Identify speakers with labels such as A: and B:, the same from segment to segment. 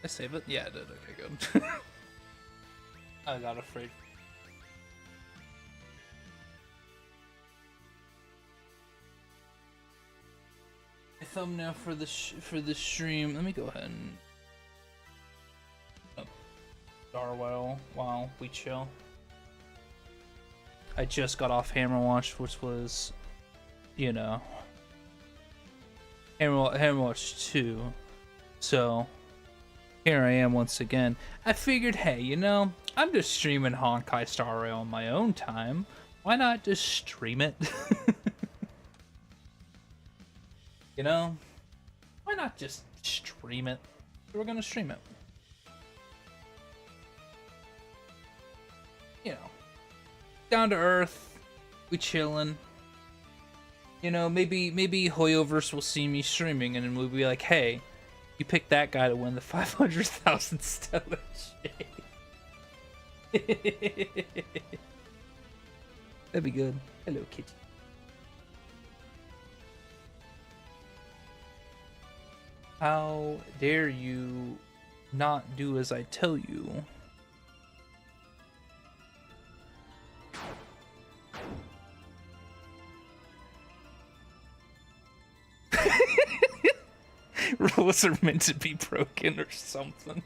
A: I save it? Yeah, I did. Okay, good. I got afraid. A thumbnail for the stream. Let me go ahead and Star Rail while we chill. I just got off Hammerwatch, which was, you know, Hammerwatch 2. So here I am once again. I figured, hey, you know, I'm just streaming Honkai Star Rail on my own time. Why not just stream it? You know? Why not just stream it? We're gonna stream it. You know. Down to earth. We chillin'. You know, maybe Hoyoverse will see me streaming and then we'll be like, hey, you picked that guy to win the 500,000 stellar shade. That'd be good. Hello, kitty. How dare you not do as I tell you? Rules are meant to be broken or something.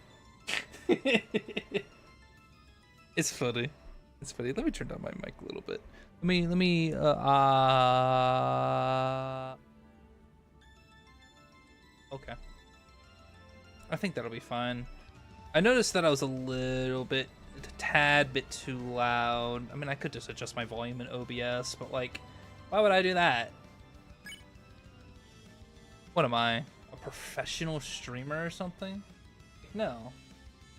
A: It's funny. It's funny. Let me turn down my mic a little bit. Let me okay. I think that'll be fine. I noticed that I was a tad bit too loud. I mean, I could just adjust my volume in OBS, but like, why would I do that? What am I? A professional streamer or something? No.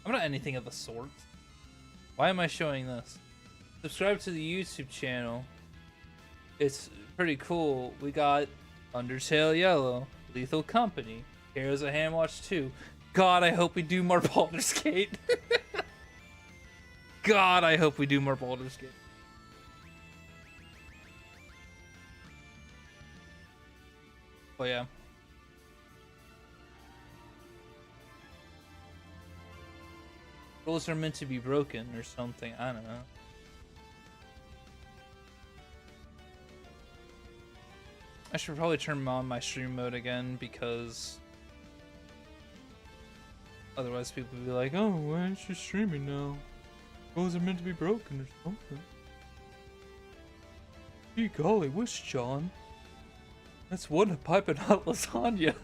A: I'm not anything of the sort. Why am I showing this? Subscribe to the YouTube channel. It's pretty cool. We got Undertale Yellow, Lethal Company, Heroes of Hamwatch 2. God, I hope we do more Baldur's Gate. God, I hope we do more Baldur's Gate. Oh yeah. Rules are meant to be broken or something. I don't know. I should probably turn on my stream mode again because otherwise people will be like, oh, why aren't you streaming now? Rules are meant to be broken or something. Gee golly, which John? That's one pipe and hot lasagna.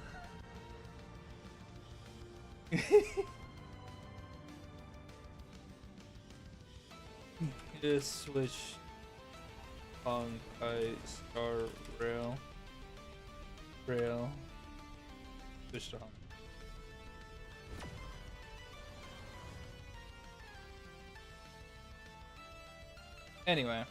A: Just switch Honkai Star Rail. Switch to Honkai. Anyway.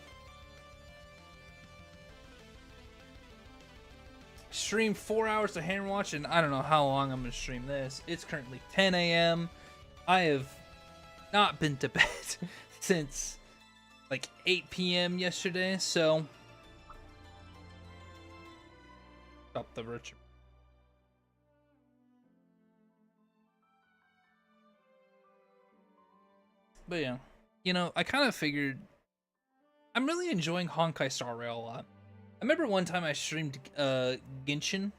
A: Stream 4 hours of Hammerwatch, and I don't know how long I'm going to stream this. It's currently 10 a.m. I have not been to bed since like 8 p.m. yesterday, so stop the Richard. But yeah, you know, I kind of figured I'm really enjoying Honkai Star Rail a lot. I remember one time I streamed Genshin,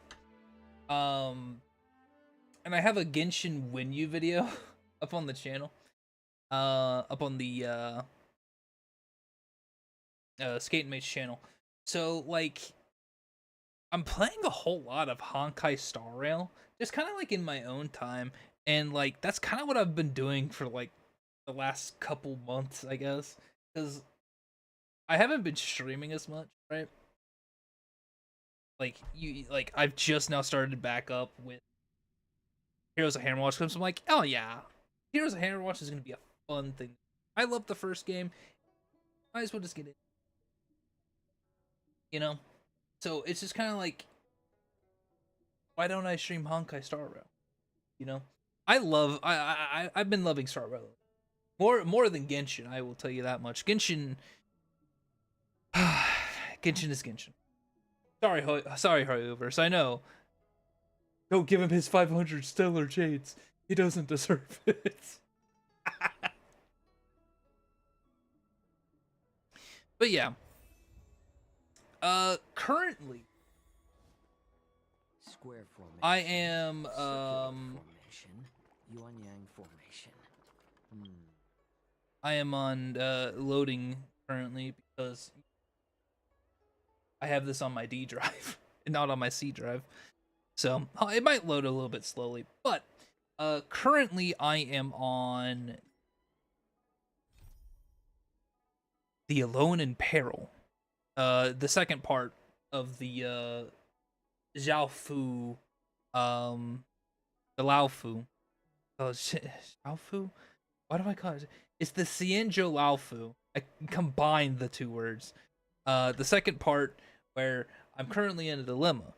A: and I have a Genshin Win You video up on the channel, up on the Skate Mates channel. So like, I'm playing a whole lot of Honkai Star Rail, just kind of like in my own time, and like that's kind of what I've been doing for like the last couple months, I guess, because I haven't been streaming as much, right? Like I've just now started back up with Heroes of Hammerwatch because I'm like, oh yeah, Heroes of Hammerwatch is gonna be a fun thing. I love the first game. Might as well just get it. You know? So it's just kind of like, why don't I stream Honkai Star Rail? You know? I've been loving Star Rail. More than Genshin, I will tell you that much. Genshin Genshin is Genshin. Sorry, Hoyoverse, I know. Don't give him his 500 stellar jades. He doesn't deserve it. But yeah. Currently
B: Square formation.
A: I am
B: formation. Yuan Yang formation.
A: I am on loading currently because I have this on my D drive and not on my C drive. So it might load a little bit slowly, but currently I am on the Alone in Peril. The second part of the Zhao Fu, the Lao Fu. Oh, Zhao Fu? Why do I call it? It's the Xianzhou Lao Fu. I combined the two words. The second part where I'm currently in a dilemma.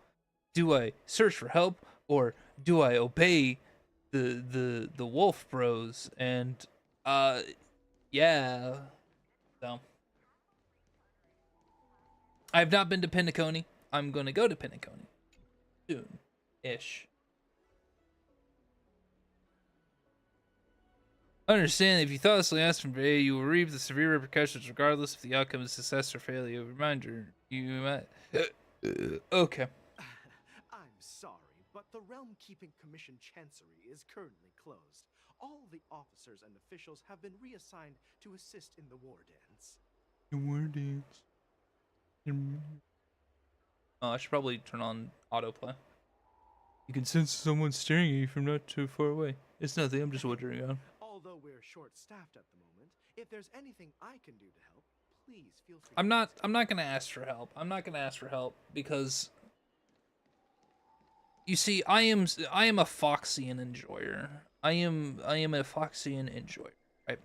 A: Do I search for help or do I obey the wolf bros? And yeah. So I have not been to Penacony. I'm gonna go to Penacony soon ish. Understand that if you thoughtlessly ask for aid, you will reap the severe repercussions regardless if the outcome is success or failure. Reminder, you might... okay.
C: I'm sorry, but the Realm Keeping Commission Chancery is currently closed. All the officers and officials have been reassigned to assist in the war dance.
A: The war dance. Oh, I should probably turn on autoplay. You can sense someone staring at you from not too far away. It's nothing, I'm just wandering around.
C: Although we're short-staffed at the moment, if there's anything I can do to help, please feel free.
A: I'm not gonna ask for help. I'm not gonna ask for help because you see, I am a Foxian enjoyer. I am a Foxian enjoyer, right?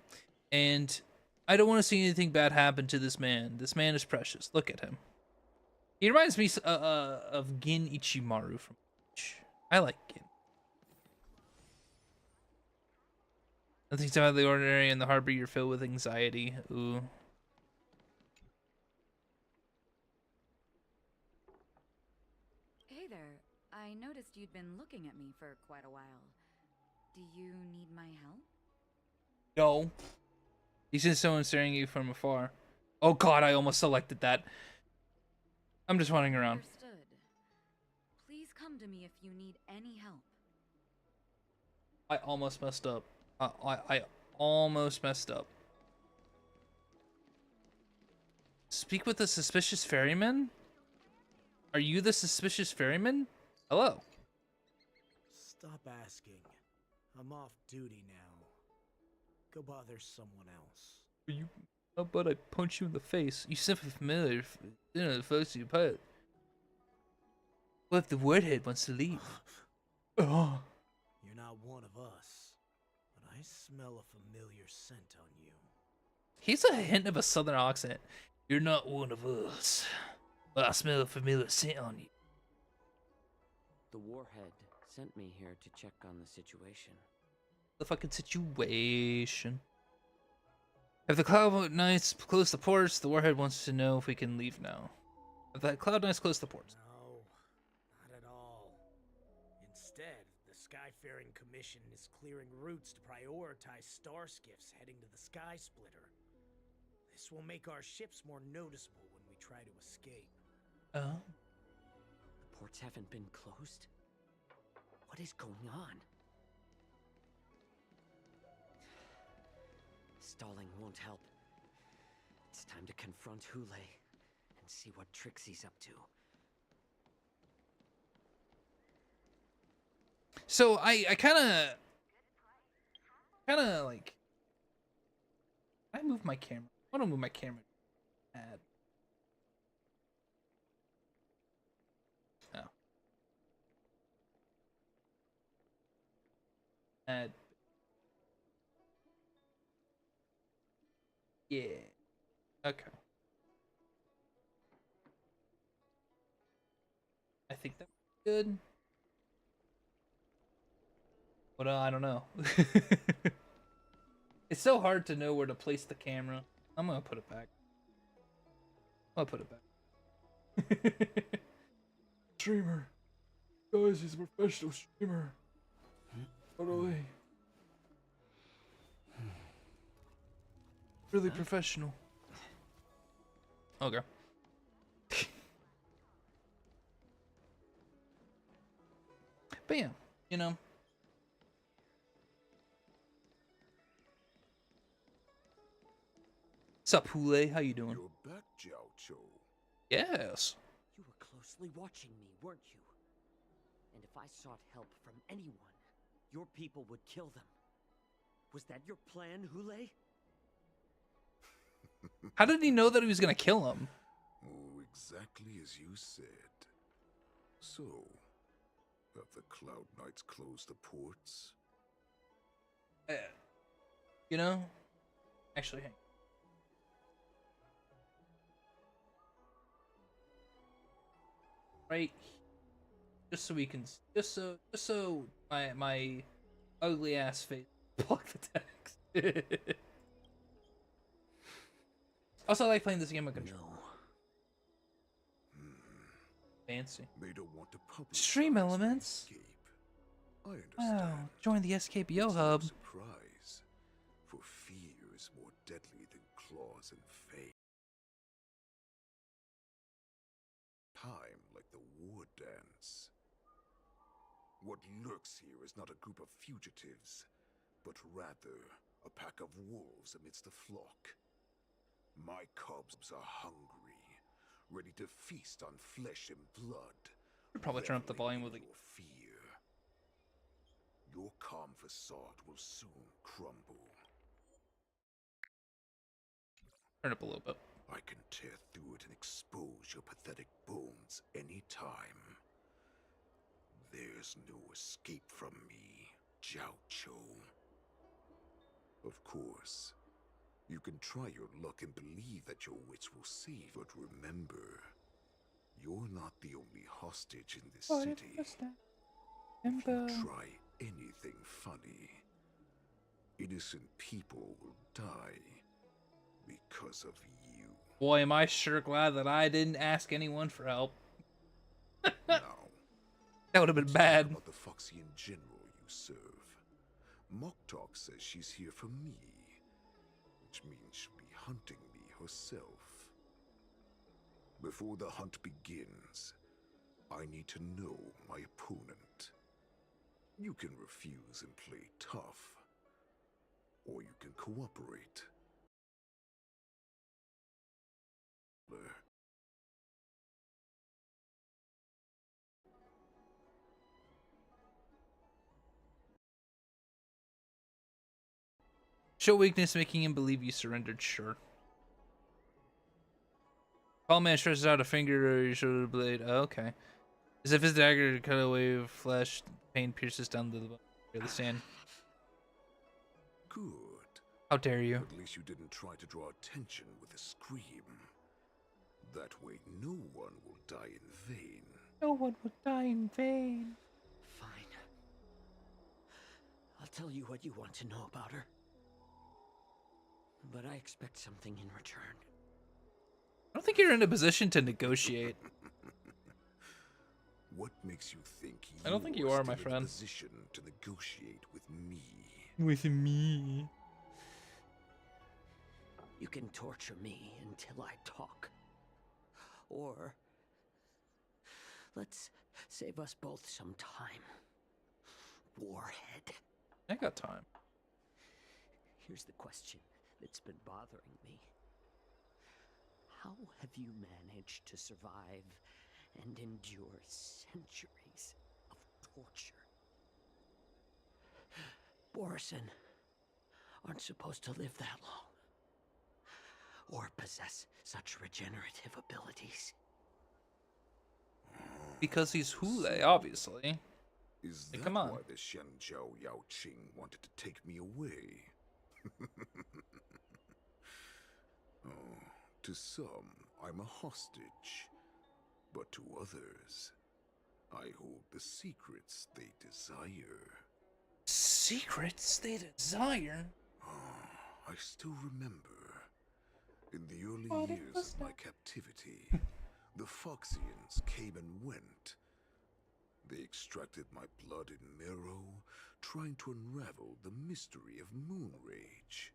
A: And I don't want to see anything bad happen to this man. This man is precious. Look at him. He reminds me of Gin Ichimaru from Bleach. I like Gin. Nothing's out of the ordinary in the harbor. You're filled with anxiety. Ooh.
D: Hey there. I noticed you'd been looking at me for quite a while. Do you need my help?
A: No. You see someone staring at you from afar. Oh god, I almost selected that. I'm just wandering around.
D: Understood. Please come to me if you need any help.
A: I almost messed up. I almost messed up. Speak with the suspicious ferryman? Are you the suspicious ferryman? Hello.
E: Stop asking. I'm off duty now. Go bother someone else.
A: You, how about I punch you in the face? You seem familiar. You know the folks you put. What if the wordhead wants to leave? Oh.
E: You're not one of us, but I smell a familiar scent on you.
A: He's a hint of a southern accent. You're not one of us, but I smell a familiar scent on you.
B: The warhead sent me here to check on the situation.
A: The fucking situation. If the Cloud Knights close the ports, the warhead wants to know if we can leave now. If the Cloud Knights close the ports.
E: No, not at all. Instead, the Skyfaring Commission is clearing routes to prioritize star skiffs heading to the Skysplitter. This will make our ships more noticeable when we try to escape.
A: Oh.
B: The ports haven't been closed? What is going on? Stalling won't help. It's time to confront Hule and see what tricks he's up to.
A: So I kind of like. I move my camera. I want to move my camera. Add. No. Add. Yeah. Okay. I think that's good. But I don't know. It's so hard to know where to place the camera. I'm gonna put it back. I'll put it back. Streamer. Guys, he's a professional streamer. Totally. Really professional. Okay. But yeah, you know. Sup, Hule? How you doing?
F: You're back, Jiao Cho.
A: Yes.
B: You were closely watching me, weren't you? And if I sought help from anyone, your people would kill them. Was that your plan, Hule?
A: How did he know that he was gonna kill him?
F: Oh, exactly as you said. So, have the Cloud Knights closed the ports?
A: You know? Actually, hang. Right. Just so we can, just so my ugly ass face block the text. Also, I like playing this game with control. Fancy.
F: They don't want to publish
A: Stream elements.
F: Escape. I understand.
A: Wow, join the Escape Yo Hub.
F: Surprise, for fear is more deadly than claws and fate. Time like the war dance. What lurks here is not a group of fugitives, but rather a pack of wolves amidst the flock. My cubs are hungry, ready to feast on flesh and blood.
A: Should probably turn up the volume with the
F: your fear. Your calm facade will soon crumble.
A: turn up a little bit.
F: I can tear through it and expose your pathetic bones anytime. There's no escape from me, Jiao Cho. Of course, you can try your luck and believe that your wits will save, but remember, you're not the only hostage in this city. If you try anything funny, innocent people will die because of you.
A: Boy, am I sure glad that I didn't ask anyone for help.
F: Now,
A: That would have been bad.
F: about the Foxian general you serve. Moktok says she's here for me, which means she'll be hunting me herself. Before the hunt begins, I need to know my opponent. You can refuse and play tough, or you can cooperate.
A: Show weakness, making him believe you surrendered. Sure. Tall man stretches out a finger or you shoulder blade. Oh, okay. As if his dagger to cut away with flesh, the pain pierces down to the sand.
F: Good.
A: How dare you?
F: At least you didn't try to draw attention with a scream. That way no one will die in vain.
A: No one would die in vain.
B: Fine. I'll tell you what you want to know about her. But I expect something in return.
A: I don't think you're in a position to negotiate.
F: What makes you think
A: I don't think you
F: you're
A: are, my
F: still in a
A: friend.
F: position to negotiate with me?
A: With me.
B: You can torture me until I talk. Or let's save us both some time. Warhead.
A: I got time.
B: Here's the question that's been bothering me. How have you managed to survive and endure centuries of torture? Borison aren't supposed to live that long. Or possess such regenerative abilities.
A: Because he's Hule, obviously.
F: Is
A: Hey,
F: that
A: come on.
F: why the Shenjiao Yao Qing wanted to take me away? Oh, to some, I'm a hostage. But to others, I hold the secrets they desire.
A: Secrets they desire?
F: I still remember. In the early
A: What
F: years
A: was
F: of my
A: that?
F: captivity, the Foxians came and went. They extracted my blood and marrow, trying to unravel the mystery of moon rage.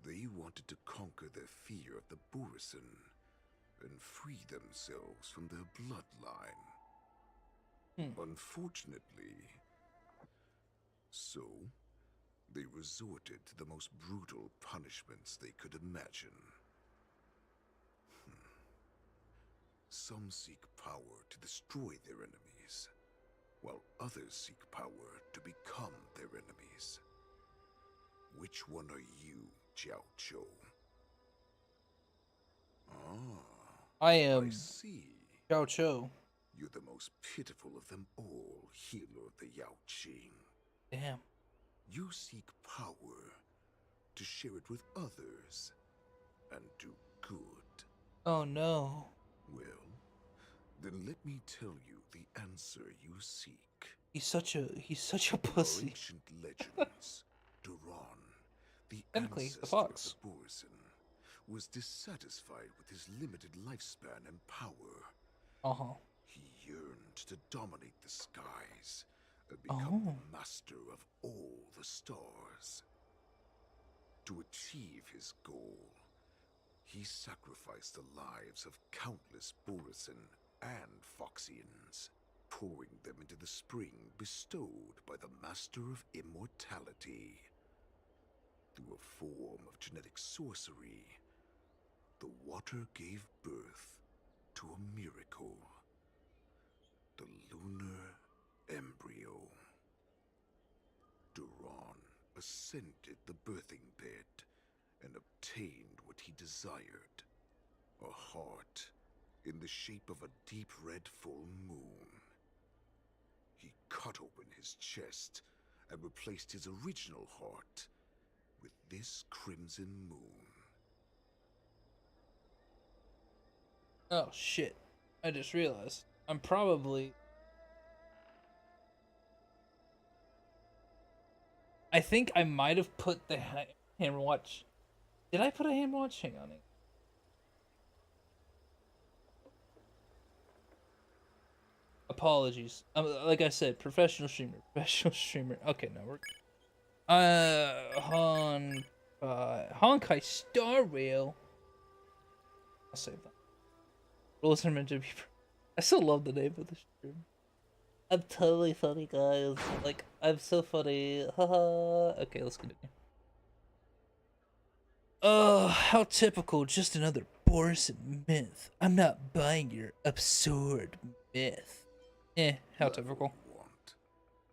F: They wanted to conquer their fear of the Borisin and free themselves from their bloodline. Unfortunately, so they resorted to the most brutal punishments they could imagine. Some seek power to destroy their enemies, while others seek power to become their enemies. Which one are you, Jiao Zhou?
A: I am
F: I see.
A: Chao Cho.
F: You're the most pitiful of them all, healer of the Yao Qing.
A: Damn.
F: You seek power to share it with others and do good.
A: Oh no.
F: Well, then let me tell you the answer you seek.
A: He's such a
F: In our
A: pussy.
F: ancient legends, Duran, the
A: Technically,
F: ancestor
A: the fox.
F: of the Borisin, was dissatisfied with his limited lifespan and power. He yearned to dominate the skies and become the master of all the stars. To achieve his goal, he sacrificed the lives of countless Borisin and Foxians, pouring them into the spring bestowed by the Master of Immortality. Through a form of genetic sorcery, the water gave birth to a miracle. The lunar embryo. Duran ascended the birthing bed and obtained what he desired. A heart in the shape of a deep red full moon. He cut open his chest and replaced his original heart with this crimson moon.
A: Oh shit. I just realized. I'm probably... I think I might have put the hammer watch... Did I put a hammer watch? Hang on. Apologies. Like I said, professional streamer. Professional streamer. Okay, no, we're... Honkai Star Rail. I'll save that. Rules are meant to be... I still love the name of the stream. I'm totally funny, guys. Like, I'm so funny. Haha. Okay, let's continue. Oh, how typical. Just another Borisin myth. I'm not buying your absurd myth. How typical.
F: You want.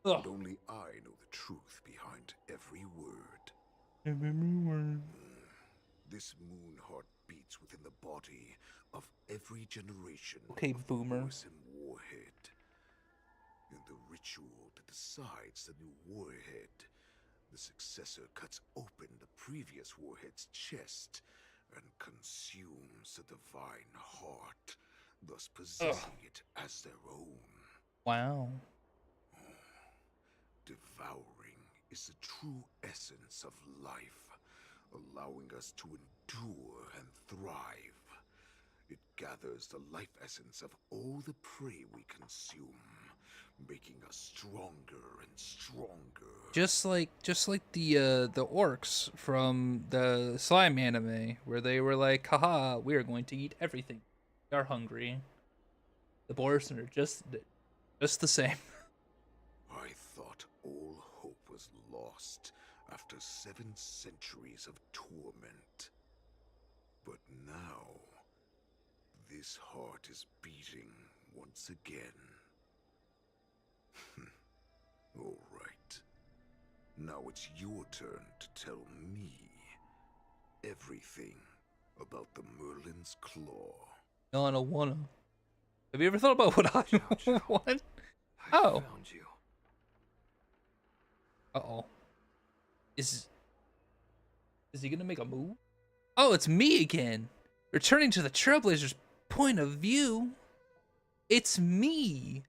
A: Ugh.
F: But only I know the truth behind every word. This moon heart beats within the body of every generation
A: Okay,
F: of
A: boomer.
F: the Borisin warhead. In the ritual that decides the new warhead, the successor cuts open the previous warhead's chest and consumes the divine heart, thus possessing it as their own.
A: Wow.
F: Devouring is the true essence of life, allowing us to endure and thrive. It gathers the life essence of all the prey we consume, making us stronger and stronger.
A: Just like the orcs from the slime anime, where they were like, haha, we are going to eat everything. We are hungry. The Borisin are just the same.
F: I thought all hope was lost after 7 centuries of torment. But now, this heart is beating once again. All right. Now it's your turn to tell me everything about the Merlin's Claw.
A: No, I don't wanna. Have you ever thought about what I want?
G: I
A: Oh.
G: found you.
A: Uh-oh. Is he gonna make a move? Oh, it's me again. Returning to the Trailblazers' point of view. It's me.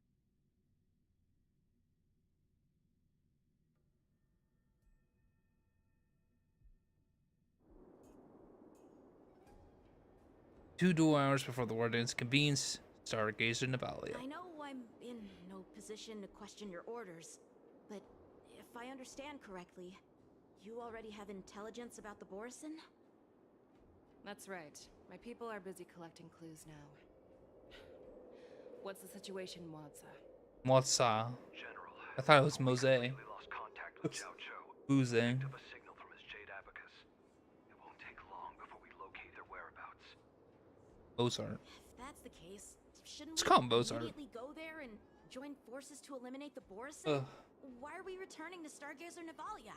A: Two dual hours before the War Dance convenes, Stargazer Navalia.
H: I know I'm in no position to question your orders, but
G: if I understand correctly, you already have intelligence about the Borison?
H: That's right. My people are busy collecting clues now. What's the situation, Mwadza?
A: What's I thought it was Mose.
I: Lost contact with Chap.
A: Who's
I: Picked up a signal from his jade abacus. It won't take long before we locate their whereabouts.
A: Mozart.
G: If that's the case, shouldn't
A: Let's
G: we
A: call him Mozart.
G: immediately go there and join forces to eliminate the Borison?
A: Ugh.
G: Why are we returning to Stargazer Navalia?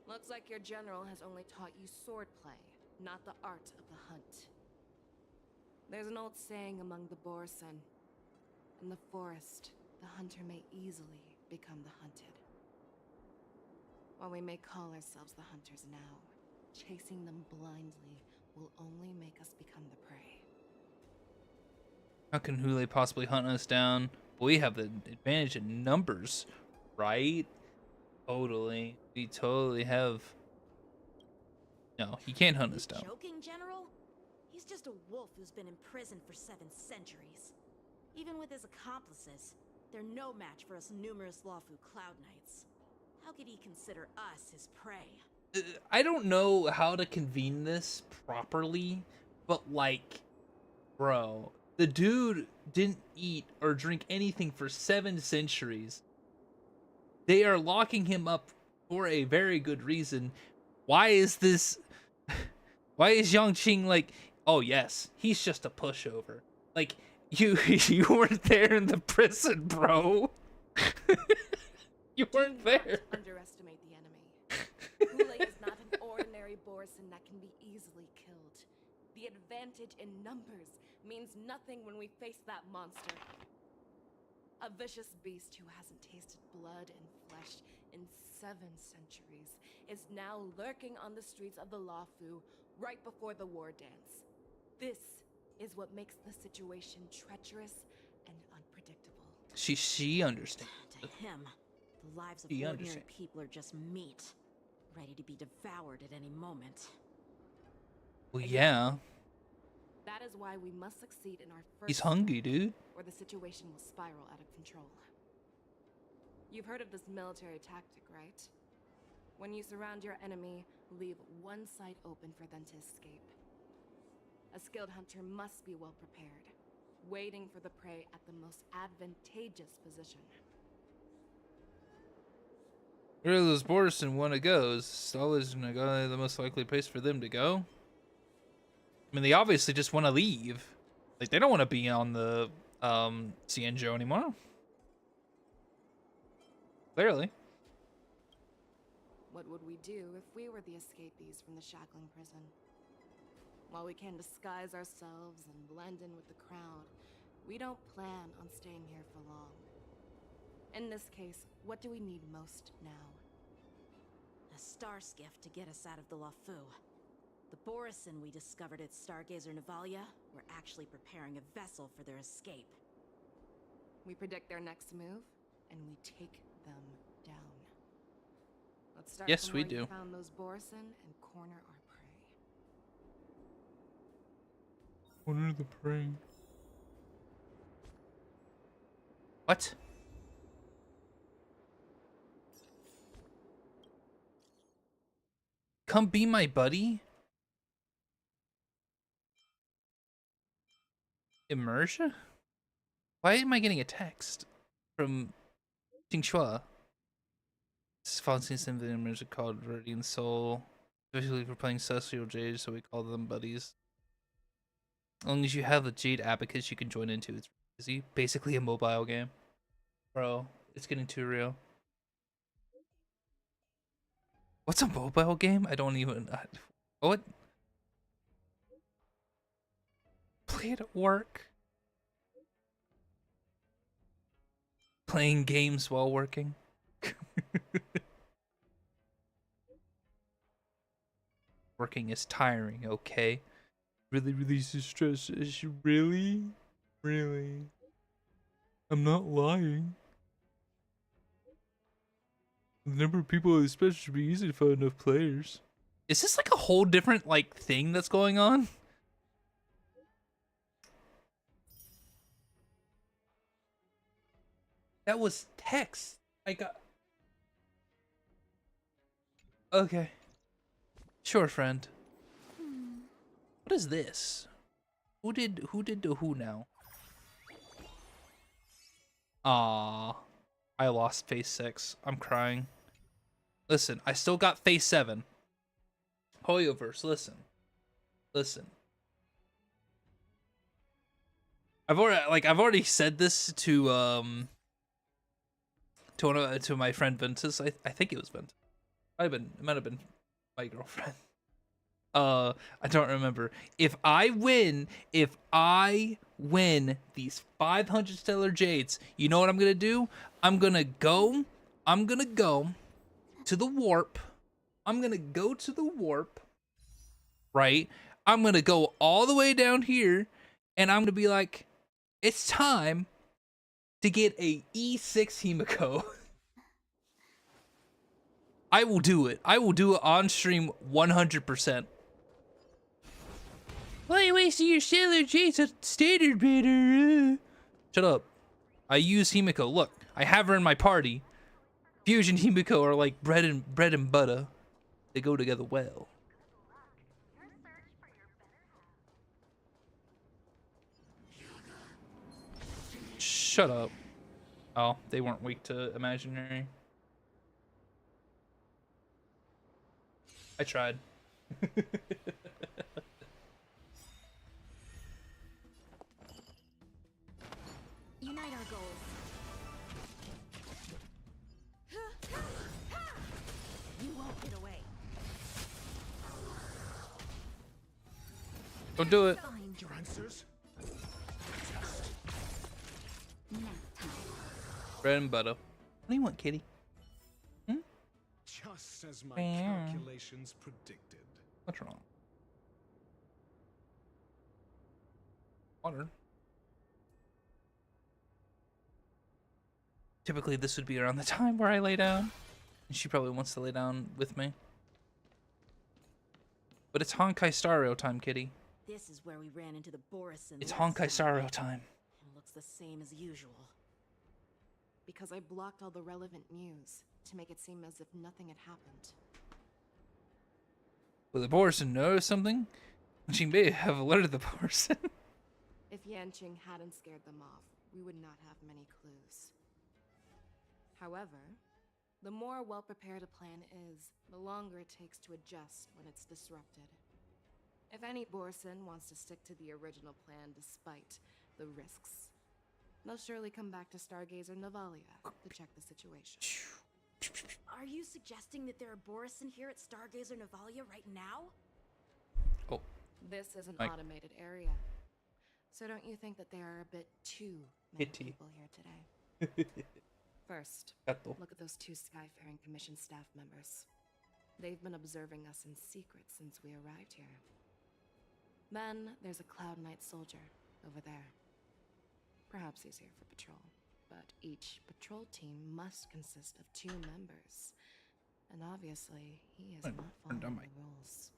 H: Looks like your general has only taught you swordplay, not the art of the hunt. There's an old saying among the Borison. In the forest, the hunter may easily become the hunted. While we may call ourselves the hunters now, chasing them blindly will only make us become the prey.
A: How can Hule possibly hunt us down? We have the advantage in numbers, right? Totally. We totally have. No, he can't hunt us down.
G: Joking, General? He's just a wolf who's been in prison for 7 centuries. Even with his accomplices, they're no match for us numerous Lawfu Cloud Knights. How could he consider us his prey?
A: I don't know how to convene this properly, but like, bro, the dude didn't eat or drink anything for 7 centuries. They are locking him up for a very good reason. Why is this? Why is Yangqing like, oh yes, he's just a pushover? Like, you weren't there in the prison, bro. You weren't there.
H: Underestimate the enemy. Hule is not an ordinary Borison that can be easily killed. The advantage in numbers means nothing when we face that monster. A vicious beast who hasn't tasted blood and flesh in 7 centuries is now lurking on the streets of the Lawfu right before the war dance. This is what makes the situation treacherous and unpredictable.
A: She understands.
G: To him, the lives of
A: He
G: ordinary
A: understands.
G: people are just meat, ready to be devoured at any moment.
A: Well, yeah.
H: That is why we must succeed in our first
A: He's hungry,
H: step,
A: dude.
H: or the situation will spiral out of control. You've heard of this military tactic, right? When you surround your enemy, leave one side open for them to escape. A skilled hunter must be well prepared, waiting for the prey at the most advantageous position.
A: Where those Borison want to go is always gonna go the most likely place for them to go. I mean, they obviously just want to leave. Like, they don't want to be on the Cienjo anymore. Clearly.
H: What would we do if we were the escapees from the shackling prison? While we can disguise ourselves and blend in with the crowd, we don't plan on staying here for long. In this case, what do we need most now?
G: A star skiff to get us out of the Lawfu. The Borison we discovered at Stargazer Navalia were actually preparing a vessel for their escape.
H: We predict their next move, and we take them down. Let's start
A: Yes,
H: from
A: we
H: where you
A: do.
H: found those Borison and corner our prey.
A: Corner the prey. What? Come be my buddy? Immersion? Why am I getting a text from Qingxua? This is following something immersion called Radiant Soul. Especially for playing Celestial Jade, so we call them buddies. As long as you have the Jade Abacus, you can join into. It's easy. Basically a mobile game. Bro, it's getting too real. What's a mobile game? I don't even... What? Play it at work. Playing games while working. Working is tiring, okay? Really releases stress. Really? Really? I'm not lying. The number of people is special should be easy to find enough players. Is this like a whole different like thing that's going on? That was text. I got Okay. Sure, friend. What is this? Who did the who now? Ah, I lost phase 6. I'm crying. Listen, I still got phase 7. Hoyoverse, listen. Listen. I've already said this to to my friend Ventus. I think it was Ventus. It might have been my girlfriend. I don't remember. If I win these 500 stellar jades, you know what I'm gonna do? I'm gonna go to the warp. I'm gonna go to the warp, right? I'm gonna go all the way down here, and I'm gonna be like, it's time to get a E6 Himiko. I will do it. I will do it on stream 100%. Why are you wasting your stellar jades at standard bidder? Shut up. I use Himiko. Look, I have her in my party. Fusion Himiko are like bread and butter. They go together well. Shut up. Oh, they weren't weak to imaginary. I tried.
G: Unite our goals. You won't get away.
A: Don't do it.
G: Find
C: Your answers?
G: nap time.
A: Bread and butter. What do you want, kitty?
C: Just as my
A: Meow.
C: calculations predicted.
A: What's wrong? Water. Typically, this would be around the time where I lay down. And she probably wants to lay down with me. But it's Honkai Star Rail time, kitty.
G: This is where we ran into the Borison.
A: It's
G: last
A: Honkai Star
G: time.
A: Rail time.
G: It looks the same as usual.
H: Because I blocked all the relevant news to make it seem as if nothing had happened.
A: Will the Borison know something? She may have alerted the Borison.
H: If Yanqing hadn't scared them off, we would not have many clues. However, the more well-prepared a plan is, the longer it takes to adjust when it's disrupted. If any Borson wants to stick to the original plan despite the risks, they'll surely come back to Stargazer Navalia to check the situation.
G: Are you suggesting that there are Borison here at Stargazer Navalia right now?
A: Oh,
H: This is an
A: Mike.
H: automated area. So don't you think that there are a bit too many
A: Kitty.
H: people here today? First,
A: Gato.
H: look at those 2 Skyfaring Commission staff members. They've been observing us in secret since we arrived here. Then there's a Cloud Knight soldier over there. Perhaps he's here for patrol, but each patrol team must consist of 2 members. And obviously, he is not following the rules.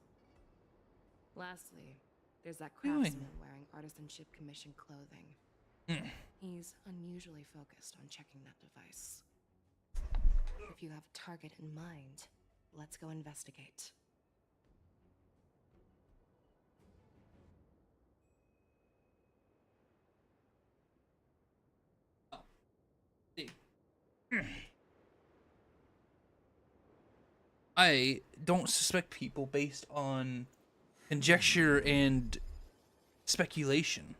H: Lastly, there's that craftsman wearing Artisanship Commission clothing. He's unusually focused on checking that device. If you have a target in mind, let's go investigate.
A: I don't suspect people based on conjecture and speculation.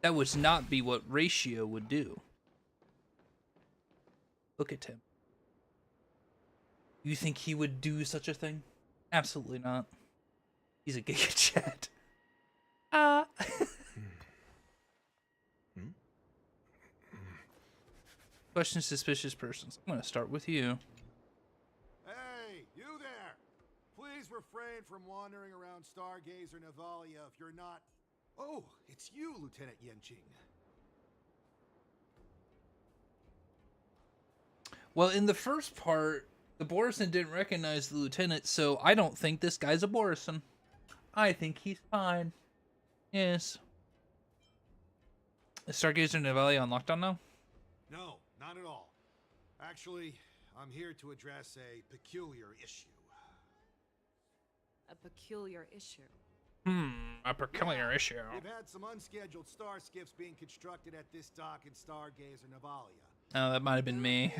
A: That would not be what Ratio would do. Look at him. You think he would do such a thing? Absolutely not. He's a Giga Chat. Question suspicious persons. I'm gonna start with you.
J: Hey, you there! Please refrain from wandering around Stargazer Navalia if you're not...
C: Oh, it's you, Lieutenant Yanqing.
A: Well, in the first part, the Borison didn't recognize the lieutenant, so I don't think this guy's a Borison. I think he's fine. Yes. Is Stargazer Navalia on lockdown now?
J: No, not at all. Actually, I'm here to address a peculiar issue.
H: A peculiar issue.
A: A peculiar issue.
J: We've had some unscheduled star skiffs being constructed at this dock in Stargazer Navalia.
A: Oh, that might have been me.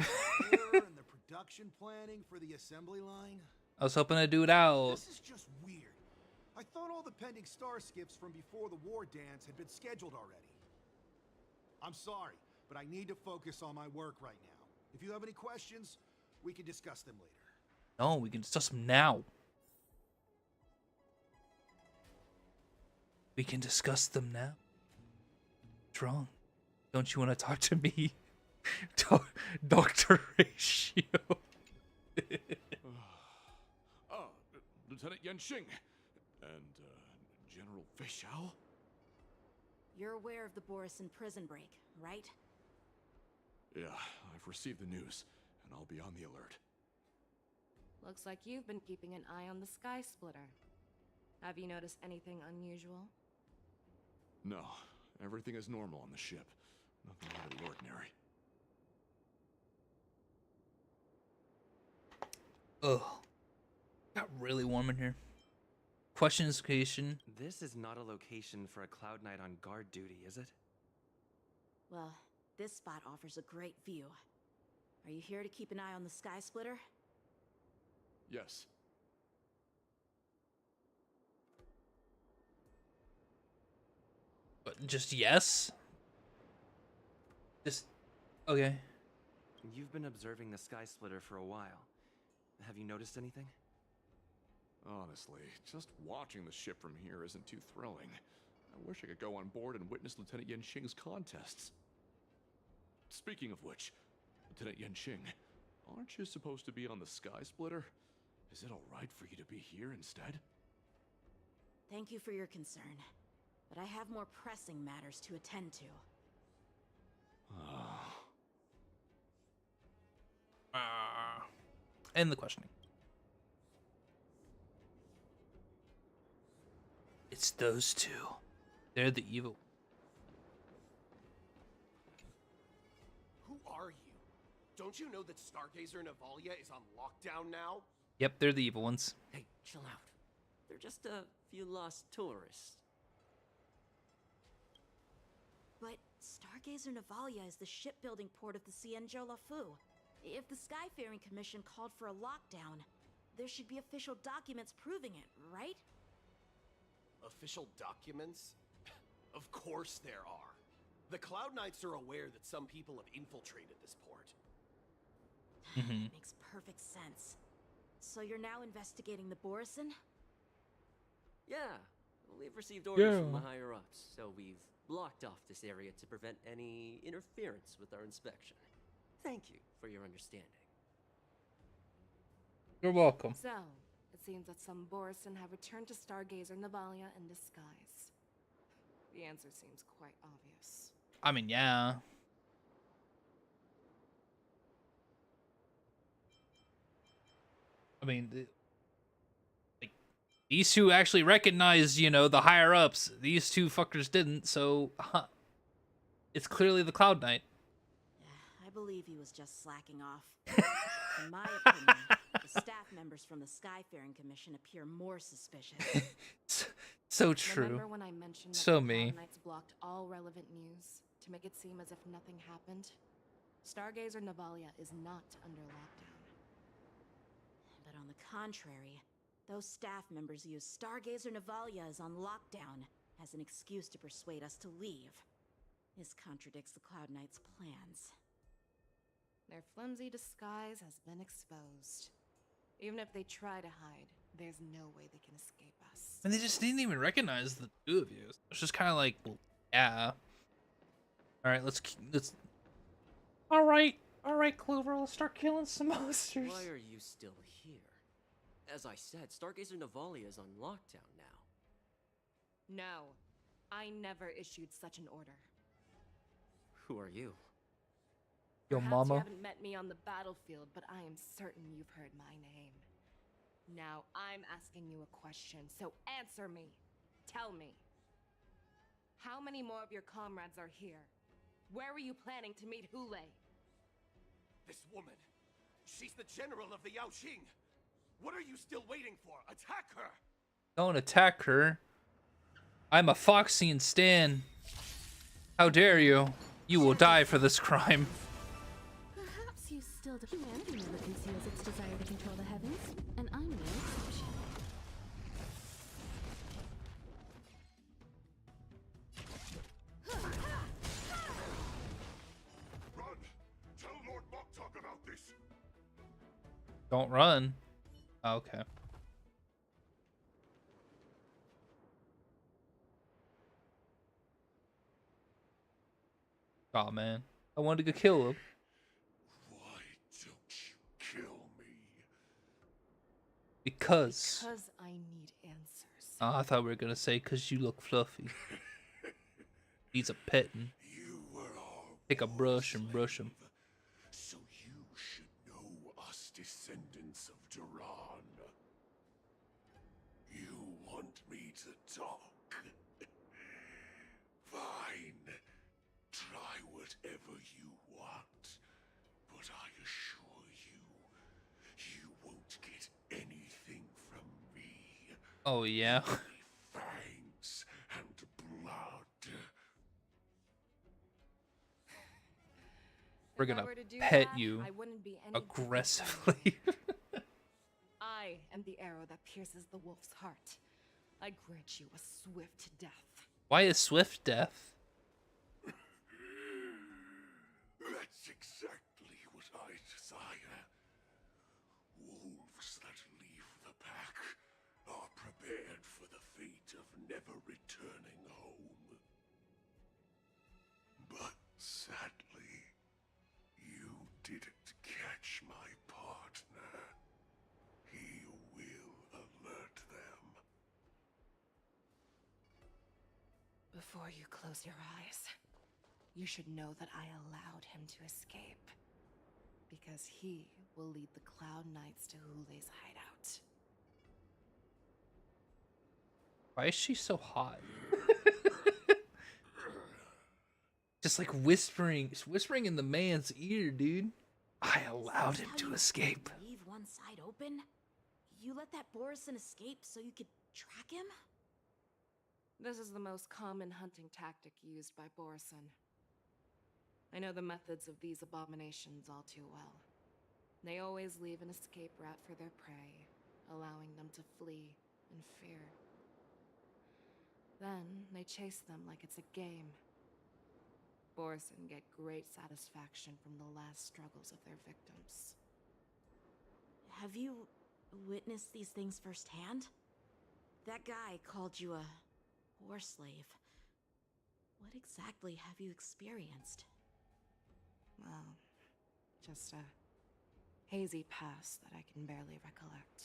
J: Error in the production planning for the assembly line.
A: I was hoping to do it out.
J: This is just weird. I thought all the pending star skiffs from before the war dance had been scheduled already. I'm sorry, but I need to focus on my work right now. If you have any questions, we can discuss them later.
A: No, we can discuss them now. We can discuss them now. What's wrong? Don't you want to talk to me? Dr. Ratio.
K: Lieutenant Yenxing and General Feixiao?
G: You're aware of the Borison prison break, right?
K: Yeah, I've received the news, and I'll be on the alert.
H: Looks like you've been keeping an eye on the Skysplitter. Have you noticed anything unusual?
K: No, everything is normal on the ship. Nothing out of the ordinary.
A: Ugh. Got really warm in here. Questions, Cation.
L: This is not a location for a Cloud Knight on guard duty, is it?
G: Well, this spot offers a great view. Are you here to keep an eye on the Skysplitter?
K: Yes.
A: But just yes? Just okay.
L: You've been observing the Skysplitter for a while. Have you noticed anything?
K: Honestly, just watching the ship from here isn't too thrilling. I wish I could go on board and witness Lieutenant Yenxing's contests. Speaking of which, Lieutenant Yenxing, aren't you supposed to be on the Skysplitter? Is it alright for you to be here instead?
G: Thank you for your concern, but I have more pressing matters to attend to.
A: End the questioning. It's those two. They're the evil.
M: Who are you? Don't you know that Stargazer Navalia is on lockdown now?
A: Yep, they're the evil ones.
B: Hey, chill out. They're just a few lost tourists.
G: But Stargazer Navalia is the shipbuilding port of the Cienjo Lafu. If the Skyfaring Commission called for a lockdown, there should be official documents proving it, right?
M: Official documents? Of course there are. The Cloud Knights are aware that some people have infiltrated this port.
G: Makes perfect sense. So you're now investigating the Borison?
B: Yeah, we've received orders from the higher-ups, so we've blocked off this area to prevent any interference with our inspection. Thank you for your understanding.
A: You're welcome.
H: So, it seems that some Borison have returned to Stargazer Navalia in disguise. The answer seems quite obvious.
A: I mean, yeah. I mean, like, these two actually recognized, you know, the higher ups. These two fuckers didn't, so it's clearly the Cloud Knight.
G: I believe he was just slacking off. In my opinion, the staff members from the Skyfaring Commission appear more suspicious.
A: So true.
H: Remember when I mentioned that
A: So
H: the
A: me.
H: Cloud Knights blocked all relevant news to make it seem as if nothing happened? Stargazer Navalia is not under lockdown.
G: But on the contrary, those staff members use Stargazer Navalia is on lockdown as an excuse to persuade us to leave. This contradicts the Cloud Knights' plans.
H: Their flimsy disguise has been exposed. Even if they try to hide, there's no way they can escape us.
A: And they just didn't even recognize the two of you. It's just kind of like, well, yeah. All right, let's. All right, Clover. Let's start killing some monsters.
B: Why are you still here? As I said, Stargazer Navalia is on lockdown now.
H: No, I never issued such an order.
B: Who are you?
A: Yo,
H: Perhaps
A: mama.
H: you haven't met me on the battlefield, but I am certain you've heard my name. Now I'm asking you a question, so answer me. Tell me. How many more of your comrades are here? Where were you planning to meet Hule?
M: This woman, she's the general of the Yaoqing. What are you still waiting for? Attack her!
A: Don't attack her. I'm a Foxian Stan. How dare you? You will die for this crime.
H: Perhaps you still do. Humanity never conceals its desire to control the heavens, and I'm no exception.
F: Run! Tell Lord Moktok about this!
A: Don't run. Okay. Oh man, I wanted to go kill him.
F: Why don't you kill me?
A: Because
H: I need answers.
A: oh, I thought we were gonna say because you look fluffy. He's a petting. Take a brush and brush him.
F: So you should know us descendants of Duran. You want me to talk? Fine. Try whatever you want. But I assure you, you won't get anything from me.
A: Oh yeah.
F: Fangs and blood.
A: We're gonna pet you aggressively.
H: I am the arrow that pierces the wolf's heart. I grant you a swift death.
A: Why is swift death?
F: That's exactly what I desire. Wolves that leave the pack are prepared for the fate of never returning home. But sadly, you didn't catch my partner. He will alert them.
H: Before you close your eyes, you should know that I allowed him to escape. Because he will lead the Cloud Knights to Hule's hideout.
A: Why is she so hot? Just like whispering in the man's ear, dude. I allowed him to escape.
G: Leave one side open? You let that Borison escape so you could track him?
H: This is the most common hunting tactic used by Borison. I know the methods of these abominations all too well. They always leave an escape route for their prey, allowing them to flee in fear. Then they chase them like it's a game. Borison get great satisfaction from the last struggles of their victims.
G: Have you witnessed these things firsthand? That guy called you a war slave. What exactly have you experienced?
H: Well, just a hazy past that I can barely recollect.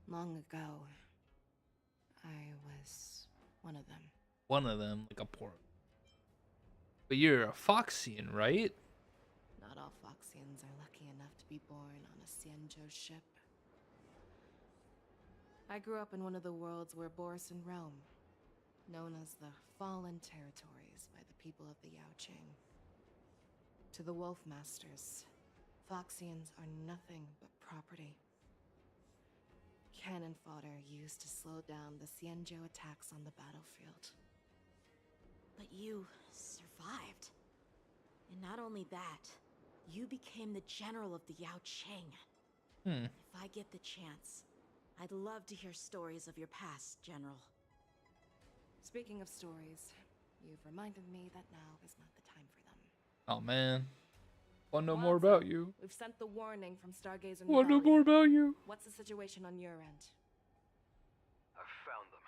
H: Long ago, I was one of them.
A: One of them, like a pork. But you're a Foxian, right?
H: Not all Foxians are lucky enough to be born on a Xianzhou ship. I grew up in one of the worlds where Borison roam, known as the Fallen Territories by the people of the Yaoqing. To the Wolf Masters, Foxians are nothing but property. Cannon fodder used to slow down the Xianzhou attacks on the battlefield.
G: But you survived. And not only that, you became the general of the Yaoqing. If I get the chance, I'd love to hear stories of your past, General.
H: Speaking of stories, you've reminded me that now is not the time for them.
A: Oh man. Want to know more about you.
H: We've sent the warning from Stargazer.
A: Want to know more about you.
H: What's the situation on your end?
I: I've found them.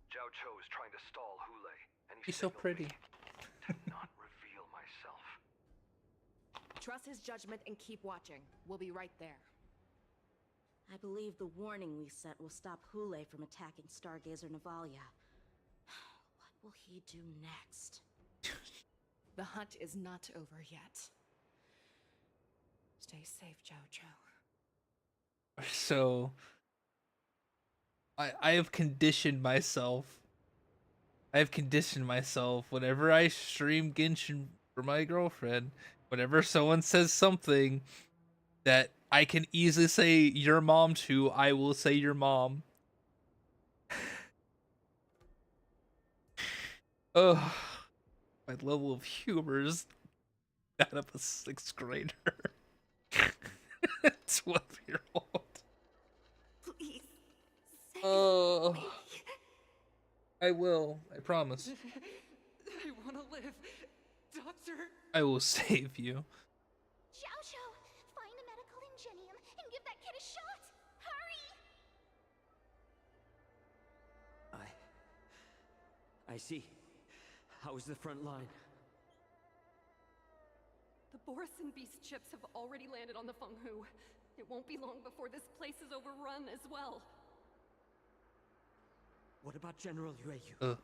I: Zhao Cho is trying to stall Hule, and
A: He's so pretty.
I: to not reveal myself.
H: Trust his judgment and keep watching. We'll be right there.
G: I believe the warning we sent will stop Hule from attacking Stargazer Navalia. What will he do next?
H: The hunt is not over yet. Stay safe, Zhao Cho.
A: So I have conditioned myself. Whenever I stream Genshin for my girlfriend, whenever someone says something that I can easily say your mom to, I will say your mom. Ugh, my level of humor is that of a 6th grader. 12-year-old.
H: Please, save
A: Oh,
H: me.
A: I will. I promise.
H: I want to live. Doctor.
A: I will save you.
N: Xiao Xiao, find a medical ingenium and give that kid a shot. Hurry!
B: I see. How's the front line?
H: The Borison Beast chips have already landed on the Fenghu. It won't be long before this place is overrun as well.
B: What about General Yueyu?
A: Uh.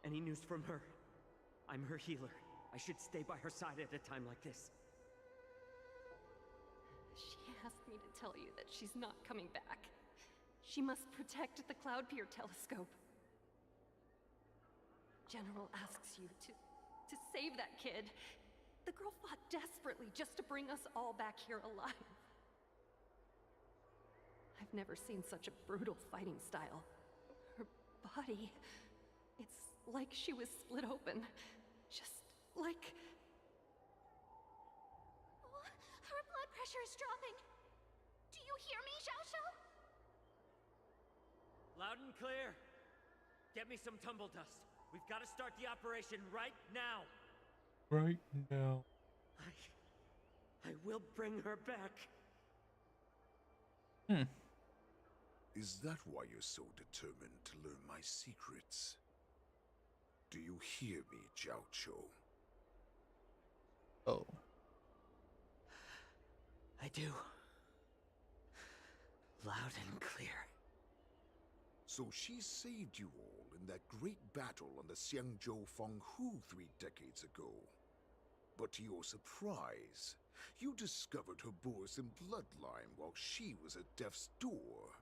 B: Any news from her? I'm her healer. I should stay by her side at a time like this.
H: She asked me to tell you that she's not coming back. She must protect the Cloud Pier telescope. General asks you to save that kid. The girl fought desperately just to bring us all back here alive. I've never seen such a brutal fighting style. Her body, it's like she was split open. Just like...
N: Oh, her blood pressure is dropping. Do you hear me, Xiao Xiao?
B: Loud and clear. Get me some tumble dust. We've got to start the operation right now.
A: Right now.
B: I will bring her back.
F: Is that why you're so determined to learn my secrets? Do you hear me, Jiao Chou?
A: Oh.
B: I do. Loud and clear.
F: So she saved you all in that great battle on the Xiangzhou Fenghu 3 decades ago. But to your surprise, you discovered her Borison bloodline while she was at death's door.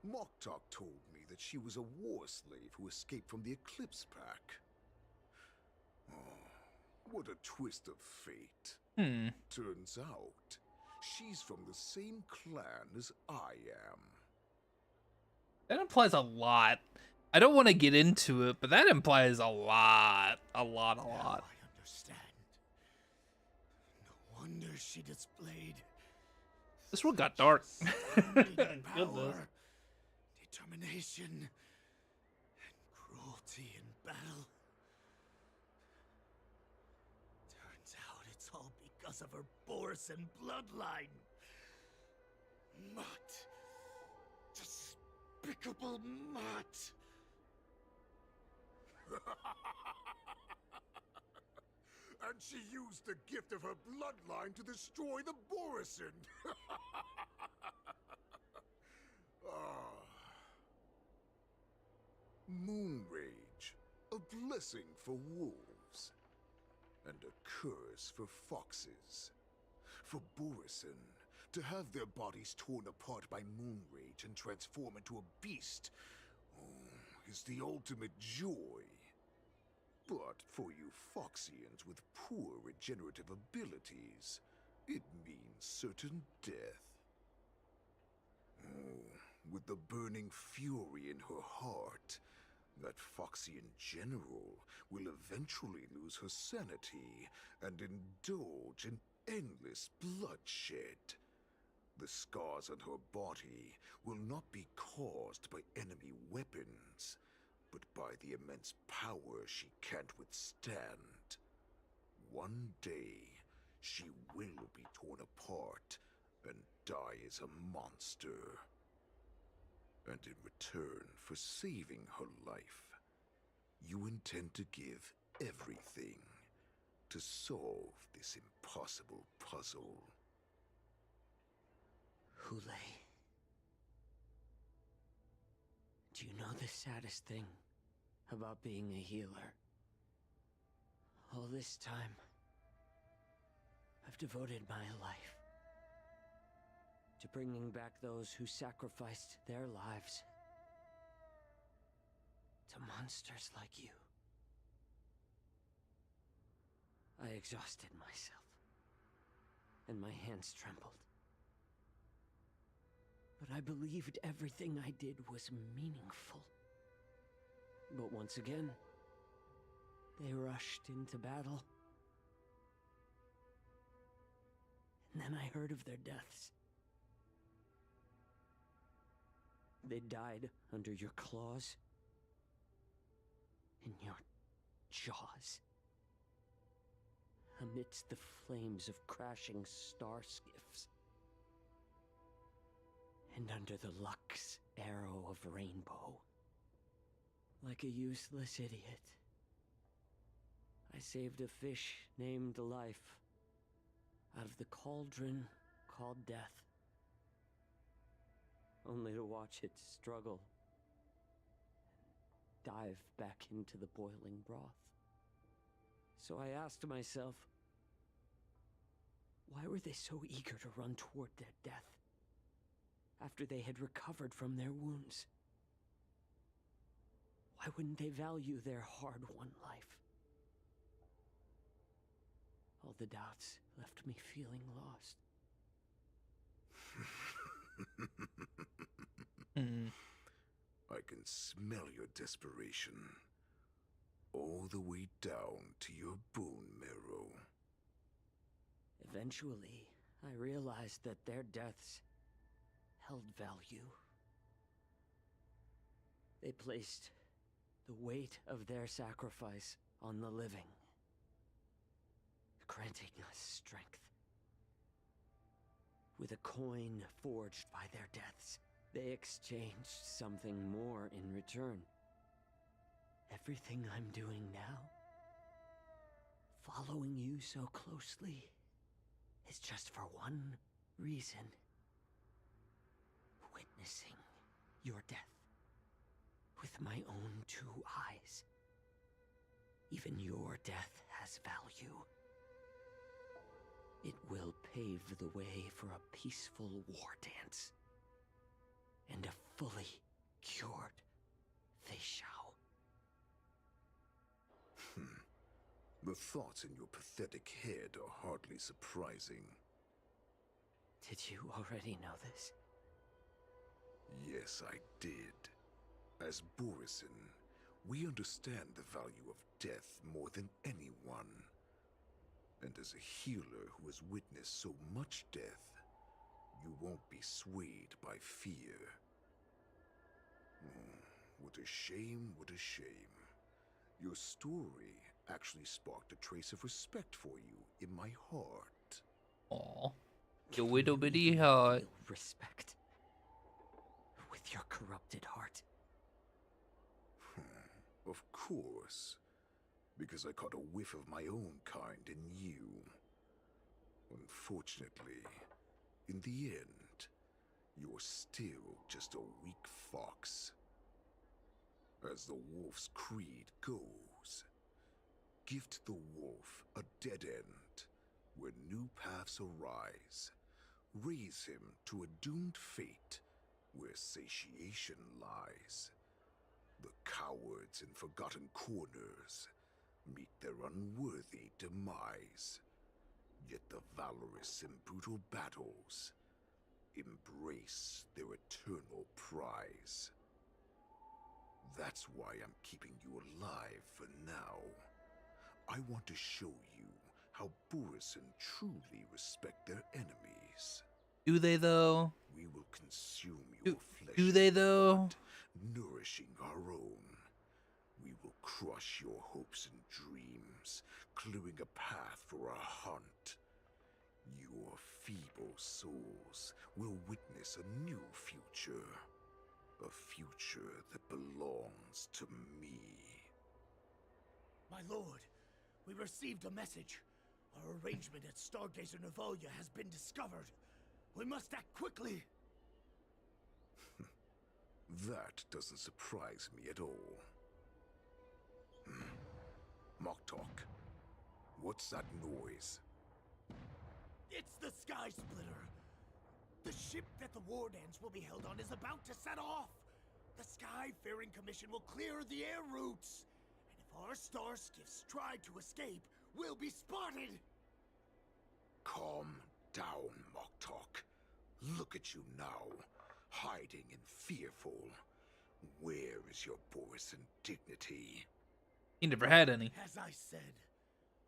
F: Moktok told me that she was a war slave who escaped from the Eclipse Pack. Oh, what a twist of fate. Turns out, she's from the same clan as I am.
A: That implies a lot. I don't want to get into it, but that implies a lot. A lot.
E: Now I understand. No wonder she displayed
A: This one got dark.
E: astounding
A: Goodness.
E: power, determination, and cruelty in battle. Turns out it's all because of her Borison bloodline. Mutt. Despicable mutt.
F: And she used the gift of her bloodline to destroy the Borison. Moon Rage, a blessing for wolves, and a curse for foxes. For Borison, to have their bodies torn apart by Moon Rage and transform into a beast is the ultimate joy. But for you Foxians with poor regenerative abilities, it means certain death. With the burning fury in her heart, that Foxian general will eventually lose her sanity and indulge in endless bloodshed. The scars on her body will not be caused by enemy weapons, but by the immense power she can't withstand. One day, she will be torn apart and die as a monster. And in return for saving her life, you intend to give everything to solve this impossible puzzle.
B: Hule. Do you know the saddest thing about being a healer? All this time, I've devoted my life to bringing back those who sacrificed their lives to monsters like you. I exhausted myself, and my hands trembled. But I believed everything I did was meaningful. But once again, they rushed into battle. And then I heard of their deaths. They died under your claws, in your jaws, amidst the flames of crashing star skiffs, and under the luck's arrow of rainbow. Like a useless idiot, I saved a fish named Life out of the cauldron called Death, only to watch it struggle and dive back into the boiling broth. So I asked myself, why were they so eager to run toward their death after they had recovered from their wounds? Why wouldn't they value their hard-won life? All the doubts left me feeling lost.
F: I can smell your desperation. All the way down to your bone marrow.
B: Eventually, I realized that their deaths held value. They placed the weight of their sacrifice on the living, granting us strength. With a coin forged by their deaths, they exchanged something more in return. Everything I'm doing now, following you so closely, is just for one reason. Witnessing your death with my own two eyes. Even your death has value. It will pave the way for a peaceful war dance and a fully cured Feixiao.
F: The thoughts in your pathetic head are hardly surprising.
B: Did you already know this?
F: Yes, I did. As Borisin, we understand the value of death more than anyone. And as a healer who has witnessed so much death, you won't be swayed by fear. What a shame, what a shame. Your story actually sparked a trace of respect for you in my heart.
A: Aw, your little bitty heart.
B: Respect with your corrupted heart.
F: Of course, because I caught a whiff of my own kind in you. Unfortunately, in the end, you're still just a weak fox. As the wolf's creed goes, gift the wolf a dead end where new paths arise. Raise him to a doomed fate where satiation lies. The cowards in forgotten corners meet their unworthy demise. Yet the valorous in brutal battles embrace their eternal prize. That's why I'm keeping you alive for now. I want to show you how Borisin truly respect their enemies.
A: Do they though?
F: We will consume your flesh.
A: Do they though?
F: Blood, nourishing our own. We will crush your hopes and dreams, clearing a path for our hunt. Your feeble souls will witness a new future. A future that belongs to me.
E: My lord, we received a message. Our arrangement at Stargazer Navalia has been discovered. We must act quickly.
F: That doesn't surprise me at all. Moktok, what's that noise?
E: It's the Skysplitter. The ship that the war dance will be held on is about to set off. The Skyfaring Commission will clear the air routes. And if our star skiffs try to escape, we'll be spotted.
F: Calm down, Moktok. Look at you now, hiding and fearful. Where is your Borisan dignity?
A: He never had any.
E: As I said,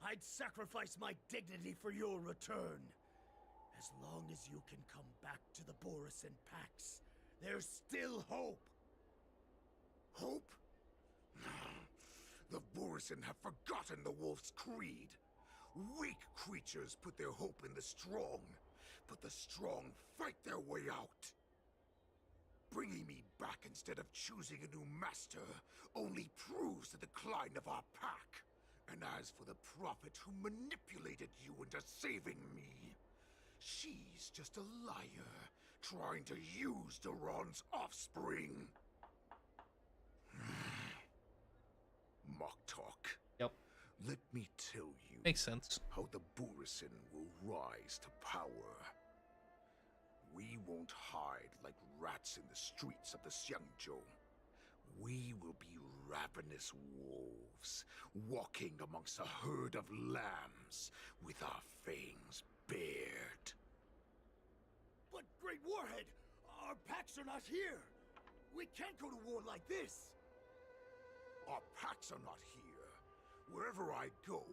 E: I'd sacrifice my dignity for your return. As long as you can come back to the Borisan Pax, there's still hope.
F: Hope? The Borisan have forgotten the wolf's creed. Weak creatures put their hope in the strong, but the strong fight their way out. Bringing me back instead of choosing a new master only proves the decline of our pack. And as for the prophet who manipulated you into saving me, she's just a liar trying to use Duran's offspring. Mock talk.
A: Yep.
F: Let me tell you.
A: Makes sense.
F: How the Borisan will rise to power. We won't hide like rats in the streets of the Xiangzhou. We will be ravenous wolves, walking amongst a herd of lambs with our fangs bared.
E: But Great Warhead, our packs are not here. We can't go to war like this.
F: Our packs are not here. Wherever I go,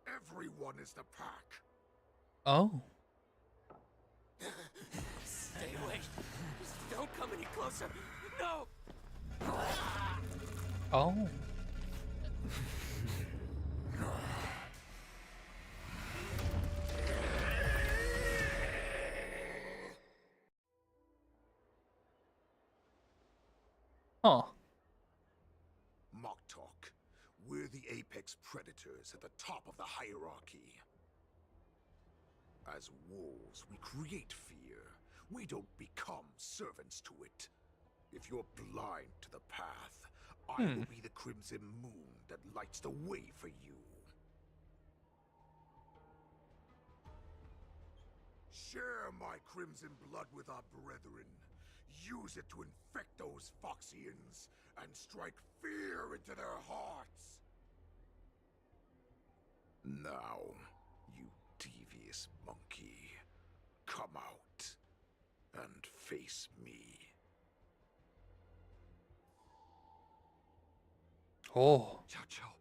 F: everyone is the pack.
A: Oh.
B: Stay away. Just don't come any closer. No!
A: Oh. Huh.
F: Mock talk. We're the apex predators at the top of the hierarchy. As wolves, we create fear. We don't become servants to it. If you're blind to the path, I will be the crimson moon that lights the way for you. Share my crimson blood with our brethren. Use it to infect those Foxians and strike fear into their hearts. Now, you devious monkey, come out and face me.
A: Oh.
F: Chow Chow.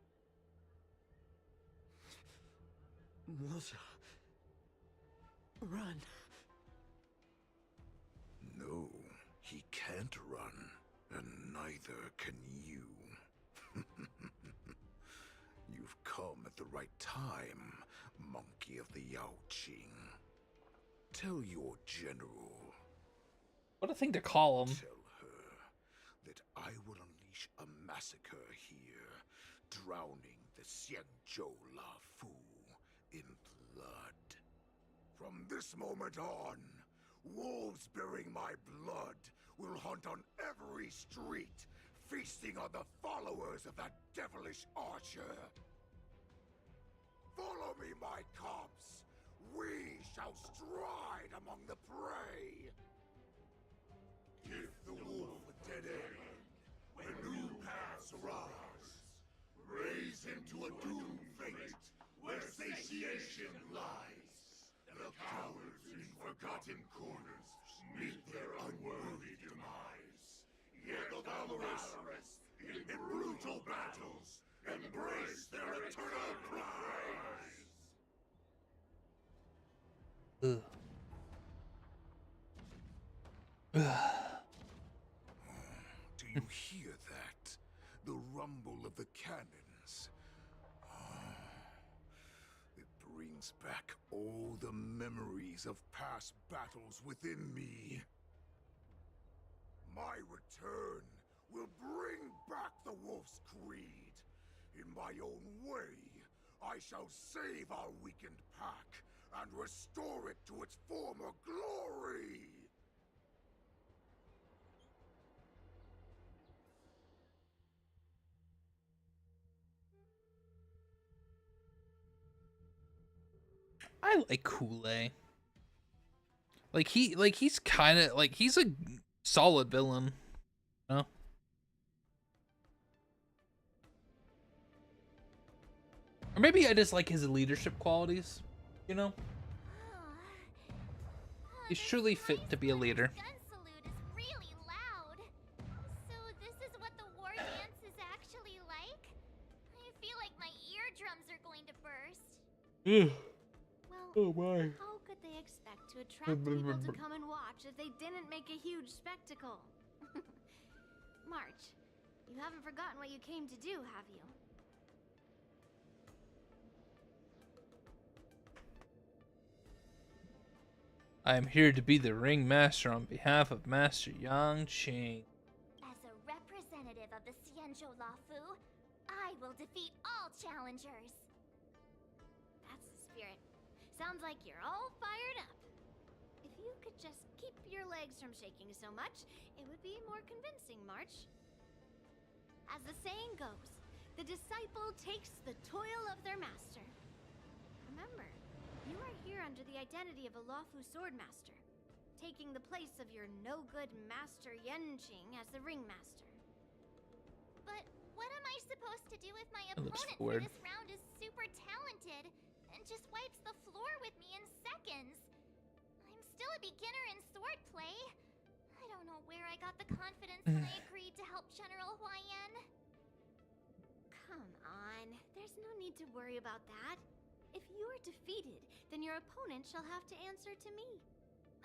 B: Moja. Run.
F: No, he can't run, and neither can you. You've come at the right time, monkey of the Yaoqing. Tell your general.
A: What a thing to call him.
F: Tell her that I will unleash a massacre here, drowning the Xiangzhou Lafu in blood. From this moment on, wolves bearing my blood will hunt on every street, feasting on the followers of that devilish archer. Follow me, my cubs. We shall stride among the prey. Give the wolf a dead end when new paths arise. Raise him to a doomed fate where satiation lies. The cowards in forgotten corners meet their unworthy demise. Yet the valorous, in brutal battles, embrace their eternal prize.
A: Ugh.
F: Do you hear that? The rumble of the cannons. It brings back all the memories of past battles within me. My return will bring back the wolf's creed. In my own way, I shall save our weakened pack and restore it to its former glory.
A: I like Kool-Aid. He's kind of like he's a solid villain. No. Or maybe I just like his leadership qualities, you know? He's truly fit to be a leader.
N: Gun salute is really loud. So this Well,
A: Oh my.
N: how could they expect to attract people to come and watch if they didn't make a huge spectacle? March, you haven't forgotten what you came to do, have you?
A: I am here to be the ringmaster on behalf of Master Yang Qing.
N: As a representative of the Xianzhou Lafu, I will defeat all challengers. That's the spirit. Sounds like you're all fired up. If you could just keep your legs from shaking so much, it would be more convincing, March. As the saying goes, the disciple takes the toil of their master. Remember, you are here under the identity of a Lafu swordmaster, taking the place of your no-good master Yenqing as the ringmaster.
O: But what am I supposed to do if my opponent for this round is super talented and just wipes the floor with me in seconds? I'm still a beginner in swordplay. I don't know where I got the confidence when I agreed to help General Huaiyan.
N: Come on, there's no need to worry about that. If you are defeated, then your opponent shall have to answer to me.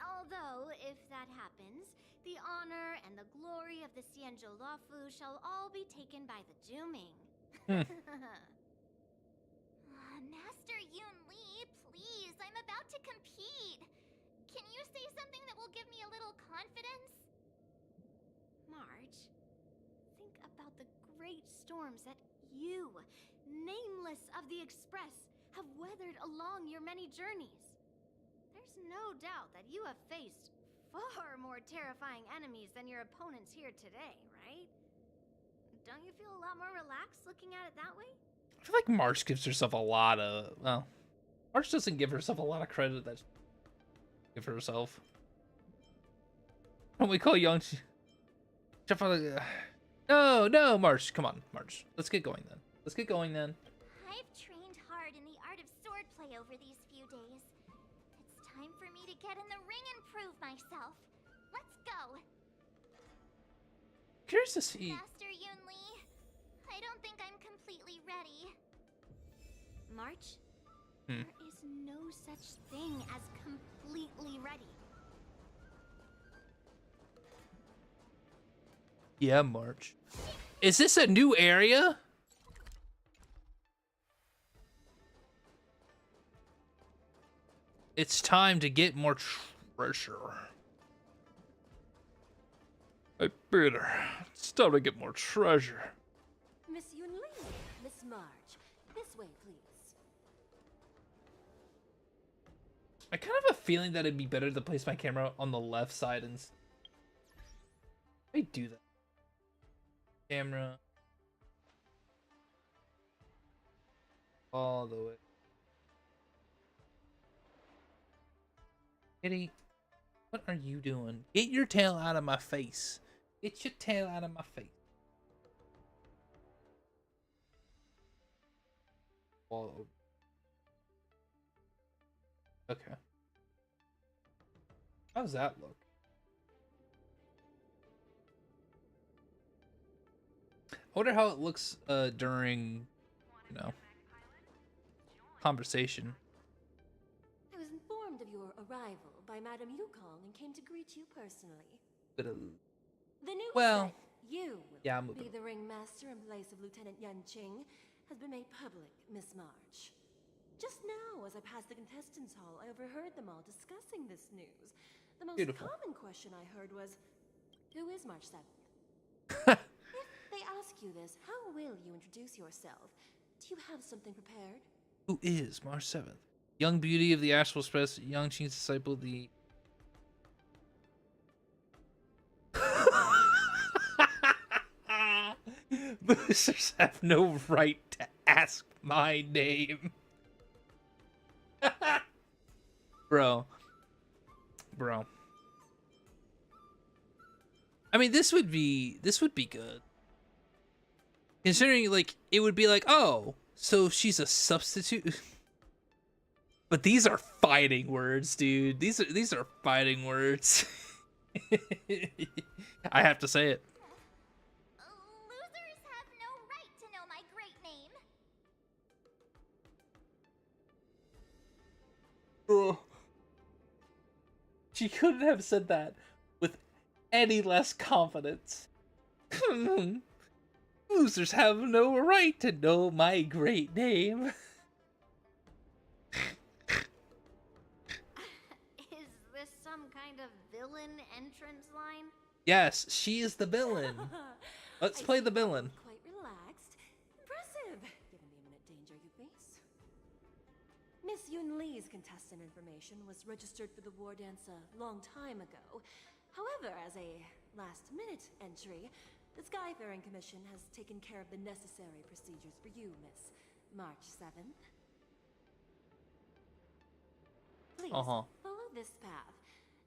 N: Although, if that happens, the honor and the glory of the Xianzhou Lafu shall all be taken by the Juming.
O: Master Yun Li, please, I'm about to compete. Can you say something that will give me a little confidence?
N: March, think about the great storms that you, nameless of the Express, have weathered along your many journeys. There's no doubt that you have faced far more terrifying enemies than your opponents here today, right? Don't you feel a lot more relaxed looking at it that way?
A: I feel like March gives herself a lot of, well, March doesn't give herself a lot of credit that she give herself. Don't we call Young Chap? No, March, come on, March. Let's get going then.
O: I've trained hard in the art of swordplay over these few days. It's time for me to get in the ring and prove myself. Let's go.
A: Curious to see.
O: Master Yun Li, I don't think I'm completely ready.
N: March, there is no such thing as completely ready.
A: Yeah, March. Is this a new area? It's time to get more treasure. It's time to get more treasure.
H: Miss Yun Li, Miss March, this way, please.
A: I kind of have a feeling that it'd be better to place my camera on the left side and I do that. Camera all the way. Kitty, what are you doing? Get your tail out of my face. Get your tail out of my face. Whoa. Okay. How does that look? I wonder how it looks during, you know, conversation.
H: I was informed of your arrival by Madame Yukong and came to greet you personally.
A: Bit of,
H: The news
A: well,
H: that you
A: yeah,
H: will be the ringmaster in place of Lieutenant Yanqing has been made public, Miss March. Just now, as I passed the contestants' hall, I overheard them all discussing this news. The most common question I heard was, who is March 7th? If they ask you this, how will you introduce yourself? Do you have something prepared?
A: Who is March 7th? Young beauty of the Astral Express, Yang Qing's disciple, the... Losers have no right to ask my name. Bro. I mean, this would be good. Considering, like, it would be like, oh, so she's a substitute. But these are fighting words, dude. These are fighting words. I have to say it.
O: Losers have no right to know my great name.
A: Ugh. She couldn't have said that with any less confidence. Losers have no right to know my great name.
N: Is this some kind of villain entrance line?
A: Yes, she is the villain. Let's play the villain.
H: Quite relaxed. Impressive, given the imminent danger you face. Miss Yun Lee's contestant information was registered for the war dance a long time ago. However, as a last-minute entry, the Skyfaring Commission has taken care of the necessary procedures for you, Miss March 7th. Please, follow this path.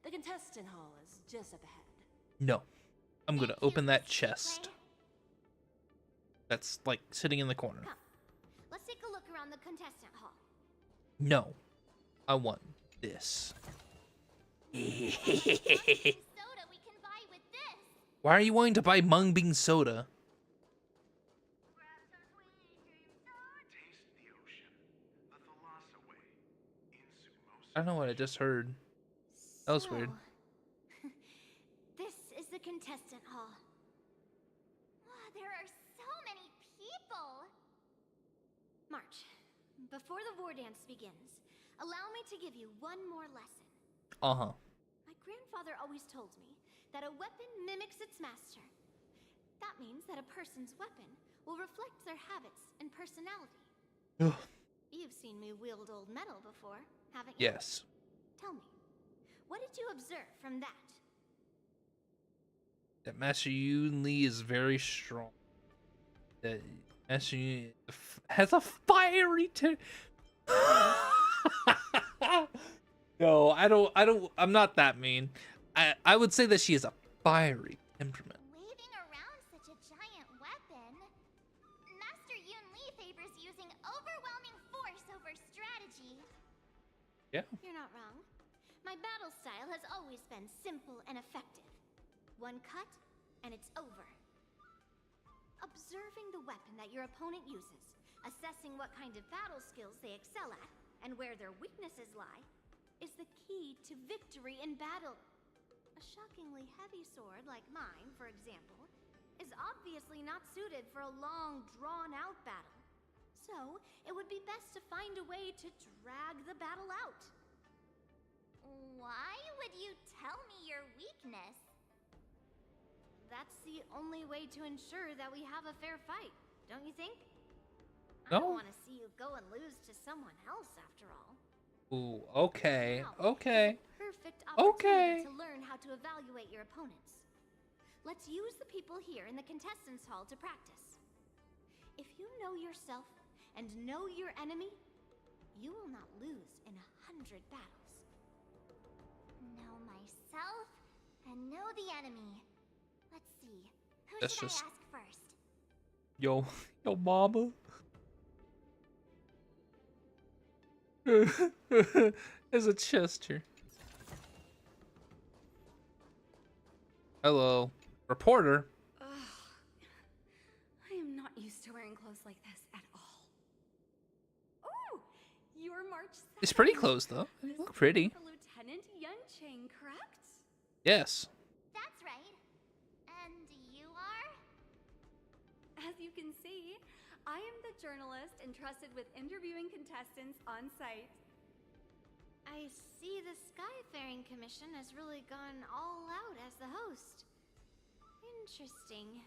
H: The contestant hall is just up ahead.
A: No. I'm gonna open that chest. That's, like, sitting in the corner.
N: Come. Let's take a look around the contestant hall.
A: No. I want this. Why are you wanting to buy mung bean soda? I don't know what I just heard. That was weird.
N: This is the contestant hall. Wow, there are so many people. March, before the war dance begins, allow me to give you one more lesson. My grandfather always told me that a weapon mimics its master. That means that a person's weapon will reflect their habits and personality. You've seen me wield old metal before, haven't you?
A: Yes.
N: Tell me, what did you observe from that?
A: That Master Yun Lee is very strong. That Master Yun has a fiery No, I'm not that mean. I would say that she has a fiery temperament.
N: Waving around such a giant weapon, Master Yun Lee favors using overwhelming force over strategy.
A: Yeah.
N: You're not wrong. My battle style has always been simple and effective. One cut, and it's over. Observing the weapon that your opponent uses, assessing what kind of battle skills they excel at, and where their weaknesses lie, is the key to victory in battle. A shockingly heavy sword like mine, for example, is obviously not suited for a long, drawn-out battle. So, it would be best to find a way to drag the battle out. Why would you tell me your weakness? That's the only way to ensure that we have a fair fight, don't you think? I don't want to see you go and lose to someone else, after all.
A: Ooh, okay, okay.
N: Perfect opportunity to learn how to evaluate your opponents. Let's use the people here in the contestants hall to practice. If you know yourself and know your enemy, you will not lose in 100 battles. Know myself and know the enemy. Let's see. Who should I ask first?
A: Yo mama. There's a chest here. Hello, reporter.
D: I am not used to wearing clothes like this at all. Oh, you're March 7th.
A: It's pretty close though. You look pretty.
D: Lieutenant Yunqing, correct?
A: Yes.
N: That's right. And you are?
D: As you can see, I am the journalist entrusted with interviewing contestants on site.
N: I see the Skyfaring Commission has really gone all out as the host. Interesting.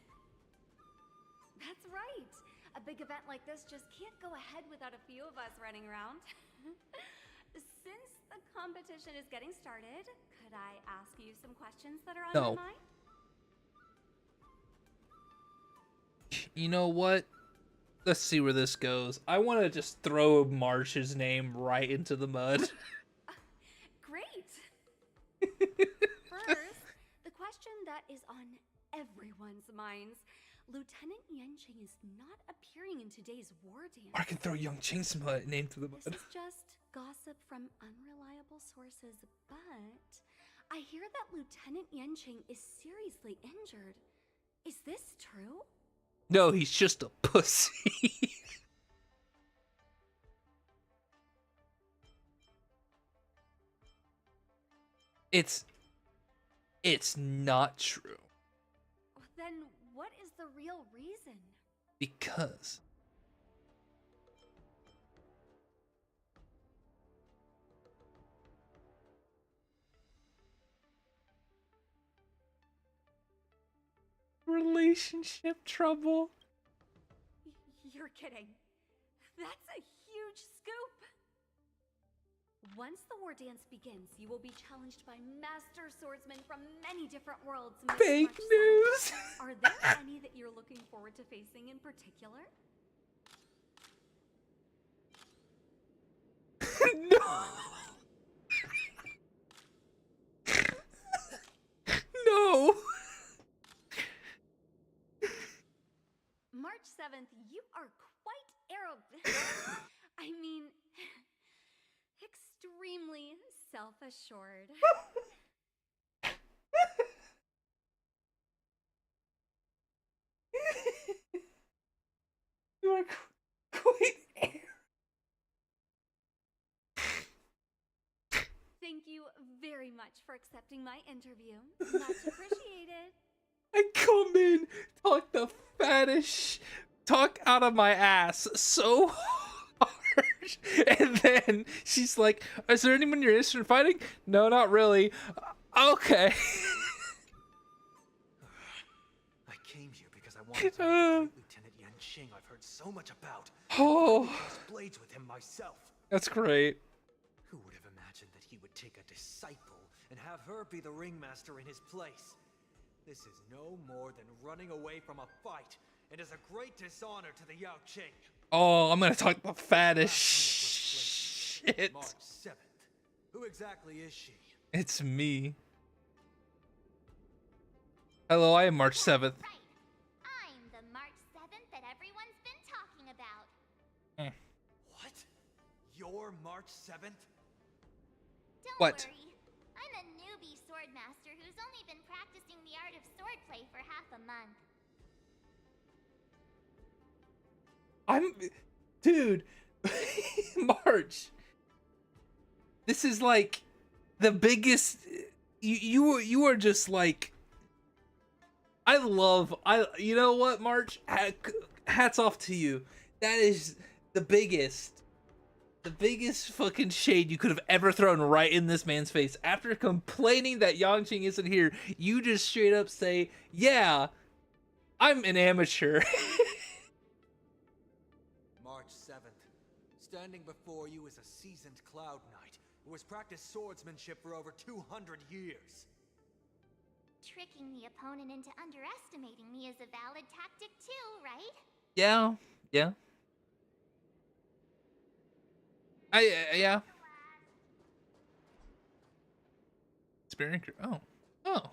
D: That's right. A big event like this just can't go ahead without a few of us running around. Since the competition is getting started, could I ask you some questions that are on your mind?
A: You know what? Let's see where this goes. I want to just throw Marsh's name right into the mud.
D: Great! First, the question that is on everyone's minds. Lieutenant Yunqing is not appearing in today's war dance.
A: I can throw Yunqing's name to the mud.
D: This is just gossip from unreliable sources, but I hear that Lieutenant Yunqing is seriously injured. Is this true?
A: No, he's just a pussy. It's not true.
D: Then what is the real reason?
A: Because relationship trouble.
D: You're kidding. That's a huge scoop. Once the war dance begins, you will be challenged by master swordsmen from many different worlds. Miss
A: Fake
D: March
A: news.
D: 7th. Are there any that you're looking forward to facing in particular?
A: No. No.
D: March 7th, you are quite I mean, extremely self-assured.
A: You are quite
D: Thank you very much for accepting my interview. Much appreciated.
A: I come in, talk the fattest talk out of my ass so hard, and then she's like, "Is there anyone you're interested in fighting?" No, not really. Okay.
P: I came here because I wanted to meet Lieutenant Yanqing I've heard so much about.
A: Oh.
P: I crossed blades with him myself.
A: That's great.
P: Who would have imagined that he would take a disciple and have her be the ringmaster in his place? This is no more than running away from a fight, and is a great dishonor to the Yao Qing.
A: Oh, I'm gonna talk the fattest shit.
P: March 7th. Who exactly is she?
A: It's me. Hello, I am March 7th.
N: I'm the March 7th that everyone's been talking about.
P: What? You're March 7th?
N: Don't
A: What?
N: worry. I'm a newbie swordmaster who's only been practicing the art of swordplay for half a month.
A: Dude, March. This is like the biggest. You are just like. You know what, March? Hats off to you. That is the biggest fucking shade you could have ever thrown right in this man's face. After complaining that Yanqing isn't here, you just straight up say, "Yeah, I'm an amateur."
P: March 7th. Standing before you is a seasoned Cloud Knight who has practiced swordsmanship for over 200 years.
N: Tricking the opponent into underestimating me is a valid tactic too, right?
A: Yeah. Yeah. Spearing crew. Oh.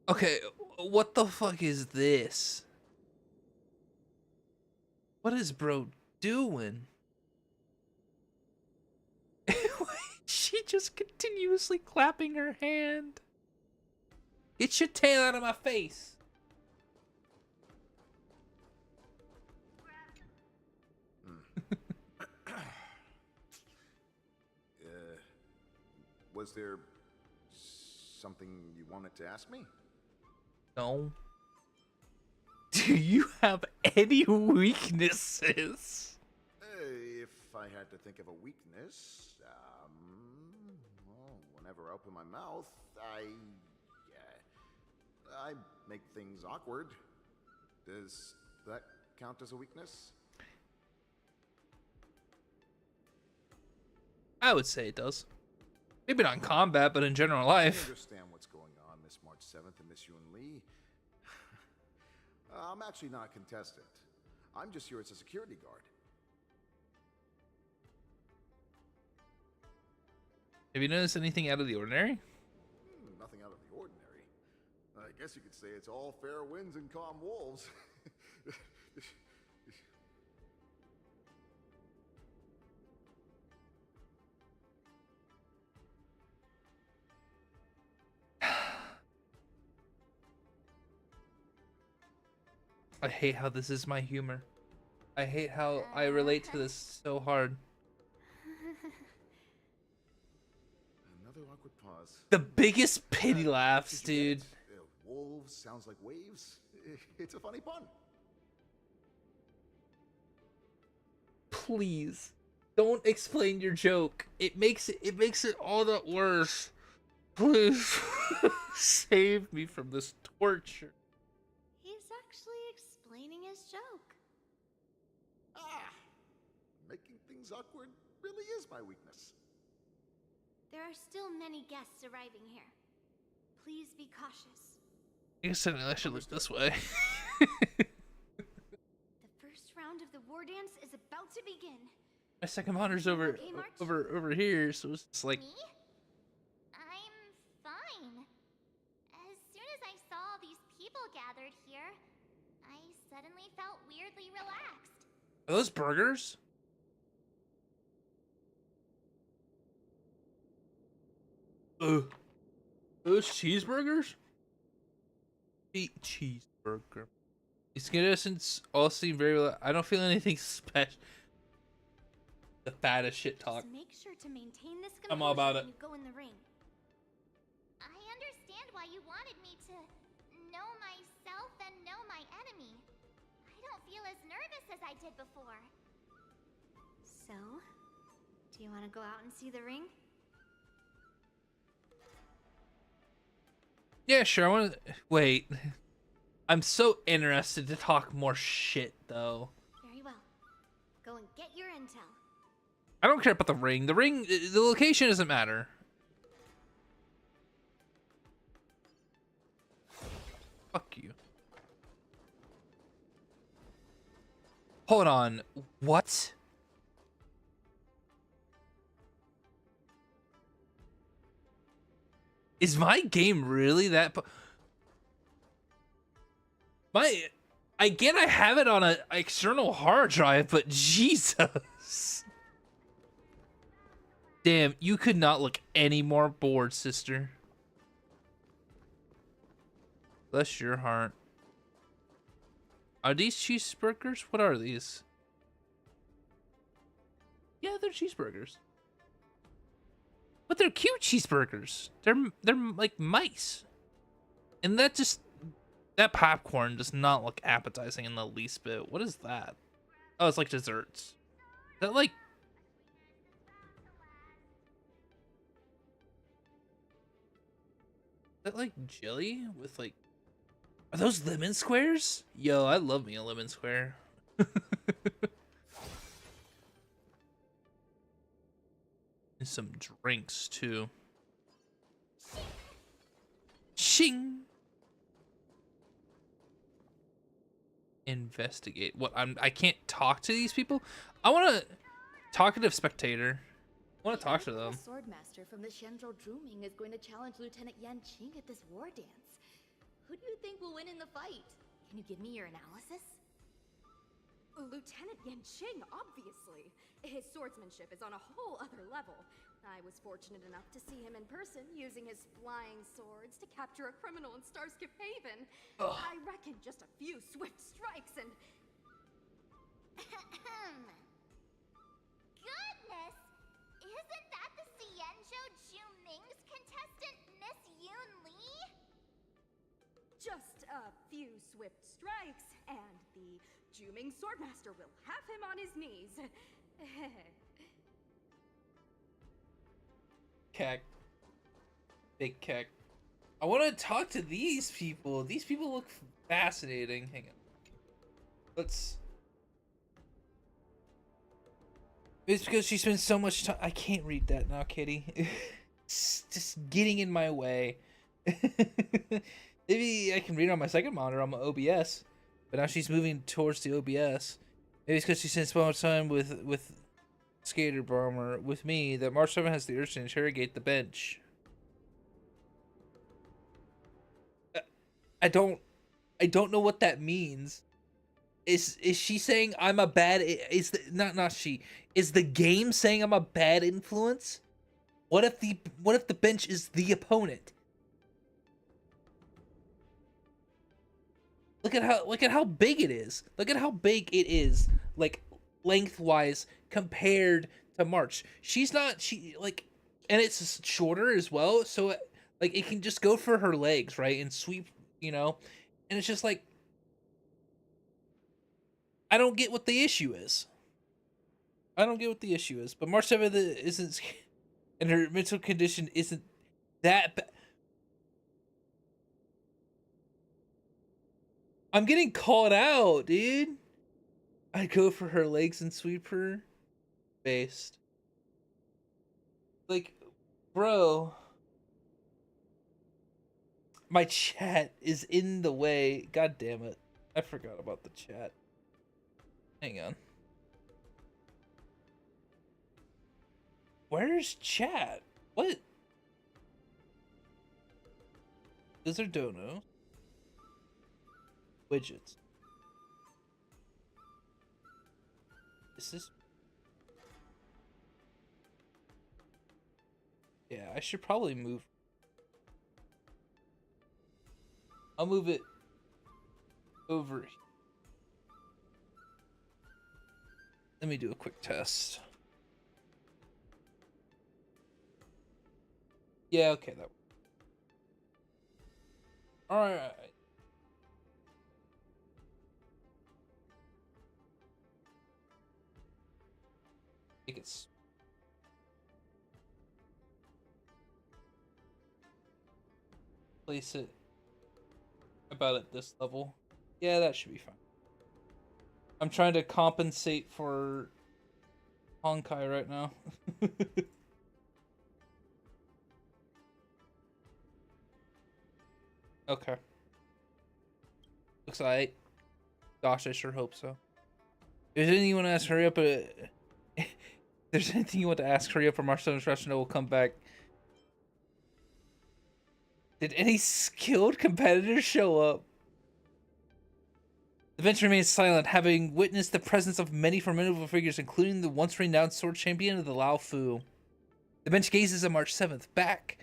A: Okay, what the fuck is this? What is bro doing? She just continuously clapping her hand. Get your tail out of my face.
F: Was there something you wanted to ask me?
A: No. Do you have any weaknesses?
F: If I had to think of a weakness, well, whenever I open my mouth, I make things awkward. Does that count as a weakness?
A: I would say it does. Maybe not in combat, but in general life.
F: I understand what's going on, Miss March 7th and Miss Yun Li. I'm actually not a contestant. I'm just here as a security guard.
A: Have you noticed anything out of the ordinary?
F: Nothing out of the ordinary. I guess you could say it's all fair winds and calm wolves.
A: I hate how this is my humor. I hate how I relate to this so hard.
F: Another awkward pause.
A: The biggest pity laughs, dude.
J: Wolves sounds like waves. It's a funny pun.
A: Please don't explain your joke. It makes it all that worse. Please save me from this torture.
N: He's actually explaining his joke.
J: Making things awkward really is my weakness.
N: There are still many guests arriving here. Please be cautious.
A: I guess I should look this way.
N: The first round of the war dance is about to begin.
A: My second monitor's over here, so it's just like.
N: Me? I'm fine. As soon as I saw all these people gathered here, I suddenly felt weirdly relaxed.
A: Are those burgers? Those cheeseburgers? Eat cheeseburger. These citizens all seem very. I don't feel anything special. The fattest shit talk.
N: Just make sure to maintain this
A: I'm all about it.
N: when you go in the ring. I understand why you wanted me to know myself and know my enemy. I don't feel as nervous as I did before. So, do you want to go out and see the ring?
A: Yeah, sure. I want to. Wait. I'm so interested to talk more shit, though.
N: Very well. Go and get your intel.
A: I don't care about the ring. The ring, the location doesn't matter. Fuck you. Hold on. What? Is my game really that? I get I have it on an external hard drive, but Jesus. Damn, you could not look any more bored, sister. Bless your heart. Are these cheeseburgers? What are these? Yeah, they're cheeseburgers. But they're cute cheeseburgers. They're like mice. And that popcorn does not look appetizing in the least bit. What is that? Oh, it's like desserts. Is that like... Is that like jelly with like... Are those lemon squares? Yo, I love me a lemon square. And some drinks too. Shing. Investigate. What? I can't talk to these people. I want a talkative spectator. I want to talk to them.
H: The swordmaster from the Shenzhou Druming is going to challenge Lieutenant Yan Qing at this war dance. Who do you think will win in the fight?
N: Can you give me your analysis?
H: Lieutenant Yan Qing, obviously. His swordsmanship is on a whole other level. I was fortunate enough to see him in person using his flying swords to capture a criminal in Starskip Haven.
A: Ugh.
H: I reckon just a few swift strikes and...
N: Goodness! Isn't that the Xianzhou Juming's contestant, Miss Yoon Lee?
H: Just a few swift strikes, and the Juming swordmaster will have him on his knees.
A: Keck. Big keck. I want to talk to these people. These people look fascinating. Hang on. Let's... It's because she spends so much time... I can't read that now, Kitty. It's just getting in my way. Maybe I can read it on my second monitor on my OBS. But now she's moving towards the OBS. Maybe it's because she spends so much time with Skater Bomber with me that March 7 has the urge to interrogate the bench. I don't know what that means. Is she saying I'm a bad? Not she? Is the game saying I'm a bad influence? What if the bench is the opponent? Look at how big it is. Look at how big it is, like lengthwise compared to March. She's not. and it's shorter as well, so like it can just go for her legs, right, and sweep, you know, and it's just like I don't get what the issue is. I don't get what the issue is, but March 7th isn't, and her mental condition isn't that bad. I'm getting called out, dude. I go for her legs and sweep her. Based. Like, bro. My chat is in the way. God damn it. I forgot about the chat. Hang on. Where's chat? What? Is there dono? Widgets. Is this? Yeah, I should probably move. I'll move it over. Let me do a quick test. Yeah, okay, that. All right. I think it's. Place it about at this level. Yeah, that should be fine. I'm trying to compensate for Honkai right now. Okay. Looks like. Gosh, I sure hope so. If there's anything you want to ask, hurry up. If there's anything you want to ask, hurry up, or March 7th Russian will come back. Did any skilled competitors show up? The bench remains silent, having witnessed the presence of many formidable figures, including the once renowned sword champion of the Lao Fu. The bench gazes at March 7th, back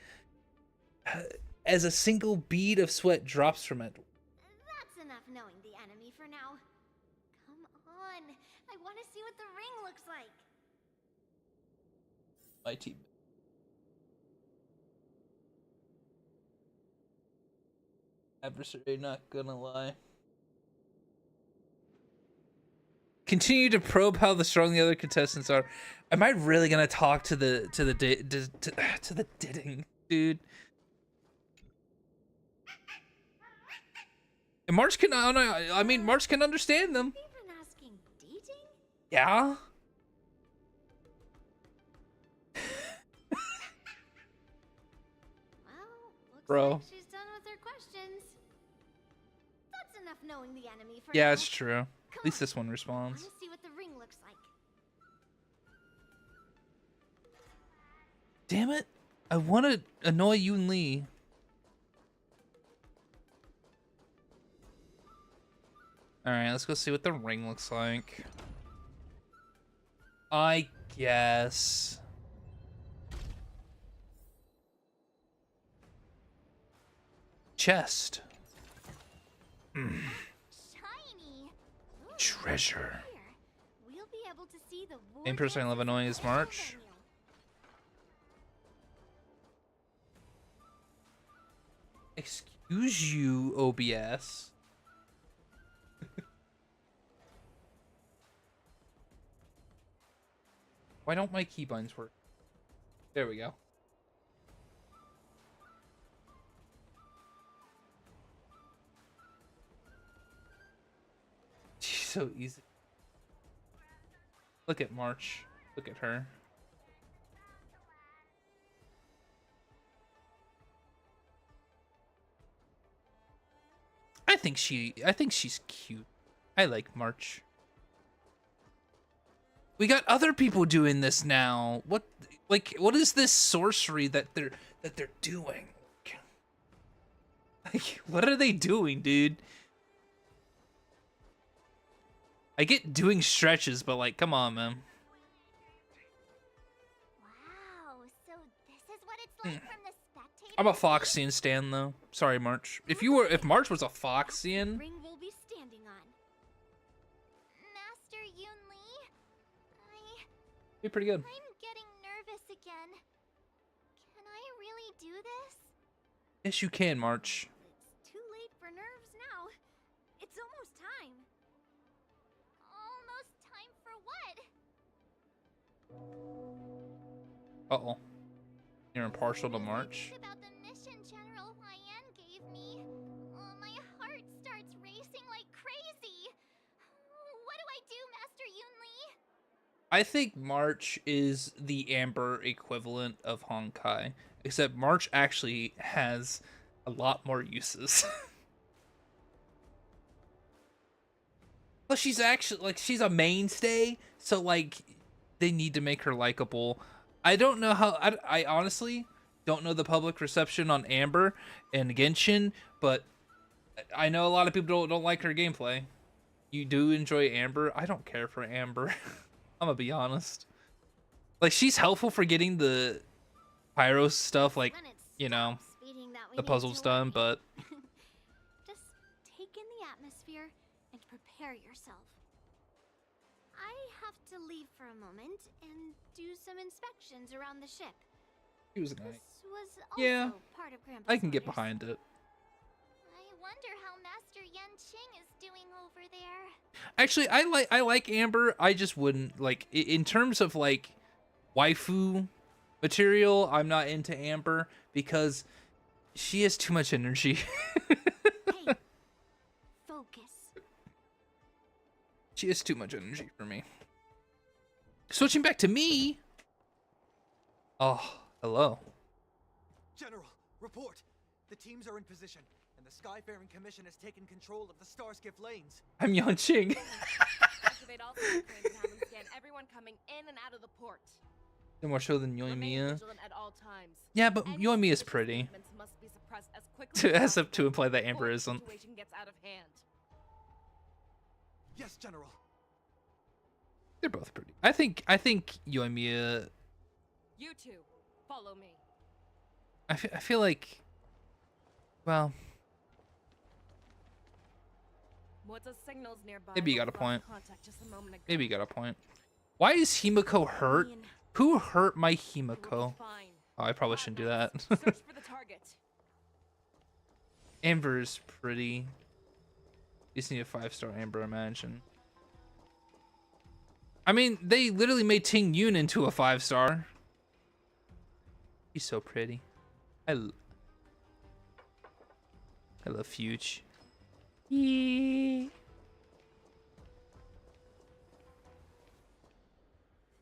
A: as a single bead of sweat drops from it.
N: That's enough knowing the enemy for now. Come on, I want to see what the ring looks like.
A: My team. Adversary, not gonna lie. Continue to probe how strong the other contestants are. Am I really gonna talk to the didding, dude? And March can, I mean, March can understand them.
N: Even asking dating?
A: Yeah.
N: Well, looks
A: Bro.
N: like she's done with her questions. That's enough knowing the enemy for
A: Yeah,
N: now.
A: it's true. At least this one responds.
N: I want to see what the ring looks like.
A: Damn it. I want to annoy Yoon Lee. Alright, let's go see what the ring looks like. I guess. Chest.
N: Shiny. Ooh,
A: Treasure.
N: here. We'll be able to see the
A: Main person I love annoying is March. Excuse you, OBS. Why don't my keybinds work? There we go. She's so easy. Look at March. Look at her. I think she's cute. I like March. We got other people doing this now. What is this sorcery that they're doing? Like, what are they doing, dude? I get doing stretches, but like, come on, man.
N: Wow, so this is what it's like from the spectator.
A: I'm a Foxian stan though. Sorry, March. If March was a Foxian,
N: Ring we'll be standing on. Master Yoon Lee,
A: be pretty good.
N: I'm getting nervous again.
A: Yes, you can, March.
N: It's too late for nerves now. It's almost time. Almost time for what?
A: Uh-oh. You're impartial to March?
N: About the mission General Hyen gave me. My heart starts racing like crazy. What do I do, Master Yunli?
A: I think March is the Amber equivalent of Honkai, except March actually has a lot more uses. Well, she's actually, like, she's a mainstay, so, like, they need to make her likable. I don't know how, I honestly don't know the public reception on Amber and Genshin, but I know a lot of people don't like her gameplay. You do enjoy Amber? I don't care for Amber. I'm gonna be honest. Like, she's helpful for getting the pyro stuff, like, you know, the puzzles done, but
N: Just take in the atmosphere and prepare yourself. I have to leave for a moment and do some inspections around the ship.
A: she was
N: This
A: nice.
N: was also
A: Yeah,
N: part of Grandpa's
A: I can get
N: orders.
A: behind it.
N: I wonder how Master Yan Qing is doing over there.
A: Actually, I like Amber. I just wouldn't, like, in terms of, like, waifu material, I'm not into Amber because she has too much energy.
N: Hey, focus.
A: She has too much energy for me. Switching back to me. Oh, hello.
P: General, report. The teams are in position, and the Skyfaring Commission has taken control of the Starskiff lanes.
A: I'm Yan Qing.
H: Activate all scan cranes and have them scan everyone coming in and out of the port.
A: No more show than
H: Remain
A: Yoimiya.
H: vigilant at all times.
A: Yeah, but
H: Any
A: Yoimiya is
H: suspicious
A: pretty.
H: movements must be suppressed as quickly
A: As if
H: possible
A: to imply that
H: before
A: Amber
H: the
A: isn't.
H: situation gets out of hand.
P: Yes, General.
A: They're both pretty. I think Yoimiya.
H: You two, follow me.
A: I feel like, well,
H: What's a signals nearby?
A: maybe you
H: but
A: got a
H: we lost
A: point.
H: contact just a moment ago.
A: Maybe you got a point. Why is Himiko hurt? Who hurt my Himiko?
H: Fine.
A: Oh, I probably shouldn't do that.
H: Search for the target.
A: Amber's pretty. You just need a 5-star Amber, imagine. I mean, they literally made Ting Yun into a 5-star. He's so pretty. I love Fuge. Yeah.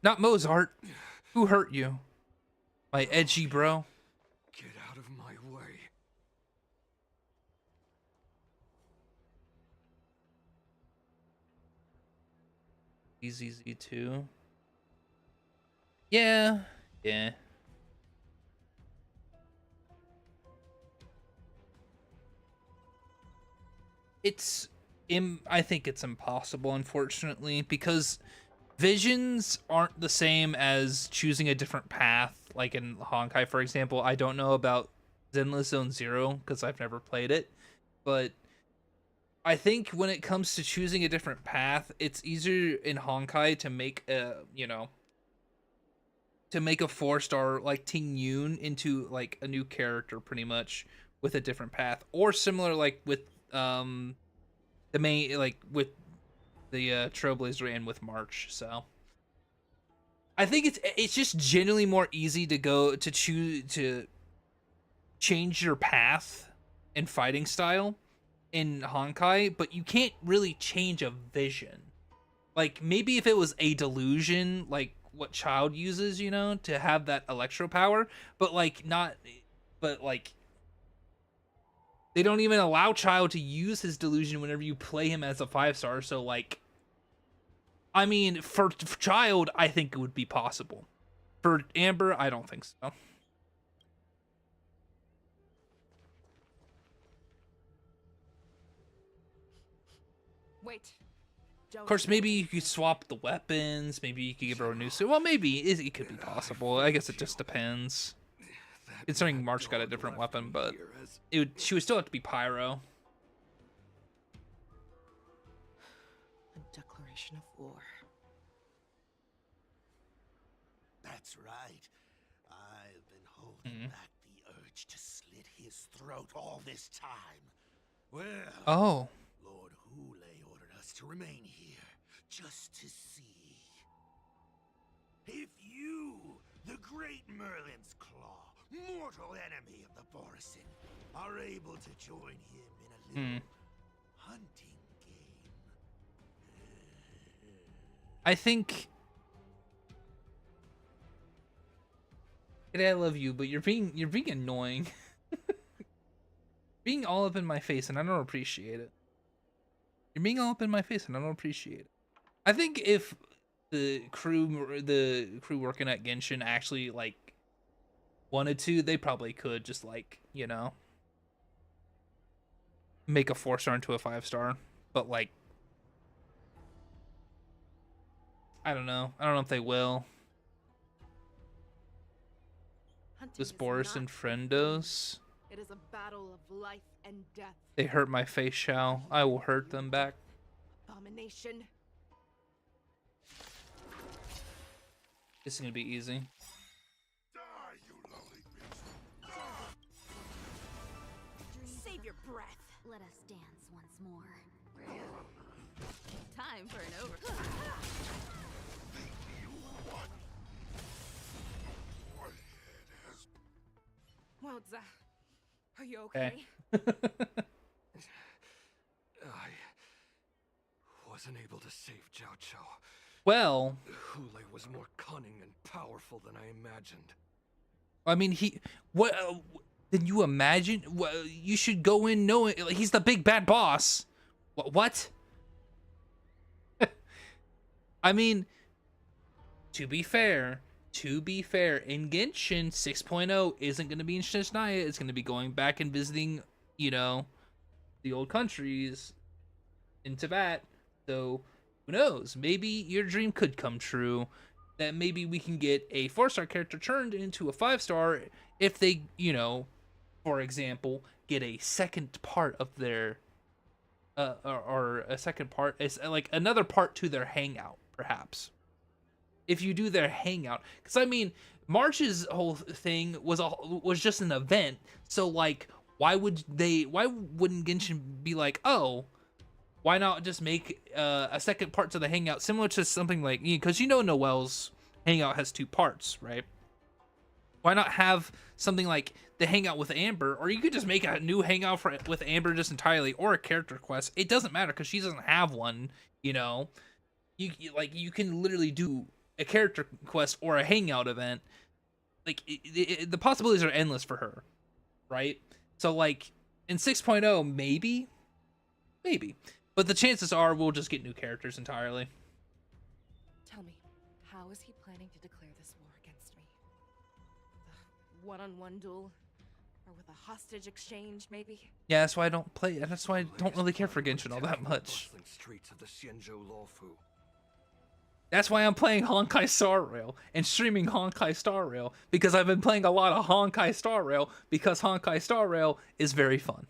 A: Not Mozart. Who hurt you? My edgy bro.
F: Get out of my way.
A: EZZ2. Yeah. Yeah. I think it's impossible, unfortunately, because visions aren't the same as choosing a different path. Like in Honkai, for example, I don't know about Zenless Zone Zero because I've never played it, but I think when it comes to choosing a different path, it's easier in Honkai to make a, to make a 4-star like Ting Yun into like a new character pretty much with a different path, or similar like with the main, like with the Trailblazer and with March. So I think it's just generally more easy to go to choose to change your path and fighting style in Honkai, but you can't really change a vision. Like maybe if it was a delusion, like what Child uses, to have that electro power, but like not, but like they don't even allow Child to use his delusion whenever you play him as a 5-star. So like, I mean, for Child, I think it would be possible. For Amber, I don't think so.
H: Wait.
A: Of course, maybe you could swap the weapons. Maybe you could give her a new suit. Well, maybe it could be possible. I guess it just depends. Considering March got a different weapon, but she would still have to be Pyro.
B: A declaration of war.
J: That's right. I've been holding back the urge to slit his throat. throat all this time. Well,
A: Oh.
J: Lord Hule ordered us to remain here, just to see. If you, the great Merlin's Claw, mortal enemy of the Borison, are able to join him in a little hunting game.
A: I think... I love you, but you're being annoying. Being all up in my face, and I don't appreciate it. You're being all up in my face, and I don't appreciate it. I think if the crew working at Genshin actually like wanted to, they probably could just like, you know, make a 4-star into a 5-star. But like, I don't know. I don't know if they will. This Boris and Friendos.
H: It is a battle of life and death.
A: They hurt my face, Shao. I will hurt them back.
H: Abomination.
A: This is gonna be easy.
G: Save your breath.
N: Let us dance once more.
H: Time for an over. Wowza. Are you okay?
K: I wasn't able to save Jiao Chou.
A: Well,
K: Hule was more cunning and powerful than I imagined.
A: I mean, what? Then you imagine? Well, you should go in knowing like, he's the big bad boss. What? I mean, to be fair, in Genshin 6.0 isn't going to be in Snezhnaya. It's going to be going back and visiting, you know, the old countries in Tibet. So who knows? Maybe your dream could come true. That maybe we can get a 4-star character turned into a 5-star if they, you know, for example, get a second part of their, or a second part, is like another part to their hangout, perhaps. If you do their hangout, because I mean, March's whole thing was just an event. So like, why wouldn't Genshin be like, oh, why not just make a second part to the hangout, similar to something like, because you know Noelle's hangout has 2 parts, right? Why not have something like the hangout with Amber, or you could just make a new hangout with Amber just entirely, or a character quest. It doesn't matter because she doesn't have one. You know, you can literally do a character quest or a hangout event. Like the possibilities are endless for her, right? So like in 6.0, maybe, but the chances are we'll just get new characters entirely.
H: Tell me, how is he planning to declare this war against me? With a one-on-one duel? Or with a hostage exchange, maybe?
A: Yeah, that's why I don't play. That's why I don't really care for Genshin all that much.
K: Streets of the Xianzhou Luofu.
A: That's why I'm playing Honkai Star Rail and streaming Honkai Star Rail, because I've been playing a lot of Honkai Star Rail because Honkai Star Rail is very fun.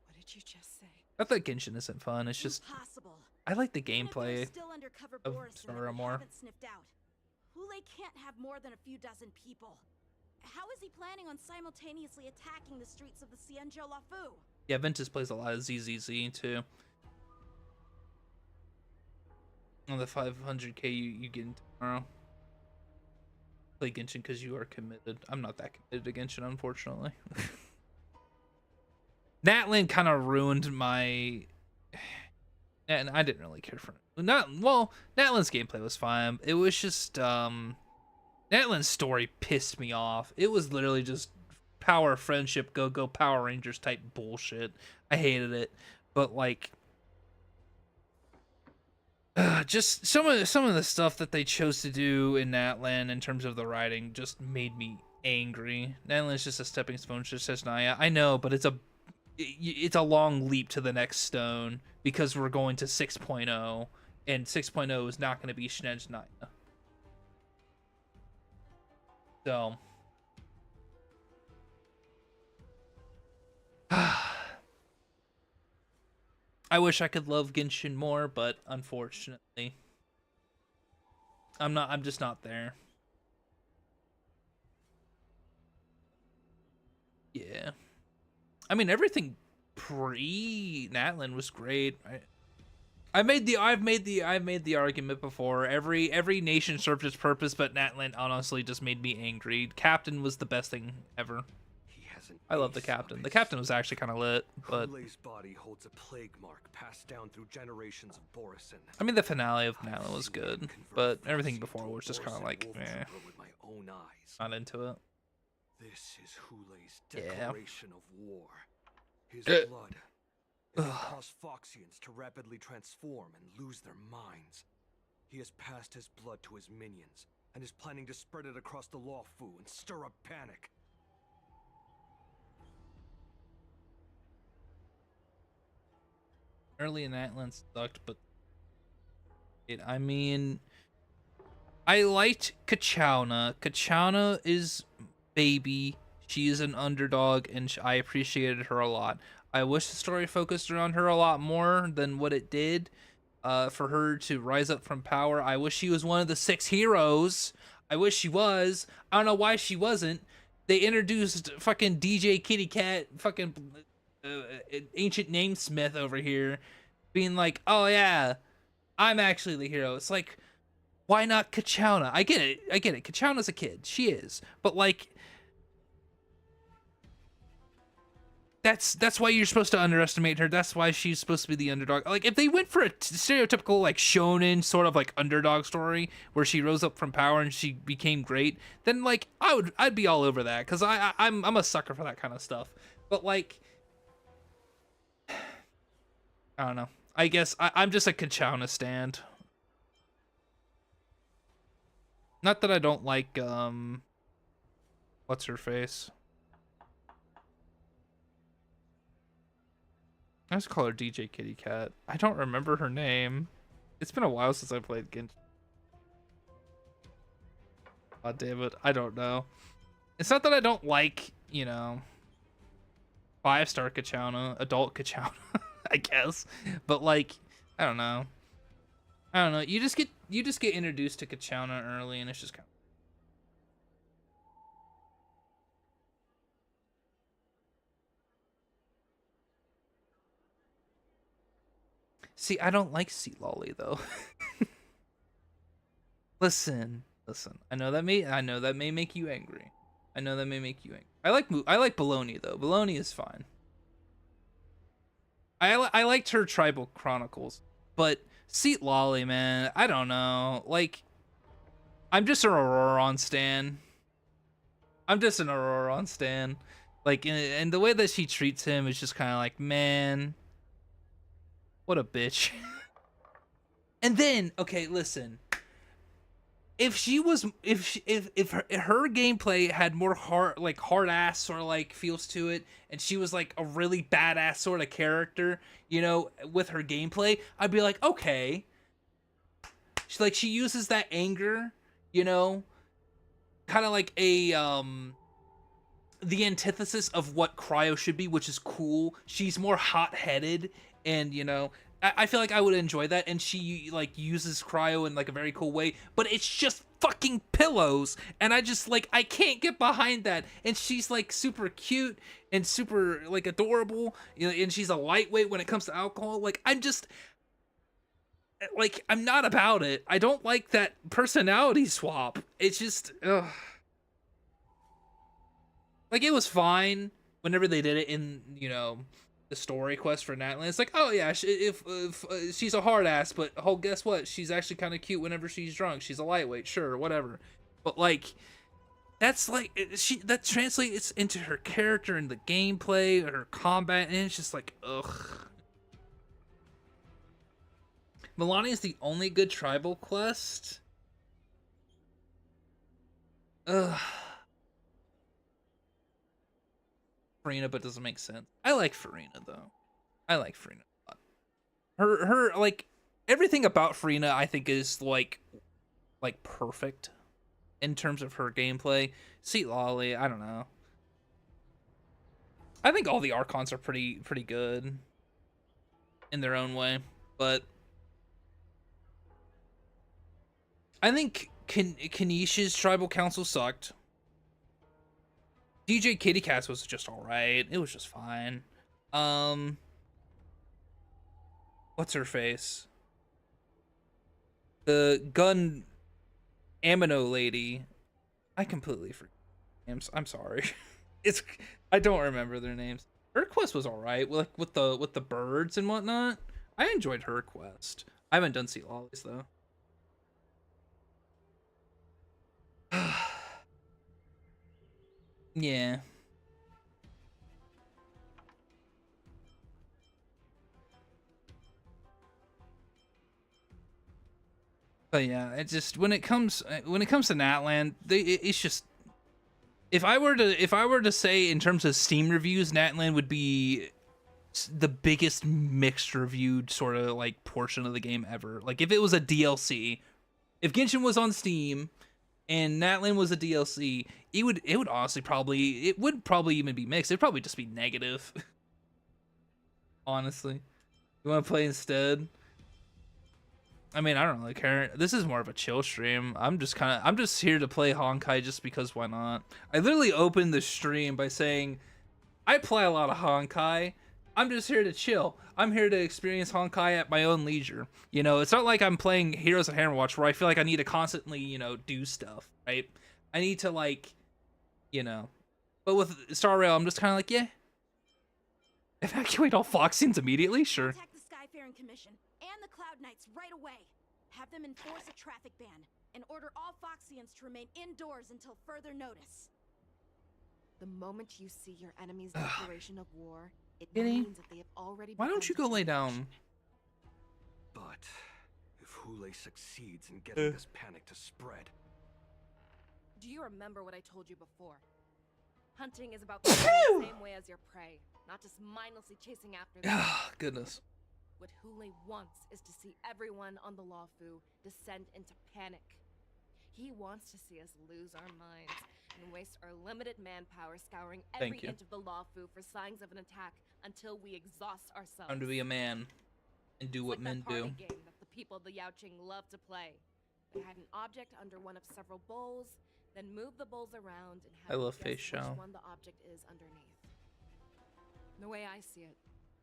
H: What did you just say?
A: Not that Genshin isn't fun. It's just
G: Impossible.
A: I like the gameplay
G: Still undercover
A: of
G: Boris
A: Star Rail more.
G: Sniffed out. Hule can't have more than a few dozen people. How is he planning on simultaneously attacking the streets of the Xianzhou Luofu?
A: Yeah, Ventus plays a lot of ZZZ too. On the 500k you get in tomorrow. Play Genshin because you are committed. I'm not that committed to Genshin, unfortunately. Natlan kind of ruined my... And I didn't really care for it. Natlan's gameplay was fine. It was just... Natlan's story pissed me off. It was literally just power, friendship, go Power Rangers type bullshit. I hated it. But like... just some of the stuff that they chose to do in Natlan in terms of the writing just made me angry. Natlan's just a stepping stone to Snezhnaya. I know, but it's a long leap to the next stone because we're going to 6.0, and 6.0 is not going to be Snezhnaya. So, I wish I could love Genshin more, but unfortunately, I'm just not there. Yeah. I mean, everything pre Natlan was great. I've made the argument before. Every nation served its purpose, but Natlan honestly just made me angry. Captain was the best thing ever. I love the captain. The captain was actually kind of lit, but
I: Hulay's body holds a plague mark passed down through generations of Borisin.
A: I mean the finale of Natlan was good, but everything before was just kind of like,
I: with my own eyes.
A: not into it.
I: This is Hulay's declaration of war. His
A: Uh.
I: blood. It has caused Foxians to rapidly transform and lose their minds. He has passed his blood to his minions, and is planning to spread it across the Lawfu and stir up panic.
A: Early in Atlan sucked, but I mean, I liked Kachowna. Kachowna is baby. She is an underdog, and I appreciated her a lot. I wish the story focused around her a lot more than what it did. For her to rise up from power, I wish she was one of the 6 heroes. I wish she was. I don't know why she wasn't. They introduced fucking DJ Kitty Cat, fucking ancient namesmith over here, being like, oh yeah, I'm actually the hero. It's like, why not Kachowna? I get it. Kachowna's a kid. She is. But like, that's why you're supposed to underestimate her. That's why she's supposed to be the underdog. Like, if they went for a stereotypical like shonen sort of like underdog story where she rose up from power and she became great, then like I'd be all over that, because I'm a sucker for that kind of stuff. But like, I don't know. I guess I'm just a Kachowna stand. Not that I don't like what's her face. I just call her DJ Kitty Cat. I don't remember her name. It's been a while since I played Genshin. God damn it. I don't know. It's not that I don't like, 5-star Kachowna, adult Kachowna, I guess. But like, I don't know. You just get introduced to Kachowna early, and it's just kind of. See, I don't like Sea Lolly though. Listen. I know that may make you angry. I like Bologna though. Bologna is fine. I liked her Tribal Chronicles, but Seat Lolly, man, I don't know. Like, I'm just an Auroron stan. Like, and the way that she treats him is just kind of like, man, what a bitch. And then, okay, listen. If her gameplay had more hard ass sort of like feels to it, and she was like a really badass sort of character, with her gameplay, I'd be like, okay. She uses that anger, kind of like a the antithesis of what Cryo should be, which is cool. She's more hot-headed, and I feel like I would enjoy that, and she like uses Cryo in like a very cool way, but it's just fucking pillows, and I can't get behind that. And she's like super cute and super like adorable, and she's a lightweight when it comes to alcohol. Like, I'm not about it. I don't like that personality swap. It's just, ugh. Like, it was fine whenever they did it in, the story quest for Natlan. It's like, oh yeah, if she's a hard ass, but guess what? She's actually kind of cute whenever she's drunk. She's a lightweight, sure, whatever. But like, that's like, that translates into her character and the gameplay, her combat, and it's just like, ugh. Milani is the only good tribal quest. Ugh. Farina, but doesn't make sense. I like Farina though. I like Farina a lot. Her like, everything about Farina I think is like perfect in terms of her gameplay. Seat Lolly, I don't know. I think all the Archons are pretty good in their own way, but I think Kanish's tribal council sucked. DJ Kitty Cats was just alright. It was just fine. What's her face? The gun Amino lady. I completely forget names. I'm sorry. I don't remember their names. Her quest was alright, like with the birds and whatnot. I enjoyed her quest. I haven't done Sea Lollies though. Yeah. But yeah, it just when it comes to Natland, it's just if I were to say in terms of Steam reviews, Natland would be the biggest mixed reviewed sort of like portion of the game ever. Like if it was a DLC, if Genshin was on Steam and Natland was a DLC, it would honestly probably even be mixed. It'd probably just be negative. Honestly, you want to play instead? I mean, I don't really care. This is more of a chill stream. I'm just here to play Honkai just because why not? I literally opened the stream by saying, I play a lot of Honkai. I'm just here to chill. I'm here to experience Honkai at my own leisure. You know, it's not like I'm playing Heroes of Hammerwatch where I feel like I need to constantly, you know, do stuff, right? I need to like, you know. But with Star Rail, I'm just kind of like, yeah. Evacuate all Foxians immediately? Sure.
G: Contact the Skyfaring Commission and the Cloud Knights right away. Have them enforce a traffic ban and order all Foxians to remain indoors until further notice.
H: The moment you see your enemy's declaration of war, it
A: Kitty,
H: means that they have already.
A: Why don't you go lay down?
I: But if Hule succeeds in getting this panic to spread.
H: Do you remember what I told you before? Hunting is about the same way as your prey, not just mindlessly chasing after them.
A: Ah, goodness.
H: What Hule wants is to see everyone on the Lawfu descend into panic. He wants to see us lose our minds and waste our limited manpower scouring every inch of the Lawfu for signs of an attack until we exhaust ourselves.
A: Time to be a man and do what men do.
H: Game that the people of the Yaoqing love to play. They hide an object under one of several bowls, then move the bowls around and have
A: I love
H: guess
A: Face
H: which
A: Shao.
H: one the object is underneath. The way I see it,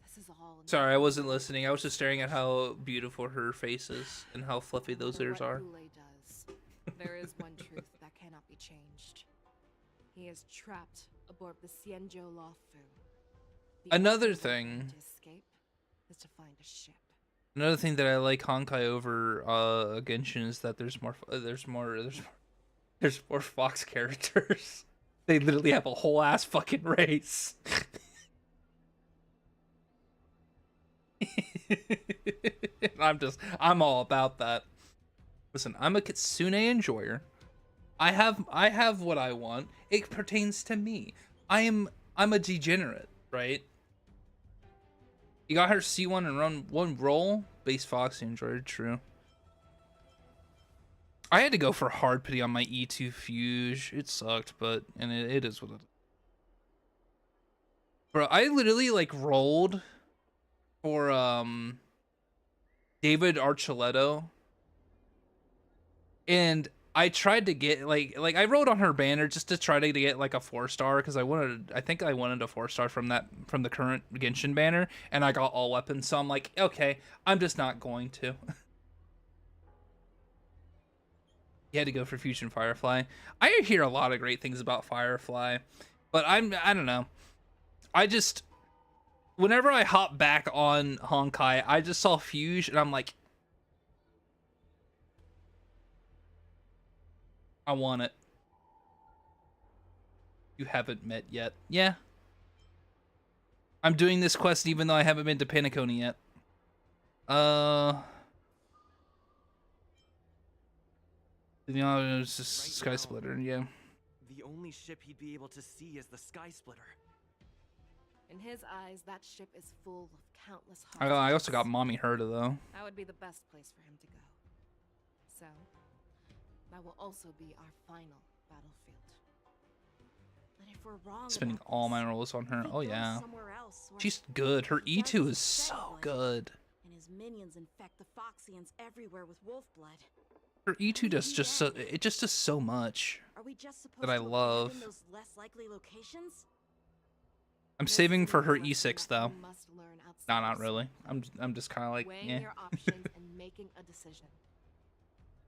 H: this is all.
A: Sorry, I wasn't listening. I was just staring at how beautiful her face is and how fluffy those ears are.
H: Hule does. There is one truth that cannot be changed. He is trapped aboard the Xianzhou Lawfu.
A: Another thing.
H: To escape is to find a ship.
A: Another thing that I like Honkai over Genshin is that there's more Fox characters. They literally have a whole ass fucking race. I'm all about that. Listen, I'm a Kitsune enjoyer. I have what I want. It pertains to me. I'm a degenerate, right? You got her C1 and run one roll. Base Foxy enjoyer, true. I had to go for hard pity on my E2 Fuge. It sucked, but it is what it is. Bro, I literally like rolled for David Archuleta, and I tried to get like I wrote on her banner just to try to get like a 4-star because I think I wanted a 4-star from the current Genshin banner, and I got all weapons, so I'm like, okay, I'm just not going to. You had to go for Fusion Firefly. I hear a lot of great things about Firefly, but I don't know. I just, whenever I hop back on Honkai, I just saw Fuge and I'm like, I want it. You haven't met yet. Yeah. I'm doing this quest even though I haven't been to Penacony yet. You know, it's just Skysplitter, yeah.
L: The only ship he'd be able to see is the Skysplitter.
H: In his eyes, that ship is full of countless
A: I also got Mommy Herta though.
H: That would be the best place for him to go. So, that will also be our final battlefield.
G: But if we're wrong
A: Spending
G: about
A: all
G: this,
A: my rolls on her. Oh yeah.
G: else where
A: She's good. Her
G: he
A: E2
G: does
A: is so
G: Fed blood,
A: good.
G: And his minions infect the Foxians everywhere with wolf blood.
A: Her E2 does just so it just does so much
G: Are we just supposed
A: that I
G: to
A: love.
G: abandon those less likely locations?
A: I'm saving for her E6 though. No, not really. I'm just kind of like,
H: weighing
A: yeah.
H: your options and making a decision.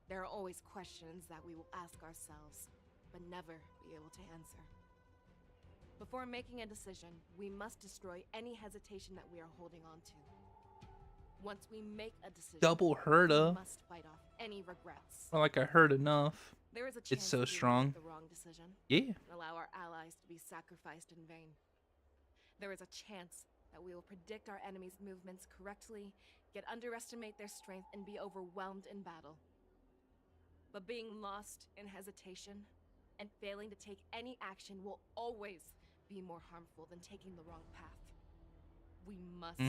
H: There are always questions that we will ask ourselves, but never be able to answer. Before making a decision, we must destroy any hesitation that we are holding on to. Once we make a decision,
A: Double Herda.
H: we must fight off any regrets.
A: Well, like I heard enough.
H: There is a
A: It's
H: chance
A: so
H: that we will
A: strong.
H: make the wrong decision.
A: Yeah.
H: And allow our allies to be sacrificed in vain. There is a chance that we will predict our enemy's movements correctly, yet underestimate their strength and be overwhelmed in battle. But being lost in hesitation and failing to take any action will always be more harmful than taking the wrong path. We must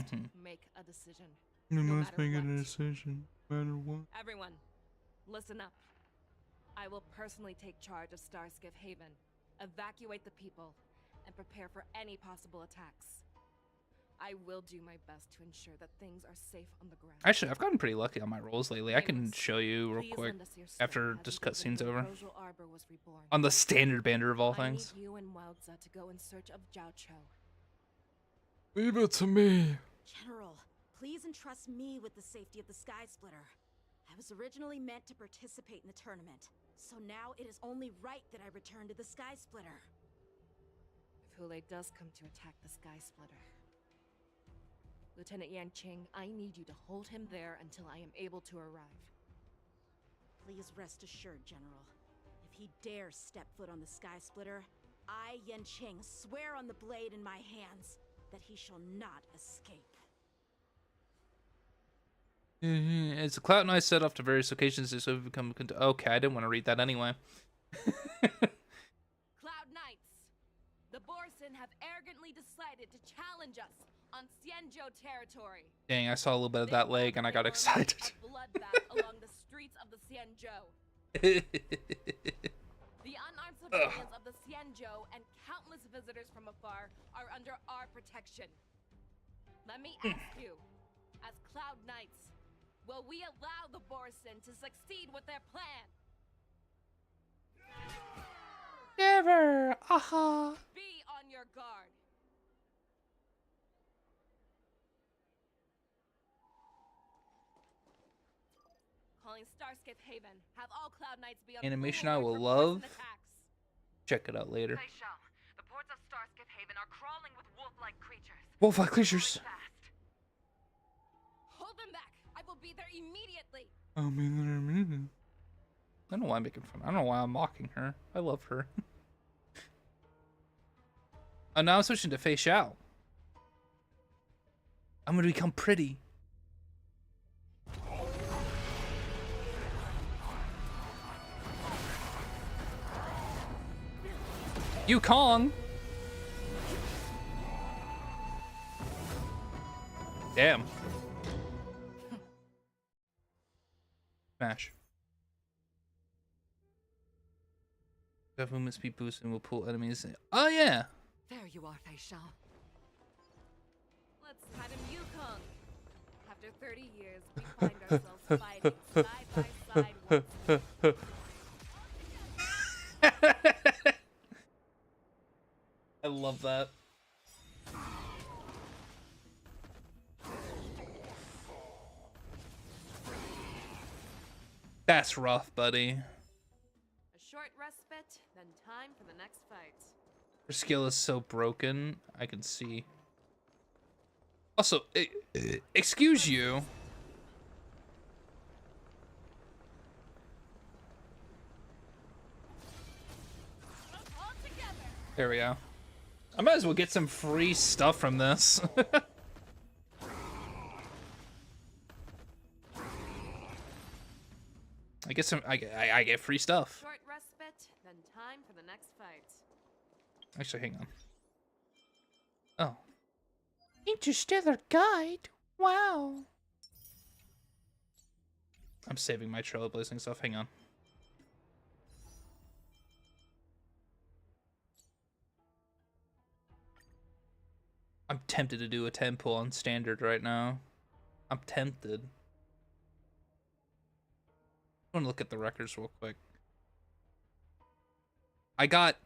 H: make a decision.
A: We
H: no
A: must
H: matter
A: make a
H: what.
A: decision, no matter what.
H: Everyone, listen up. I will personally take charge of Starskiff Haven, evacuate the people, and prepare for any possible attacks. I will do my best to ensure that things are safe on the ground.
A: Actually, I've gotten pretty lucky on my rolls lately. I can show you real quick after this cutscene's over. On the standard banner of all things.
H: I need you and Wildza to go in search of Jiaoqiu.
K: Leave it to me.
G: General, please entrust me with the safety of the Skysplitter. I was originally meant to participate in the tournament, so now it is only right that I return to the Skysplitter.
H: If Hule does come to attack the Skysplitter, Lieutenant Yanqing, I need you to hold him there until I am able to arrive.
G: Please rest assured, General. If he dares step foot on the Skysplitter, I, Yanqing, swear on the blade in my hands that he shall not escape.
A: As the Cloud Knights set off to various locations, this have become okay. I didn't want to read that anyway.
H: Cloud Knights, the Borson have arrogantly decided to challenge us on Xianzhou territory.
A: Dang, I saw a little bit of that leg and I got excited.
H: A bloodbath along the streets of the Xianzhou. The unarmed civilians of the Xianzhou and countless visitors from afar are under our protection. Let me ask you, as Cloud Knights, will we allow the Borson to succeed with their plan?
A: Never! Aha!
H: Be on your guard. Calling Starskiff Haven. Have all Cloud Knights be on
A: Animation
H: full
A: I
H: alert
A: will
H: for
A: love.
H: Borson attacks.
A: Check it out later.
Q: The ports of Starskiff Haven are crawling with wolf-like creatures.
A: Wolf-like creatures.
H: Hold them back. I will be there immediately.
A: I don't know why I'm making fun. I don't know why I'm mocking her. I love her. Oh, now I'm switching to Fei Xiao. I'm gonna become pretty. Yukong. Damn. Smash. Definitely must be boosted and will pull enemies in. Oh yeah.
Q: There you are, Fei Xiao.
H: Let's have him Yukong. After 30 years, we find ourselves fighting side by side once again.
A: I love that. That's rough, buddy.
H: A short respite, then time for the next fight.
A: Her skill is so broken, I can see. Also, excuse you. There we go. I might as well get some free stuff from this. I get some. I get free stuff.
H: Short respite, then time for the next fight.
A: Actually, hang on. Oh. Interstellar Guide. Wow. I'm saving my trailblazing stuff. Hang on. I'm tempted to do a 10 pull on standard right now. I'm tempted. want to look at the records real quick. I got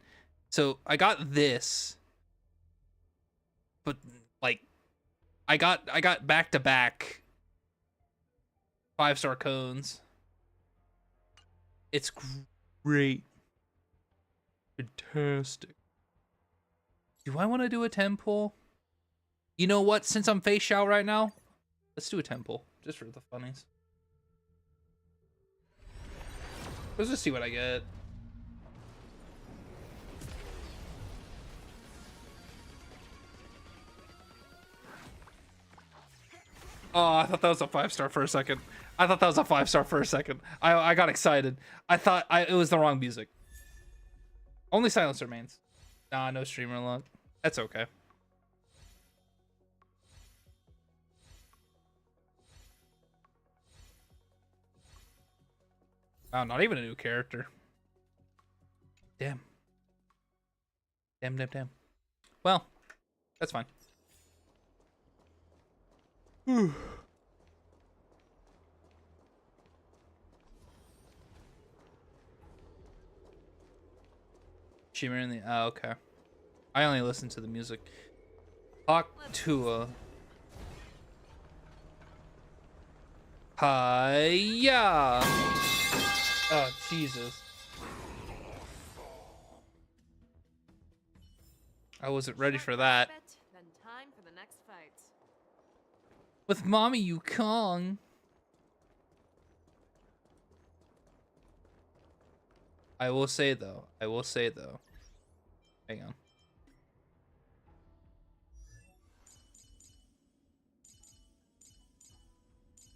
A: this, but like I got back to back 5-star cones. It's great. Fantastic. Do I want to do a 10 pull? You know what? Since I'm face shout right now, let's do a 10 pull just for the funnies. Let's just see what I get. Oh, I thought that was a 5-star for a second. I thought that was a 5-star for a second. I got excited. I thought it was the wrong music. Only silence remains. Nah, no streamer luck. That's okay. Wow, not even a new character. Damn. Damn. Well, that's fine. Whew. Shimmer in the... Oh, okay. I only listen to the music. Octua. Hiya! Oh, Jesus. I wasn't ready for that.
H: Then time for the next fight.
A: With Mommy Yukong. I will say though. Hang on.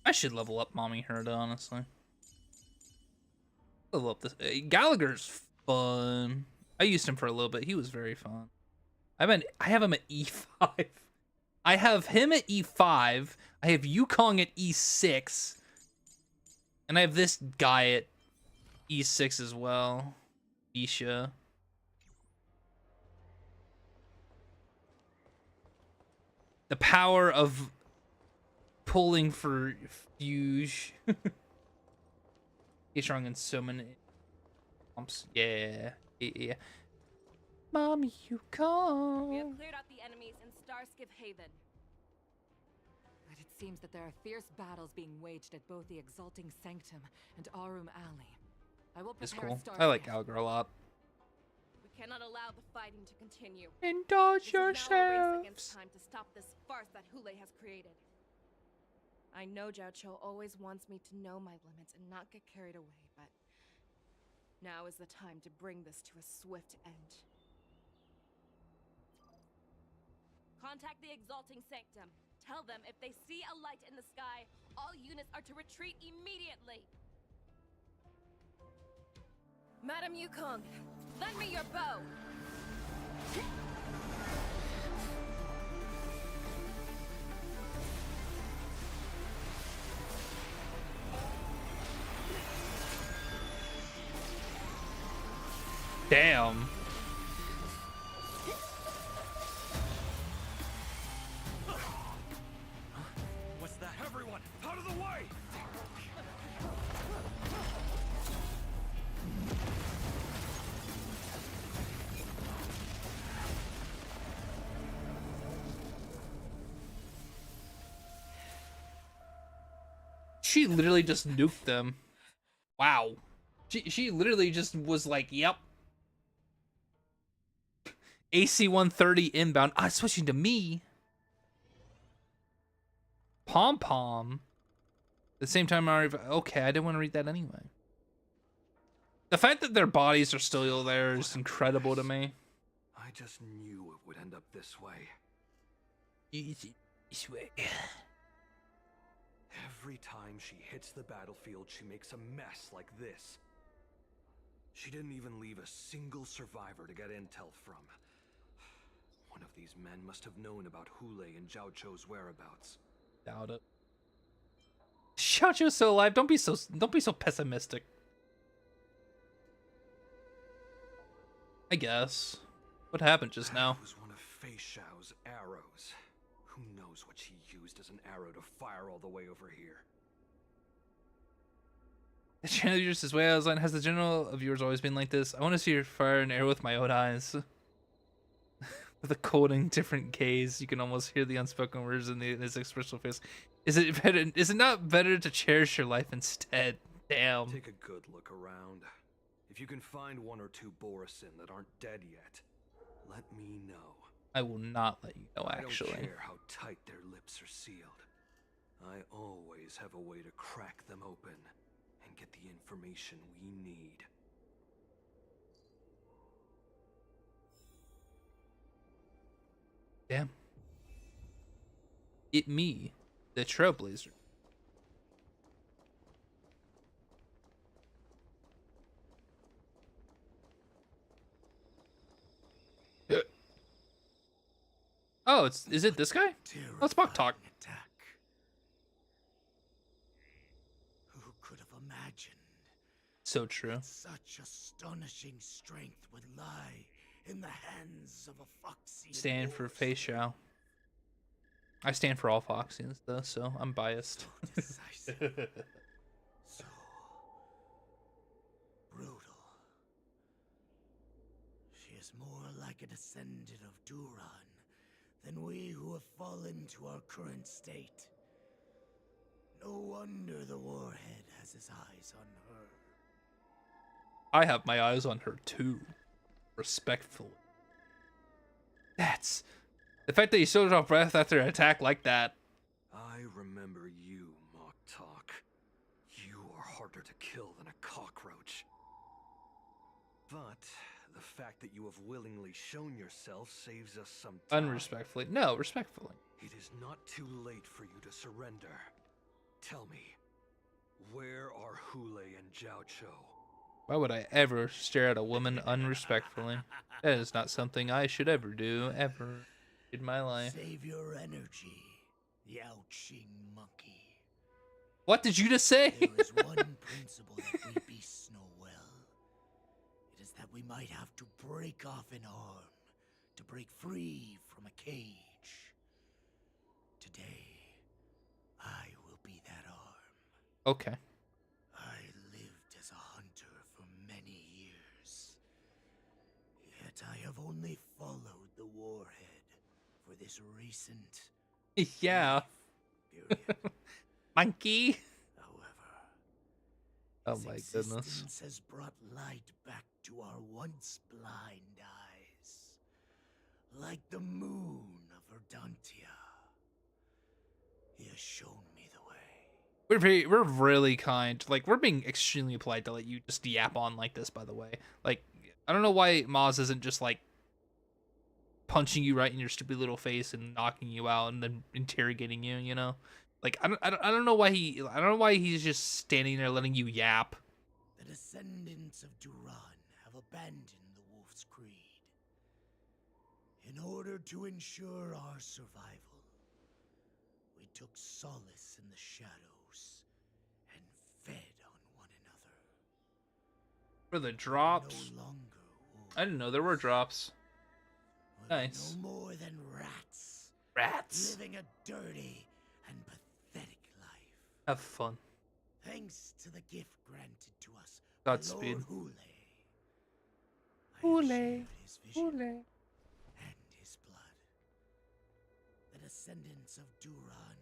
A: I should level up Mommy Herda, honestly. Level up this. Gallagher's fun. I used him for a little bit. He was very fun. I have him at E5. I have him at E5. I have Yukong at E6. And I have this guy at E6 as well. Bisha. The power of pulling for Fuge. He's strong in so many pumps. Yeah. Mommy, you come.
H: We have cleared out the enemies in Starskiff Haven.
R: But it seems that there are fierce battles being waged at both the Exalting Sanctum and Arum Alley. I will
A: It's
R: prepare
A: cool.
R: Starskiff.
A: I like Gallagher a lot.
H: We cannot allow the fighting to continue.
A: Indulge
H: This is now a race
A: yourselves.
H: against time to stop this farce that Hule has created. I know Jiaoqiu always wants me to know my limits and not get carried away, but now is the time to bring this to a swift end. Contact the Exalting Sanctum. Tell them if they see a light in the sky, all units are to retreat immediately. Madam Yukong, lend me your bow.
A: Damn.
I: What's that? Everyone, out of the way!
A: She literally just nuked them. Wow. She literally just was like, yep. AC 130 inbound. Ah, switching to me. Pom Pom. At the same time, okay, I didn't want to read that anyway. The fact that their bodies are still there is incredible to me.
I: I just knew it would end up this way.
A: This way.
I: Every time she hits the battlefield, she makes a mess like this. She didn't even leave a single survivor to get intel from. One of these men must have known about Hule and Jiaoqiu's whereabouts.
A: Doubt it. Jiaoqiu's still alive. Don't be so pessimistic. I guess. What happened just now?
I: That was one of Fei Xiao's arrows. Who knows what she used as an arrow to fire all the way over here?
A: The channel viewers is way outline. Has the general of viewers always been like this? I want to see your fire and arrow with my own eyes. With the coding different K's, you can almost hear the unspoken words in his expressive face. Is it better? Is it not better to cherish your life instead? Damn.
I: Take a good look around. If you can find one or two Borisin that aren't dead yet, let me know.
A: I will not let you know, actually.
I: I don't care how tight their lips are sealed. I always have a way to crack them open and get the information we need.
A: Damn. It me, the Trailblazer. Oh, is it this guy? Let's talk.
E: Who could have imagined?
A: So true.
E: Such astonishing strength would lie in the hands of a foxy.
A: Stand for Fei Xiao. I stand for all Foxians though, so I'm biased.
E: So brutal. She is more like a descendant of Duran than we who have fallen to our current state. No wonder the Warhead has his eyes on her.
A: I have my eyes on her too. Respectfully. That's the fact that you still draw breath after an attack like that.
I: I remember you, Mock Talk. You are harder to kill than a cockroach. But the fact that you have willingly shown yourself saves us some time.
A: Unrespectfully. No, respectfully.
I: It is not too late for you to surrender. Tell me, where are Hule and Jiao Cho?
A: Why would I ever stare at a woman unrespectfully? That is not something I should ever do, ever in my life.
E: Save your energy, Yao Qing monkey.
A: What did you just say?
E: There is one principle that we beasts know well. It is that we might have to break off an arm to break free from a cage. Today, I will be that arm.
A: Okay.
E: I lived as a hunter for many years. Yet I have only followed the Warhead for this recent
A: Yeah.
E: period.
A: Monkey.
E: However,
A: Oh
E: his
A: my goodness.
E: existence has brought light back to our once blind eyes. Like the moon of Verdantia. He has shown me the way.
A: We're really kind. Like, we're being extremely polite to let you just yap on like this, by the way. Like, I don't know why Maz isn't just like punching you right in your stupid little face and knocking you out and then interrogating you, you know? Like, I don't know why he's just standing there letting you yap.
E: The descendants of Duran have abandoned the Wolf's Creed. In order to ensure our survival, we took solace in the shadows and fed on one another.
A: For the drops?
E: No longer
A: I didn't know there were drops.
E: we're
A: Nice.
E: no more than rats.
A: Rats.
E: Living a dirty and pathetic life.
A: Have fun.
E: Thanks to the gift granted to us
A: Godspeed.
E: by Lord Hule.
A: Hule.
E: His vision
A: Hule.
E: and his blood. The descendants of Duran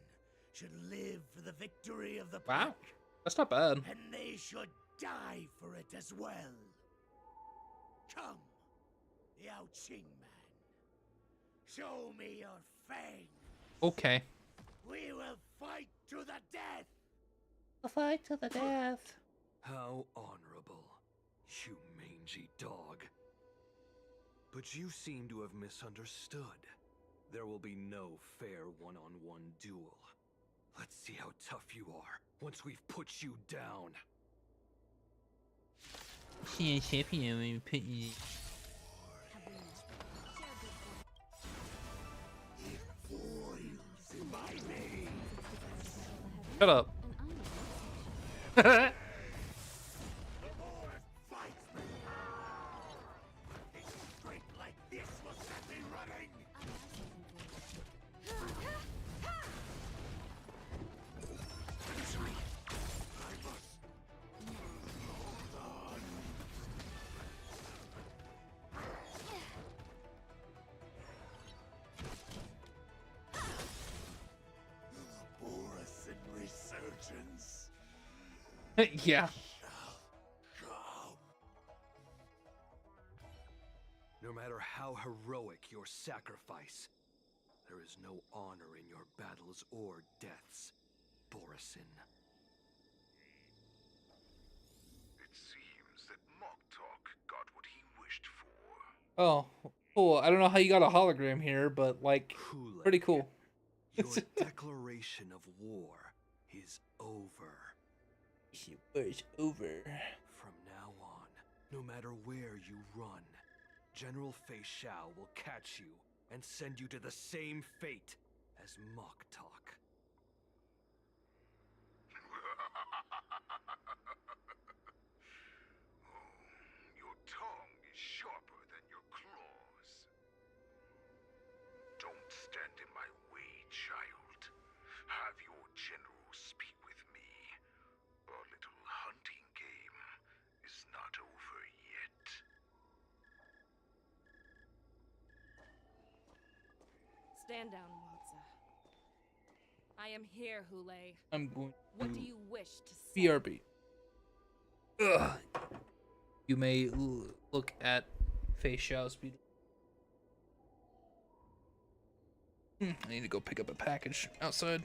E: should live for the victory of the
A: Wow.
E: pack,
A: That's not bad.
E: and they should die for it as well. Come, Yao Qing man. Show me your fangs.
A: Okay.
E: We will fight to the death.
A: A fight to the death.
I: How honorable, you mangy dog. But you seem to have misunderstood. There will be no fair one-on-one duel. Let's see how tough you are once we've put you down.
A: Shut up. Yeah.
I: No matter how heroic your sacrifice, there is no honor in your battles or deaths, Borisin.
F: It seems that Moktok got what he wished for.
A: Oh, cool. I don't know how you got a hologram here, but like, pretty cool.
I: Your declaration of war is over.
A: It's over.
I: From now on, no matter where you run, General Fei Xiao will catch you and send you to the same fate as Moktok.
F: Your tongue is sharper than your claws. Don't stand in my way, child. Have your general speak with me. Our little hunting game is not over yet.
H: Stand down, Watsa. I am here, Hule.
A: I'm going
H: What
A: to
H: do you wish to say?
A: BRB. Ugh. You may look at Fei Xiao's speed. I need to go pick up a package outside.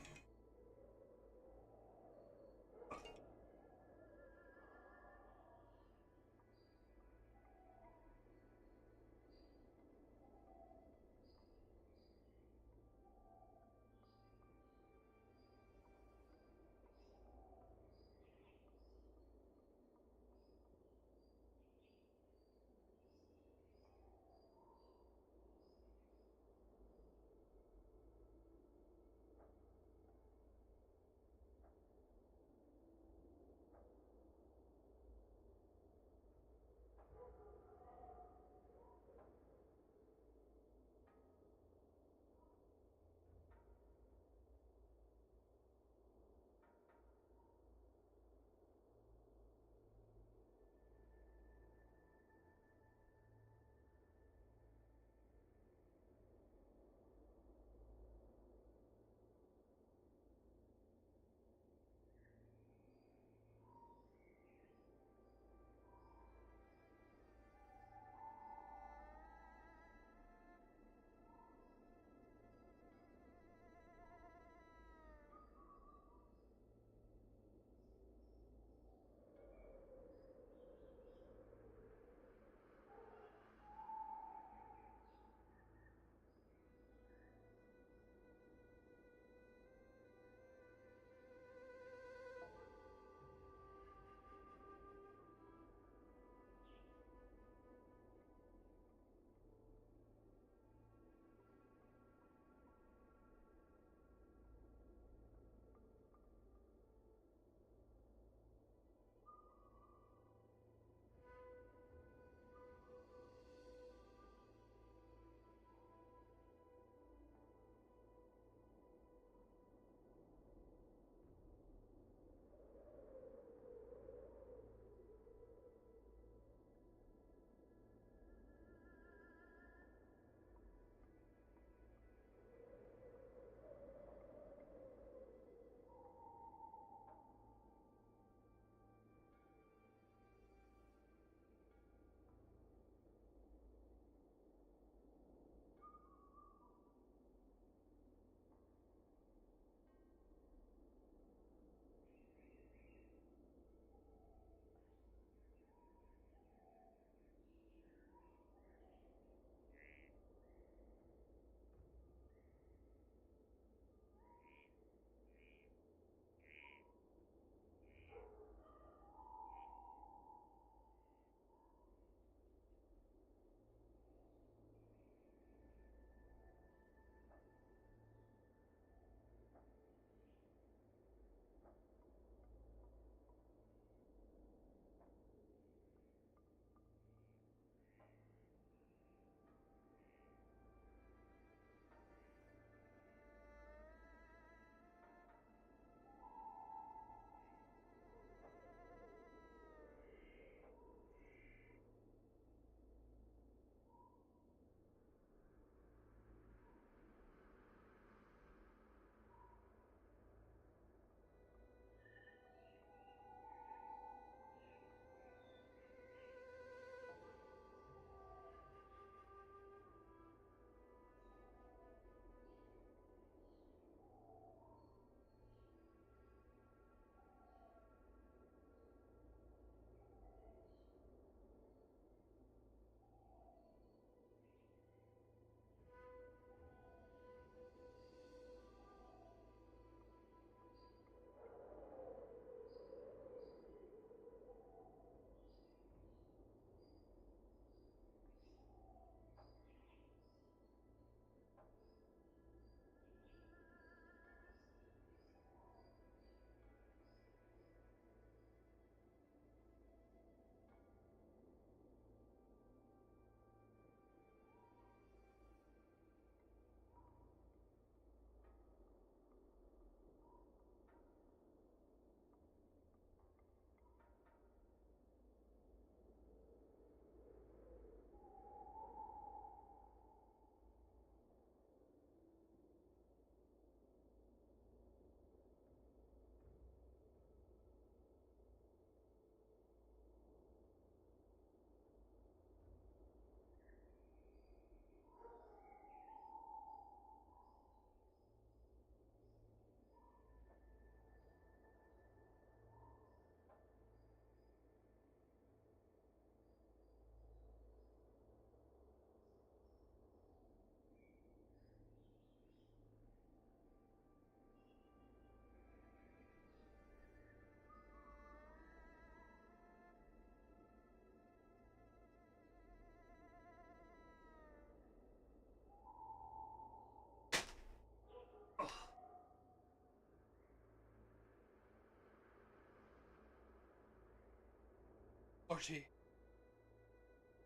A: Morty.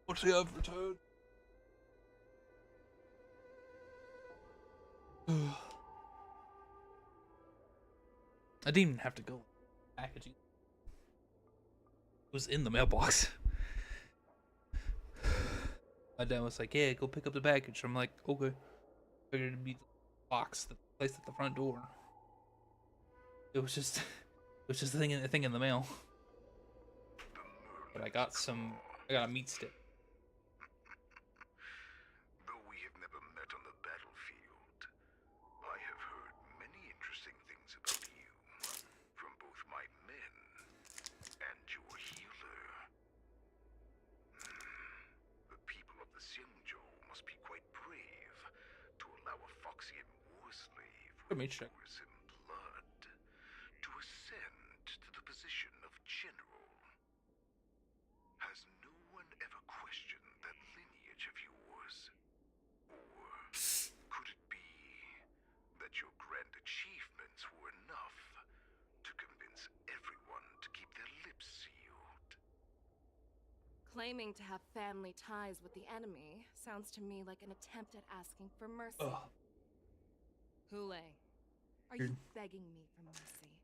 A: Morty, I've returned. I didn't even have to go. Packaging. It was in the mailbox. My dad was like, "Yeah, go pick up the package." I'm like, "Okay." Figured it'd be the box that's placed at the front door. It was just a thing in the mail. But I got a meat stick.
F: Though we have never met on the battlefield, I have heard many interesting things about you from both my men and your healer. The people of the Xianzhou must be quite brave to allow a Foxian war slave with wars and blood to ascend to the position of general. Has no one ever questioned that lineage of yours? Or could it be that your grand achievements were enough to convince everyone to keep their lips sealed?
H: Claiming to have family ties with the enemy sounds to me like an attempt at asking for mercy. Hule, are you begging me for mercy?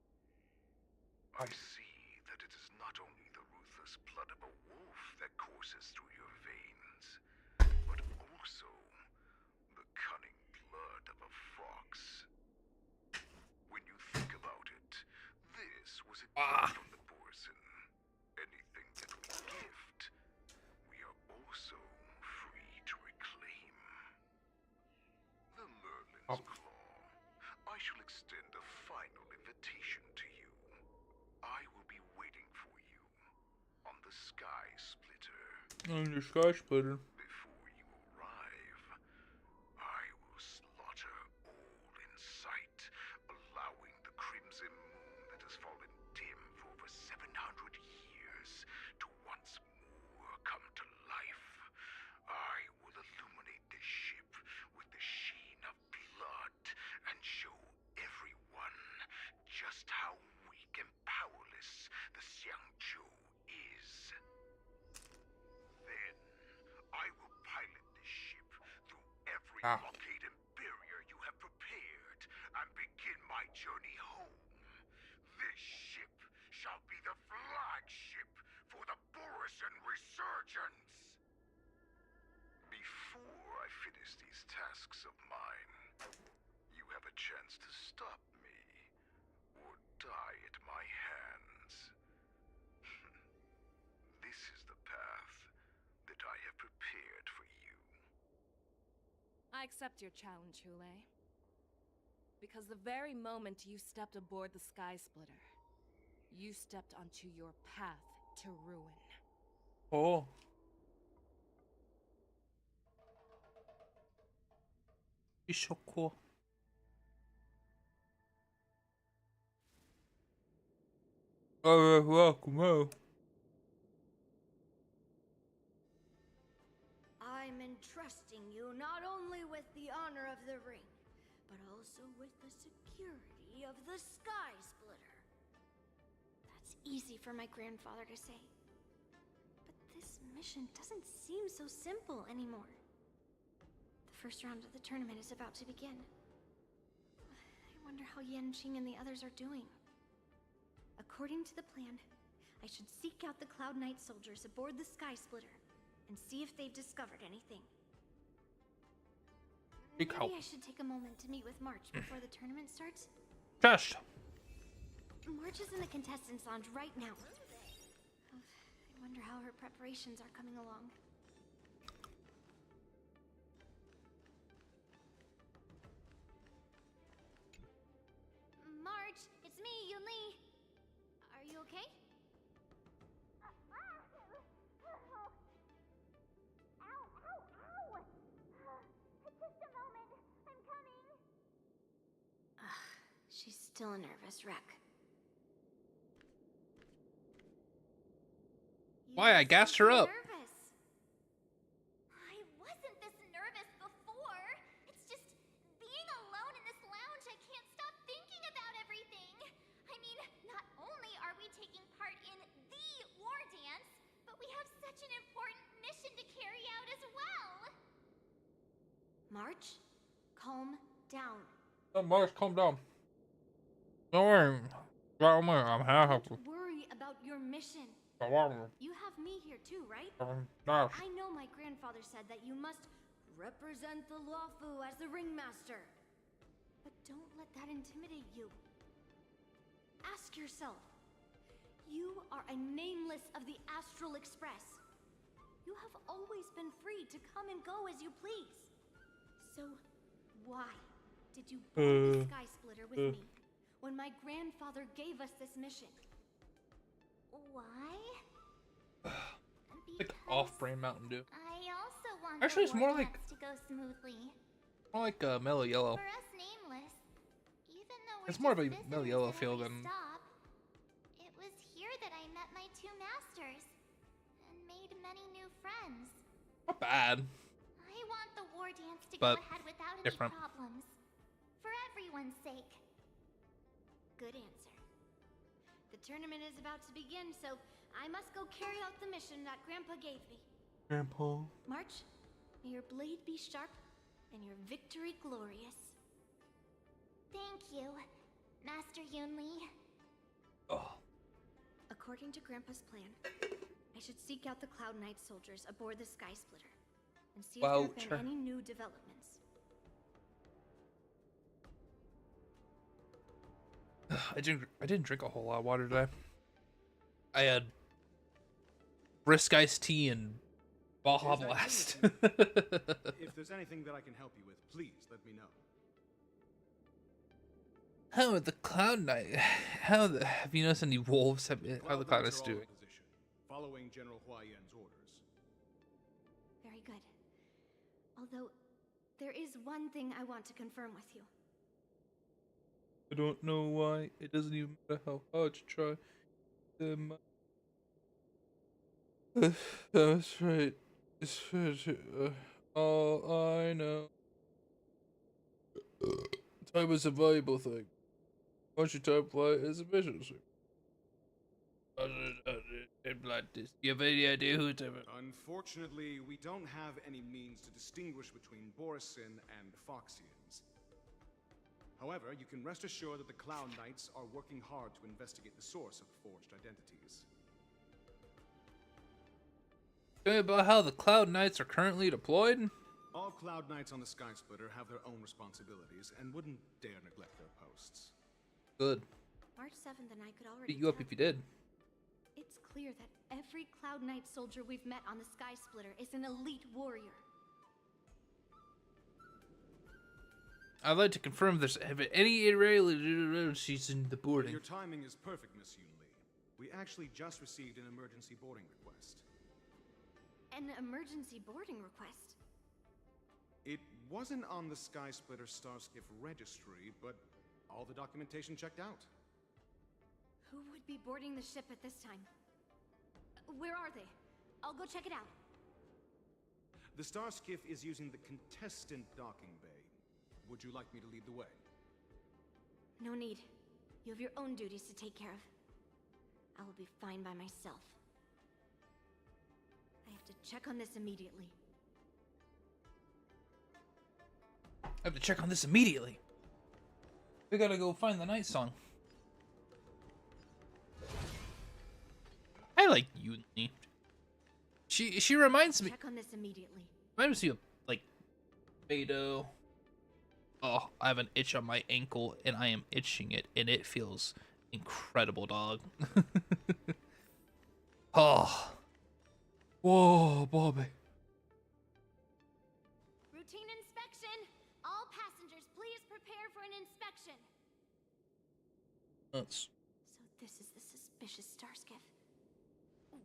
F: I see that it is not only the ruthless blood of a wolf that courses through your veins, but also the cunning blood of a fox. When you think about it, this was a gift from the Borson. Anything that we gift, we are also free to reclaim. The Merlin's Claw. I shall extend a final invitation to you. I will be waiting for you on the Skysplitter.
A: On the Skysplitter.
F: Before you arrive, I will slaughter all in sight, allowing the crimson moon that has fallen dim for over 700 years to once more come to life. I will illuminate this ship with the sheen of blood and show everyone just how weak and powerless the Xianzhou is. Then, I will pilot this ship through every blockade and barrier you have prepared and begin my journey home. This ship shall be the flagship for the Borison Resurgence. Before I finish these tasks of mine, you have a chance to stop me or die at my hands. This is the path that I have prepared for you.
H: I accept your challenge, Hule. Because the very moment you stepped aboard the Skysplitter, you stepped onto your path to ruin.
A: Oh. He's so cool. Oh, welcome. Oh.
S: I'm entrusting you not only with the honor of the ring, but also with the security of the Skysplitter.
D: That's easy for my grandfather to say. But this mission doesn't seem so simple anymore. The first round of the tournament is about to begin. I wonder how Yanqing and the others are doing. According to the plan, I should seek out the Cloud Knight soldiers aboard the Skysplitter and see if they've discovered anything. Maybe I should take a moment to meet with March before the tournament starts.
A: Just.
D: March is in the contestants' lounge right now. I wonder how her preparations are coming along.
N: March, it's me, Yunli. Are you okay? Ow! Just a moment. I'm coming.
D: She's still a nervous wreck.
A: Why? I gassed her up.
N: Nervous. I wasn't this nervous before. It's just being alone in this lounge, I can't stop thinking about everything. I mean, not only are we taking part in the war dance, but we
S: March, calm down.
A: Oh, March, calm down. Don't worry. I'm happy.
S: Don't worry about your mission. You have me here too, right?
A: Nice.
S: I know my grandfather said that you must represent the Lawfu as the ringmaster. But don't let that intimidate you. Ask yourself. You are a nameless of the Astral Express. You have always been free to come and go as you please. So, why did you board the Skysplitter with me when my grandfather gave us this mission?
N: Why?
A: Like off-brand Mountain Dew.
N: I also want
A: Actually,
N: the
A: it's more
N: war
A: like
N: dance to go smoothly.
A: more like mellow yellow.
N: For us nameless, even though we're
A: It's more of a
N: just
A: mellow
N: visitors
A: yellow
N: at
A: feel
N: every
A: than.
N: stop, it was here that I met my two masters and made many new friends.
A: Not bad.
N: I want the war dance to
A: But
N: go ahead without
A: different.
N: any problems. For everyone's sake.
S: Good answer. The tournament is about to begin, so I must go carry out the mission that Grandpa gave me.
A: Grandpa.
S: March, may your blade be sharp and your victory glorious.
N: Thank you, Master Yunli.
A: Oh.
S: According to Grandpa's plan, I should seek out the Cloud Knight soldiers aboard the Skysplitter and see if there have been any new developments.
A: I didn't drink a whole lot of water today. I had brisk iced tea and Baja Blast.
J: If there's anything that I can help you with, please let me know.
A: How are the Cloud Knight? Have you noticed any wolves? How are the Cloud Knights doing?
J: Following General Hua Yan's orders.
S: Very good. Although, there is one thing I want to confirm with you.
A: I don't know why. It doesn't even matter how hard you try. That's right. It's all I know. Time is a valuable thing. Once you time fly is efficiency. You have any idea who to...
J: Unfortunately, we don't have any means to distinguish between Borisin and the Foxians. However, you can rest assured that the Cloud Knights are working hard to investigate the source of the forged identities.
A: Tell me about how the Cloud Knights are currently deployed?
J: All Cloud Knights on the Skysplitter have their own responsibilities and wouldn't dare neglect their posts.
A: Good.
S: March 7th and I could already
A: Beat you up if you did.
S: It's clear that every Cloud Knight soldier we've met on the Skysplitter is an elite warrior.
A: I'd like to confirm there's any irregularities in the boarding.
J: Your timing is perfect, Miss Yunli. We actually just received an emergency boarding request.
S: An emergency boarding request?
J: It wasn't on the Skysplitter Starskiff registry, but all the documentation checked out.
S: Who would be boarding the ship at this time? Where are they? I'll go check it out.
J: The Starskiff is using the contestant docking bay. Would you like me to lead the way?
S: No need. You have your own duties to take care of. I will be fine by myself. I have to check on this immediately.
A: I have to check on this immediately. We gotta go find the night song. I like Yunli. She reminds me.
S: Check on this immediately.
A: Reminds me of like Beto. Oh, I have an itch on my ankle and I am itching it and it feels incredible, dog. Oh. Whoa, Bobby.
S: Routine inspection. All passengers, please prepare for an inspection.
A: That's...
S: So this is the suspicious Starskiff.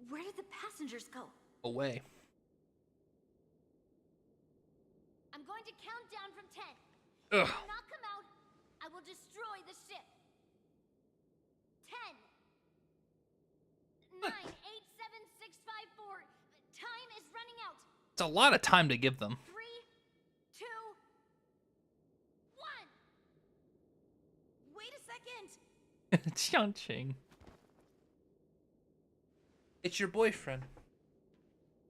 S: Where did the passengers go?
A: away.
S: I'm going to count down from 10.
A: Ugh.
S: If you not come out, I will destroy the ship. 10, 9, 8, 7, 6, 5, 4. Time is running out.
A: It's a lot of time to give them.
S: 3, 2, 1. Wait a second.
A: Qiangqing. It's your boyfriend.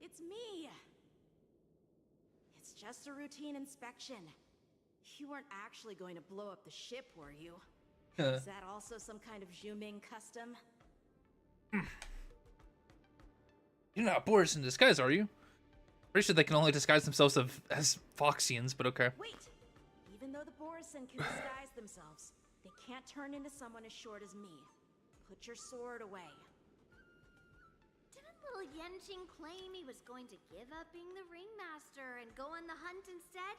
G: It's me. It's just a routine inspection. You weren't actually going to blow up the ship, were you? Is that also some kind of Zhuming custom?
A: You're not Boris in disguise, are you? Pretty sure they can only disguise themselves as Foxians, but okay.
G: Wait! Even though the Borisin can disguise themselves, they can't turn into someone as short as me. Put your sword away.
N: Didn't little Yenjing claim he was going to give up being the ringmaster and go on the hunt instead?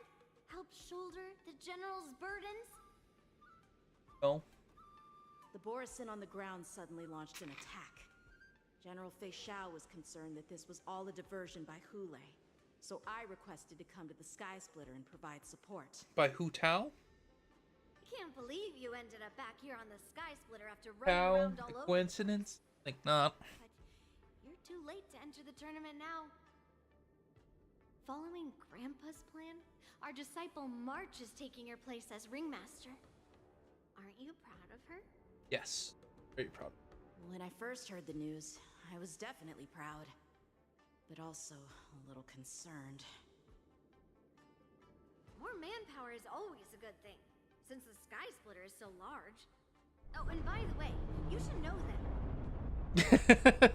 N: Help shoulder the general's burdens?
A: No.
G: The Borisin on the ground suddenly launched an attack. General Fei Xiao was concerned that this was all a diversion by Hule, so I requested to come to the Skysplitter and provide support.
A: By Hu Tao?
N: Can't believe you ended up back here on the Skysplitter after running around all over.
A: Coincidence? Think not.
N: But you're too late to enter the tournament now. Following Grandpa's plan, our disciple March is taking your place as ringmaster. Aren't you proud of her?
A: Yes, very proud.
G: When I first heard the news, I was definitely proud, but also a little concerned.
N: More manpower is always a good thing, since the Skysplitter is so large. Oh, and by the way, you should know that.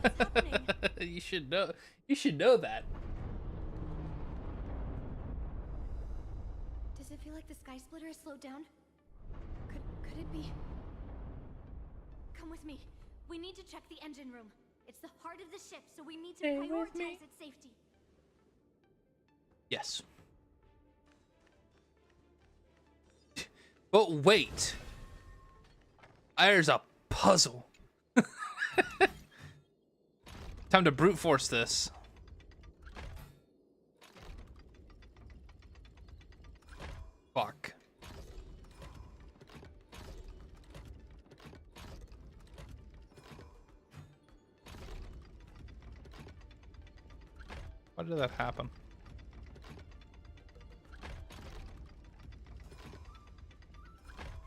N: What's happening?
A: You should know. You should know that.
N: Does it feel like the Skysplitter has slowed down? Could it be? Come with me. We need to check the engine room. It's the heart of the ship, so we need to prioritize its safety.
A: Yes. But wait. There's a puzzle. Time to brute force this. Fuck. Why did that happen?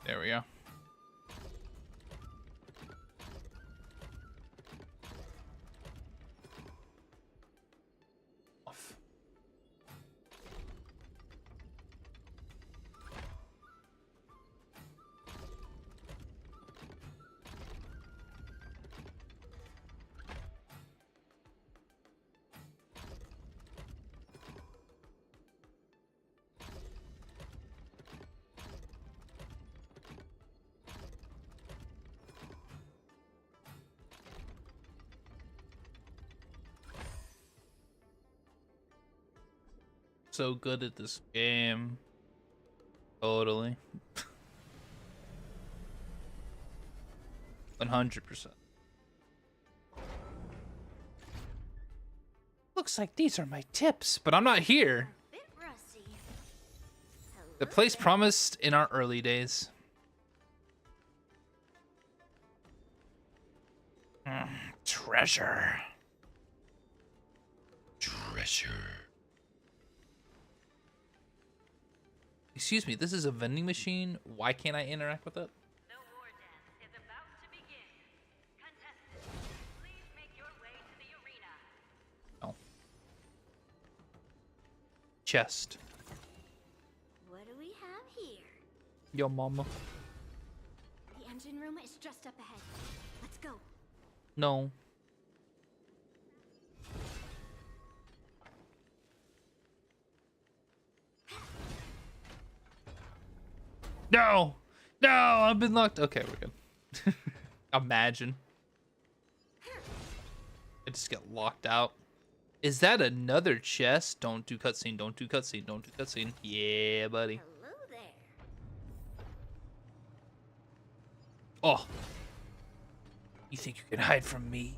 A: There we go. Off. So good at this game. Totally. 100%. Looks like these are my tips, but I'm not here. The place promised in our early days. Treasure. Treasure. Excuse me, this is a vending machine. Why can't I interact with it?
Q: The war dance is about to begin. Contestants, please make your way to the arena.
A: Oh. Chest.
N: What do we have here?
A: Yo, mama.
N: The engine room is just up ahead. Let's go.
A: No. No! No! I've been locked. Okay, we're good. Imagine. I just get locked out. Is that another chest? Don't do cutscene, don't do cutscene, don't do cutscene. Yeah, buddy.
N: Hello there.
A: Oh. You think you can hide from me?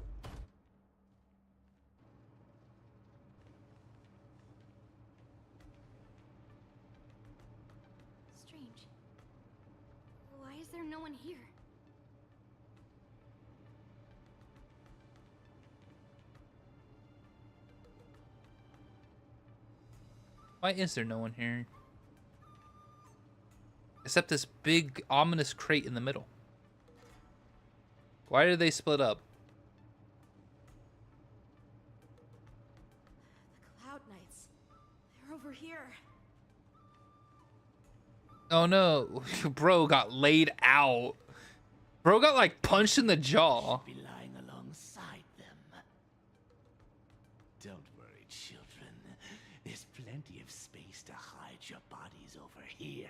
N: Strange. Why is there no one here?
A: Why is there no one here? Except this big, ominous crate in the middle. Why are they split up?
G: The Cloud Knights. They're over here.
A: Oh no, bro got laid out. Bro got like punched in the jaw.
B: Be lying alongside them. Don't worry, children. There's plenty of space to hide your bodies over here.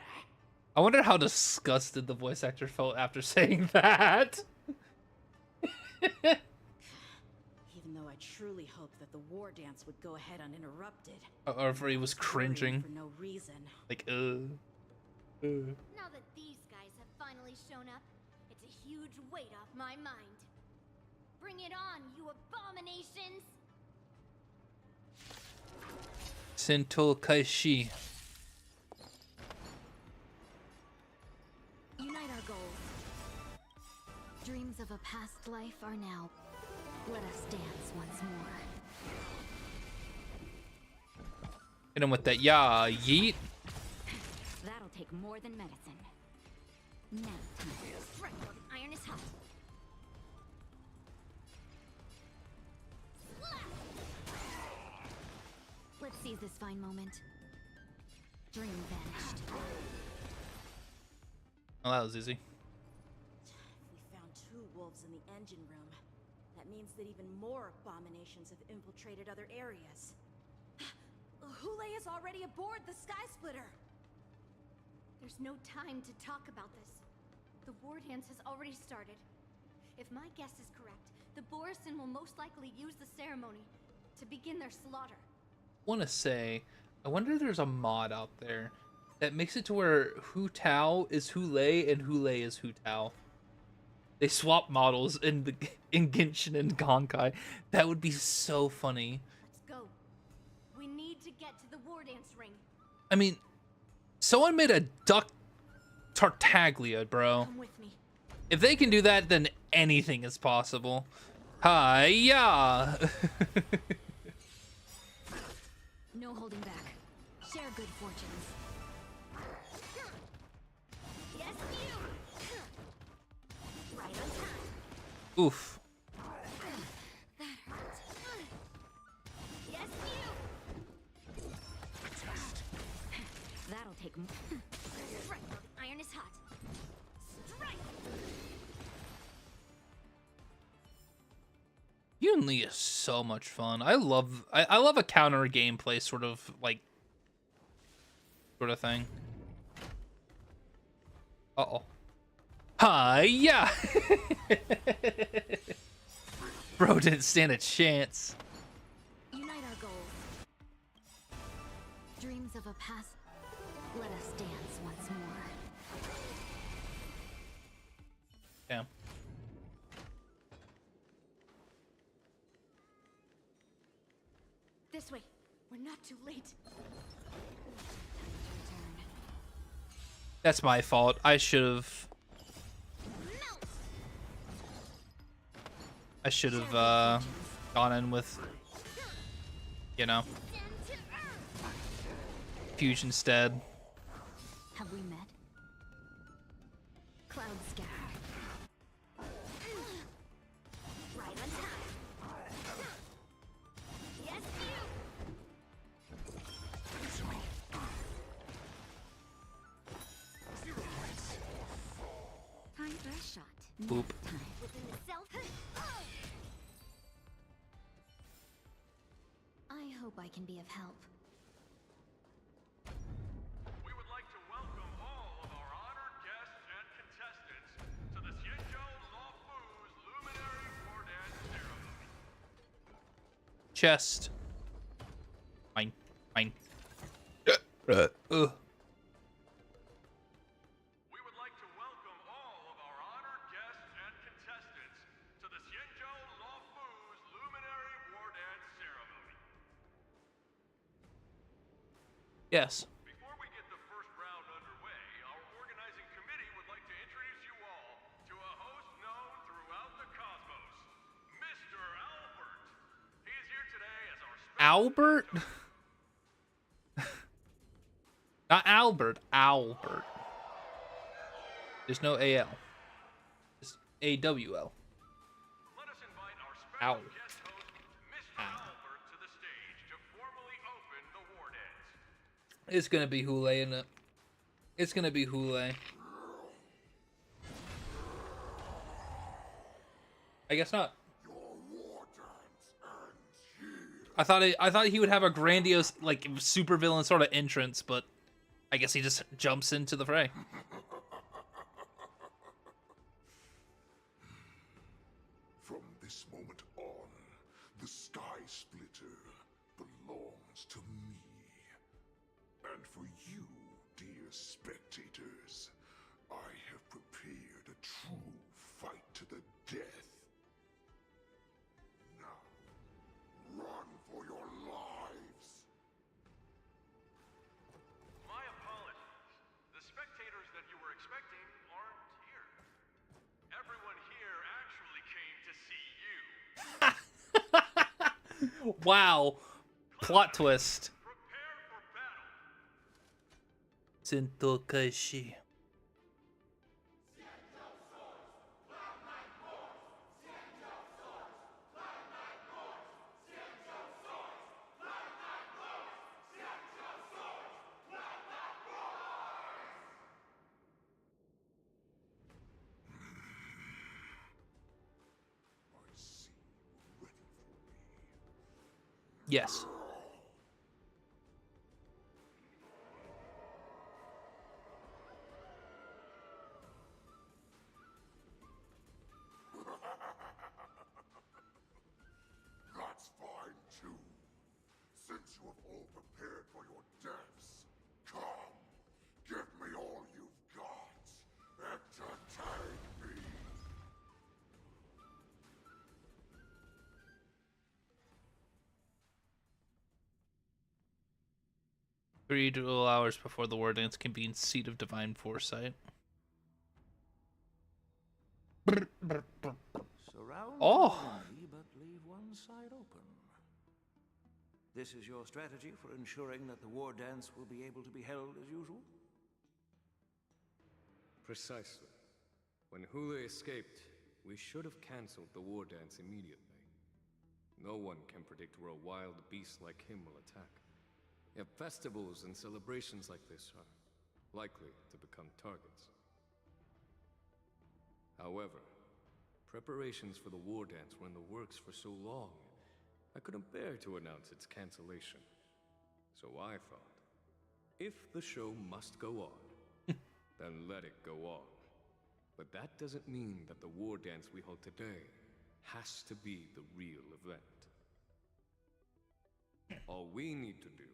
A: I wonder how disgusted the voice actor felt after saying that.
G: Even though I truly hoped that the war dance would go ahead uninterrupted.
A: Or if he was cringing.
G: For no reason.
A: Like,
N: Now that these guys have finally shown up, it's a huge weight off my mind. Bring it on, you abominations!
A: Sento Kaishi.
S: Unite our goals. Dreams of a past life are now. Let us dance once more.
A: Hit him with that yeet.
N: That'll take more than medicine. Now, strike while the iron is hot.
S: Let's seize this fine moment. Dream vanished.
A: Oh, that was easy.
G: We found 2 wolves in the engine room. That means that even more abominations have infiltrated other areas. Hule is already aboard the Skysplitter.
N: There's no time to talk about this. The war dance has already started. If my guess is correct, the Borisin will most likely use the ceremony to begin their slaughter.
A: Want to say, I wonder if there's a mod out there that makes it to where Hu Tao is Hule and Hule is Hu Tao. They swap models in Genshin and Honkai. That would be so funny.
N: Let's go. We need to get to the war dance ring.
A: I mean, someone made a duck Tartaglia, bro.
G: Come with me.
A: If they can do that, then anything is possible. Hi-ya!
S: No holding back. Share good fortunes.
N: Yes, you! Right on time.
A: Oof.
N: That hurts. Yes, you!
S: That'll take.
N: Strike while the iron is hot. Strike!
A: Yunli is so much fun. I love a counter gameplay sort of thing. Uh-oh. Hi-ya! Bro didn't stand a chance.
S: Unite our goals. Dreams of a past. Let us dance once more.
A: Damn.
N: This way. We're not too late.
A: That's my fault. I should have gone in with, you know, Fuge instead.
S: Have we met? Cloud scatter.
N: Right on time. Yes, you!
S: Time for a shot.
A: Boop.
N: Within the self.
S: I hope I can be of help.
K: We would like to welcome all of our honored guests and contestants to the Xianzhou Luofu's Luminary War Dance Ceremony.
A: Chest. Mine. Mine.
K: We would like to welcome all of our honored guests and contestants to the Xianzhou Luofu's Luminary War Dance Ceremony.
A: Yes.
K: Before we get the first round underway, our organizing committee would like to introduce you all to a host known throughout the cosmos, Mr. Albert. He is here today as our
A: Albert? Not Albert. Albert. There's no AL. It's AWL.
K: Let us invite our special
A: Ow.
K: guest host, Mr. Albert, to the stage to formally open the war dance.
A: It's gonna be Hule, isn't it? It's gonna be Hule. I guess not. I thought he would have a grandiose, like, supervillain sort of entrance, but I guess he just jumps into the fray.
F: From this moment on, the Skysplitter belongs to me. And for you, dear spectators, I have prepared a true fight to the death. Now, run for your lives!
K: My apologies. The spectators that you were expecting aren't here. Everyone here actually came to see you.
A: Wow. Plot twist. Sentokashi. Yes.
F: That's fine too. Since you have all prepared for your deaths, come, give me all you've got. Entertain me.
A: 3 dual hours before the war dance convenes Seat of Divine Foresight.
T: Surround
A: Oh.
T: the enemy, but leave one side open. This is your strategy for ensuring that the war dance will be able to be held as usual?
I: Precisely. When Hule escaped, we should have cancelled the war dance immediately. No one can predict where a wild beast like him will attack. Yet festivals and celebrations like this are likely to become targets. However, preparations for the war dance were in the works for so long, I couldn't bear to announce its cancellation. So I thought, if the show must go on, then let it go on. But that doesn't mean that the war dance we hold today has to be the real event. All we need to do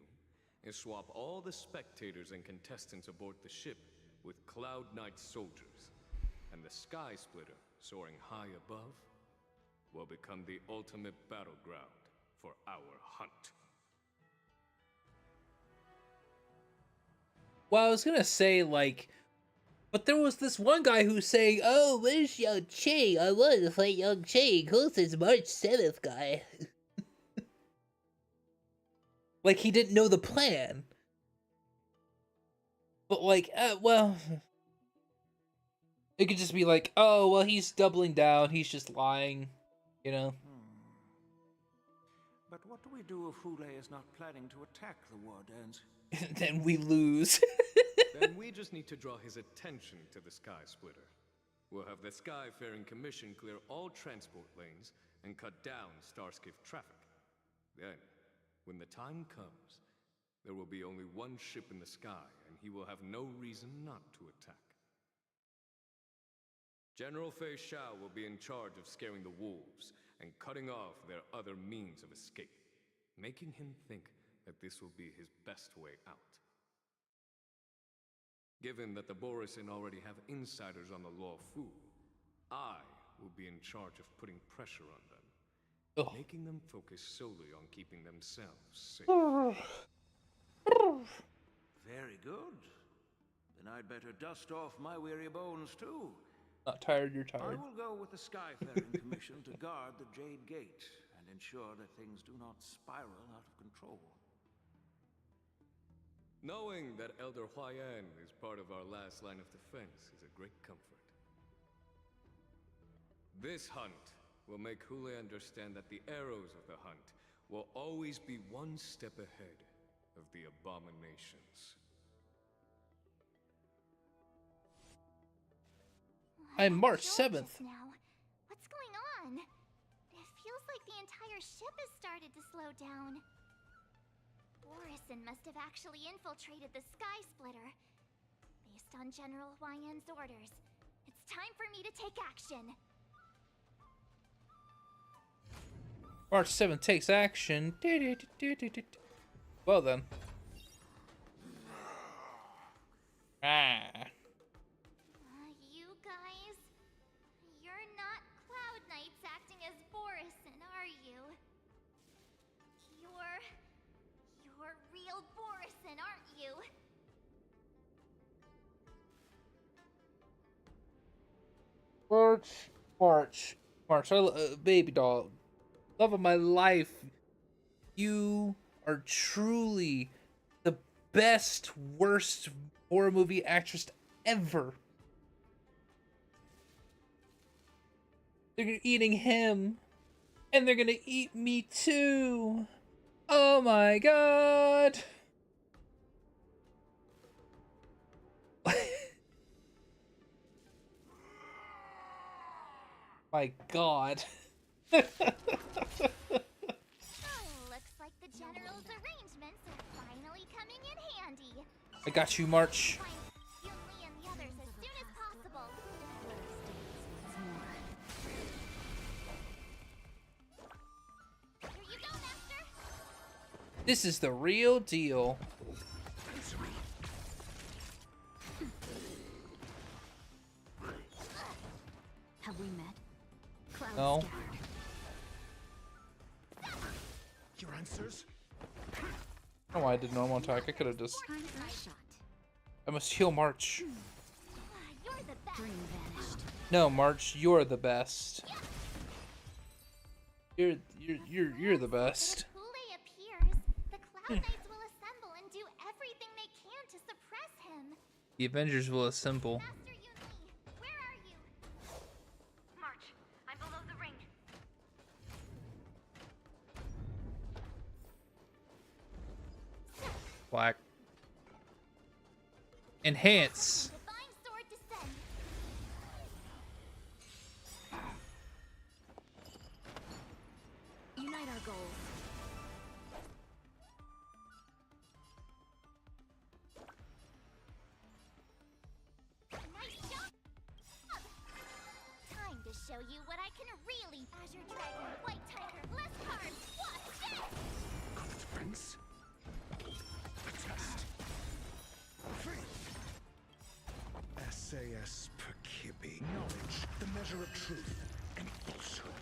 I: is swap all the spectators and contestants aboard the ship with Cloud Knight soldiers, and the Skysplitter, soaring high above, will become the ultimate battleground for our hunt.
A: Well, I was gonna say, like, but there was this one guy who's saying, "Oh, where's Young Chi? I want to fight Young Chi. Who's this March 7th guy?" Like, he didn't know the plan. But, like, well, it could just be like, oh, well, he's doubling down. He's just lying, you know?
T: But what do we do if Hule is not planning to attack the war dance?
A: Then we lose.
I: Then we just need to draw his attention to the Skysplitter. We'll have the Skyfaring Commission clear all transport lanes and cut down Starskiff traffic. Then, when the time comes, there will be only one ship in the sky, and he will have no reason not to attack. General Fei Shao will be in charge of scaring the wolves and cutting off their other means of escape, making him think that this will be his best way out. Given that the Borisin already have insiders on the Law Fu, I will be in charge of putting pressure on them, making them focus solely on keeping themselves safe.
T: Very good. Then I'd better dust off my weary bones too.
A: Not tired, you're tired.
T: I will go with the Skyfaring Commission to guard the Jade Gate and ensure that things do not spiral out of control.
I: Knowing that Elder Huayan is part of our last line of defense is a great comfort. This hunt will make Hule understand that the arrows of the hunt will always be one step ahead of the abominations.
A: I'm March 7th.
N: Now. What's going on? It feels like the entire ship has started to slow down. Orison must have actually infiltrated the Skysplitter. Based on General Huayan's orders, it's time for me to take action.
A: March 7th takes action. Well then.
N: You guys, you're not Cloud Knights acting as Borison, are you? You're real Borison, aren't you?
A: March. Baby doll. Love of my life. You are truly the best, worst horror movie actress ever. They're eating him, and they're gonna eat me too. Oh my god. My god.
N: Looks like the General's arrangements are finally coming in handy.
A: I got you, March.
N: Find Yunli and the others as soon as possible. Here you go, Master.
A: This is the real deal.
G: Have we met? Cloud
A: No.
G: scattered.
J: Your answers?
A: I don't know why I did normal attack. I could have just.
G: Time for a shot.
A: I must heal March.
N: You're the best.
G: Dream vanished.
A: No, March, you're the best. You're the best.
N: When Kool-Aid appears, the Cloud Knights will assemble and do everything they can to suppress him.
A: The Avengers will assemble.
N: Master Yunli, where are you?
Q: March, I'm below the ring.
A: Black. Enhance.
N: Divine sword descend.
G: Unite our goals.
N: Nice job. Time to show you what I can really. Azure Dragon, White Tiger, less cards. Watch this.
J: Defense? A test. SAS per Kibbe. Knowledge, the measure of truth and falsehood.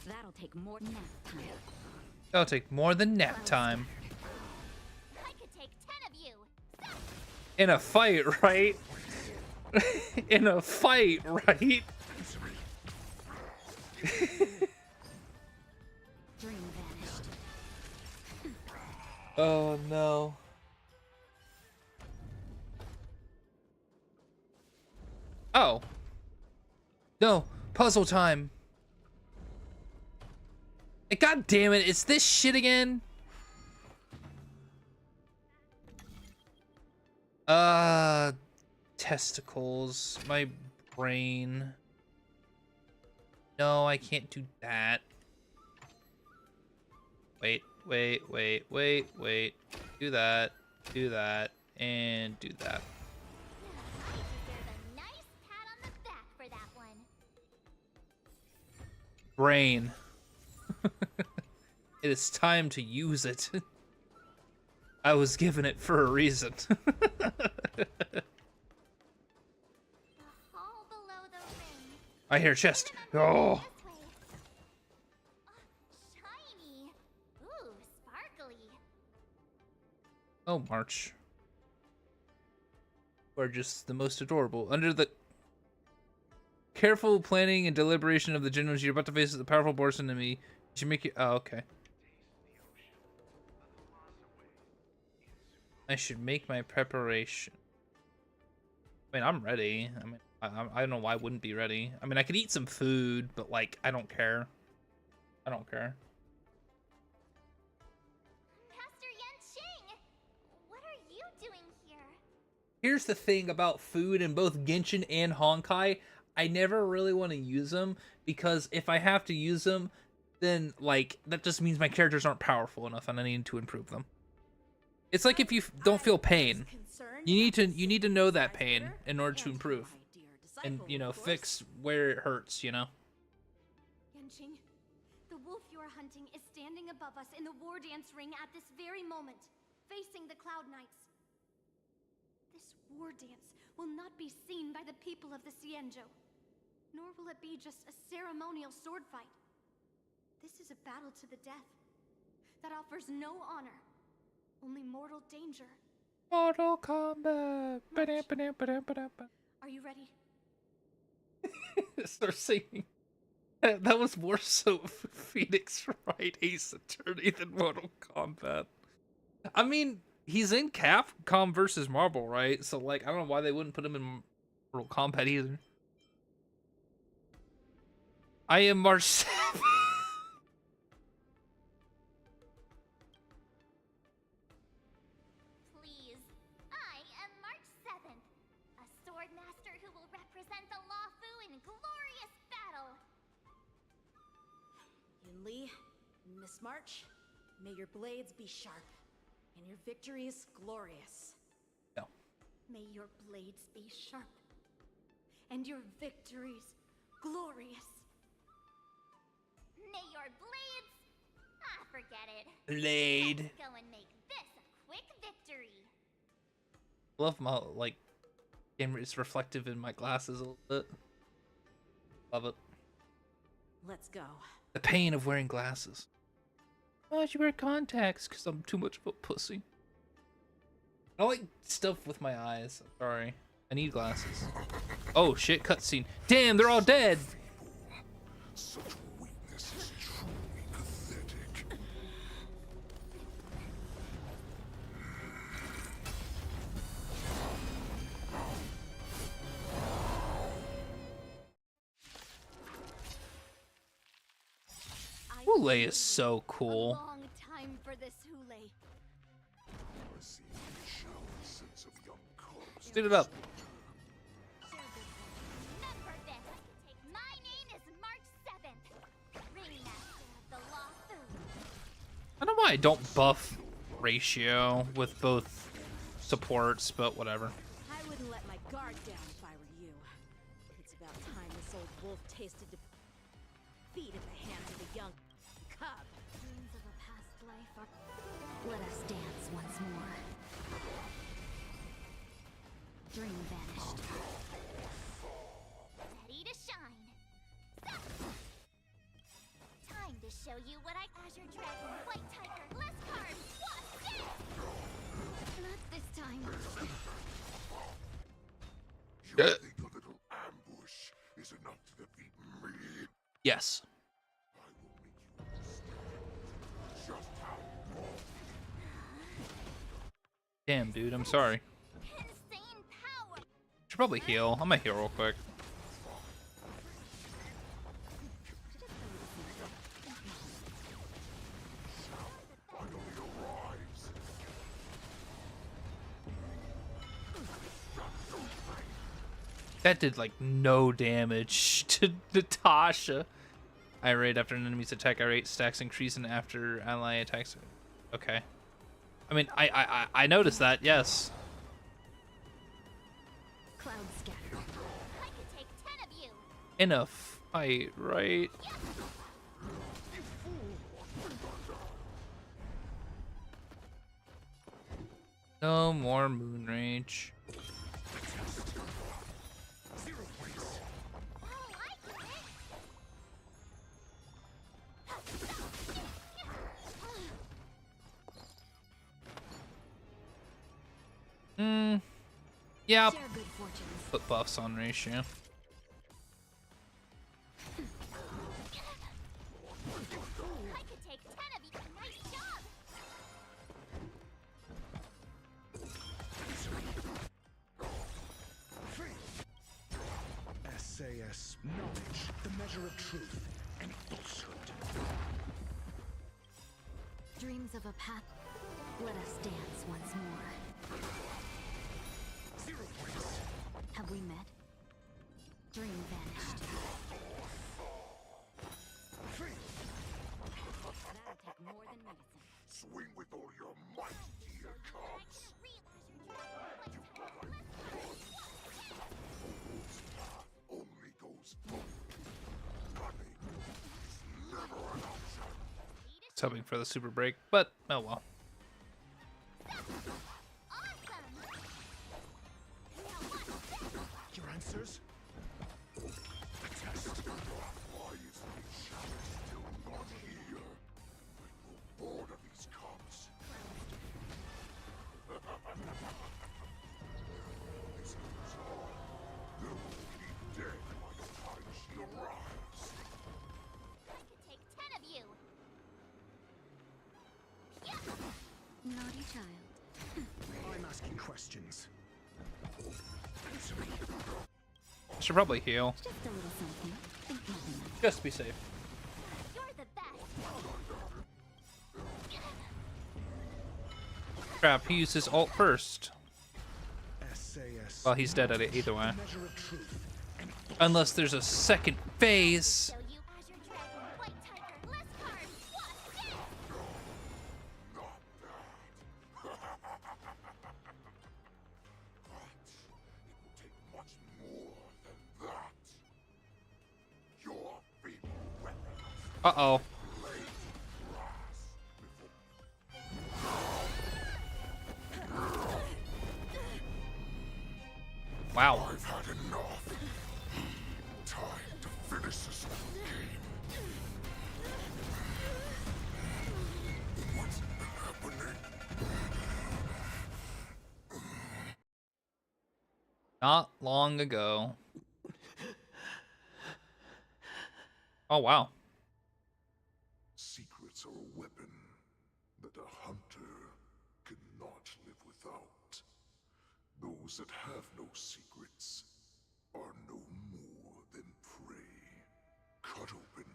G: That'll take more nap time.
A: That'll take more than nap time.
N: I could take 10 of you.
A: In a fight, right? In a fight, right?
G: Dream vanished.
A: Oh no. Oh. No, puzzle time. God damn it, it's this shit again? Testicles, my brain. No, I can't do that. Wait. Do that, and do that.
N: I deserve a nice pat on the back for that one.
A: Brain. It is time to use it. I was given it for a reason.
N: The hall below the ring.
A: I hear chest. Oh.
N: This way. Shiny. Ooh, sparkly.
A: Oh, March. Or just the most adorable. Under the careful planning and deliberation of the generals, you're about to face the powerful boss enemy. You should make it. Oh, okay. I should make my preparation. I mean, I'm ready. I mean, I don't know why I wouldn't be ready. I mean, I could eat some food, but like, I don't care. I don't care.
N: Master Yanqing, what are you doing here?
A: Here's the thing about food in both Genshin and Honkai. I never really want to use them because if I have to use them, then like that just means my characters aren't powerful enough and I need to improve them. It's like if you don't feel pain, you need to know that pain in order to improve and, you know, fix where it hurts, you know.
S: Yanqing, the wolf you are hunting is standing above us in the war dance ring at this very moment, facing the Cloud Knights. This war dance will not be seen by the people of the Xianzhou, nor will it be just a ceremonial sword fight. This is a battle to the death that offers no honor, only mortal danger.
A: Mortal Kombat.
S: Are you ready?
A: Start singing. That was more so Phoenix Wright Ace Attorney than Mortal Kombat. I mean, he's in Capcom versus Marvel, right? So like, I don't know why they wouldn't put him in Mortal Kombat either. I am March 7th.
N: Please, I am March 7th, a sword master who will represent the Lawfu in glorious battle.
G: Yunli, Miss March, may your blades be sharp and your victories glorious.
A: No.
S: May your blades be sharp and your victories glorious.
N: May your blades... forget it.
A: Blade.
N: Let's go and make this a quick victory.
A: Love my, like, camera is reflective in my glasses a little bit. Love it.
G: Let's go.
A: The pain of wearing glasses. Why don't you wear contacts? Because I'm too much of a pussy. I don't like stuff with my eyes. I'm sorry. I need glasses. Oh shit, cutscene. Damn, they're all dead!
F: Such weakness is truly pathetic.
A: Hule is so cool.
S: Long time for this Hule.
F: I see a shower sense of young cubs.
A: Speed it up.
N: Remember this. My name is March 7th, ringmaster of the Lawfu.
A: I don't know why I don't buff ratio with both supports, but whatever.
G: I wouldn't let my guard down if I were you. It's about time this old wolf tasted defeat at the hands of a young cub.
S: Dreams of a past life are... Let us dance once more. Dream vanished.
N: Ready to shine. So, time to show you what I... Azure Dragon, White Tiger, less cards, what's this?
S: Not this time.
F: You think a little ambush is enough to defeat me?
A: Yes.
F: I will make you understand just how wrong.
A: Damn, dude, I'm sorry.
N: Insane power.
A: Should probably heal. I'm gonna heal real quick. That did like no damage to Natasha. Irate after an enemy's attack. Irate stacks increase and after ally attacks. Okay. I mean, I noticed that. Yes.
S: Cloud scatter.
N: I could take 10 of you.
A: In a fight, right? No more moon rage. Yeah.
S: Share good fortunes.
A: Put buffs on ratio.
N: I could take 10 of you. Nice job.
I: SAS knowledge, the measure of truth and falsehood.
S: Dreams of a path. Let us dance once more.
N: Have we met? Dream vanished. That'll take more than medicine.
F: Swing with all your might, dear cubs. Only goes running is never an option.
A: It's hoping for the super break, but oh well.
J: Your answers? The test.
F: Why is the Chap still not here? I grow bored of these cubs. This goes on. They'll all be dead by the time she arrives.
N: I could take 10 of you. Naughty child.
J: I'm asking questions. Answer me.
A: Should probably heal.
N: Just a little something. Think nothing of it.
A: Just to be safe.
N: You're the best.
A: Crap, he used his ult first.
J: SAS.
A: Well, he's dead at it either way.
J: Measure of truth.
A: Unless there's a second phase.
N: So you Azure Dragon, White Tiger, less cards. What?
F: But it will take much more than that. Your feeble weapons.
A: Uh-oh. Wow.
F: I've had enough. Time to finish this game. What's happening?
A: Not long ago. Oh, wow.
F: Secrets are a weapon that a hunter cannot live without. Those that have no secrets are no more than prey, cut open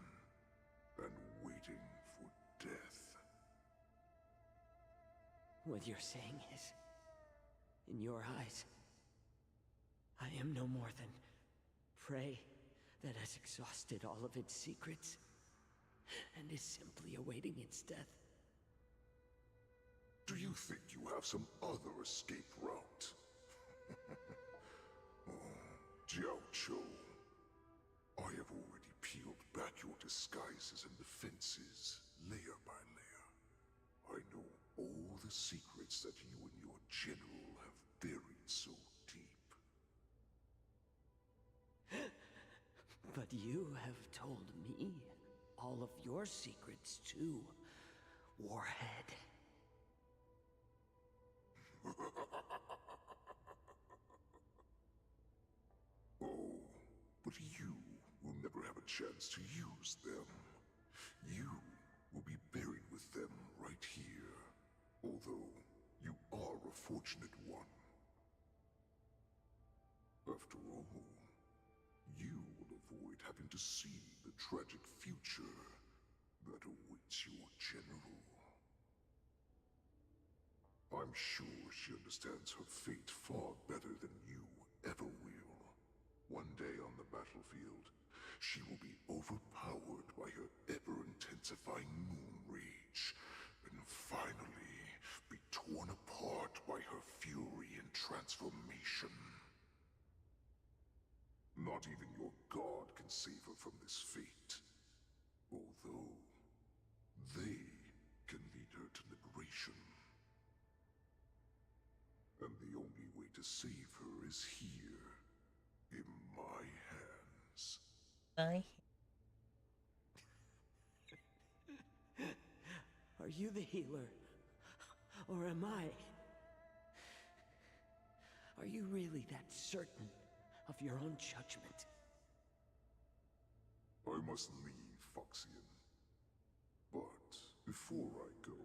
F: and waiting for death.
B: What you're saying is, in your eyes, I am no more than prey that has exhausted all of its secrets and is simply awaiting its death.
F: Do you think you have some other escape route? Oh, Jiao-Cho, I have already peeled back your disguises and defenses, layer by layer. I know all the secrets that you and your general have buried so deep.
B: But you have told me all of your secrets too, Warhead.
F: Oh, but you will never have a chance to use them. You will be buried with them right here, although you are a fortunate one. After all, you will avoid having to see the tragic future that awaits your general. I'm sure she understands her fate far better than you ever will. One day on the battlefield, she will be overpowered by her ever-intensifying moon rage, and finally be torn apart by her fury and transformation. Not even your god can save her from this fate, although they can lead her to liberation. And the only way to save her is here, in my hands.
B: Are you the healer? Or am I? Are you really that certain of your own judgment?
F: I must leave, Foxian. But before I go,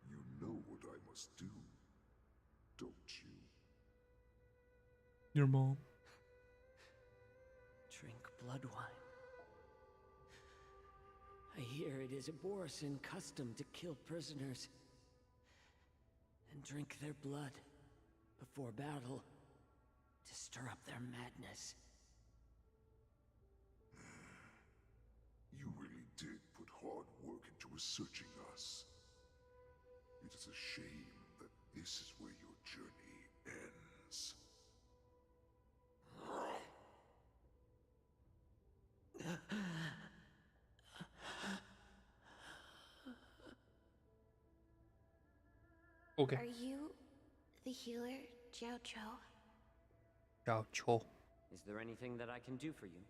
F: you know what I must do, don't you?
A: Your mom.
B: Drink blood wine. I hear it is a Borisan custom to kill prisoners and drink their blood before battle to stir up their madness.
F: You really did put hard work into researching us. It is a shame that this is where your journey ends.
A: Okay.
H: Are you the healer, Jiao Cho?
A: Jiao Cho.
B: Is there anything that I can do for you?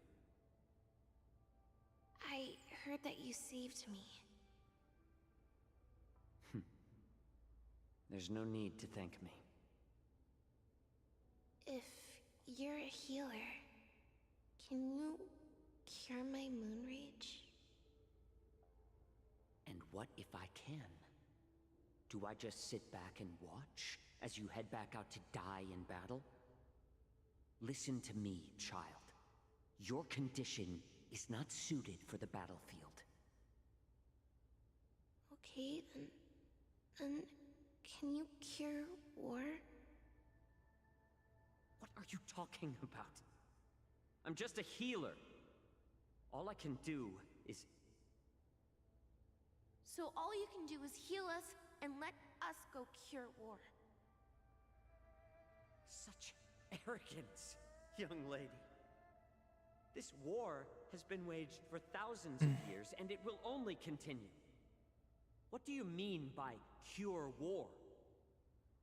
H: I heard that you saved me.
B: There's no need to thank me.
H: If you're a healer, can you cure my moon rage?
B: And what if I can? Do I just sit back and watch as you head back out to die in battle? Listen to me, child. Your condition is not suited for the battlefield.
H: Okay, then can you cure war?
B: What are you talking about? I'm just a healer. All I can do is...
H: So all you can do is heal us and let us go cure war.
B: Such arrogance, young lady. This war has been waged for thousands of years, and it will only continue. What do you mean by cure war?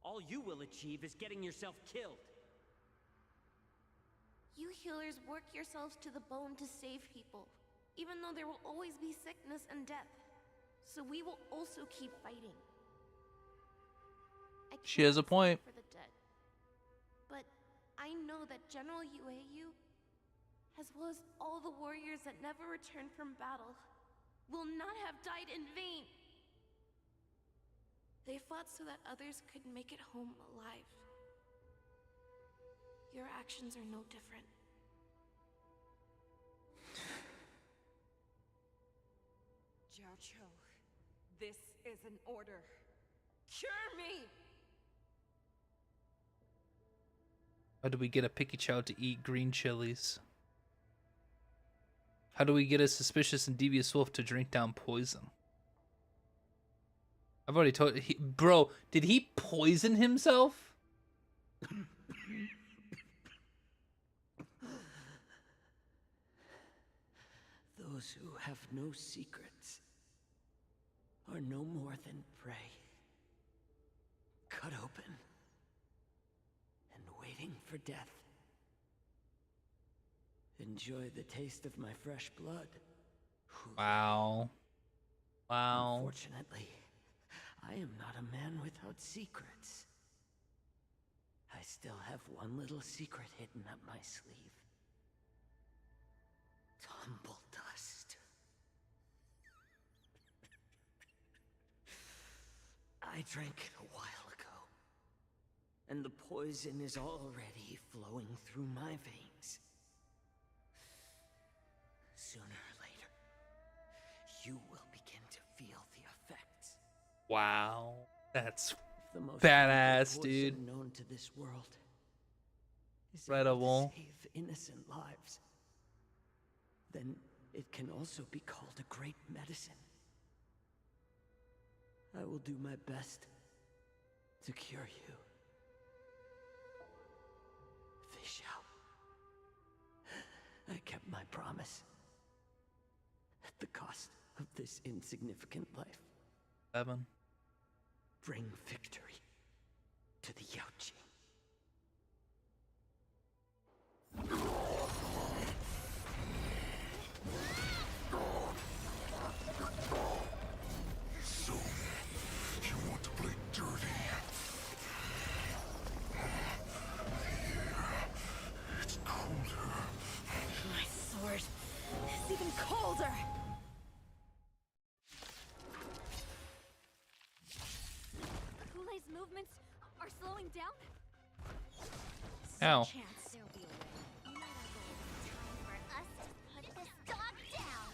B: All you will achieve is getting yourself killed.
H: You healers work yourselves to the bone to save people, even though there will always be sickness and death. So we will also keep fighting.
A: She has a point.
H: For the dead. But I know that General Yueyu, as well as all the warriors that never returned from battle, will not have died in vain. They fought so that others could make it home alive. Your actions are no different.
R: Jiao Cho, this is an order. Cure me!
A: How do we get a picky chow to eat green chilies? How do we get a suspicious and devious wolf to drink down poison? I've already told bro, did he poison himself?
B: Those who have no secrets are no more than prey. Cut open and waiting for death. Enjoy the taste of my fresh blood.
A: Wow. Wow.
B: Unfortunately, I am not a man without secrets. I still have one little secret hidden up my sleeve. Tumble dust. I drank it a while ago, and the poison is already flowing through my veins. Sooner or later, you will begin to feel the effects.
A: Wow. That's
B: The most
A: badass,
B: poison
A: dude.
B: known to this world is
A: Incredible.
B: able to save innocent lives. Then it can also be called a great medicine. I will do my best to cure you. Fish out. I kept my promise. At the cost of this insignificant life.
A: 7.
B: Bring victory to the Yaoqing.
F: So, you want to play dirty? Here, it's colder.
G: My sword is even colder!
D: Kulei's movements are slowing down?
A: Ow.
D: Chance there'll be a way. Time for us to put this dog down.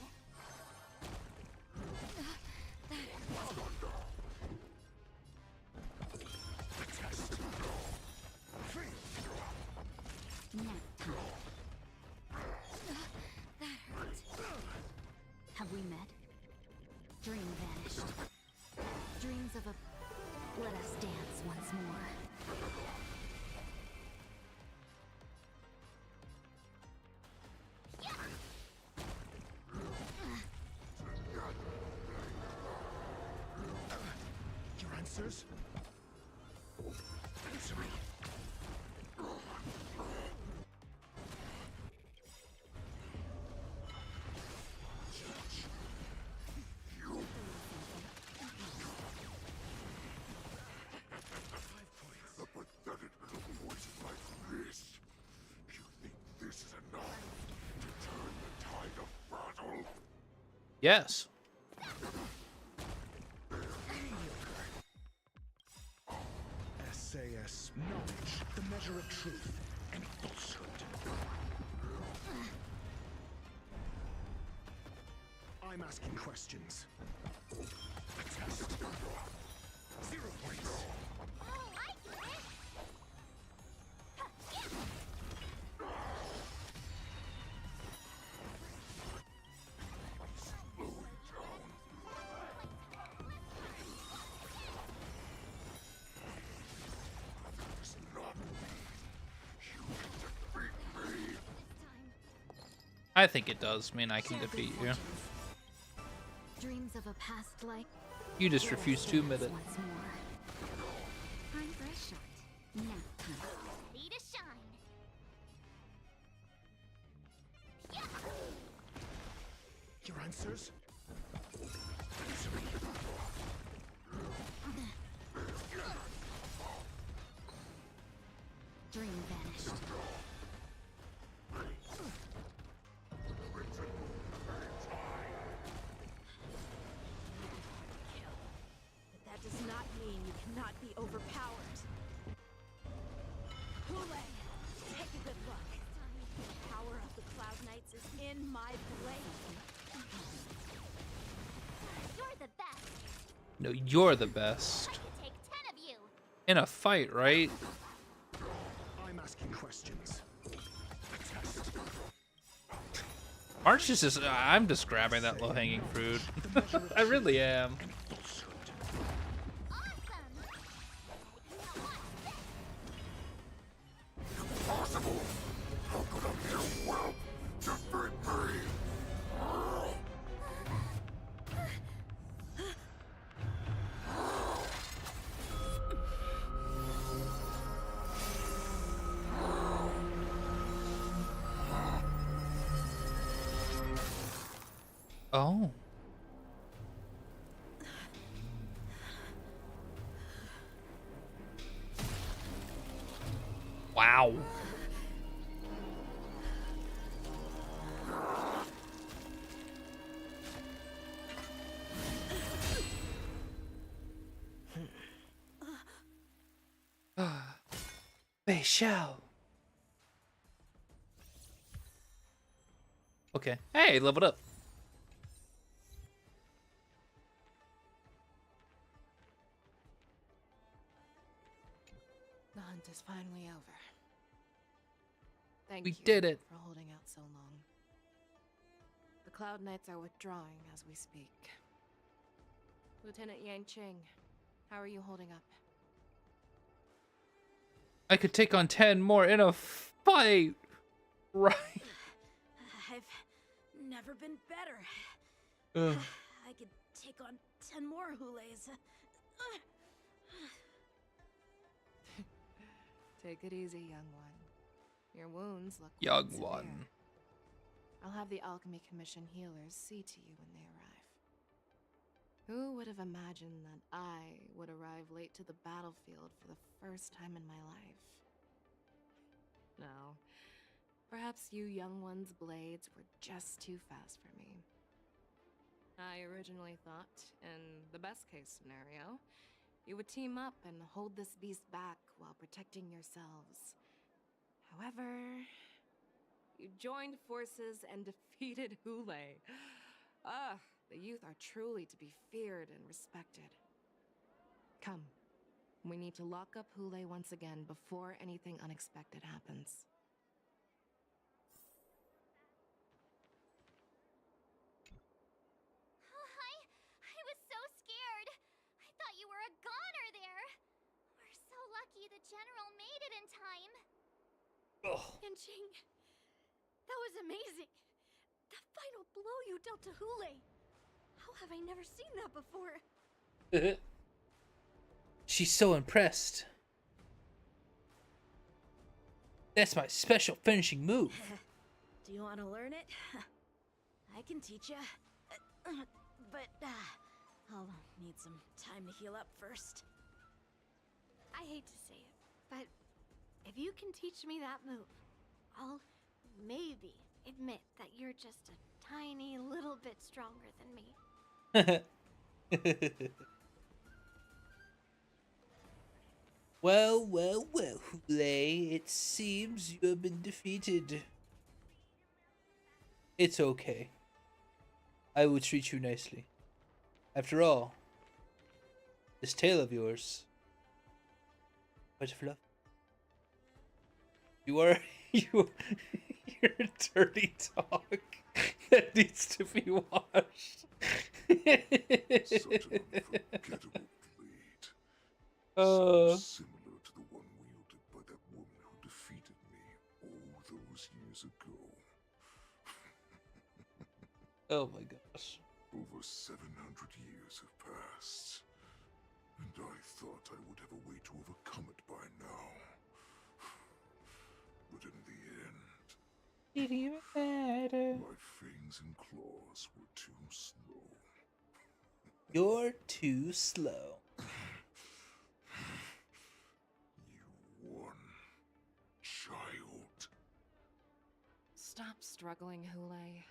J: answers? Answer me.
F: A pathetic little poison like this. You think this is enough to turn the tide of battle?
A: Yes.
J: SAS knowledge, the measure of truth and falsehood. I'm asking questions. Test. 0 points.
A: I think it does mean I can defeat you.
N: Dreams of a past life.
A: You just refuse to admit it.
N: Once more. Time for a shot. Nap time. Ready to shine.
J: Your answers?
N: Dream vanished.
G: But that does not mean you cannot be overpowered. Hule, take a good look. The power of the Cloud Knights is in my blade.
N: You're the best.
A: No, you're the best.
N: I could take 10 of you.
A: In a fight, right?
J: I'm asking questions. Test.
A: March is just, I'm just grabbing that low-hanging fruit. I really am.
F: Impossible! How could a mere whelp defeat me?
A: Oh. Wow. They shall. Okay. Hey, leveled up.
H: The hunt is finally over. Thank
A: We
H: you
A: did it.
H: for holding out so long. The Cloud Knights are withdrawing as we speak. Lieutenant Yang Ching, how are you holding up?
A: I could take on 10 more in a fight. Right.
G: I've never been better.
A: Ugh.
G: I could take on 10 more Hules.
H: Take it easy, young one. Your wounds look quite
A: Young
H: severe.
A: one.
H: I'll have the Alchemy Commission healers see to you when they arrive. Who would have imagined that I would arrive late to the battlefield for the first time in my life? No. Perhaps you young ones' blades were just too fast for me. I originally thought, in the best case scenario, you would team up and hold this beast back while protecting yourselves. However, you joined forces and defeated Hule. Ah, the youth are truly to be feared and respected. Come, we need to lock up Hule once again before anything unexpected happens.
N: I was so scared. I thought you were a goner there. We're so lucky the general made it in time.
S: And Ching, that was amazing. That final blow you dealt to Hule. How have I never seen that before?
A: She's so impressed. That's my special finishing move.
G: Do you want to learn it? I can teach you. But I'll need some time to heal up first.
D: I hate to say it, but if you can teach me that move, I'll maybe admit that you're just a tiny little bit stronger than me.
A: Well, well, well, Hule, it seems you have been defeated. It's okay. I will treat you nicely. After all, this tail of yours, quite fluff. You are you're a dirty dog that needs to be washed.
F: Such an unforgettable blade. So similar to the one wielded by that woman who defeated me all those years ago.
A: Oh my gosh.
F: Over 700 years have passed, and I thought I would have a way to overcome it by now. But in the end,
A: it didn't even matter.
F: My fangs and claws were too slow.
A: You're too slow.
F: You won, child.
R: Stop struggling, Hule.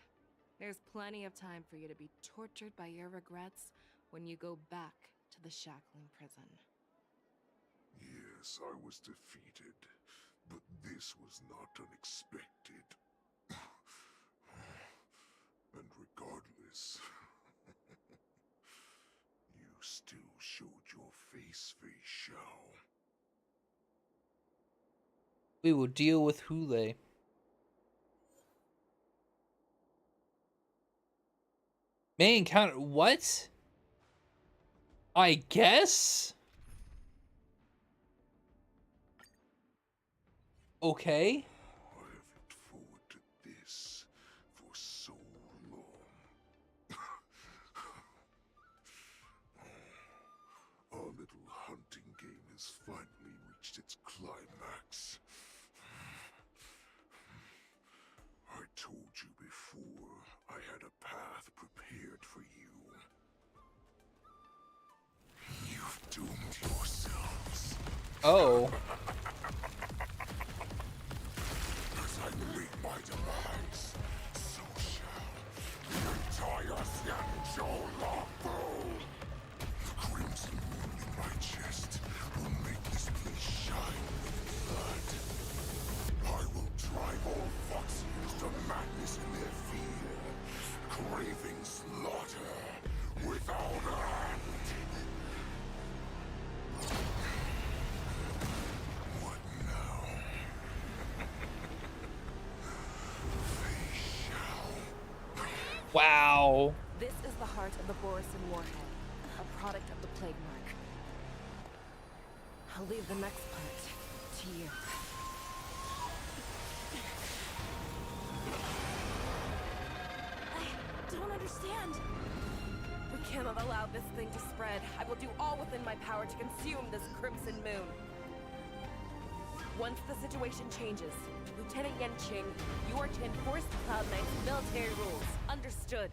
R: There's plenty of time for you to be tortured by your regrets when you go back to the shackling prison.
F: Yes, I was defeated, but this was not unexpected. And regardless, you still showed your face, Shao.
A: We will deal with Hule. Main encounter, what? I guess? Okay.
F: I have looked forward to this for so long. Our little hunting game has finally reached its climax. I told you before, I had a path prepared for you. You've doomed yourselves.
A: Oh.
F: As I meet my demise, so shall the entire Xianzhou Longbow. The crimson wound in my chest will make this place shine with blood. I will drive all Foxians to madness in their fear, craving slaughter without end. What now?
A: Wow.
R: This is the heart of the Borison Warhead, a product of the Plague Mark. I'll leave the next part to you.
H: I don't understand. We cannot allow this thing to spread. I will do all within my power to consume this Crimson Moon. Once the situation changes, Lieutenant Yanqing, you are to enforce the Cloud Knight's military rules. Understood.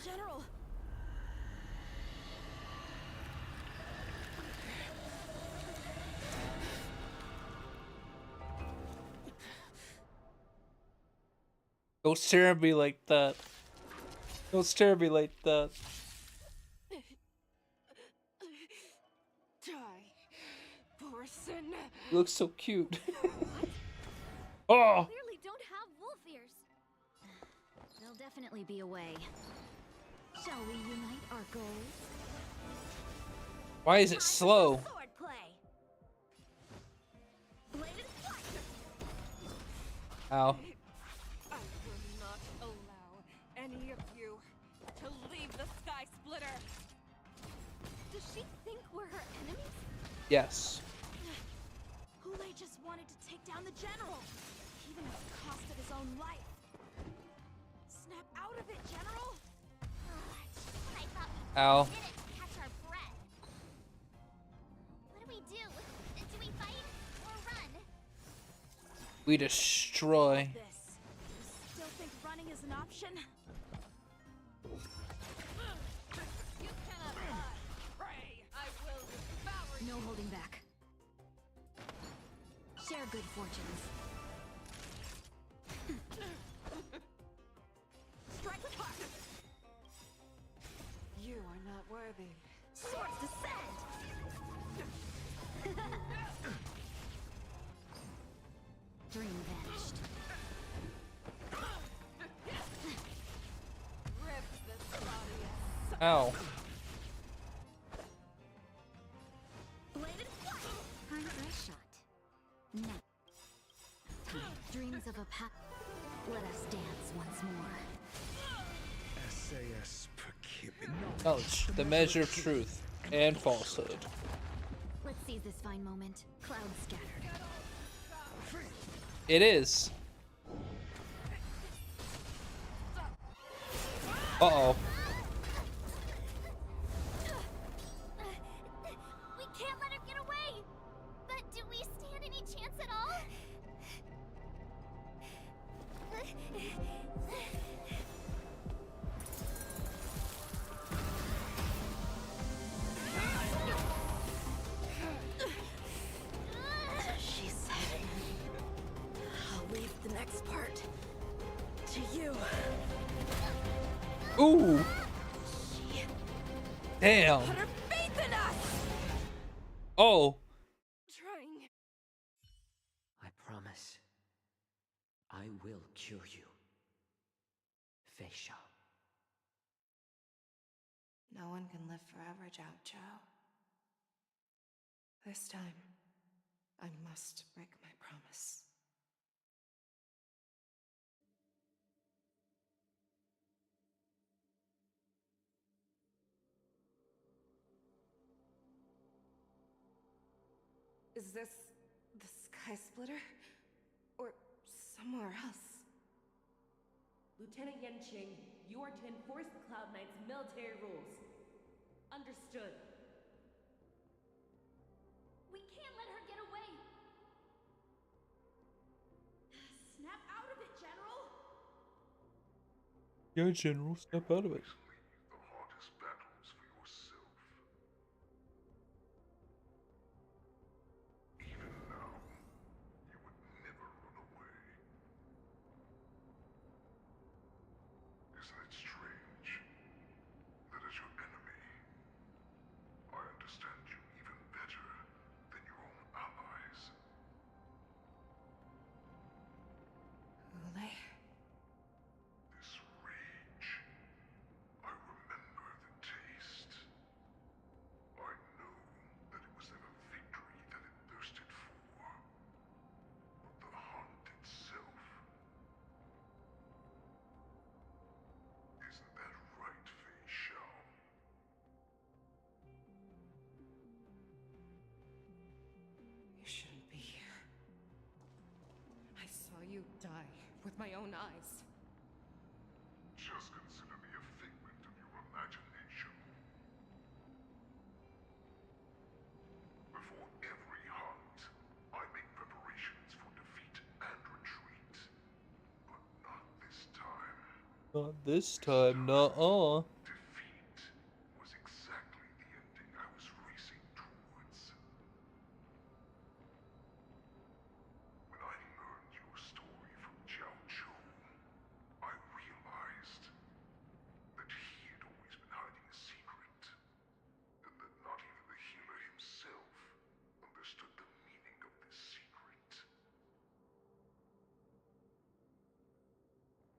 G: General!
A: Don't stare at me like that. Don't stare at me like that.
H: Die, Borison.
A: You look so cute. Oh!
N: Clearly don't have wolf ears. There'll definitely be a way. Shall we unite our goals?
A: Why is it slow?
N: Sword play. Bladed flight.
A: Ow.
H: I will not allow any of you to leave the Skysplitter.
S: Does she think we're her enemies?
A: Yes.
G: Hulei just wanted to take down the general, even at the cost of his own life. Snap out of it, General!
N: I thought we
A: Ow.
N: did it to catch our breath. What do we do? Do we fight or run?
A: We destroy.
G: This. You still think running is an option?
H: You cannot lie. Pray, I will devour you.
S: No holding back. Share good fortunes.
G: Strike with heart!
R: You are not worthy.
S: Swords descend! Dream vanished.
H: Rip this body.
A: Ow.
S: Bladed flight! Hard breath shot. Net. Dreams of a past. Let us dance once more.
F: SAS Perkibben.
A: Knowledge, the measure of truth and falsehood.
S: Let's seize this fine moment. Clouds scattered.
A: It is. Uh-oh.
N: We can't let her get away! But do we stand any chance at all?
G: She said, I'll leave the next part to you.
A: Ooh. Damn.
G: Put her faith in us!
A: Oh.
H: Trying.
B: I promise. I will cure you. Feisha.
R: No one can live forever, Zhao Zhao. This time, I must break my promise. Is this the Skysplitter? Or somewhere else?
H: Lieutenant Yanqing, you are to enforce the Cloud Knight's military rules. Understood.
S: We can't let her get away.
G: Snap out of it, General!
A: Yeah, General, step out of it.
F: The hardest battles for yourself. Even now, you would never run away. Isn't it strange that as your enemy, I understand you even better than your own allies?
R: Hulei?
F: This rage, I remember the taste. I know that it was never victory that it thirsted for, but the hunt itself. Isn't that right, Fei Shao?
R: You shouldn't be here. I saw you die with my own eyes.
F: Just consider me a figment of your imagination. Before every hunt, I make preparations for defeat and retreat. But not this time.
A: Not this time, nuh-uh.
F: Defeat was exactly the ending I was racing towards. When I learned your story from Zhao Zhou, I realized that he had always been hiding a secret, and that not even the healer himself understood the meaning of this secret.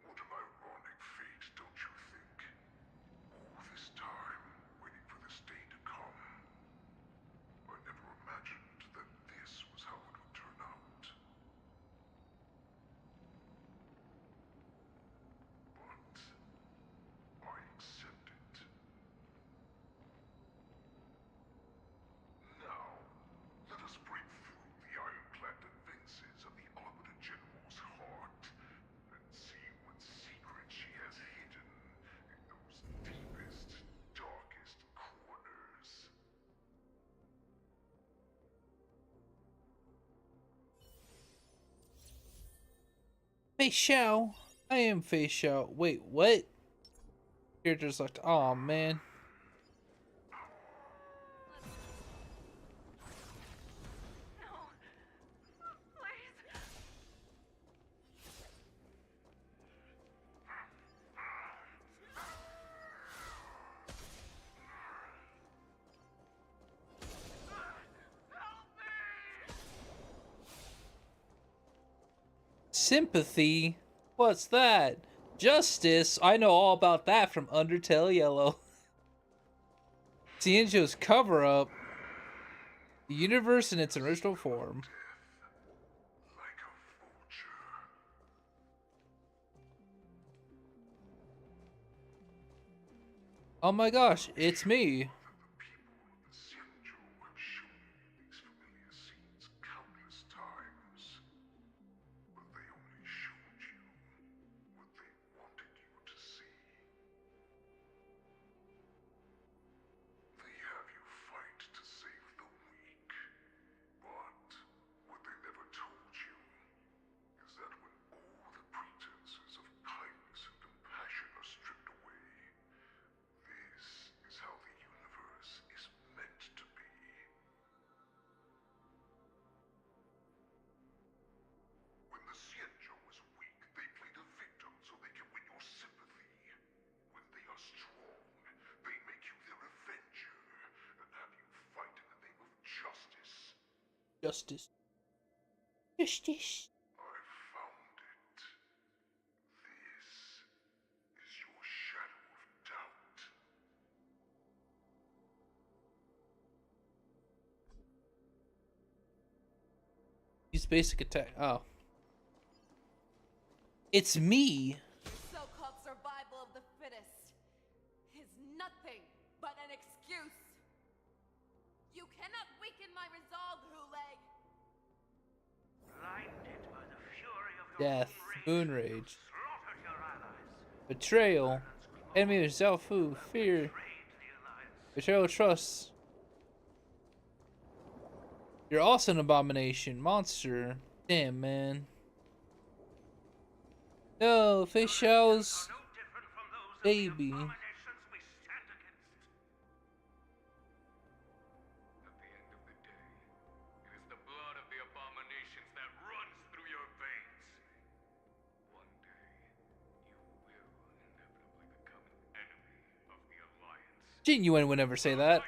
F: What an ironic fate, don't you think?
A: Fei Xiao. I am Fei Xiao. Wait, what? Character select. Oh man. Sympathy? What's that? Justice? I know all about that from Undertale Yellow. Xianzhou's cover-up. The universe in its original form. Oh my gosh, it's me. Justice. Justice. Use basic attack. Oh. It's me.
H: So-called survival of the fittest is nothing but an excuse. You cannot weaken my resolve, Huleg.
T: Blinded by the fury of your
A: Death. Moon Rage. Betrayal. Enemy of Xiaofu. Fear. Betrayal of trust. You're also an abomination. Monster. Damn, man. No, Fei Xiao's baby. Genuine would never say that.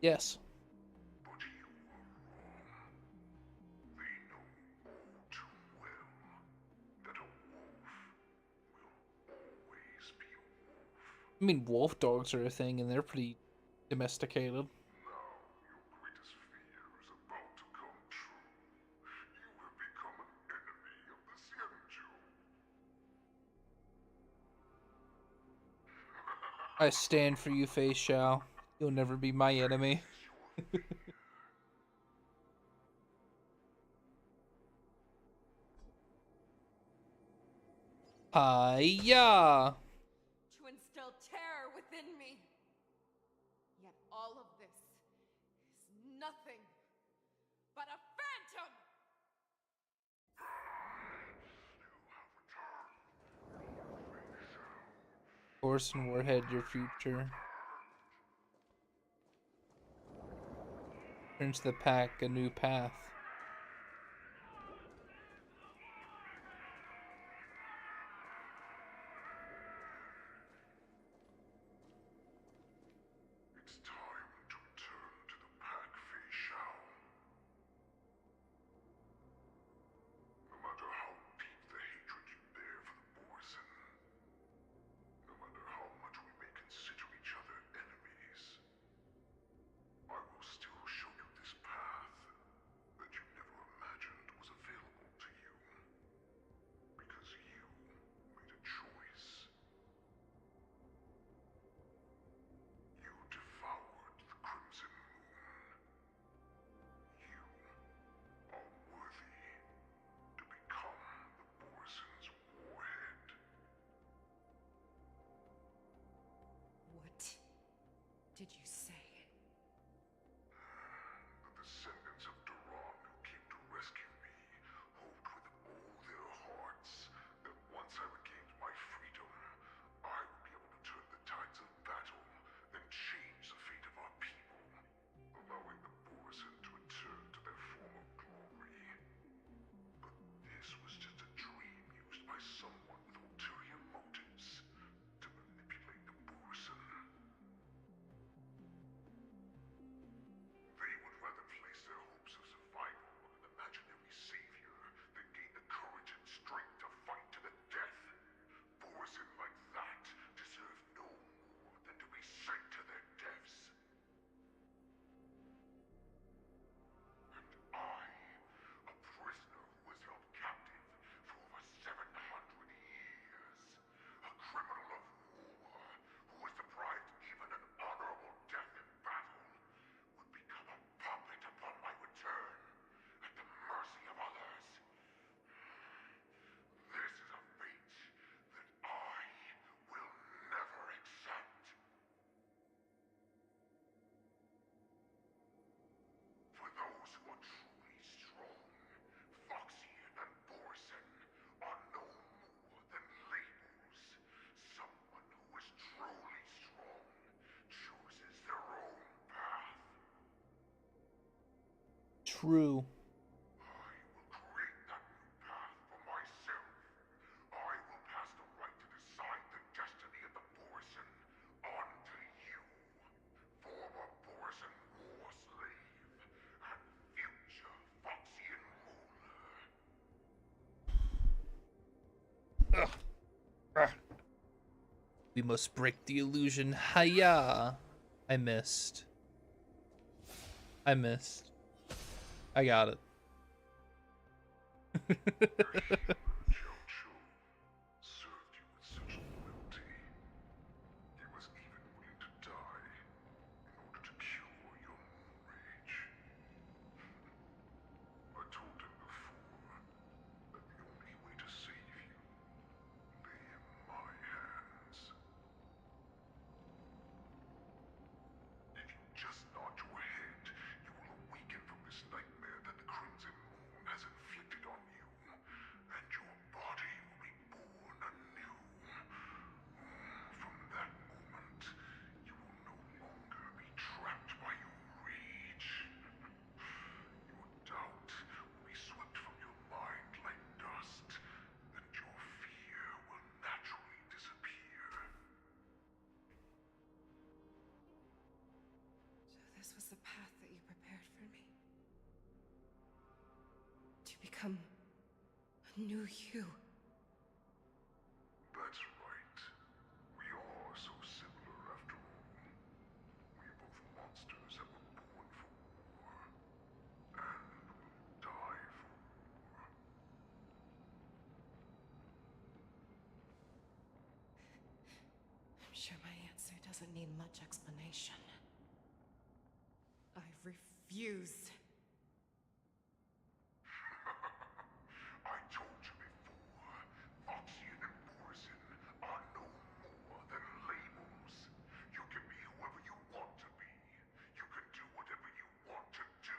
A: Yes. I mean, wolf dogs are a thing, and they're pretty domesticated. I stand for you, Fei Xiao. You'll never be my enemy. Hiya!
H: To instill terror within me. Yet all of this is nothing but a phantom!
A: Horse and Warhead, your future. Turn to the pack, a new path.
R: did you say?
F: The descendants of Duran who came to rescue me hoped with all their hearts that once I regained my freedom, I would be able to turn the tides of battle and change the fate of our people, allowing the Borson to return to their former glory. But this was just a dream used by someone with ulterior motives to manipulate the Borson. They would rather place their hopes of survival on an imaginary savior than gain the courage and strength to fight to the death. Borson like that deserve no more than to be sent to their deaths. And I, a prisoner who was held captive for over 700 years, a criminal of war who was deprived even an honorable death in battle, would become a puppet upon my return, at the mercy of others. This is a fate that I will never accept. For those who are truly strong, Foxian and Borson are no more than labels. Someone who is truly strong chooses their own path.
A: True.
F: I will create that new path for myself. I will pass the right to decide the destiny of the Borson on to you, former Borson war slave and future Foxian ruler.
A: Ugh. Ugh. We must break the illusion. Hiya! I missed. I got it.
F: Served you with such loyalty. He was even willing to die in order to cure your moon rage. I told him before that the only way to save you lay in my hands. If you just nod your head, you will awaken from this nightmare that the Crimson Moon has inflicted on you, and your body will be born anew. From that moment, you will no longer be trapped by your rage. Your doubt will be swept from your mind like dust, and your fear will naturally disappear.
R: So this was the path that you prepared for me? To become a new you?
F: That's right. We are so similar after all. We are both monsters that were born for war, and will die for war.
R: I'm sure my answer doesn't need much explanation. I refuse.
F: I told you before, Foxian and Borson are no more than labels. You can be whoever you want to be. You can do whatever you want to do.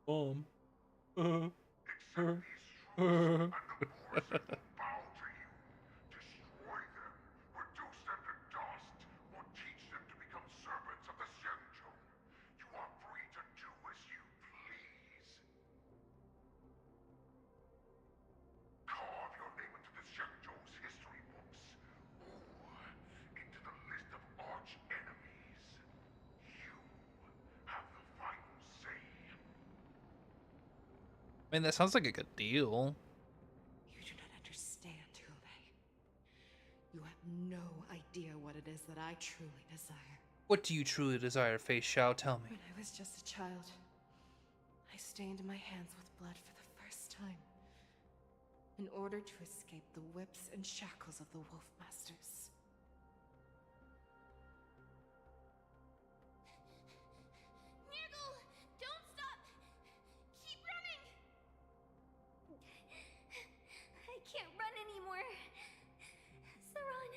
F: Except these truths, and the Borson will bow to you. Destroy them, reduce them to dust, or teach them to become servants of the Xianzhou. You are free to do as you please. Carve your name into the Xianzhou's history books, or into the list of arch enemies. You have the final say.
A: I mean, that sounds like a good deal.
R: You do not understand, Hule. You have no idea what it is that I truly desire.
A: What do you truly desire, Fei Xiao? Tell me.
R: When I was just a child, I stained my hands with blood for the first time, in order to escape the whips and shackles of the Wolf Masters.
N: Nirgal, don't stop! Keep running! I can't run anymore. Saran,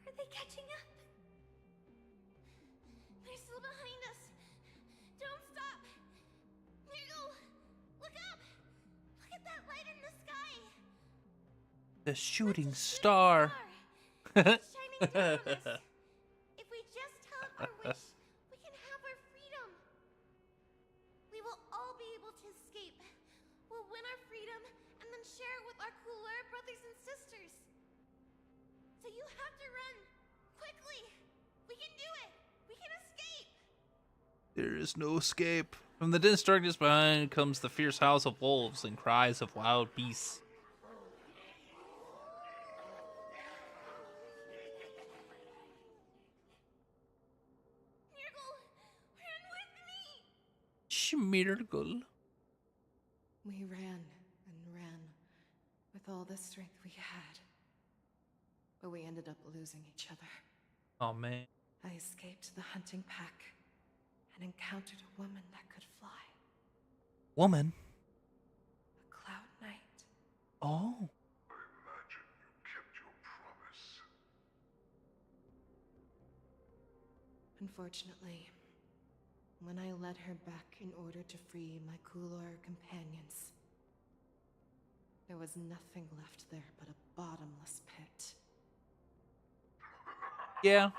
N: are they catching up?
A: a shooting star.
N: Shining down on us. If we just tell it our wish, we can have our freedom. We will all be able to escape. We'll win our freedom and then share it with our cooler brothers and sisters. So you have to run. Quickly. We can do it. We can escape.
A: There is no escape. From the dense darkness behind comes the fierce howls of wolves and cries of wild beasts. Schmirgle.
R: We ran and ran with all the strength we had. But we ended up losing each other.
A: Oh man.
R: I escaped the hunting pack and encountered a woman that could fly.
A: Woman?
R: A cloud knight.
A: Oh.
F: I imagine you kept your promise.
R: Unfortunately, when I led her back in order to free my cooler companions, there was nothing left there but a bottomless pit.
A: Yeah.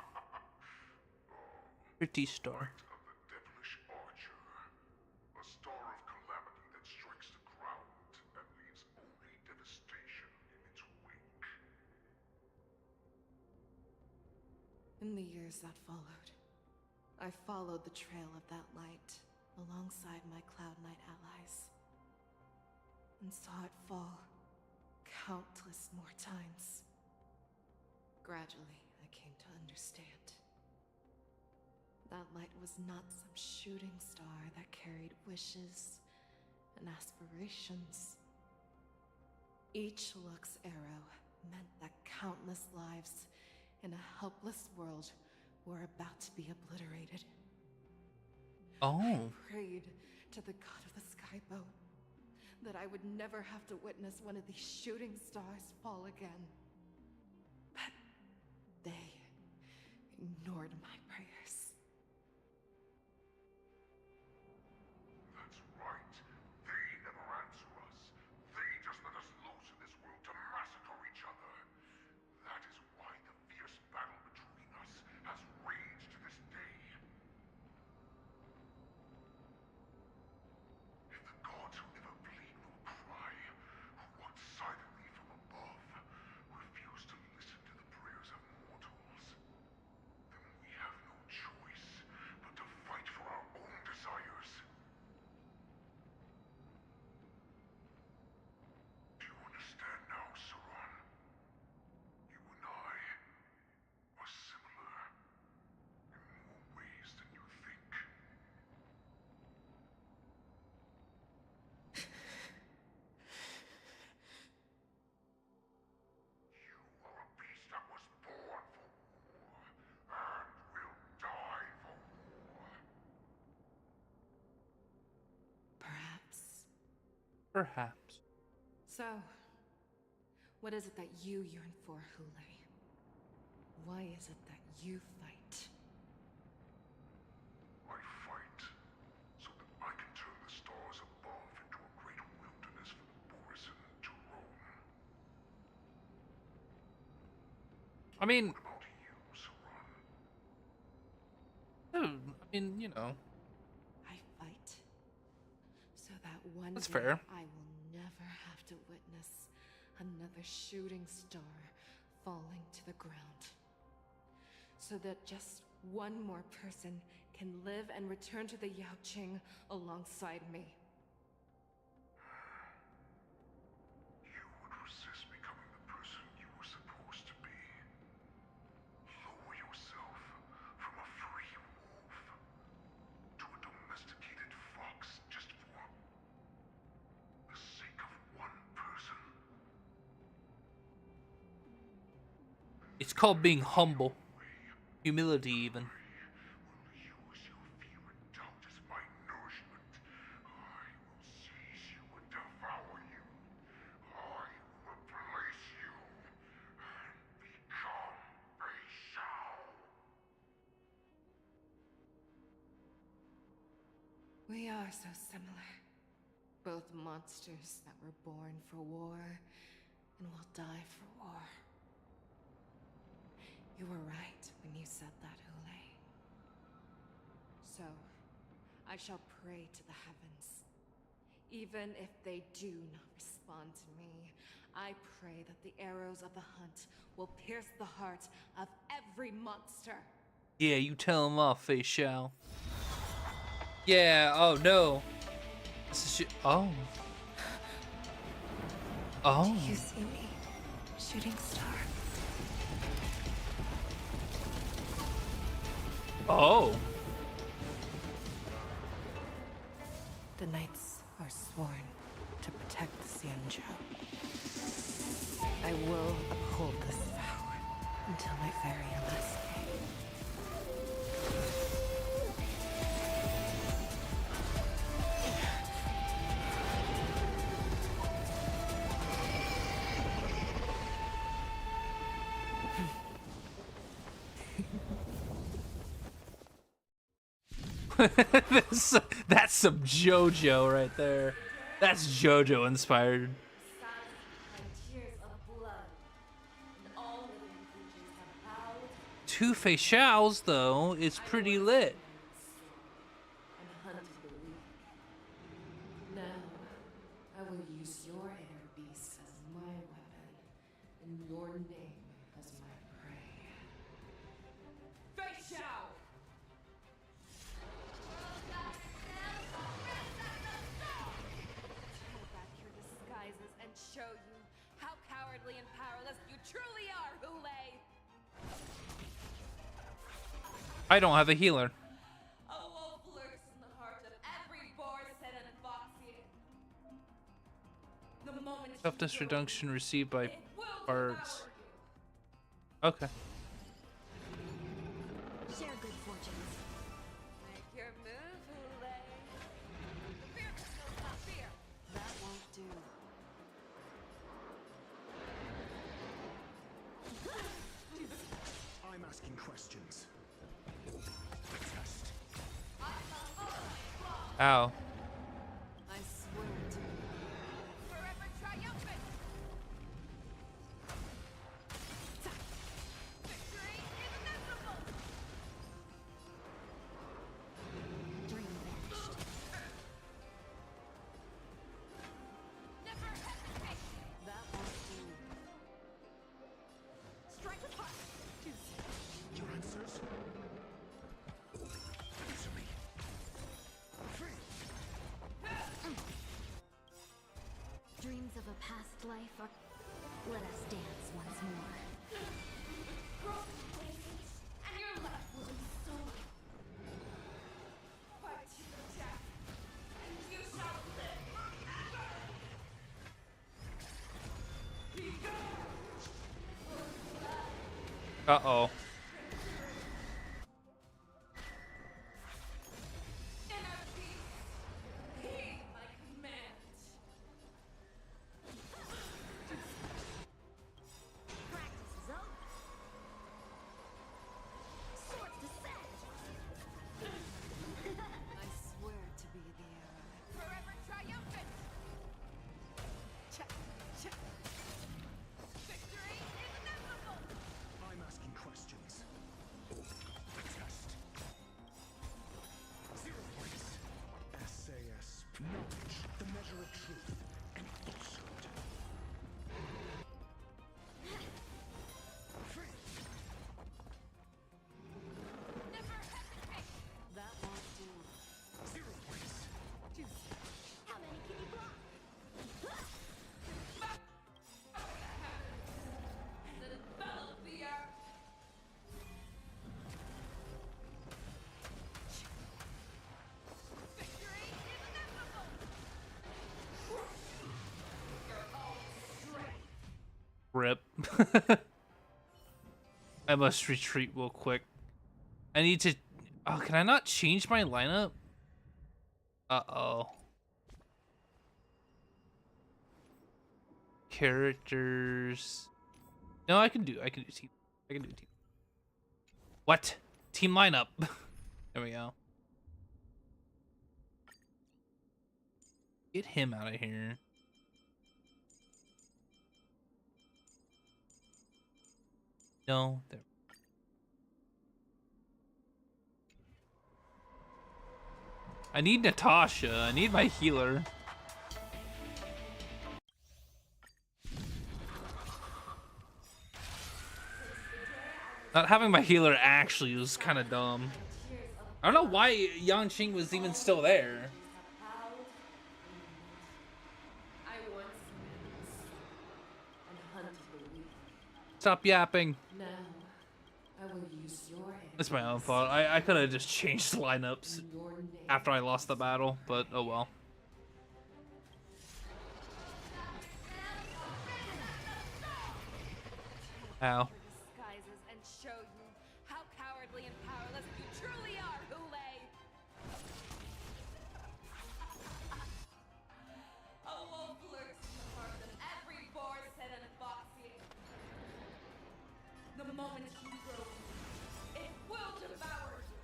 A: Pretty star.
F: Of the devilish archer. A star of calamity that strikes the ground and leaves only devastation in its wake.
R: In the years that followed, I followed the trail of that light alongside my Cloud Knight allies, and saw it fall countless more times. Gradually, I came to understand. That light was not some shooting star that carried wishes and aspirations. Each Lux arrow meant that countless lives in a helpless world were about to be obliterated.
A: Oh.
R: I prayed to the god of the skyboat that I would never have to witness one of these shooting stars fall again. But they ignored my prayers.
F: That's right. They never answer us. They just let us loose in this world to massacre each other. That is why the fierce battle between us has raged to this day. If the gods who never bleed nor cry, who watch silently from above, refuse to listen to the prayers of mortals, then we have no choice but to fight for our own desires. Do you understand now, Saran? You and I are similar in more ways than you think. You are a beast that was born for war, and will die for war.
R: Perhaps.
A: Perhaps.
R: So, what is it that you yearn for, Hule? Why is it that you fight?
F: I fight so that I can turn the stars above into a great wilderness for the Borisin to roam.
A: I mean,
F: What about you, Saran?
A: I mean, you know.
R: I fight so that one
A: That's
R: day
A: fair.
R: I will never have to witness another shooting star falling to the ground. So that just one more person can live and return to the Yaoqing alongside me.
F: You would resist becoming the person you were supposed to be. Lower yourself from a free wolf to a domesticated fox just for the sake of one person.
A: It's called being humble. Humility, even.
F: Use your fear and doubt as my nourishment. I will seize you and devour you. I will replace you and become a Shao.
R: We are so similar. Both monsters that were born for war and will die for war. You were right when you said that, Hule. So, I shall pray to the heavens. Even if they do not respond to me, I pray that the arrows of the hunt will pierce the heart of every monster.
A: Yeah, you tell him off, Face Shao. Yeah, oh no. This is oh. Oh.
R: Do you see me, shooting star?
A: Oh.
R: The knights are sworn to protect the Xianzhou. I will uphold this vow until my very last day.
A: That's some JoJo right there. That's JoJo inspired. Two Face Shao's though is pretty lit.
R: Now, I will use your air beast as my weapon, and your name as my prey. Face Shao!
H: Tear back your disguises and show you how cowardly and powerless you truly are, Hule!
A: I don't have a healer.
H: A wolf lurks in the heart of every boarhead and foxy. The moment
A: Toughness reduction received by parts. Okay.
N: Share good fortunes.
H: Make your move, Hule. The fearless knows not fear.
R: That won't do.
J: I'm asking questions.
A: Ow.
R: I swear to you.
H: Forever triumphant. Victory is inevitable.
N: Dream vanished.
H: Never hesitate.
R: That won't do.
H: Strike with heart.
J: Your answers? Answer me.
N: Dreams of a past life are... Let us dance once more.
H: And your life will be so... Fight to the death. And you shall live forever. Be gone.
A: Uh-oh.
H: Inner peace. Heed my command.
N: Practice is over. Swords descend.
R: I swear to be the arrow.
H: Forever triumphant. Chap, chap. Victory is inevitable.
J: I'm asking questions. Test. 0 points. SAS. Knowledge. The measure of truth and falsehood.
H: Never hesitate.
R: That won't do.
J: 0 points.
N: How many can you block?
H: And envelop the earth. Victory is inevitable. Your own strength.
A: Rip. I must retreat real quick. I need to... Oh, can I not change my lineup? Uh-oh. Characters... No, I can do team. I can do team. What? Team lineup. There we go. Get him out of here. No, there. I need Natasha. I need my healer. Not having my healer actually was kind of dumb. I don't know why Yanqing was even still there. Stop yapping.
R: Now, I will use your
A: It's my own fault. I could have just changed lineups after I lost the battle, but oh well. Ow.
H: Disguises and show you how cowardly and powerless you truly are, Hule! A wolf lurks in the heart of every boar's head and foxy. The moment you grow, it will devour you.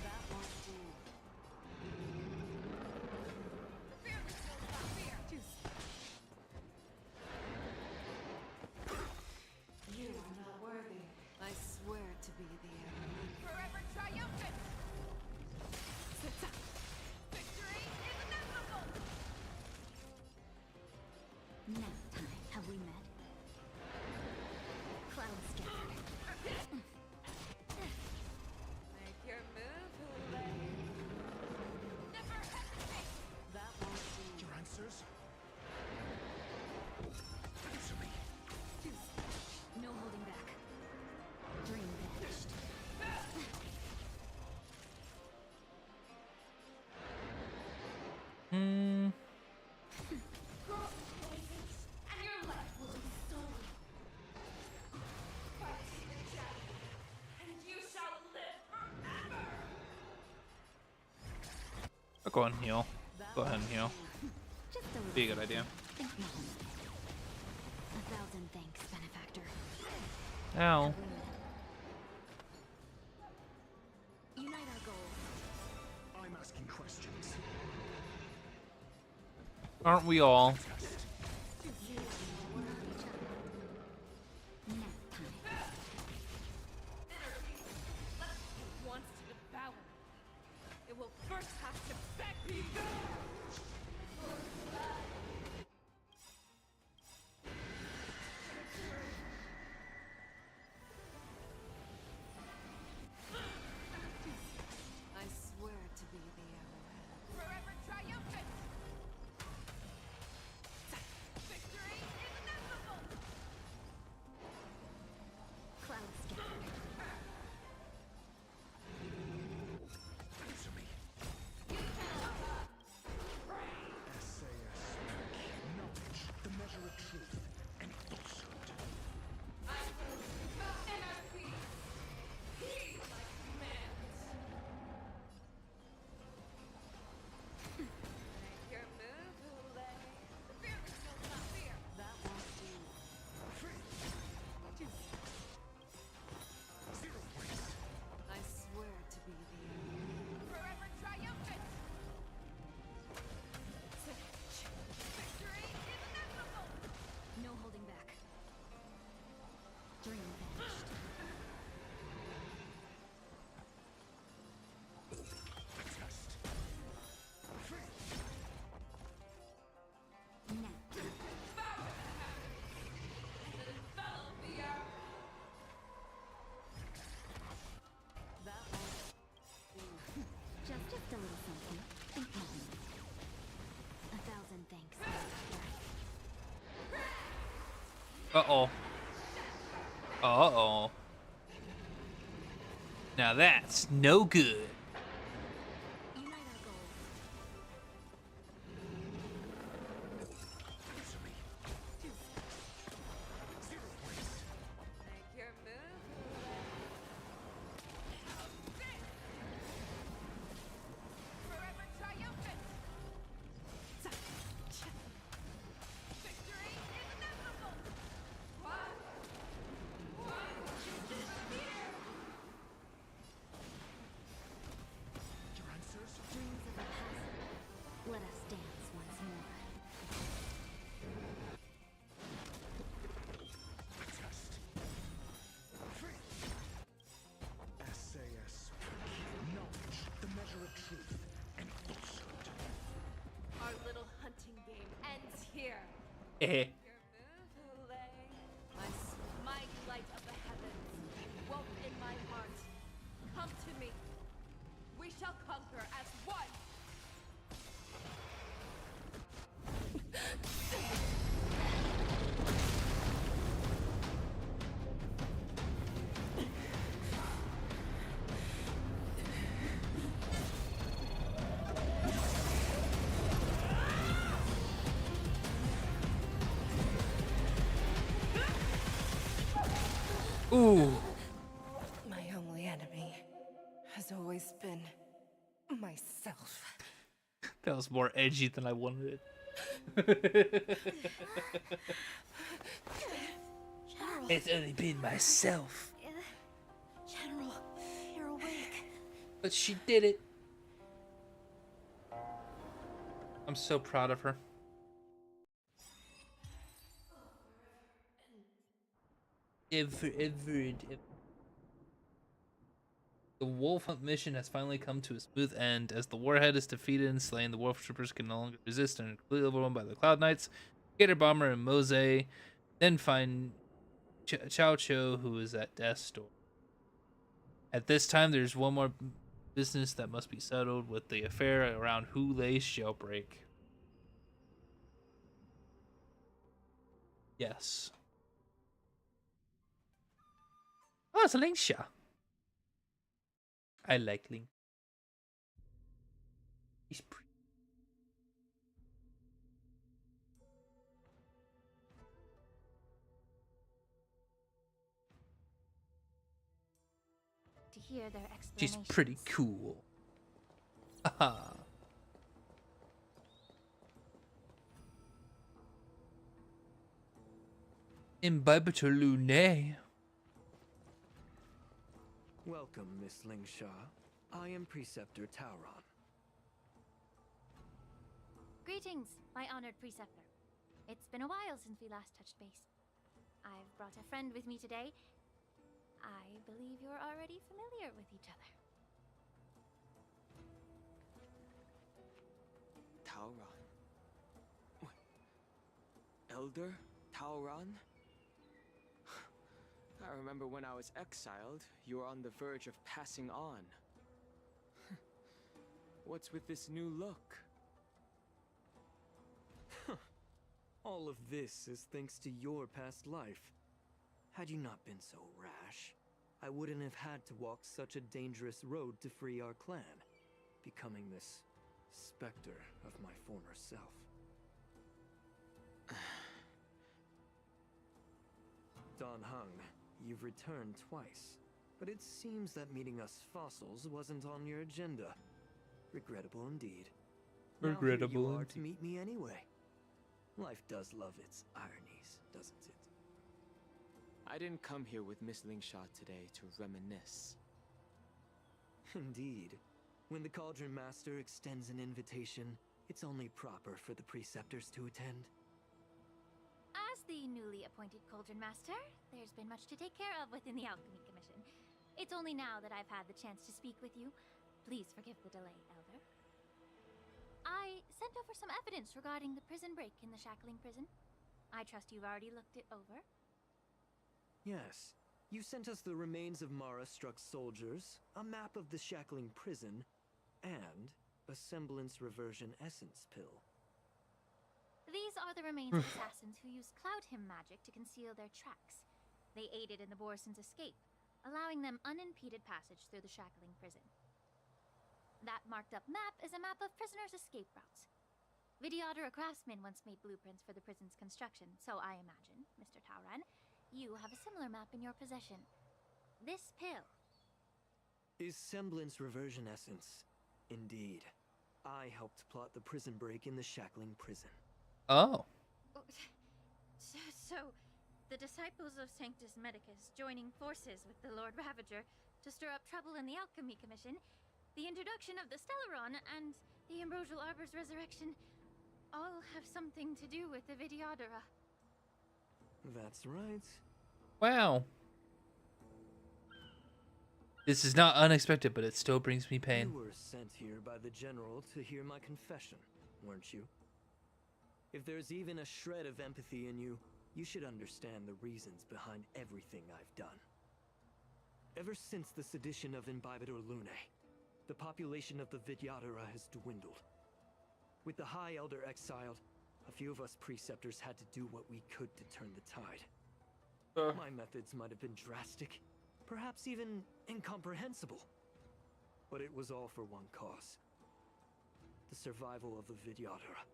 H: That won't do. Fear will not fear.
R: You are not worthy. I swear to be the enemy.
H: Forever triumphant! Victory is inevitable!
N: Now time, have we met? Cloud scattered.
H: Make your move, Hule. Never hesitate! That won't do.
J: Your answers?
N: No holding back. Dream vanished.
A: Hmm.
H: And your life will be stolen. Fight the Chap, and you shall live forever!
A: I'll go ahead and heal. Go ahead and heal.
N: Just a little.
A: Be a good idea.
N: Think no. 1,000 thanks, benefactor.
A: Ow.
N: Unite our goals.
J: I'm asking questions.
A: Aren't we all?
N: Nap time.
H: Wants to devour. It will first have to beg me.
R: I swear to be the arrowhead.
H: Forever triumphant. Victory is inevitable.
N: Cloud scattered.
J: Answer me. SAS. Knowledge, the measure of truth and falsehood.
H: I will not MSP. He like commands. Make your move, Hule. The fearless will not fear.
R: That won't do.
J: Zero points.
R: I swear to be the enemy.
H: Forever triumphant. Victory is inevitable.
N: No holding back. Dream vanished.
J: Test.
N: Nap time.
H: Envelop the earth.
R: That won't do.
N: Just a little something. Think no. 1,000 thanks, benefactor.
A: Uh-oh. Uh-oh. Now that's no good.
N: Unite our goals.
J: Answer me. Zero points.
H: Make your move, Forever triumphant. Victory is inevitable. One. Here. My mighty light of the heavens, woke in my heart. Come to me. We shall conquer as one.
A: Ooh.
R: My only enemy has always been myself.
A: That was more edgy than I wanted it. It's only been myself.
R: General, you're awake.
A: But she did it. I'm so proud of her. The wolf hunt mission has finally come to a smooth end. As the warhead is defeated and slain, the wolf troopers can no longer resist and are completely overwhelmed by the Cloud Knights, Gator Bomber, and Mose. Then find Chow Cho, who is at death's door. At this time, there's one more business that must be settled with the affair around Hulei's jailbreak. Yes. Oh, it's a Lingsha. I like Link. He's pretty.
N: To hear their
A: She's
N: explanations.
A: pretty cool. Haha. Imbibitor Lune.
P: Welcome, Miss Lingsha. I am Preceptor Tauron.
N: Greetings, my honored preceptor. It's been a while since we last touched base. I've brought a friend with me today. I believe you're already familiar with each other.
B: Tauron? What? Elder Tauron? I remember when I was exiled, you were on the verge of passing on. What's with this new look?
P: All of this is thanks to your past life. Had you not been so rash, I wouldn't have had to walk such a dangerous road to free our clan, becoming this specter of my former self. Don Hung, you've returned twice, but it seems that meeting us fossils wasn't on your agenda. Regrettable indeed.
A: Regrettable
P: Now here you are
A: indeed.
P: to meet me anyway. Life does love its ironies, doesn't it?
B: I didn't come here with Miss Lingsha today to reminisce.
P: Indeed. When the Cauldron Master extends an invitation, it's only proper for the preceptors to attend.
N: As the newly appointed Cauldron Master, there's been much to take care of within the Alchemy Commission. It's only now that I've had the chance to speak with you. Please forgive the delay, Elder. I sent over some evidence regarding the prison break in the Shackling prison. I trust you've already looked it over.
P: Yes. You sent us the remains of Mara-struck soldiers, a map of the Shackling prison, and a semblance reversion essence pill.
N: These are the remains of assassins who used Cloud Hymn magic to conceal their tracks. They aided in the Borisons' escape, allowing them unimpeded passage through the Shackling prison. That marked-up map is a map of prisoners' escape routes. Vidyadhara craftsmen once made blueprints for the prison's construction, so I imagine, Mr. Tauron, you have a similar map in your possession. This pill.
P: Is semblance reversion essence. Indeed. I helped plot the prison break in the Shackling prison.
A: Oh.
N: So, the disciples of Sanctus Medicus joining forces with the Lord Ravager to stir up trouble in the Alchemy Commission, the introduction of the Stellaron, and the Ambrosial Arbor's resurrection all have something to do with the Vidyadhara.
P: That's right.
A: Wow. This is not unexpected, but it still brings me pain.
P: You were sent here by the General to hear my confession, weren't you?
B: If there's even a shred of empathy in you, you should understand the reasons behind everything I've done. Ever since the sedition of Imbibitor Lunae, the population of the Vidyadhara has dwindled. With the High Elder exiled, a few of us preceptors had to do what we could to turn the tide. My methods might have been drastic, perhaps even incomprehensible. But it was all for one cause. The survival of the Vidyadhara.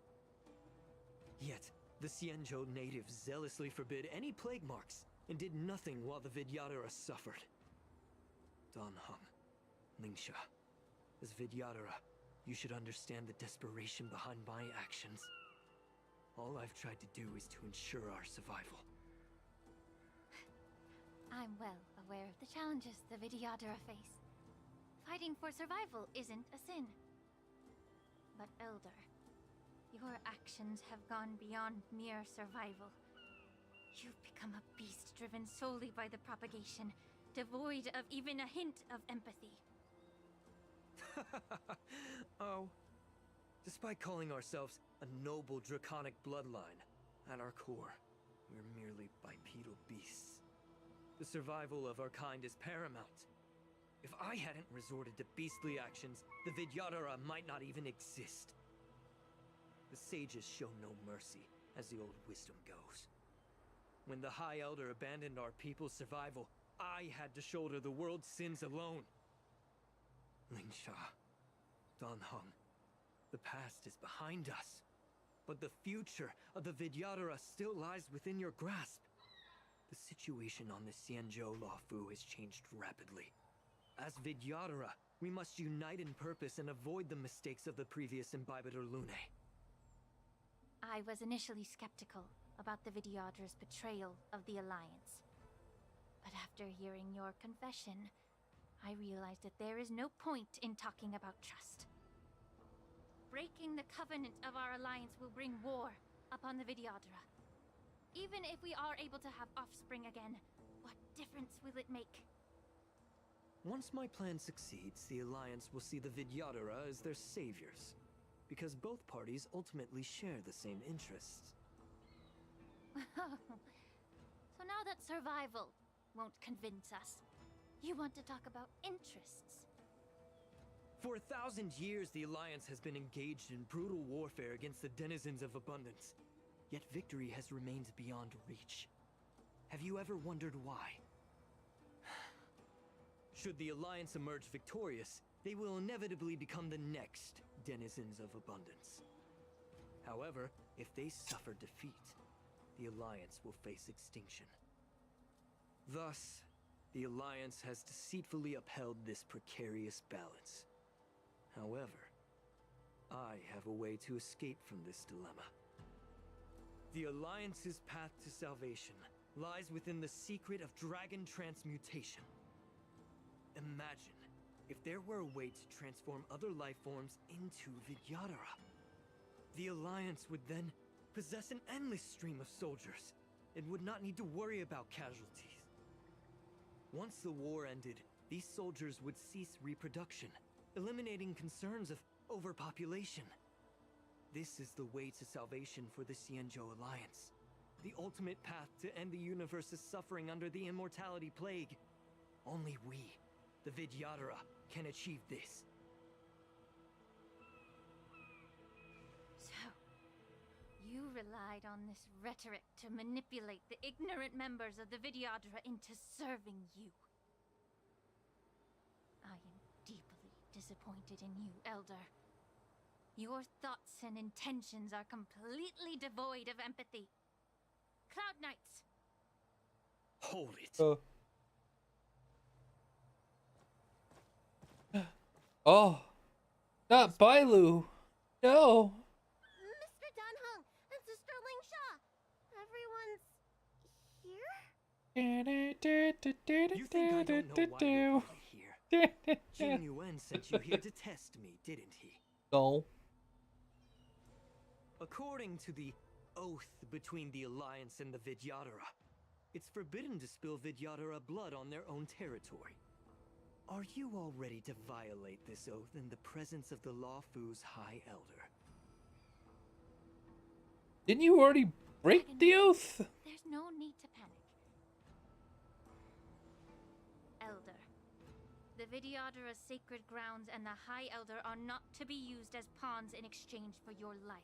B: Yet, the Xianzhou natives zealously forbid any plague marks and did nothing while the Vidyadhara suffered. Danheng, Lingsha, as Vidyadhara, you should understand the desperation behind my actions. All I've tried to do is to ensure our survival.
N: I'm well aware of the challenges the Vidyadhara face. Fighting for survival isn't a sin. But Elder, your actions have gone beyond mere survival. You've become a beast driven solely by the propagation, devoid of even a hint of empathy.
B: Oh. Despite calling ourselves a noble draconic bloodline, at our core, we're merely bipedal beasts. The survival of our kind is paramount. If I hadn't resorted to beastly actions, the Vidyadhara might not even exist. The sages show no mercy, as the old wisdom goes. When the High Elder abandoned our people's survival, I had to shoulder the world's sins alone. Lingsha, Danheng, the past is behind us, but the future of the Vidyadhara still lies within your grasp. The situation on the Xianzhou Luofu has changed rapidly. As Vidyadhara, we must unite in purpose and avoid the mistakes of the previous Imbibitor Lunae.
N: I was initially skeptical about the Vidyadhara's betrayal of the Alliance. But after hearing your confession, I realized that there is no point in talking about trust. Breaking the covenant of our alliance will bring war upon the Vidyadhara. Even if we are able to have offspring again, what difference will it make?
B: Once my plan succeeds, the Alliance will see the Vidyadhara as their saviors, because both parties ultimately share the same interests.
N: So now that survival won't convince us, you want to talk about interests?
B: For 1,000 years, the Alliance has been engaged in brutal warfare against the denizens of abundance. Yet victory has remained beyond reach. Have you ever wondered why? Should the Alliance emerge victorious, they will inevitably become the next denizens of abundance. However, if they suffer defeat, the Alliance will face extinction. Thus, the Alliance has deceitfully upheld this precarious balance. However, I have a way to escape from this dilemma. The Alliance's path to salvation lies within the secret of dragon transmutation. Imagine if there were a way to transform other life forms into Vidyadhara. The Alliance would then possess an endless stream of soldiers and would not need to worry about casualties. Once the war ended, these soldiers would cease reproduction, eliminating concerns of overpopulation. This is the way to salvation for the Xianzhou Alliance. The ultimate path to end the universe's suffering under the immortality plague. Only we, the Vidyadhara, can achieve this.
N: So, you relied on this rhetoric to manipulate the ignorant members of the Vidyadhara into serving you. I am deeply disappointed in you, Elder. Your thoughts and intentions are completely devoid of empathy. Cloud Knights!
B: Hold it.
A: Oh, not Bailu. No.
O: Mr. Danheng and Sister Lingsha, everyone's here?
B: You think I don't know why you're really here? Jin Yuan sent you here to test me, didn't he?
A: No.
B: According to the oath between the Alliance and the Vidyadhara, it's forbidden to spill Vidyadhara blood on their own territory. Are you all ready to violate this oath in the presence of the Luofu's High Elder?
A: Didn't you already break the oath?
N: There's no need to panic. Elder. The Vidyadhara's sacred grounds and the High Elder are not to be used as pawns in exchange for your life.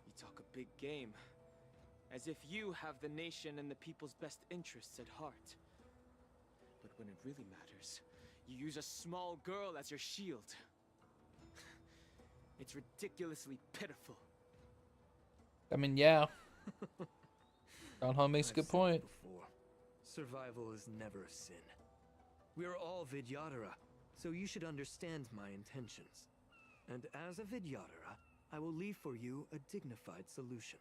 U: You talk a big game. As if you have the nation and the people's best interests at heart. But when it really matters, you use a small girl as your shield. It's ridiculously pitiful.
A: I mean, yeah. Groundhog makes a good point.
P: Before. Survival is never a sin. We are all Vidyadhara, so you should understand my intentions. And as a Vidyadhara, I will leave for you a dignified solution.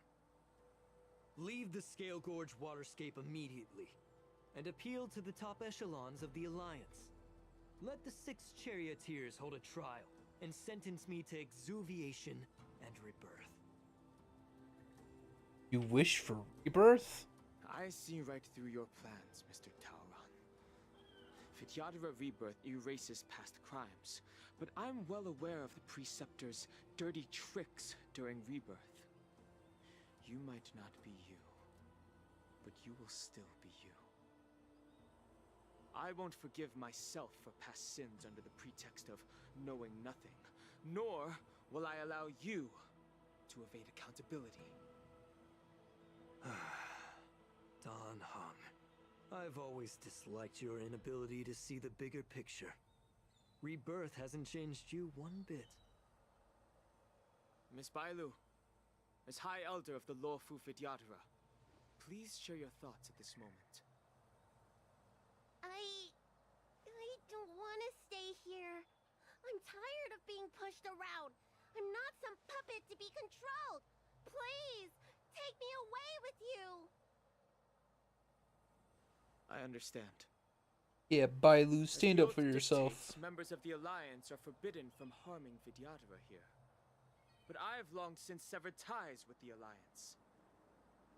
P: Leave the Scale Gorge waterscape immediately, and appeal to the top echelons of the Alliance. Let the 6 charioteers hold a trial, and sentence me to exuviation and rebirth.
A: You wish for rebirth?
U: I see right through your plans, Mr. Tauron. Vidyadhara rebirth erases past crimes, but I'm well aware of the Preceptor's dirty tricks during rebirth. You might not be you, but you will still be you. I won't forgive myself for past sins under the pretext of knowing nothing, nor will I allow you to evade accountability.
P: Dan Heng, I've always disliked your inability to see the bigger picture. Rebirth hasn't changed you one bit.
U: Miss Bailu, as High Elder of the Lawfu Vidyadhara, please share your thoughts at this moment.
V: I don't want to stay here. I'm tired of being pushed around. I'm not some puppet to be controlled. Please, take me away with you.
U: I understand.
A: Yeah, Bailu, stand up for yourself.
U: Members of the Alliance are forbidden from harming Vidyadhara here. But I've long since severed ties with the Alliance.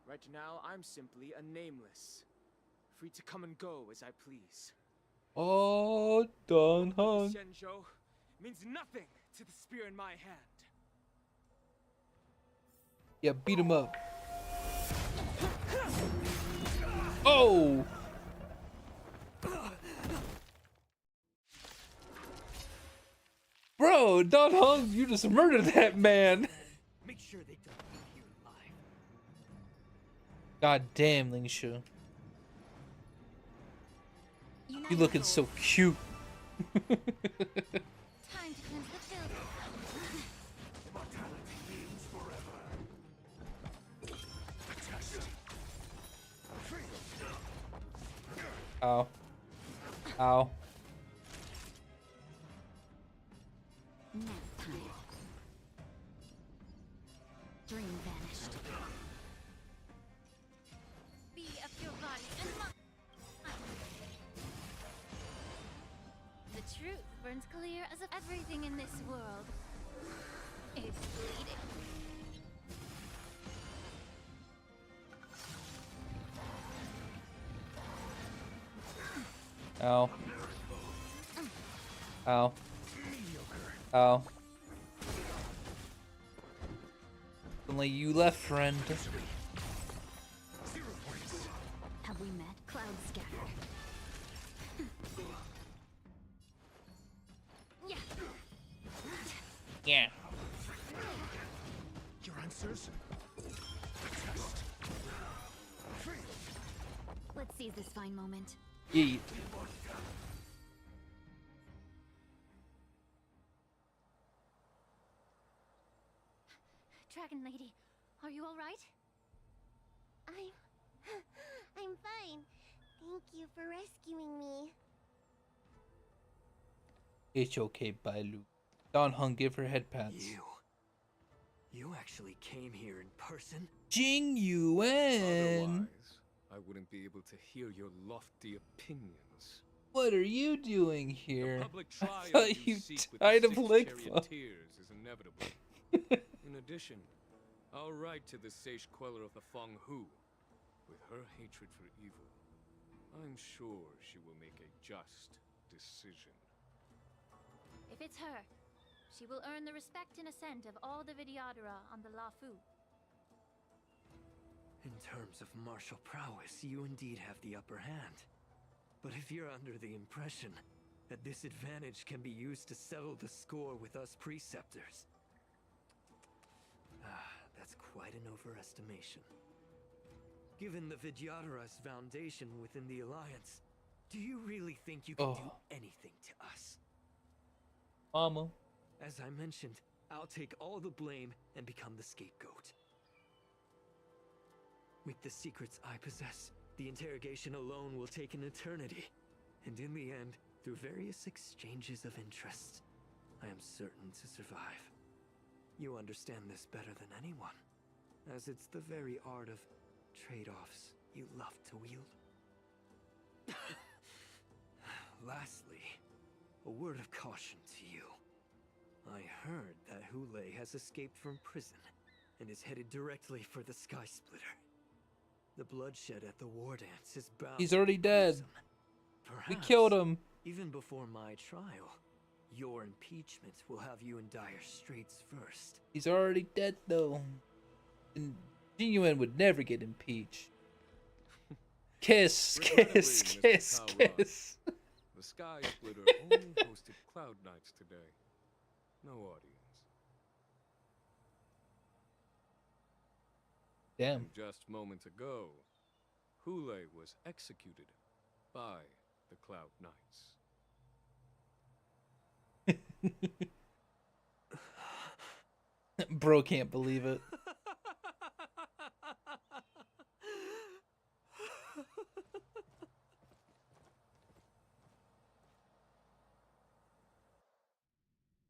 U: Right now, I'm simply a nameless, free to come and go as I please.
A: Oh, Dan Heng.
U: Xianzhou means nothing to the spear in my hand.
A: Yeah, beat him up. Oh! Bro, Dan Heng, you just murdered that man.
P: Make sure they don't leave you alive.
A: God damn, Ling Shu. You looking so cute.
N: Time to cleanse the field.
A: Ow. Ow.
N: Nap time. Dream vanished. Be of your body and mind. The truth burns clear as if everything in this world is bleeding.
A: Ow. Ow. Ow. Only you left, friend.
N: Have we met? Clouds scattered. Yeah.
A: Yeah.
I: Your answers?
N: Let's seize this fine moment.
A: Yeet.
N: Dragon Lady, are you all right?
V: I'm fine. Thank you for rescuing me.
A: It's okay, Bailu. Dan Heng, give her head pats.
P: You actually came here in person?
A: Jing Yuan!
K: I wouldn't be able to hear your lofty opinions.
A: What are you doing here?
K: The public
A: I
K: trial
A: thought you
K: seek with
A: died
K: the
A: of
K: 6
A: Ligma.
K: charioteers is inevitable. In addition, I'll write to the sage queller of the Feng Hu. With her hatred for evil, I'm sure she will make a just decision.
N: If it's her,
O: she will earn the respect and assent of all the Vidyadhara on the Lafu.
P: In terms of martial prowess, you indeed have the upper hand. But if you're under the impression that this advantage can be used to settle the score with us preceptors, that's quite an overestimation. Given the Vidyadhara's foundation within the Alliance, do you really think you can do anything to us?
A: Mama.
P: As I mentioned, I'll take all the blame and become the scapegoat. With the secrets I possess, the interrogation alone will take an eternity. And in the end, through various exchanges of interest, I am certain to survive. You understand this better than anyone, as it's the very art of trade-offs you love to wield. Lastly, a word of caution to you. I heard that Hule has escaped from prison and is headed directly for the Skysplitter. The bloodshed at the war dance is bound.
A: He's already dead. We killed him.
P: Even before my trial, your impeachment will have you in dire straits first.
A: He's already dead, though. And Genuine would never get impeached. Kiss, kiss, kiss, kiss.
C: The Skysplitter only hosted Cloud Nights today. No audience.
A: Damn.
C: And just moments ago, Hule was executed by the Cloud Knights.
A: Bro can't believe it.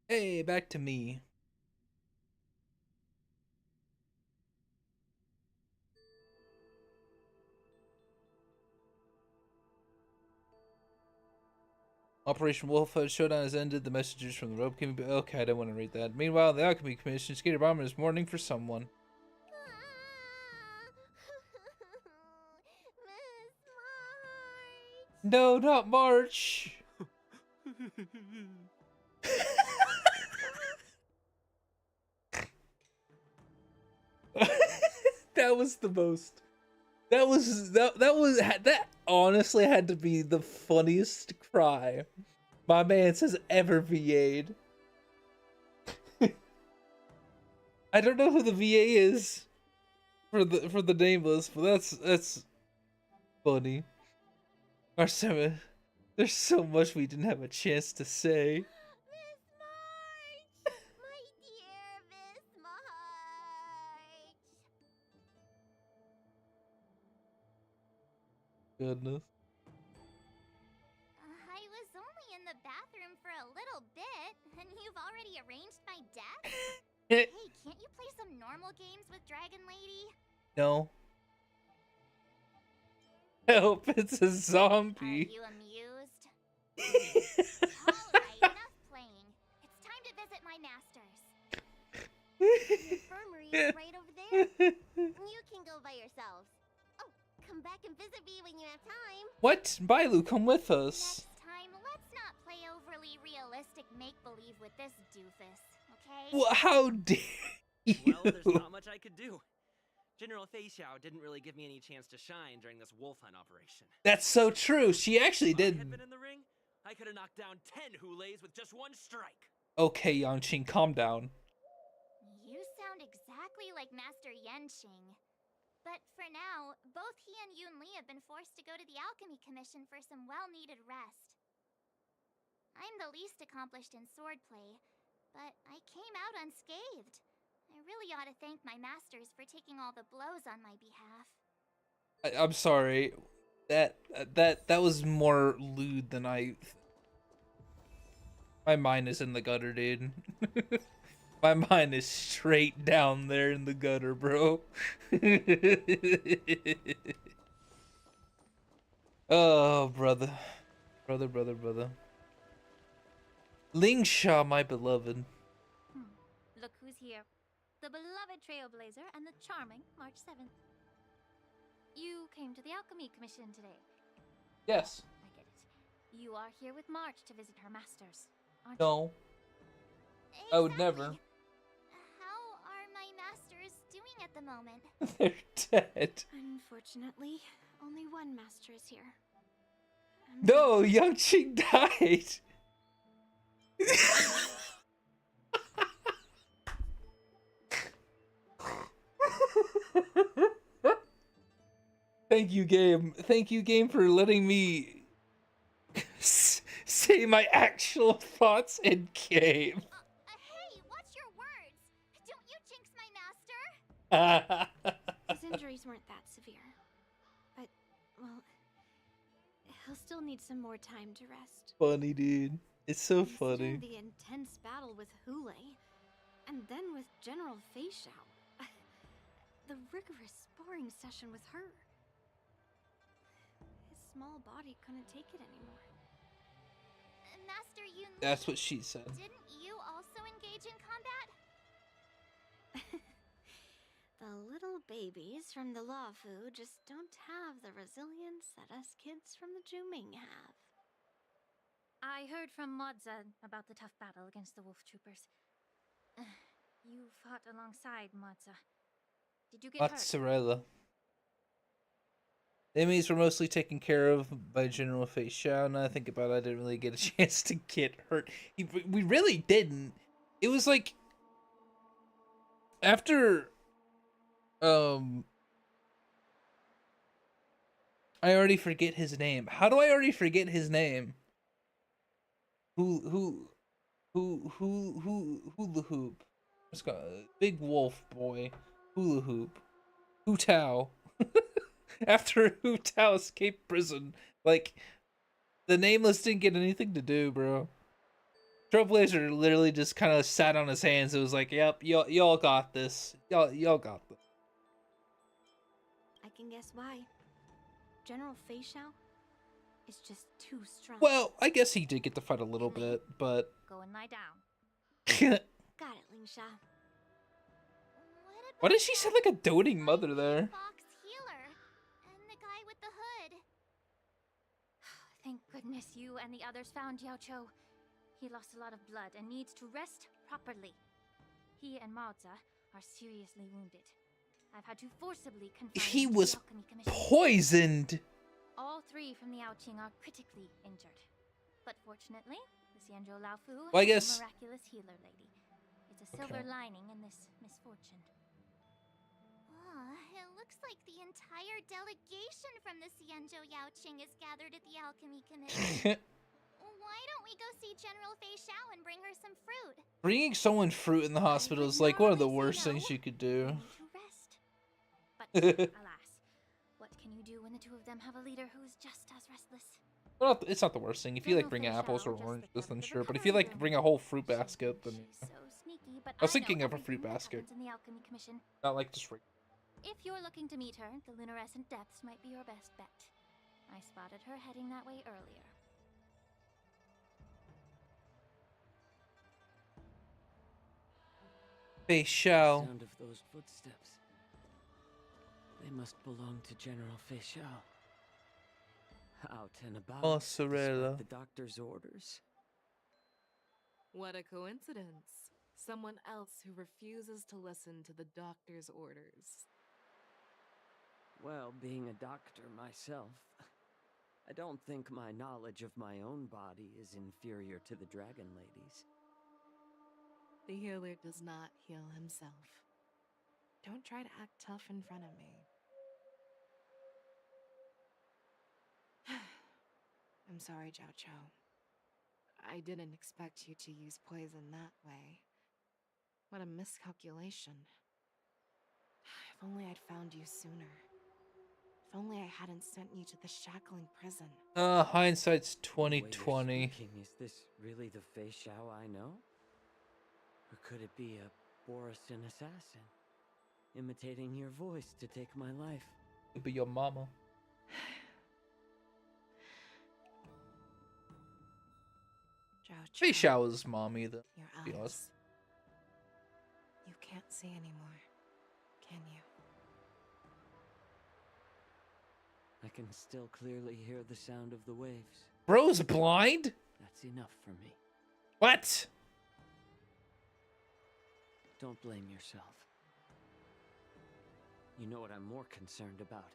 A: Hey, back to me. Operation Wolfhead Showdown has ended. The messages from the rope can be... Okay, I don't want to read that. Meanwhile, the Alchemy Commission Skater Bomber is mourning for someone. No, not March. That was the most. That honestly had to be the funniest cry my man has ever VA'd. I don't know who the VA is for the nameless, but that's funny. Arsema, there's so much we didn't have a chance to say. Goodness.
N: I was only in the bathroom for a little bit, and you've already arranged my death? Hey, can't you play some normal games with Dragon Lady?
A: No. Help, it's a zombie.
N: Are you amused? Alright, enough playing. It's time to visit my masters.
V: The infirmary is right over there. You can go by yourselves. Oh, come back and visit me when you have time.
A: What? Bailu, come with us.
N: Next time, let's not play overly realistic make-believe with this doofus, okay?
A: Well, how dare you?
L: Well, there's not much I could do. General Fei Xiao didn't really give me any chance to shine during this wolf hunt operation.
A: That's so true. She actually
L: If I
A: did.
L: had been in the ring, I could have knocked down 10 Hules with just one strike.
A: Okay, Yangqing, calm down.
N: You sound exactly like Master Yenqing. But for now, both he and Yun Li have been forced to go to the Alchemy Commission for some well-needed rest. I'm the least accomplished in swordplay, but I came out unscathed. I really ought to thank my masters for taking all the blows on my behalf.
A: I'm sorry. That was more lewd than I... My mind is in the gutter, dude. My mind is straight down there in the gutter, bro. Oh, brother. Brother. Lingsha, my beloved.
O: Look who's here. The beloved Trailblazer and the charming March 7th. You came to the Alchemy Commission today.
A: Yes.
O: I get it. You are here with March to visit her masters, aren't
A: No. I would never.
O: How are my masters doing at the moment?
A: They're dead.
S: Unfortunately, only one master is here.
A: No, Young Ching died. Thank you, game. Thank you, game, for letting me say my actual thoughts in game.
O: Hey, watch your words! Don't you jinx my master!
S: His injuries weren't that severe. But, well, he'll still need some more time to rest.
A: Funny, dude. It's so
S: Considering
A: funny.
S: the intense battle with Hule, and then with General Fei Xiao. The rigorous sparring session with her. His small body couldn't take it anymore.
O: Master Yun Li,
A: That's what she said.
O: didn't you also engage in combat?
S: The little babies from the Luofu just don't have the resilience that us kids from the Zhuming have.
O: I heard from Modza about the tough battle against the wolf troopers. You fought alongside Modza. Did you get hurt?
A: Mozzarella. The enemies were mostly taken care of by General Fei Xiao. Now I think about it, I didn't really get a chance to get hurt. We really didn't. It was like after I already forget his name. How do I already forget his name? Hula hoop. Let's go. Big wolf boy. Hula hoop. Hu Tao. After Hu Tao escaped prison, like, the Nameless didn't get anything to do, bro. Trailblazer literally just kind of sat on his hands. It was like, yep, y'all got this. Y'all got this.
S: I can guess why. General Fei Xiao is just too strong.
A: Well, I guess he did get to fight a little bit, but...
O: Go and lie down.
S: Got it, Lingsha.
A: Why did she sound like a doting mother there?
O: Fox healer and the guy with the hood. Thank goodness you and the others found Yao Cho. He lost a lot of blood and needs to rest properly. He and Maoza are seriously wounded. I've had to forcibly confine
A: He
O: him to
A: was
O: the Alchemy Commission.
A: poisoned.
O: All three from the Yaoqing are critically injured. But fortunately, the Xianzhou Laofu
A: Well, I
O: has
A: guess-
O: a miraculous healer lady. It's a silver
A: Okay.
O: lining in this misfortune.
N: It looks like the entire delegation from the Xianzhou Yaoqing is gathered at the Alchemy Commission. Why don't we go see General Fei Xiao and bring her some fruit?
A: Bringing someone fruit in the hospital is like one of the worst things you could do.
O: But alas, what can you do when the two of them have a leader who's just as restless?
A: Well, it's not the worst thing. If you like bring apples or oranges, then sure. But if you like bring a whole fruit basket, then
O: So sneaky, but
A: I was
O: know
A: thinking of a fruit
O: everything that
A: basket,
O: happens in the Alchemy Commission.
A: not like just.
O: If you're looking to meet her, the luminescent depths might be your best bet. I spotted her heading that way earlier.
A: Fei Xiao.
B: Sound of those footsteps. They must belong to General Fei Xiao. Out and about.
A: Mozzarella.
B: despite the doctor's orders.
R: What a coincidence. Someone else who refuses to listen to the doctor's orders.
B: Well, being a doctor myself, I don't think my knowledge of my own body is inferior to the Dragon Lady's.
R: The healer does not heal himself. Don't try to act tough in front of me. I'm sorry, Jiao Cho. I didn't expect you to use poison that way. What a miscalculation. If only I'd found you sooner. If only I hadn't sent you to the shackling prison.
A: Hindsight's
B: The way you're
A: 2020.
B: speaking, is this really the Fei Xiao I know? Or could it be a Borisin assassin, imitating your voice to take my life?
A: It'd be your mama. Fei Xiao is mommy, though.
R: Your
A: to be honest.
R: eyes. You can't see anymore, can you?
B: I can still clearly hear the sound of the waves.
A: Bro's blind?
B: That's enough for me.
A: What?
B: don't blame yourself. You know what I'm more concerned about?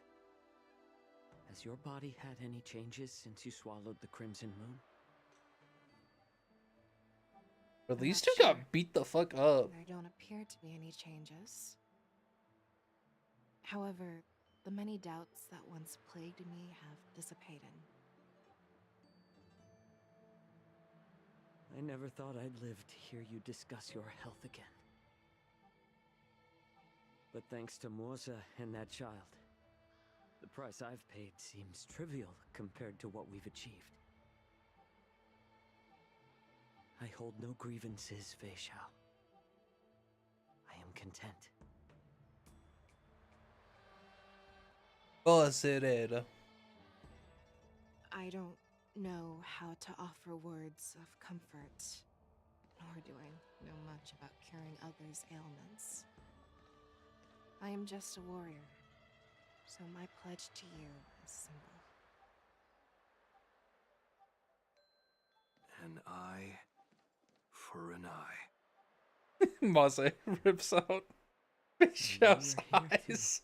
B: Has your body had any changes since you swallowed the Crimson Moon?
A: At least you got beat the fuck up.
R: There don't appear to be any changes. However, the many doubts that once plagued me have dissipated.
B: I never thought I'd live to hear you discuss your health again. But thanks to Morza and that child, the price I've paid seems trivial compared to what we've achieved. I hold no grievances, Fei Xiao. I am content.
A: Considerado.
R: I don't know how to offer words of comfort, nor do I know much about curing others' ailments. I am just a warrior, so my pledge to you is simple.
I: An eye for an eye.
A: Maze rips out Bishop's eyes.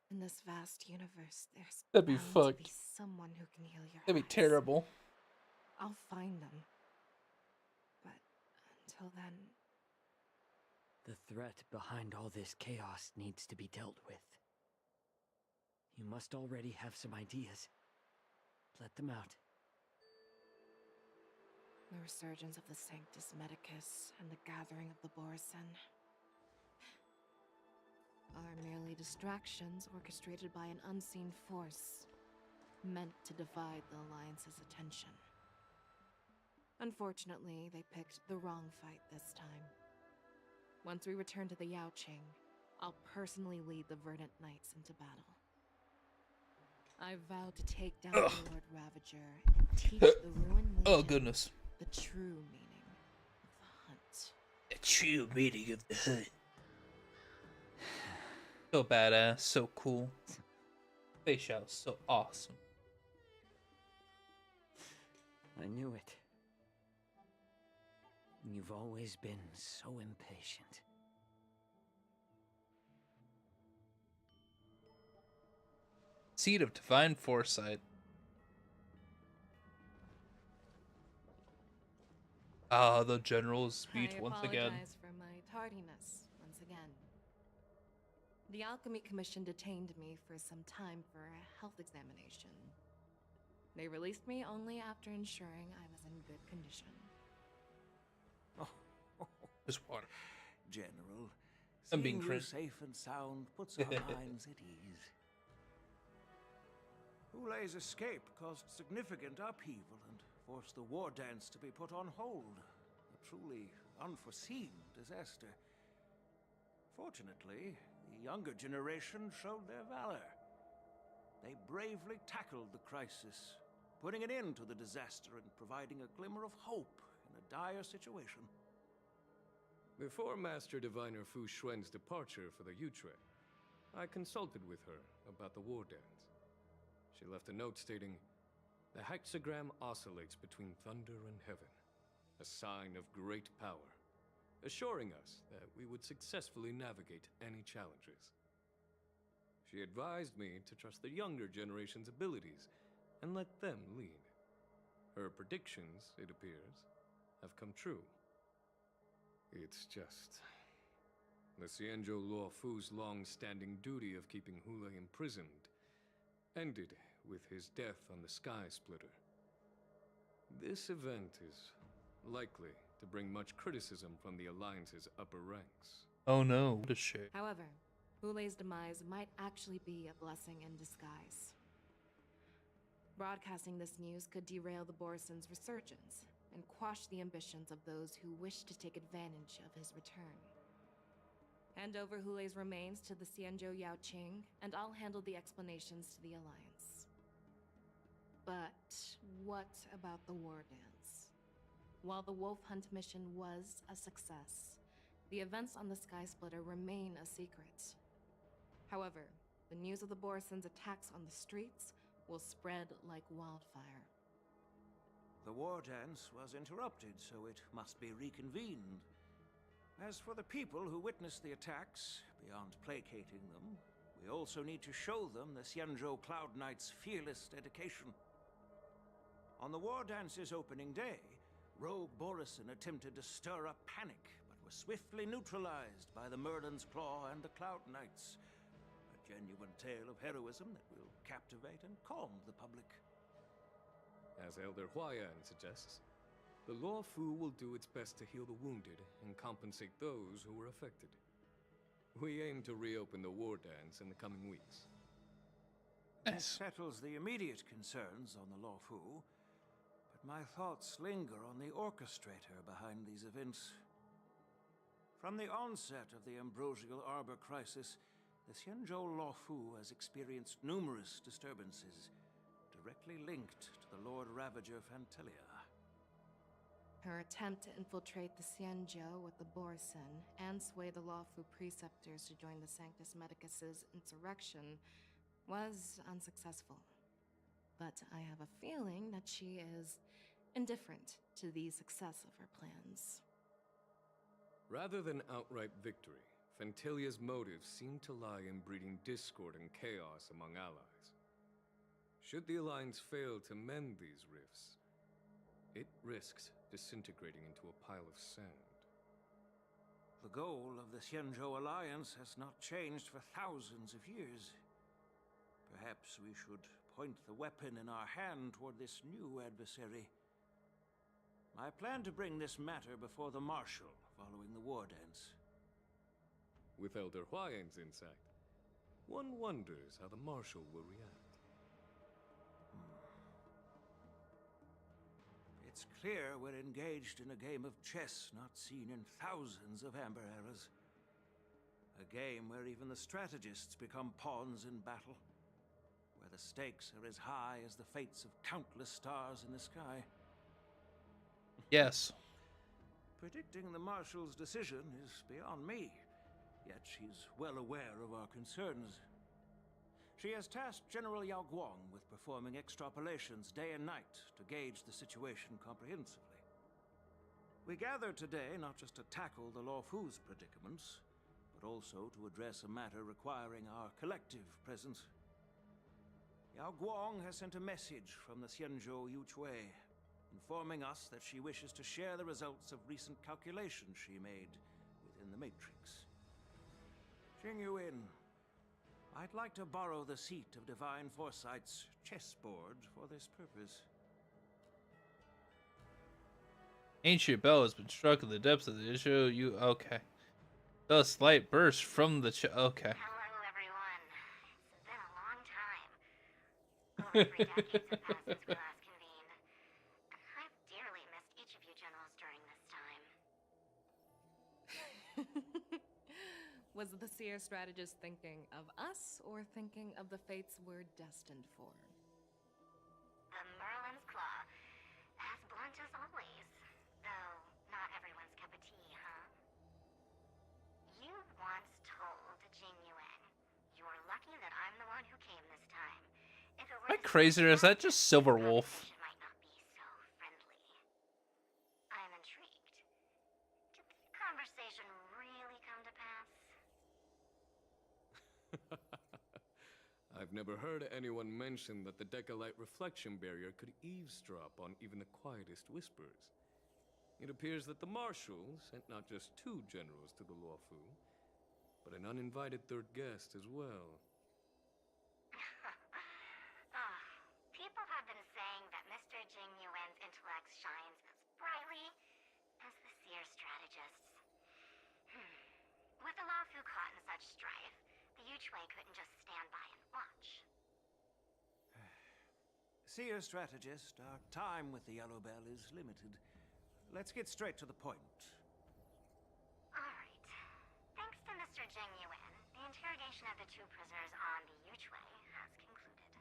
R: In this vast universe, there's
A: That'd be
R: bound to
A: fucked.
R: be someone who can heal your
A: That'd be
R: eyes.
A: terrible.
R: I'll find them. But until then,
B: The threat behind all this chaos needs to be dealt with. You must already have some ideas. Let them out.
R: the resurgence of the Sanctus Medicus and the gathering of the Borison are merely distractions orchestrated by an unseen force meant to divide the Alliance's attention. Unfortunately, they picked the wrong fight this time. Once we return to the Yaoqing, I'll personally lead the Verdant Knights into battle. I vow to take down the Lord Ravager and teach the Ruined Legion
A: goodness.
R: the true meaning of the hunt.
A: The true meaning of the hunt. So badass, so cool. Fei Xiao, so awesome.
B: I knew it. You've always been so impatient.
A: Seed of divine foresight. Ah, the general's speech once again.
R: I apologize for my tardiness once again. The Alchemy Commission detained me for some time for a health examination. They released me only after ensuring I was in good condition.
A: Just water.
T: General,
A: I'm being
T: seeing you
A: cringe.
T: safe and sound puts our minds at ease. Hulei's escape caused significant upheaval and forced the war dance to be put on hold. A truly unforeseen disaster. Fortunately, the younger generation showed their valor. They bravely tackled the crisis, putting an end to the disaster and providing a glimmer of hope in a dire situation.
C: Before Master Diviner Fu Xuan's departure for the Yutre, I consulted with her about the war dance. She left a note stating, "The hexagram oscillates between thunder and heaven, a sign of great power, assuring us that we would successfully navigate any challenges." She advised me to trust the younger generation's abilities and let them lead. Her predictions, it appears, have come true. It's just... the Xianzhou Luofu's long-standing duty of keeping Hulei imprisoned ended with his death on the Skysplitter. This event is likely to bring much criticism from the Alliance's upper ranks.
A: Oh no, what a shit.
R: However, Hulei's demise might actually be a blessing in disguise. Broadcasting this news could derail the Borison's resurgence and quash the ambitions of those who wish to take advantage of his return. Hand over Hulei's remains to the Xianzhou Yaoqing, and I'll handle the explanations to the Alliance. But what about the war dance? While the Wolf Hunt mission was a success, the events on the Skysplitter remain a secret. However, the news of the Borison's attacks on the streets will spread like wildfire.
T: The war dance was interrupted, so it must be reconvened. As for the people who witnessed the attacks, beyond placating them, we also need to show them the Xianzhou Cloud Knight's fearless dedication. On the war dance's opening day, Rogue Borison attempted to stir up panic, but was swiftly neutralized by the Merlin's Claw and the Cloud Knights. A genuine tale of heroism that will captivate and calm the public.
C: As Elder Huayan suggests, the Law Fu will do its best to heal the wounded and compensate those who were affected. We aim to reopen the war dance in the coming weeks.
T: That settles the immediate concerns on the Law Fu, but my thoughts linger on the orchestrator behind these events. From the onset of the Ambrosial Arbor crisis, the Xianzhou Law Fu has experienced numerous disturbances, directly linked to the Lord Ravager Fantelia.
R: Her attempt to infiltrate the Xianzhou with the Borison and sway the lawful preceptors to join the Sanctus Medicus's insurrection was unsuccessful. But I have a feeling that she is indifferent to the success of her plans.
C: Rather than outright victory, Fantelia's motives seem to lie in breeding discord and chaos among allies. Should the Alliance fail to mend these rifts, it risks disintegrating into a pile of sand.
T: The goal of the Xianzhou Alliance has not changed for thousands of years. Perhaps we should point the weapon in our hand toward this new adversary. I plan to bring this matter before the Marshal following the war dance.
C: With Elder Huayan's insight, one wonders how the Marshal will react.
T: It's clear we're engaged in a game of chess not seen in thousands of Amber eras. A game where even the strategists become pawns in battle, where the stakes are as high as the fates of countless stars in the sky.
A: Yes.
T: Predicting the Marshal's decision is beyond me, yet she's well aware of our concerns. She has tasked General Yao Guang with performing extrapolations day and night to gauge the situation comprehensively. We gathered today not just to tackle the Law Fu's predicaments, but also to address a matter requiring our collective presence. Yao Guang has sent a message from the Xianzhou Yuchui, informing us that she wishes to share the results of recent calculations she made within the Matrix. Jing Yuan, I'd like to borrow the seat of Divine Foresight's chessboard for this purpose.
A: Ancient bell has been struck in the depths of the issue. Okay. The slight burst from the okay.
O: Hello, everyone. It's been a long time. Over 3 decades have passed since we last convened. I've dearly missed each of you generals during this time.
R: Was the seer strategist thinking of us or thinking of the fates we're destined for?
O: The Merlin's Claw. As blunt as always. Though, not everyone's cup of tea, huh? You once told Jing Yuan, "You're lucky that I'm the one who came this time. If it were
A: Am I crazy, or is that just Silver Wolf?
O: it might not be so friendly." I'm intrigued. Did the conversation really come to pass?
C: I've never heard anyone mention that the Decalite reflection barrier could eavesdrop on even the quietest whispers. It appears that the Marshal sent not just 2 generals to the Law Fu, but an uninvited 3rd guest as well.
O: People have been saying that Mr. Jing Yuan's intellect shines as brightly as the seer strategist's. With the Law Fu caught in such strife, the Yuchui couldn't just stand by and watch.
T: Seer strategist, our time with the Yellow Bell is limited. Let's get straight to the point.
O: Alright. Thanks to Mr. Jing Yuan, the interrogation of the 2 prisoners on the Yuchui has concluded.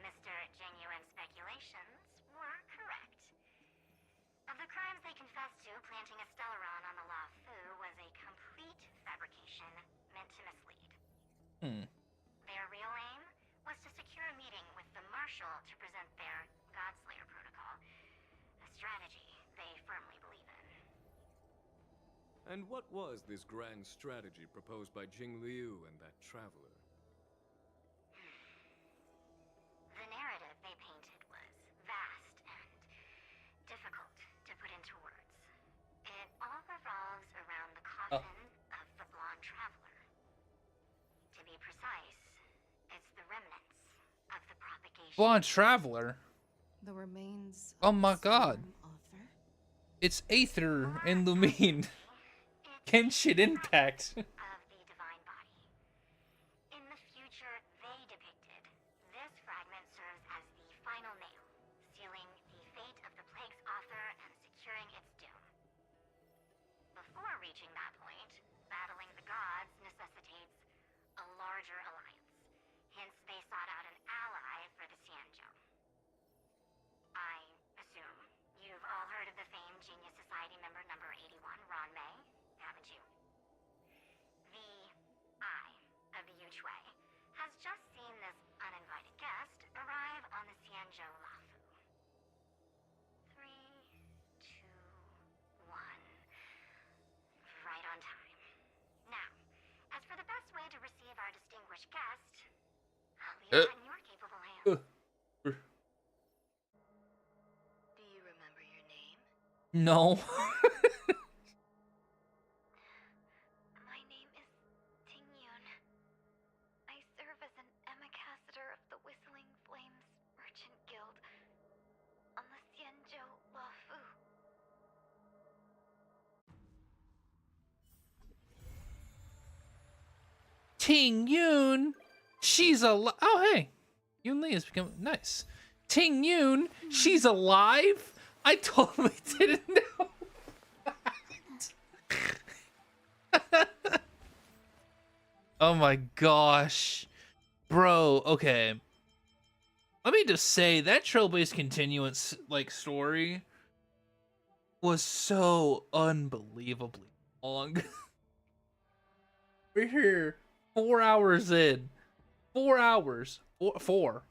O: Mr. Jing Yuan's speculations were correct. Of the crimes they confessed to, planting a Stellaron on the Law Fu was a complete fabrication meant to mislead. Their real aim was to secure a meeting with the Marshal to present their Godslayer protocol. strategy they firmly believe in.
C: And what was this grand strategy proposed by Jing Liu and that traveler?
O: The narrative they painted was vast and difficult to put into words. It all revolves around the coffin of the blonde traveler. To be precise, it's the remnants of the propagation.
A: Blonde traveler.
R: The remains.
A: Oh my god. It's Aether and Lumine. Kenshin Impact.
O: Of the divine body. In the future they depicted, this fragment serves as the final nail, sealing the fate of the plague's author and securing its doom. Before reaching that point, battling the gods necessitates a larger alliance. Hence, they sought out an ally for the Xianzhou. I assume you've all heard of the famed Genius Society member number 81, Ron May, haven't you? The Eye of the Yuchui has just seen this uninvited guest arrive on the Xianzhou Lafu. 3, 2, 1. Right on time. Now, as for the best way to receive our distinguished guest, I'll leave that in your capable hands.
H: Do you remember your name?
A: No.
O: My name is Tingyun. I serve as an ambassador of the Whistling Flames Merchant Guild on the Xianzhou Lafu.
A: Ting Yun. She's alive. Oh, hey. Yun Li has become nice. Ting Yun. She's alive? I totally didn't know that. Oh my gosh. Bro, okay. Let me just say, that trail-based continuance, like, story was so unbelievably long. We're here 4 hours in. 4 hours. Four.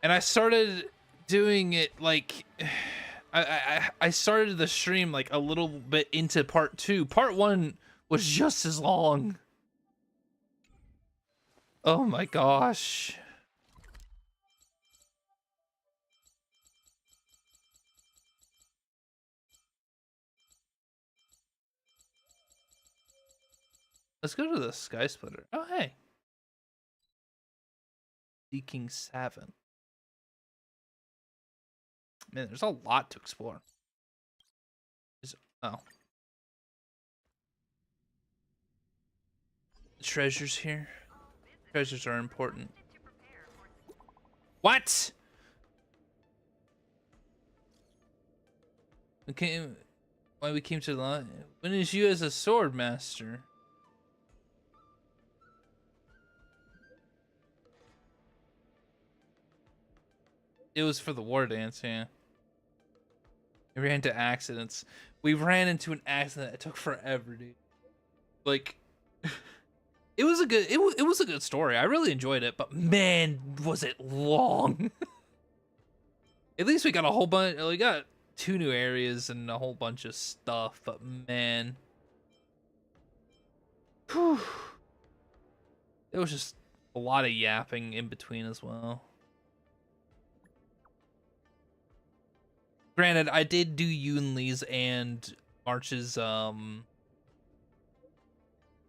A: And I started doing it like I started the stream like a little bit into part 2. Part 1 was just as long. Oh my gosh. Let's go to the Skysplitter. Oh, hey. Seeking Savin. Man, there's a lot to explore. Oh. The treasures here. Treasures are important. What? Why we came to the line? When is you as a sword master? It was for the war dance, yeah. We ran into accidents. We ran into an accident that took forever, dude. Like, it was a good story. I really enjoyed it, but man, was it long. At least we got a whole bunch. We got 2 new areas and a whole bunch of stuff, but man, whew, there was just a lot of yapping in between as well. Granted, I did do Yun Li's and March's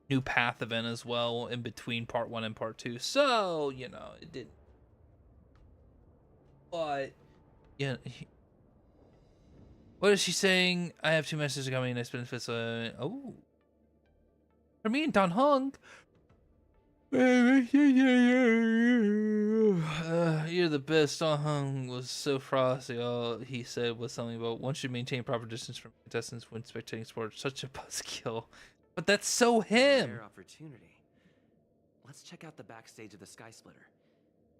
A: new path event as well in between part 1 and part 2, so you know it did. But yeah, what is she saying? I have 2 messages coming. I spent fits. Oh, for me and Don Hung. You're the best. Don Hung was so frosty. All he said was something about one should maintain proper distance from contestants when spectating sports. Such a buzzkill. But that's so him.
L: Rare opportunity. Let's check out the backstage of the Skysplitter.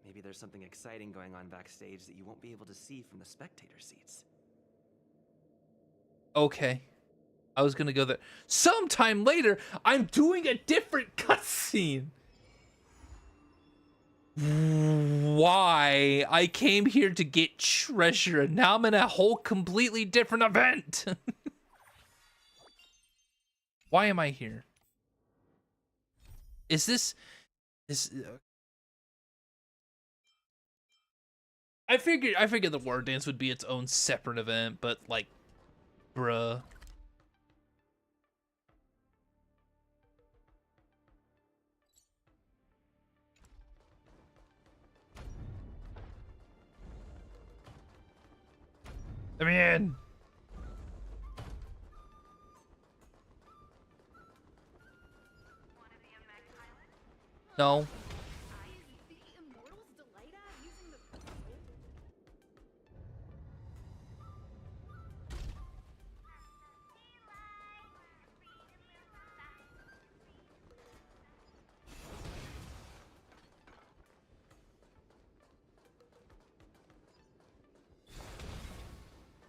L: Maybe there's something exciting going on backstage that you won't be able to see from the spectator seats.
A: Okay. I was gonna go there. Sometime later, I'm doing a different cutscene. why I came here to get treasure, and now I'm in a whole completely different event. Why am I here? Is this... I figured the War Dance would be its own separate event, but like, bruh. Let me in. No.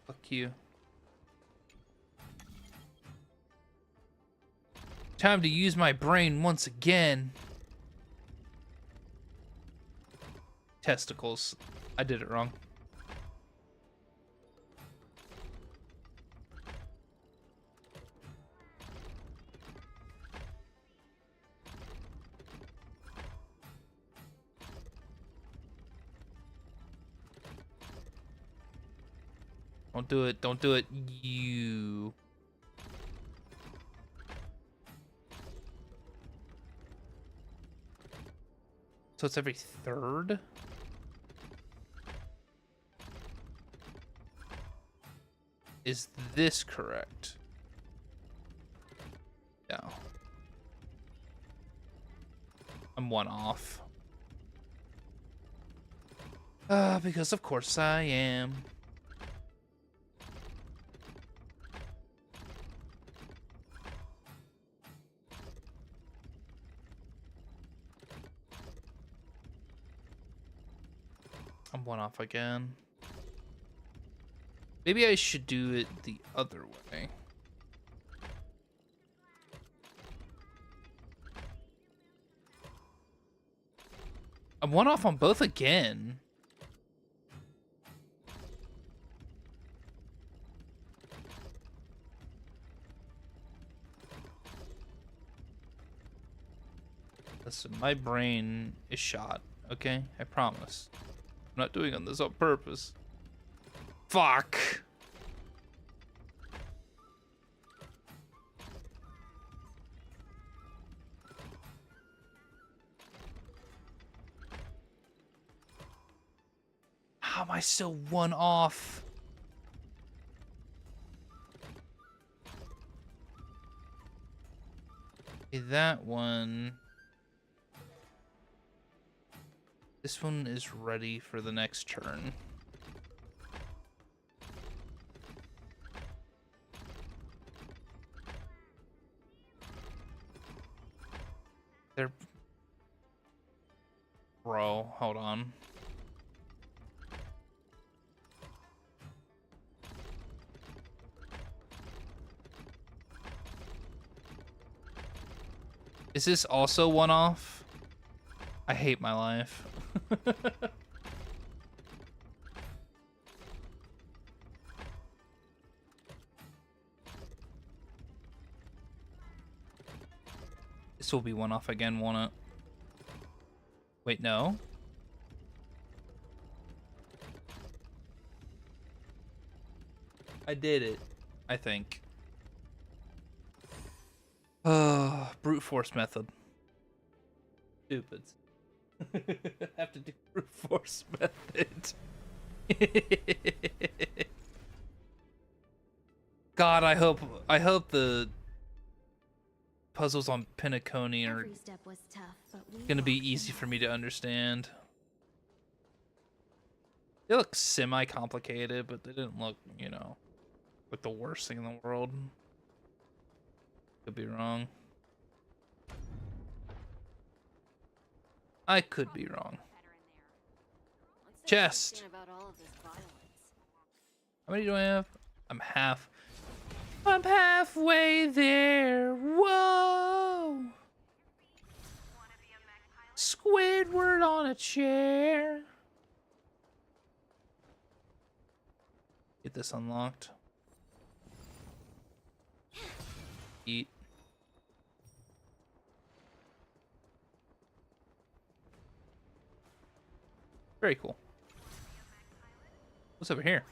A: Fuck you. Time to use my brain once again. Testicles. I did it wrong. Don't do it. Don't do it. You. So it's every third? Is this correct? No. I'm one off. Because of course I am. I'm one off again. Maybe I should do it the other way. I'm one off on both again. Listen, my brain is shot, okay? I promise. I'm not doing this on purpose. Fuck. How am I still one off? Okay, that one. This one is ready for the next turn. They're... Bro, hold on. Is this also one off? I hate my life. This will be one off again, won't it? Wait, no. I did it, I think. Brute force method. Stupid. Have to do brute force method. God, I hope the puzzles on Pinnaconey are gonna be easy for me to understand. They look semi-complicated, but they didn't look, you know, like the worst thing in the world. Could be wrong. I could be wrong. Chest. How many do I have? I'm halfway there. Whoa. Squidward on a chair. this unlocked. Eat. Very cool. What's over here?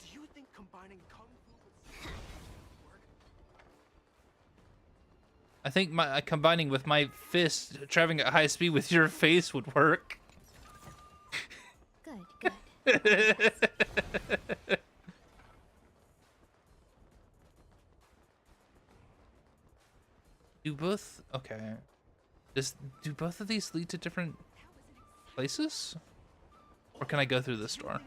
I: Do you think combining kung fu with work?
A: I think my combining with my fist, traveling at high speed with your face would work.
N: Good, good.
A: Do both? Okay. Do both of these lead to different places? Or can I go through this door?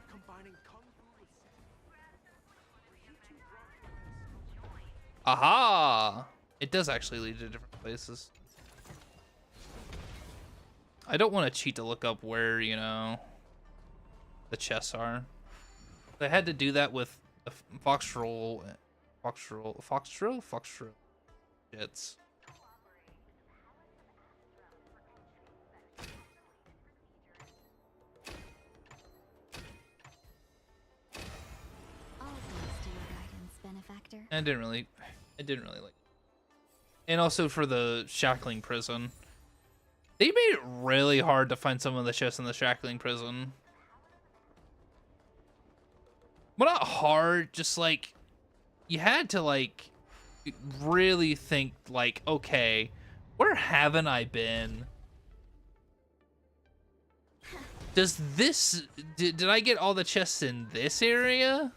A: Aha! It does actually lead to different places. I don't want to cheat to look up where, you know, the chests are. I had to do that with the Foxtrot jets.
N: Benefactor.
A: I didn't really like. And also for the shackling prison, they made it really hard to find some of the chests in the shackling prison. Well, not hard, just like you had to like really think like, okay, where haven't I been? Does this did I get all the chests in this area?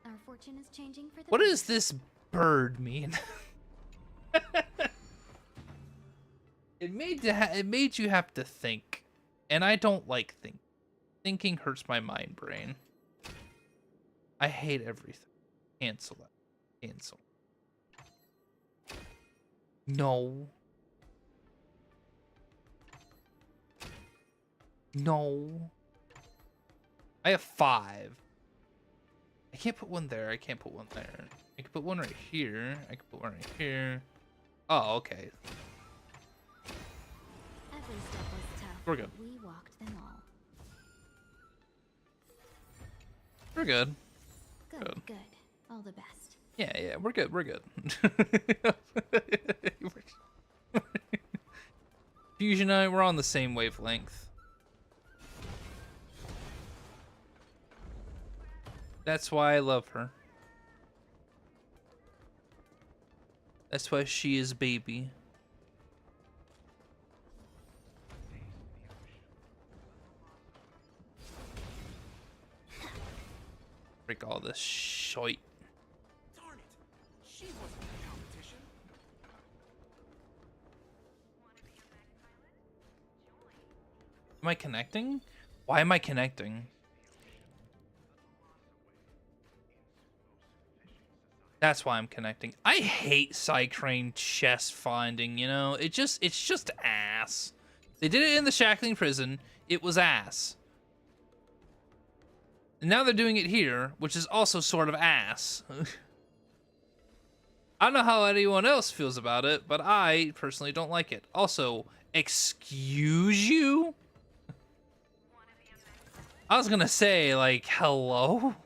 N: Our fortune is changing for the
A: What does this bird mean? It made you have to think, and I don't like thinking. Thinking hurts my mind brain. I hate everything. Cancel it. Cancel. No. No. I have 5. I can't put one there. I can't put one there. I can put one right here. I can put one right here. Oh, okay.
N: Every step was tough.
A: We're good.
N: We walked them all.
A: We're good.
N: Good, good. All the best.
A: Yeah, we're good. We're good. Fusion and I, we're on the same wavelength. That's why I love her. That's why she is baby. Break all this shite.
I: Darn it! She wasn't in the competition.
A: Am I connecting? Why am I connecting? That's why I'm connecting. I hate Psycrane chest finding, you know? It's just ass. They did it in the shackling prison. It was ass. And now they're doing it here, which is also sort of ass. I don't know how anyone else feels about it, but I personally don't like it. Also, excuse you? I was gonna say, like, hello?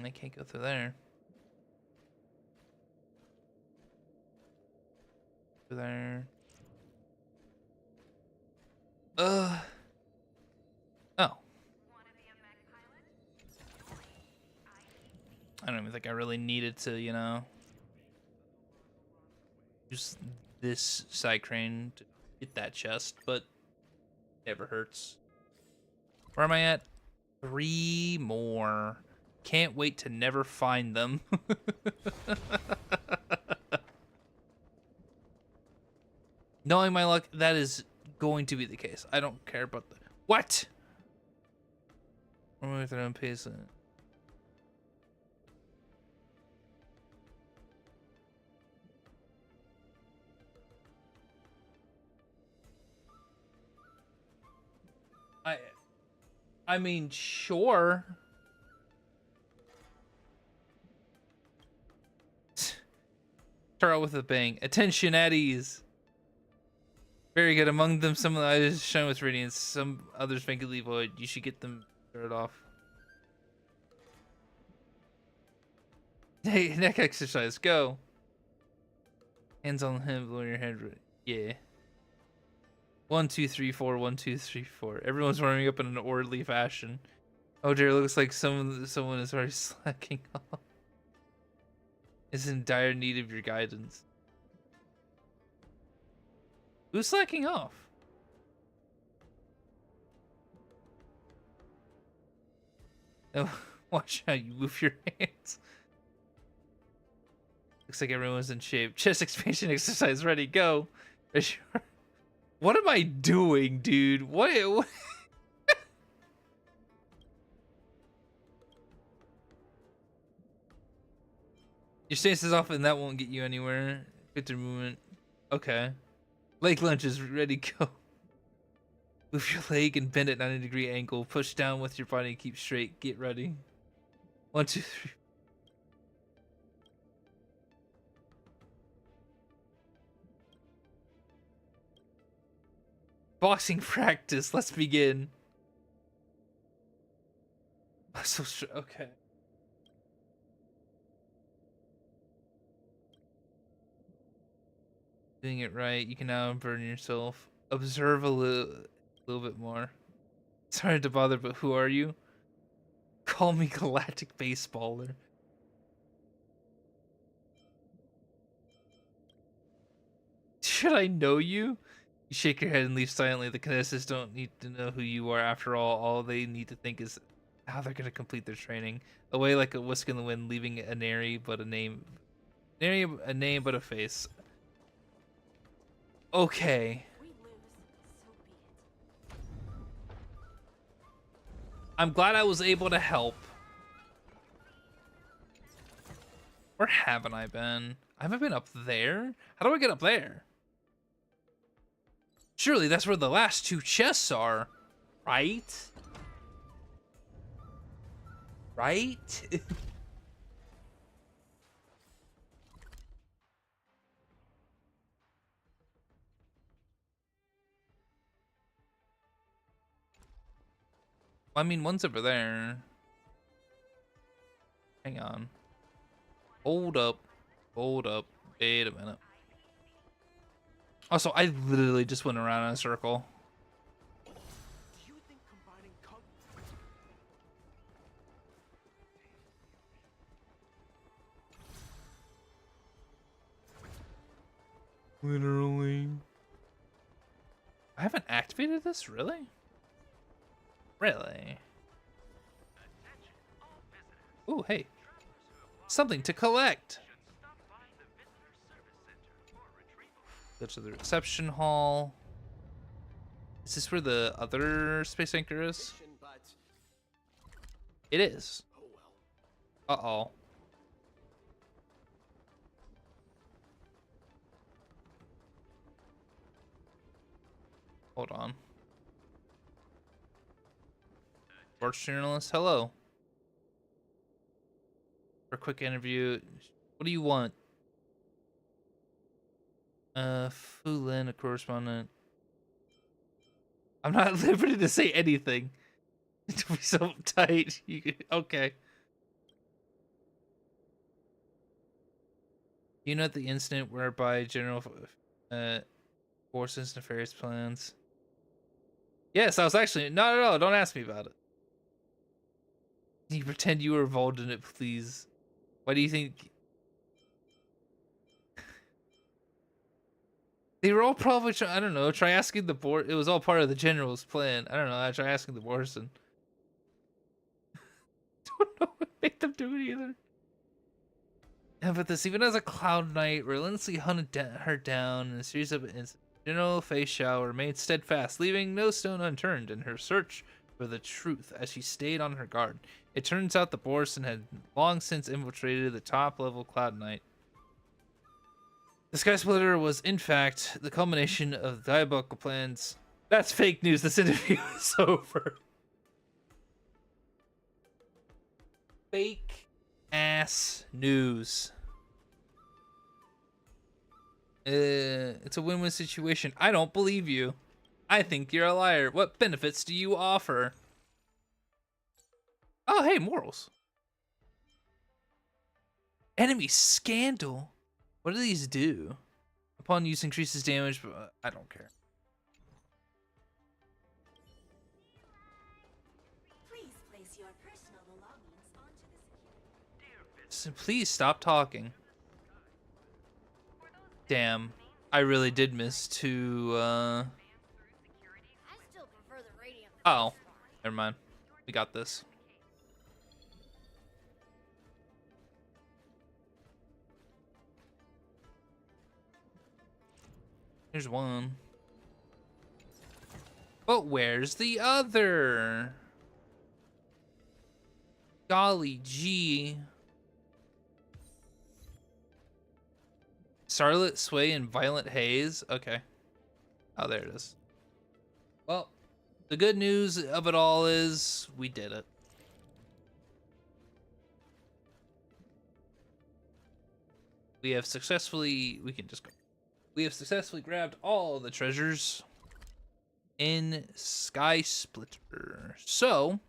A: I can't go through there. Through there. Oh. I don't even think I really needed to, you know, use this Psycrane to get that chest, but never hurts. Where am I at? 3 more. Can't wait to never find them. Knowing my luck, that is going to be the case. I don't care about the... What? I'm with their own pace. I mean, sure. Start out with a bang. Attention at ease. Very good. Among them, some of the items shine with radiance. Some others vaguely void. You should get them started off. Hey, neck exercise. Go. Hands on him, blowing your head. Yeah. 1, 2, 3, 4. 1, 2, 3, 4. Everyone's warming up in an orderly fashion. Oh dear, looks like someone is already slacking off. Is in dire need of your guidance. Who's slacking off? Oh, watch how you move your hands. Looks like everyone's in shape. Chest expansion exercise ready. Go. Are you sure? What am I doing, dude? What? Your stance is off and that won't get you anywhere. Fit your movement. Okay. Leg lunges ready. Go. Move your leg and bend at 90-degree angle. Push down with your body and keep straight. Get ready. 1, 2, 3. Boxing practice. Let's begin. So okay. Doing it right. You can now burn yourself. Observe a little bit more. Sorry to bother, but who are you? Call me Galactic Baseballer. Should I know you? You shake your head and leave silently. The contestants don't need to know who you are. After all they need to think is how they're gonna complete their training. Away like a whisk in the wind, leaving a nary but a name, but a face. Okay. I'm glad I was able to help. Where haven't I been? I haven't been up there? How do I get up there? Surely that's where the last 2 chests are, right? Right? I mean, one's over there. Hang on. Hold up. Hold up. Wait a minute. Also, I literally just went around in a circle. Literally. I haven't activated this, really? Really? Ooh, hey. Something to collect. Go to the reception hall. Is this where the other space anchor is? It is. Uh-oh. Hold on. Sports journalist, hello. For a quick interview, what do you want? Fulin, a correspondent. I'm not at liberty to say anything. To be so tight. Okay. You know the incident whereby General Force's nefarious plans. Yes, I was actually no, don't ask me about it. Can you pretend you were involved in it, please? Why do you think they were all probably I don't know, try asking the board. It was all part of the general's plan. I don't know, I try asking the Borson. Don't know what made them do it either. Yeah, but this, even as a Cloud Knight relentlessly hunted her down in a series of incidents, General Fei Xiao remained steadfast, leaving no stone unturned in her search for the truth as she stayed on her guard. It turns out the Borson had long since infiltrated the top-level Cloud Knight. The Skysplitter was, in fact, the culmination of diabolical plans. That's fake news. This interview is over. Fake ass news. It's a win-win situation. I don't believe you. I think you're a liar. What benefits do you offer? Oh, hey, morals. Enemy scandal. What do these do? Upon use, increases damage, but I don't care.
G: Please place your personal belongings onto the
A: So please stop talking. Damn, I really did miss to.
G: I still prefer the radiant.
A: Oh, never mind. We got this. Here's one. But where's the other? Golly gee. Starlit Sway and Violent Haze? Okay. Oh, there it is. Well, the good news of it all is we did it. We have successfully, we can just go. We have successfully grabbed all the treasures in Skysplitter. So,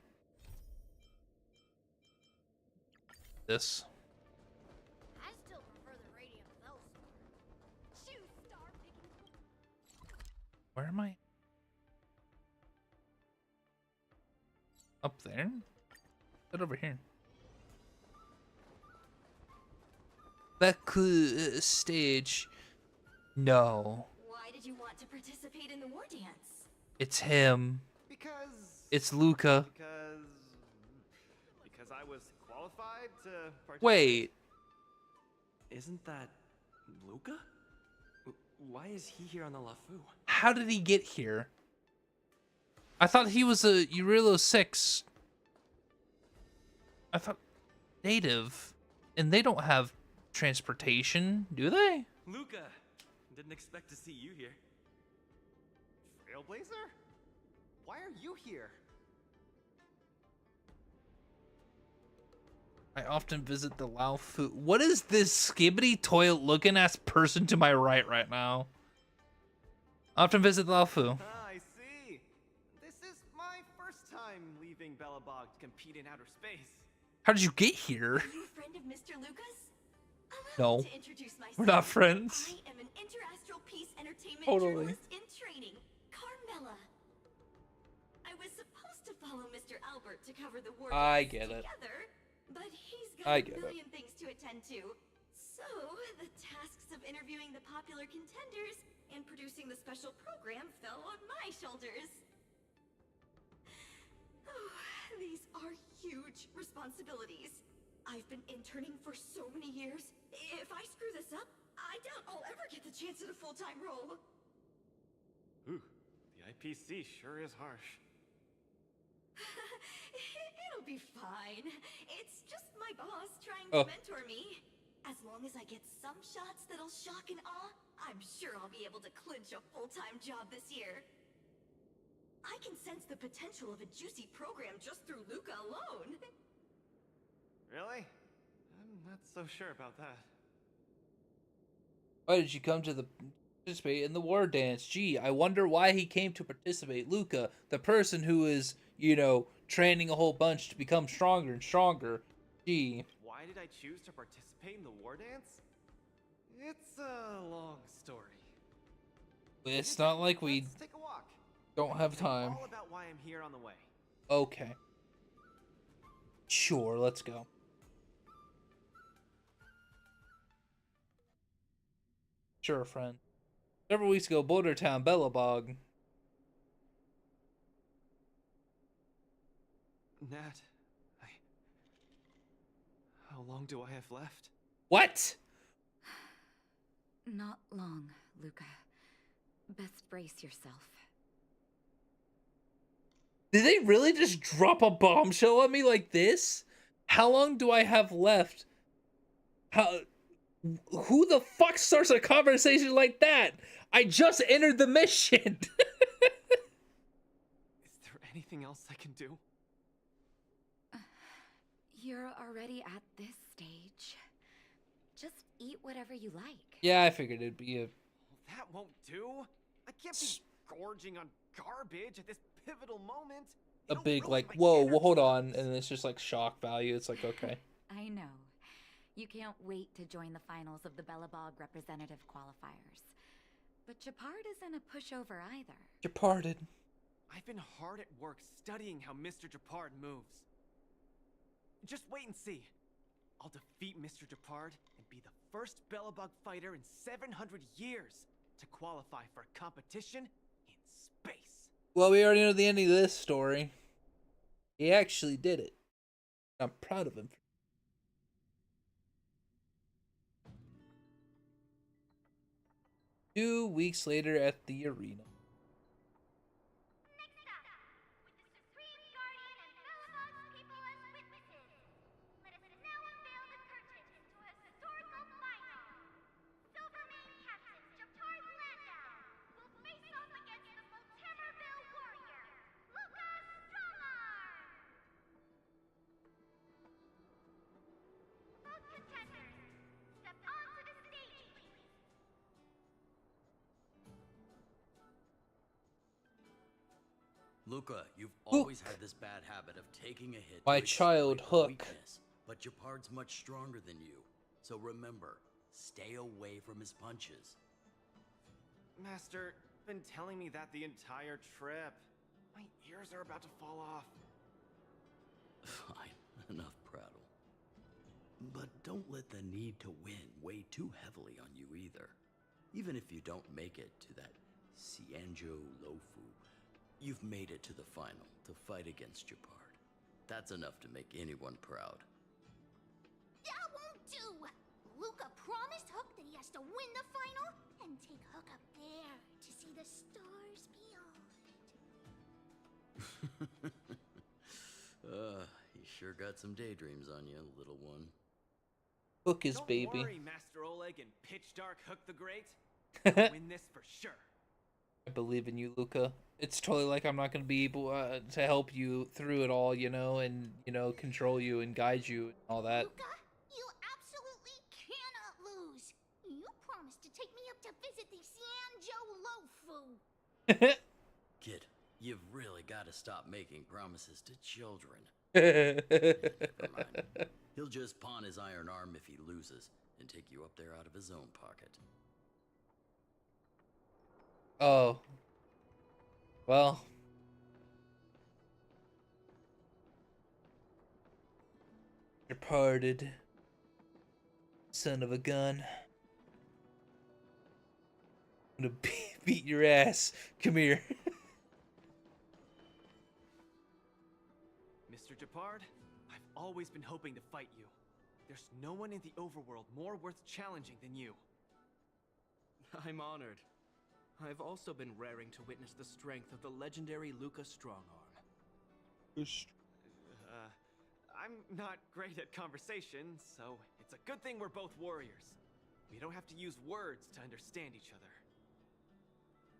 A: this.
G: I still prefer the radiant Velsoar. Choose star picking.
A: Where am I? Up there? Get over here. Back stage. No.
D: Why did you want to participate in the war dance?
A: It's him.
L: Because
A: It's Luca.
L: Because I was qualified to participate.
A: Wait.
L: Isn't that Luca? Why is he here on the LaFu?
A: How did he get here? I thought he was a Urilo 6. I thought native. And they don't have transportation, do they?
L: Luca! Didn't expect to see you here. Trailblazer? Why are you here?
A: I often visit the LaFu. What is this skibbity toilet looking ass person to my right now? I often visit the LaFu.
L: Ah, I see. This is my first time leaving Belobog to compete in outer space.
A: How did you get here?
D: Are you a friend of Mr. Lucas?
A: No.
D: To introduce myself,
A: We're not friends.
D: I am an interastral peace entertainment
A: Totally.
D: journalist in training, Carmela. I was supposed to follow Mr. Albert to cover the war
A: I
D: dance
A: get it.
D: together, but he's
A: I
D: got
A: get
D: a million things to attend to. So the tasks of interviewing the popular contenders and producing the special program fell on my shoulders. Oh, these are huge responsibilities. I've been interning for so many years. If I screw this up, I doubt I'll ever get the chance at a full-time role.
L: Ooh, the IPC sure is harsh.
D: It'll be fine. It's just my boss trying
A: Oh.
D: to mentor me. As long as I get some shots that'll shock and awe, I'm sure I'll be able to clinch a full-time job this year. I can sense the potential of a juicy program just through Luca alone.
L: Really? I'm not so sure about that.
A: Why did you come to participate in the war dance? Gee, I wonder why he came to participate. Luca, the person who is, you know, training a whole bunch to become stronger and stronger. Gee.
L: Why did I choose to participate in the war dance? It's a long story.
A: It's not like we
L: Let's take a walk.
A: don't have time.
L: All about why I'm here on the way.
A: Okay. Sure, let's go. Sure, friend. Several weeks ago, Boulder Town, Belobog.
L: Nat, how long do I have left?
A: What?
O: Not long, Luca. Best brace yourself.
A: Did they really just drop a bombshell on me like this? How long do I have left? Who the fuck starts a conversation like that? I just entered the mission.
L: Is there anything else I can do?
O: You're already at this stage. Just eat whatever you like.
A: Yeah, I figured it'd be a
L: won't do. I can't be gorging on garbage at this pivotal moment.
A: A big like, whoa, well, hold on, and it's just like shock value. It's like, okay.
E: I know. You can't wait to join the finals of the Bellabog representative qualifiers. But Chapard isn't a pushover either.
A: Chaparded.
L: I've been hard at work studying how Mr. Chapard moves. Just wait and see. I'll defeat Mr. Chapard and be the first Bellabog fighter in 700 years to qualify for a competition in space.
A: Well, we already know the ending of this story. He actually did it. I'm proud of him. Two weeks later at the arena.
M: Luca, you've always had this bad habit of taking a hit.
A: My child, Hook.
M: Weakness, but Chapard's much stronger than you. So remember, stay away from his punches.
L: Master, been telling me that the entire trip. My ears are about to fall off.
M: Fine, enough prattle. But don't let the need to win weigh too heavily on you either. Even if you don't make it to that Cianjo Lofu, you've made it to the final to fight against Chapard. That's enough to make anyone proud.
N: That won't do! Luca promised Hook that he has to win the final and take Hook up there to see the stars beyond.
M: You sure got some daydreams on you, little one.
A: Hook his baby.
L: Don't worry, Master Oleg and Pitch Dark Hook the Great. You'll win this for sure.
A: I believe in you, Luca. It's totally like I'm not going to be able to help you through it all, you know, and, you know, control you and guide you and all that.
N: Luca, you absolutely cannot lose. You promised to take me up to visit the Cianjo Lofu.
M: Kid, you've really got to stop making promises to children. Never mind. He'll just pawn his iron arm if he loses and take you up there out of his own pocket.
A: Oh. Well. Departed. Son of a gun. I'm gonna beat your ass. Come here.
L: Mr. Chapard, I've always been hoping to fight you. There's no one in the overworld more worth challenging than you. I'm honored. I've also been raring to witness the strength of the legendary Luca Strongarm. I'm not great at conversation, so it's a good thing we're both warriors. We don't have to use words to understand each other.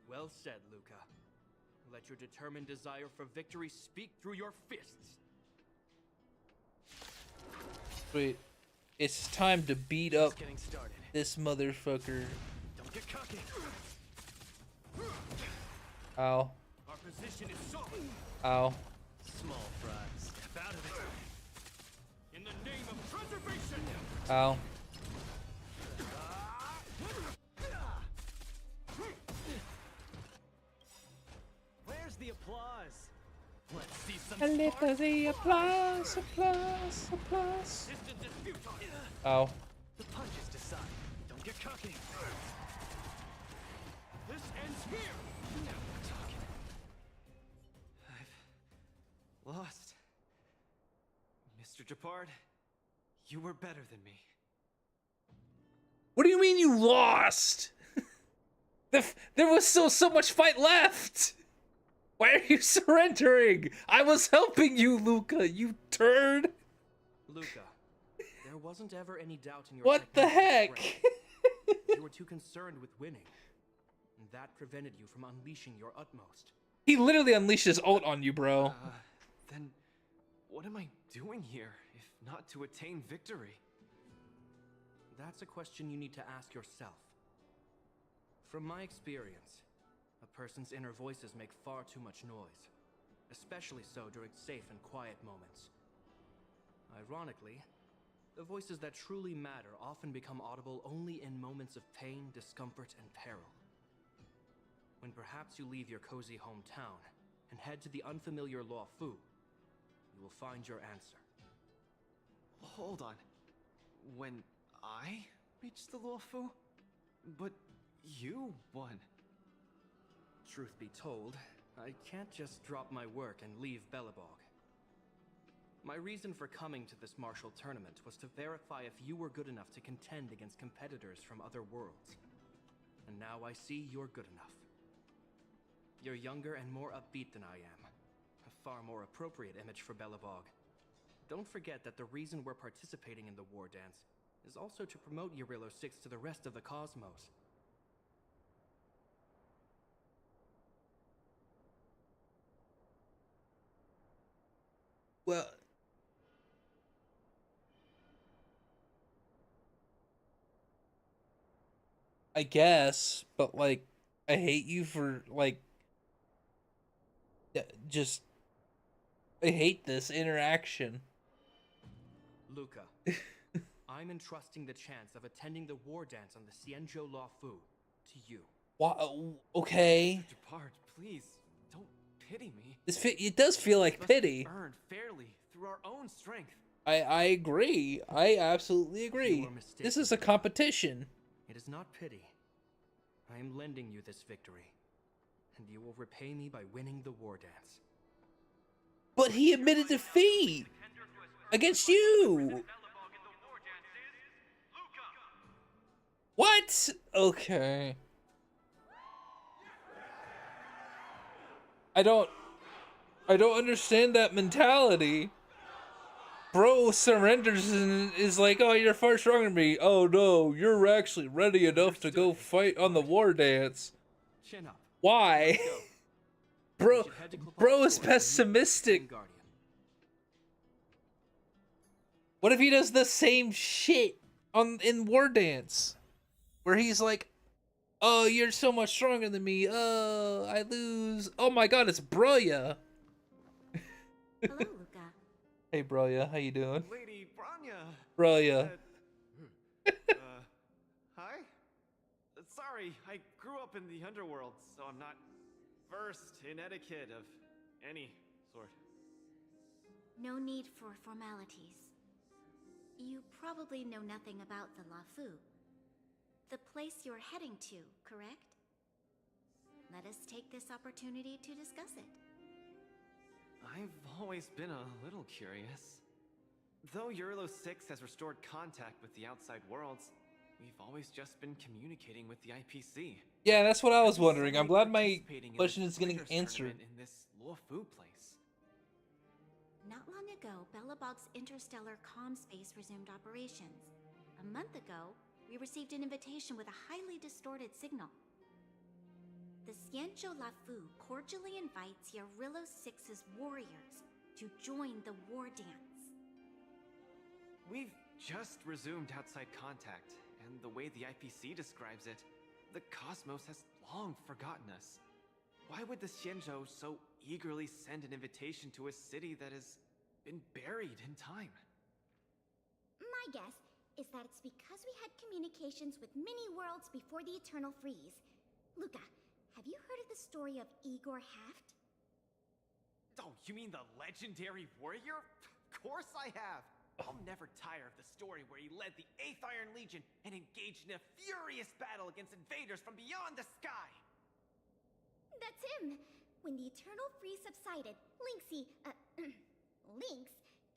L: Well said, Luca. Let your determined desire for victory speak through your fists.
A: Wait, it's time to beat up this motherfucker.
L: Don't get cocky.
A: Ow.
L: Our position is solid.
A: Ow.
L: Small fry, step out of it. In the name of preservation.
A: Ow.
L: Where's the applause? Let's see some
A: A little the applause, applause, applause.
L: Distance is futile.
A: Ow.
L: The punches decide. Don't get cocky. This ends here. Now we're talking. I've lost. Mr. Chapard, you were better than me.
A: What do you mean you lost? There was still so much fight left. Why are you surrendering? I was helping you, Luca, you turd.
L: Luca, there wasn't ever any doubt in your
A: What the heck?
L: You were too concerned with winning. And that prevented you from unleashing your utmost.
A: He literally unleashed his ult on you, bro.
L: Then what am I doing here, if not to attain victory? That's a question you need to ask yourself.
F: From my experience, a person's inner voices make far too much noise, especially so during safe and quiet moments. Ironically, the voices that truly matter often become audible only in moments of pain, discomfort, and peril. When perhaps you leave your cozy hometown and head to the unfamiliar Luofu, you will find your answer.
L: Hold on. When I reached the Luofu? But you won.
F: Truth be told, I can't just drop my work and leave Belobog. My reason for coming to this martial tournament was to verify if you were good enough to contend against competitors from other worlds. And now I see you're good enough. You're younger and more upbeat than I am. A far more appropriate image for Belobog. Don't forget that the reason we're participating in the war dance is also to promote Eurillo 6 to the rest of the cosmos.
A: Well, I guess, but like, I hate you for like, just, I hate this interaction.
F: Luca, I'm entrusting the chance of attending the war dance on the Xianzhou Luofu to you.
A: Okay.
L: Jepard, please, don't pity me.
A: It does feel like pity.
L: Earned fairly through our own strength.
A: I agree. I absolutely agree. This is a competition.
F: It is not pity. I am lending you this victory, and you will repay me by winning the war dance.
A: But he admitted defeat against you. What? Okay. I don't understand that mentality. Bro surrenders and is like, oh, you're far stronger than me. Oh no, you're actually ready enough to go fight on the war dance.
F: Chin up.
A: Why? Bro is pessimistic. What if he does the same shit in war dance? Where he's like, oh, you're so much stronger than me. Oh, I lose. Oh my god, it's Broya.
E: Hello, Luca.
A: Hey, Broya, how you doing?
L: Lady Bronya.
A: Broya.
L: Hi? Sorry, I grew up in the underworld, so I'm not versed in etiquette of any sort.
E: No need for formalities. You probably know nothing about the Luofu. The place you're heading to, correct? Let us take this opportunity to discuss it.
L: I've always been a little curious. Though Eurillo 6 has restored contact with the outside worlds, we've always just been communicating with the IPC.
A: Yeah, that's what I was wondering. I'm glad my question is getting answered.
L: In this Luofu place.
E: Not long ago, Belobog's interstellar comm space resumed operations. A month ago, we received an invitation with a highly distorted signal. The Xianzhou Luofu cordially invites Eurillo 6's warriors to join the war dance.
L: We've just resumed outside contact, and the way the IPC describes it, the cosmos has long forgotten us. Why would the Xianzhou so eagerly send an invitation to a city that has been buried in time?
N: My guess is that it's because we had communications with many worlds before the Eternal Freeze. Luca, have you heard of the story of Igor Haft?
L: Oh, you mean the legendary warrior? Of course I have! I'll never tire of the story where he led the 8th Iron Legion and engaged in a furious battle against invaders from beyond the sky!
N: That's him! When the Eternal Freeze subsided, Lynx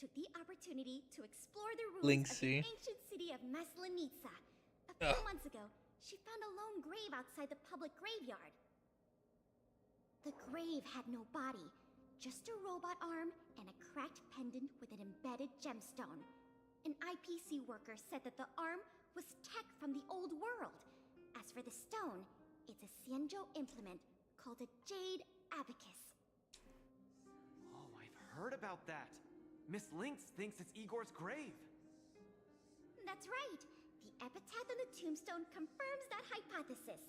N: took the opportunity to explore the ruins of the ancient city of Maslenitsa. A few months ago, she found a lone grave outside the public graveyard. The grave had no body, just a robot arm and a cracked pendant with an embedded gemstone. An IPC worker said that the arm was tech from the old world. As for the stone, it's a Xianzhou implement called a Jade Abacus.
L: Oh, I've heard about that. Miss Lynx thinks it's Igor's grave.
N: That's right. The epitaph on the tombstone confirms that hypothesis.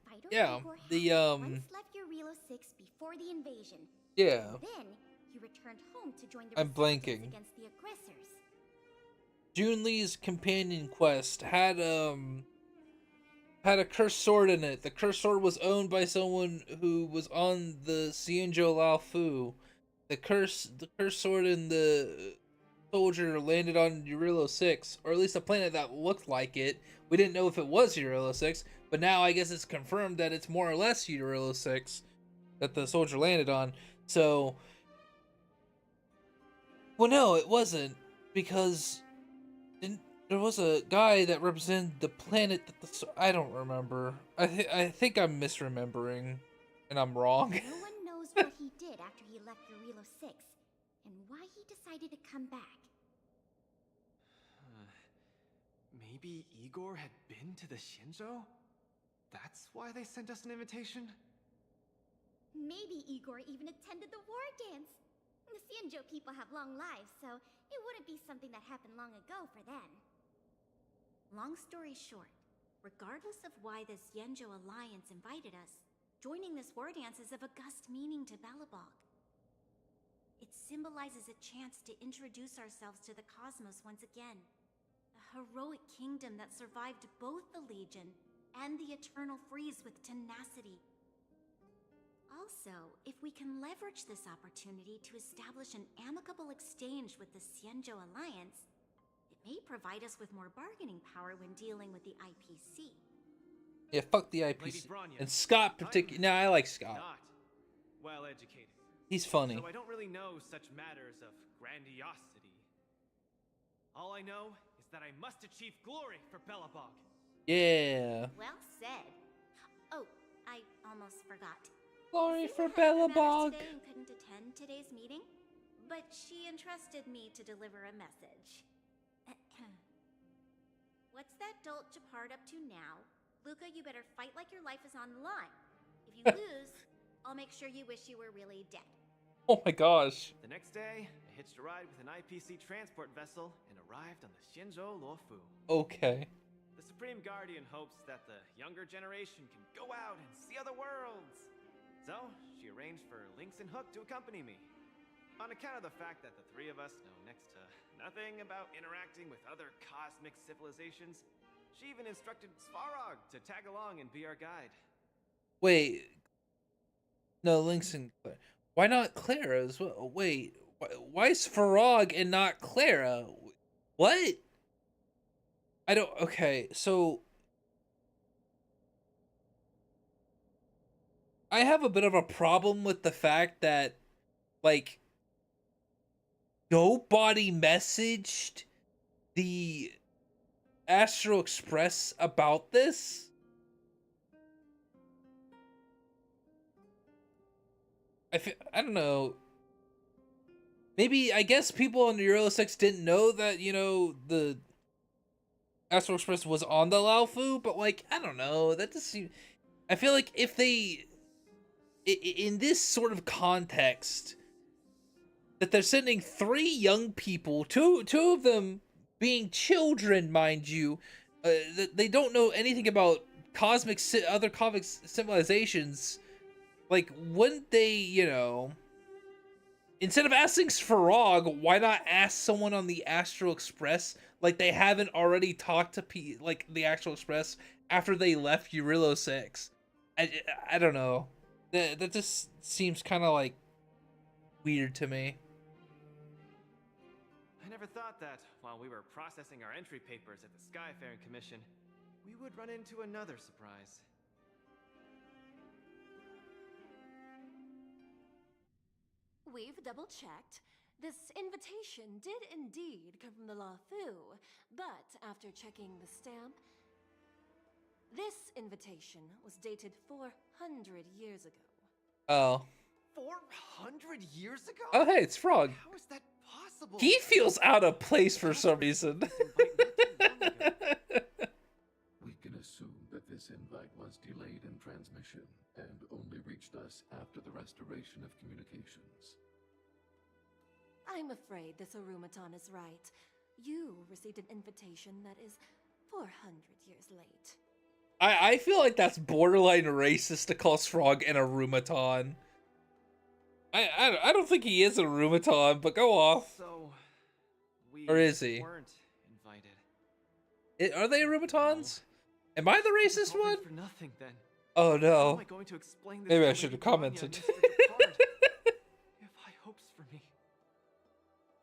N: fighter
A: Yeah,
N: Igor
A: the
N: once left Eurilo 6 before the invasion.
A: Yeah.
N: Then he returned home to join the
A: I'm
N: resistance
A: blanking.
N: against the aggressors.
A: Jun Lee's companion quest had a cursed sword in it. The cursed sword was owned by someone who was on the Xianzhou Laofu. The cursed sword in the soldier landed on Eurilo 6, or at least a planet that looked like it. We didn't know if it was Eurilo 6, but now I guess it's confirmed that it's more or less Eurilo 6 that the soldier landed on. So, well, no, it wasn't, because there was a guy that represented the planet that I don't remember. I think I'm misremembering, and I'm wrong.
N: No one knows what he did after he left Eurilo 6, and why he decided to come back.
L: Maybe Igor had been to the Shinjo? That's why they sent us an invitation?
N: Maybe Igor even attended the war dance. The Xianzhou people have long lives, so it wouldn't be something that happened long ago for them.
E: Long story short, regardless of why the Xianzhou Alliance invited us, joining this war dance is of august meaning to Belobog. It symbolizes a chance to introduce ourselves to the cosmos once again. A heroic kingdom that survived both the Legion and the Eternal Freeze with tenacity. Also, if we can leverage this opportunity to establish an amicable exchange with the Xianzhou Alliance, it may provide us with more bargaining power when dealing with the IPC.
A: Yeah, fuck the IPC. And Scott particularly. Nah, I like Scott.
L: Not well educated.
A: He's funny.
L: So I don't really know such matters of grandiosity. All I know is that I must achieve glory for Belobog.
A: Yeah.
E: Well said. Oh, I almost forgot.
A: Glory for
E: Susan had
A: Belobog.
E: today and couldn't attend today's meeting, but she entrusted me to deliver a message. What's that dolt Japard up to now? Luca, you better fight like your life is on the line. If you lose, I'll make sure you wish you were really dead.
A: Oh my gosh.
L: The next day, I hitched a ride with an IPC transport vessel and arrived on the Shinjo Luofu.
A: Okay.
L: The Supreme Guardian hopes that the younger generation can go out and see other worlds. So, she arranged for Lynx and Hook to accompany me. On account of the fact that the three of us know next to nothing about interacting with other cosmic civilizations, she even instructed Svarog to tag along and be our guide.
A: Wait. No, Lynx and Clara. Why not Clara as well? Wait. Why is Farog and not Clara? What? I don't. Okay, so I have a bit of a problem with the fact that, like, nobody messaged the Astral Express about this. I don't know. Maybe, I guess people on the Euro 6 didn't know that, you know, the Astral Express was on the Laofu, but, like, I don't know. That just seems... I feel like if they... in this sort of context, that they're sending 3 young people, two of them being children, mind you, that they don't know anything about other cosmic civilizations. Like, wouldn't they, you know, instead of asking Svarog, why not ask someone on the Astral Express? Like, they haven't already talked to the Astral Express after they left Eurilo 6. I don't know. That just seems kind of, like, weird to me.
L: I never thought that while we were processing our entry papers at the Skyfaring Commission, we would run into another surprise.
H: We've double-checked. This invitation did indeed come from the Laofu, but after checking the stamp, this invitation was dated 400 years ago.
A: Oh.
L: 400 years ago?
A: Oh, hey, it's Frog.
L: How is that possible?
A: He feels out of place for some reason.
J: We can assume that this invite was delayed in transmission and only reached us after the restoration of communications.
H: I'm afraid this Arumaton is right. You received an invitation that is 400 years late.
A: I feel like that's borderline racist to call Srog an Arumaton. I don't think he is a Arumaton, but go off.
L: So, we
A: or is he?
L: weren't invited.
A: Are they Arumatons? Am I the racist one?
L: For nothing, then.
A: Oh
L: How
A: no.
L: am I going to explain this
A: Maybe
L: to
A: I should have
L: Lady Anya,
A: commented.
L: Mr. Depard? You have high hopes for me.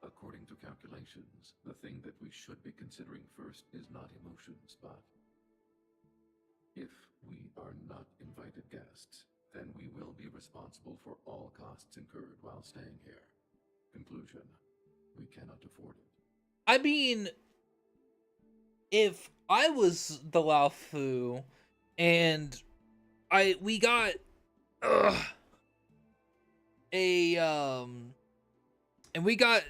J: According to calculations, the thing that we should be considering first is not emotions, but if we are not invited guests, then we will be responsible for all costs incurred while staying here. Conclusion: we cannot afford it.
A: I mean, if I was the Laofu and we got and we got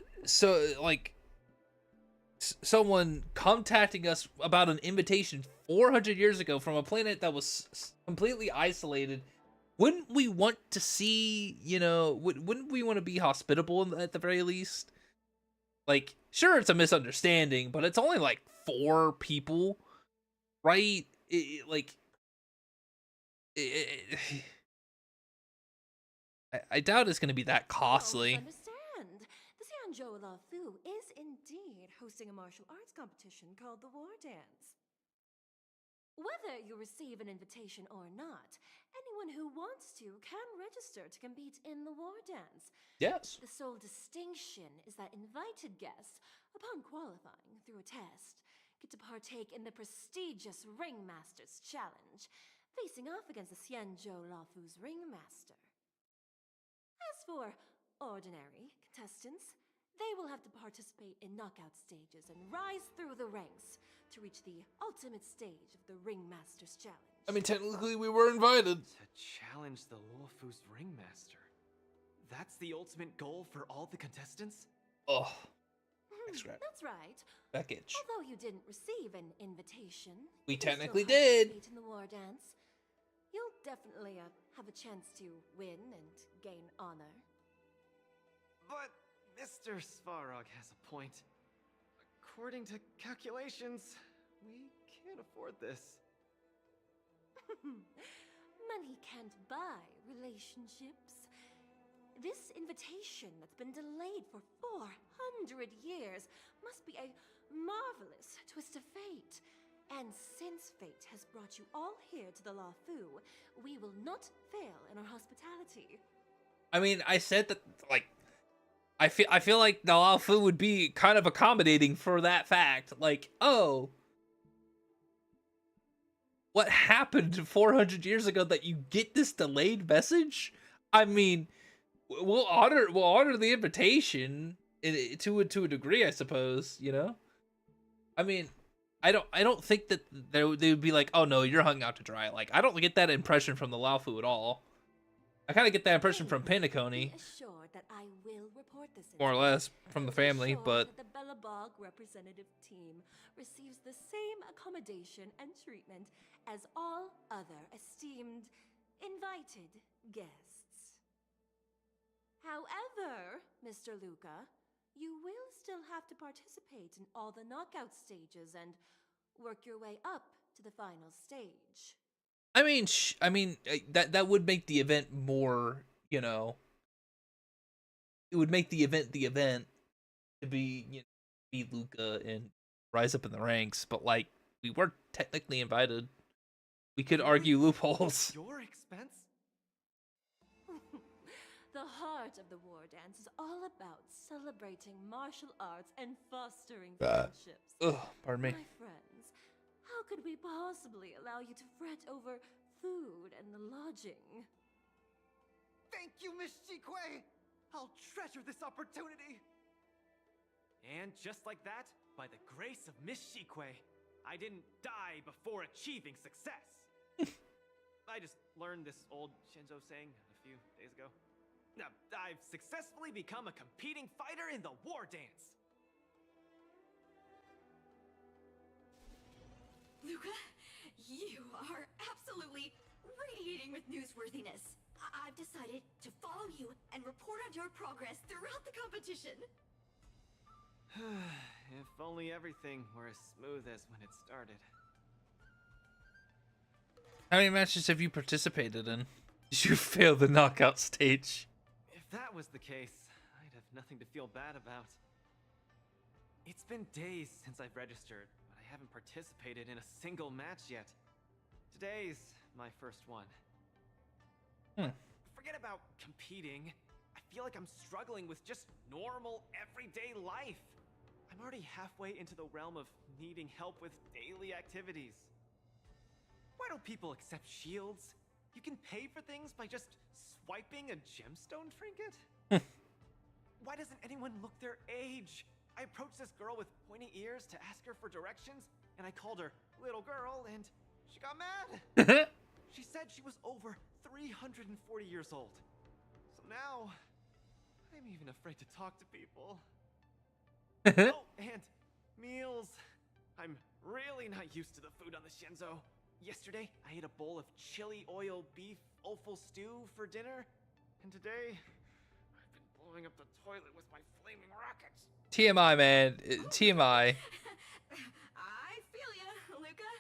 A: someone contacting us about an invitation 400 years ago from a planet that was completely isolated, wouldn't we want to see, wouldn't we want to be hospitable at the very least? Like, sure, it's a misunderstanding, but it's only like 4 people, right? I doubt it's going to be that costly.
H: Understand. The Xianzhou Lafu is indeed hosting a martial arts competition called the War Dance. Whether you receive an invitation or not, anyone who wants to can register to compete in the War Dance.
A: Yes.
H: The sole distinction is that invited guests, upon qualifying through a test, get to partake in the prestigious Ringmaster's Challenge, facing off against the Xianzhou Lafu's Ringmaster. As for ordinary contestants, they will have to participate in knockout stages and rise through the ranks to reach the ultimate stage of the Ringmaster's Challenge.
A: I mean, technically we were invited.
L: To challenge the Luofu's Ringmaster. That's the ultimate goal for all the contestants?
A: Oh.
H: That's right.
A: Back itch.
H: Although you didn't receive an invitation,
A: We
H: you can
A: technically
H: still
A: did.
H: participate in the War Dance. You'll definitely have a chance to win and gain honor.
L: But Mr. Svarog has a point. According to calculations, we can't afford this.
H: Money can't buy relationships. This invitation that's been delayed for 400 years must be a marvelous twist of fate. And since fate has brought you all here to the Lafu, we will not fail in our hospitality.
A: I mean, I said that, like, I feel like the Laofu would be kind of accommodating for that fact. Like, oh, what happened 400 years ago that you get this delayed message? I mean, we'll honor the invitation to a degree, I suppose. I mean, I don't think that they would be like, oh no, you're hung out to dry. Like, I don't get that impression from the Laofu at all. I kind of get that impression from Pinacone.
H: Assured that I will report this
A: More or less from the family, but
H: the Belobog representative team receives the same accommodation and treatment as all other esteemed invited guests. However, Mr. Luca, you will still have to participate in all the knockout stages and work your way up to the final stage.
A: I mean, that would make the event more, it would make the event to be, be Luca and rise up in the ranks. But like, we weren't technically invited. We could argue loopholes.
L: Your expense?
H: The heart of the War Dance is all about celebrating martial arts and fostering friendships.
A: Pardon me.
H: My friends, how could we possibly allow you to fret over food and the lodging?
L: Thank you, Miss Shikwe! I'll treasure this opportunity! And just like that, by the grace of Miss Shikwe, I didn't die before achieving success! I just learned this old Shinzo saying a few days ago. Now, I've successfully become a competing fighter in the War Dance!
Q: Luca, you are absolutely radiating with newsworthiness. I've decided to follow you and report on your progress throughout the competition.
L: If only everything were as smooth as when it started.
A: How many matches have you participated in? Did you fail the knockout stage?
F: If that was the case, I'd have nothing to feel bad about. It's been days since I've registered, but I haven't participated in a single match yet. Today's my first one. Forget about competing. I feel like I'm struggling with just normal, everyday life. I'm already halfway into the realm of needing help with daily activities. Why don't people accept shields? You can pay for things by just swiping a gemstone trinket? Why doesn't anyone look their age? I approached this girl with pointy ears to ask her for directions, and I called her little girl, and she got mad. She said she was over 340 years old. So now, I'm even afraid to talk to people. Oh, and meals. I'm really not used to the food on the Shenzo. Yesterday, I ate a bowl of chili oil beef offal stew for dinner, and today, I've been blowing up the toilet with my flaming rockets.
A: TMI, man. TMI.
Q: I feel ya, Luca.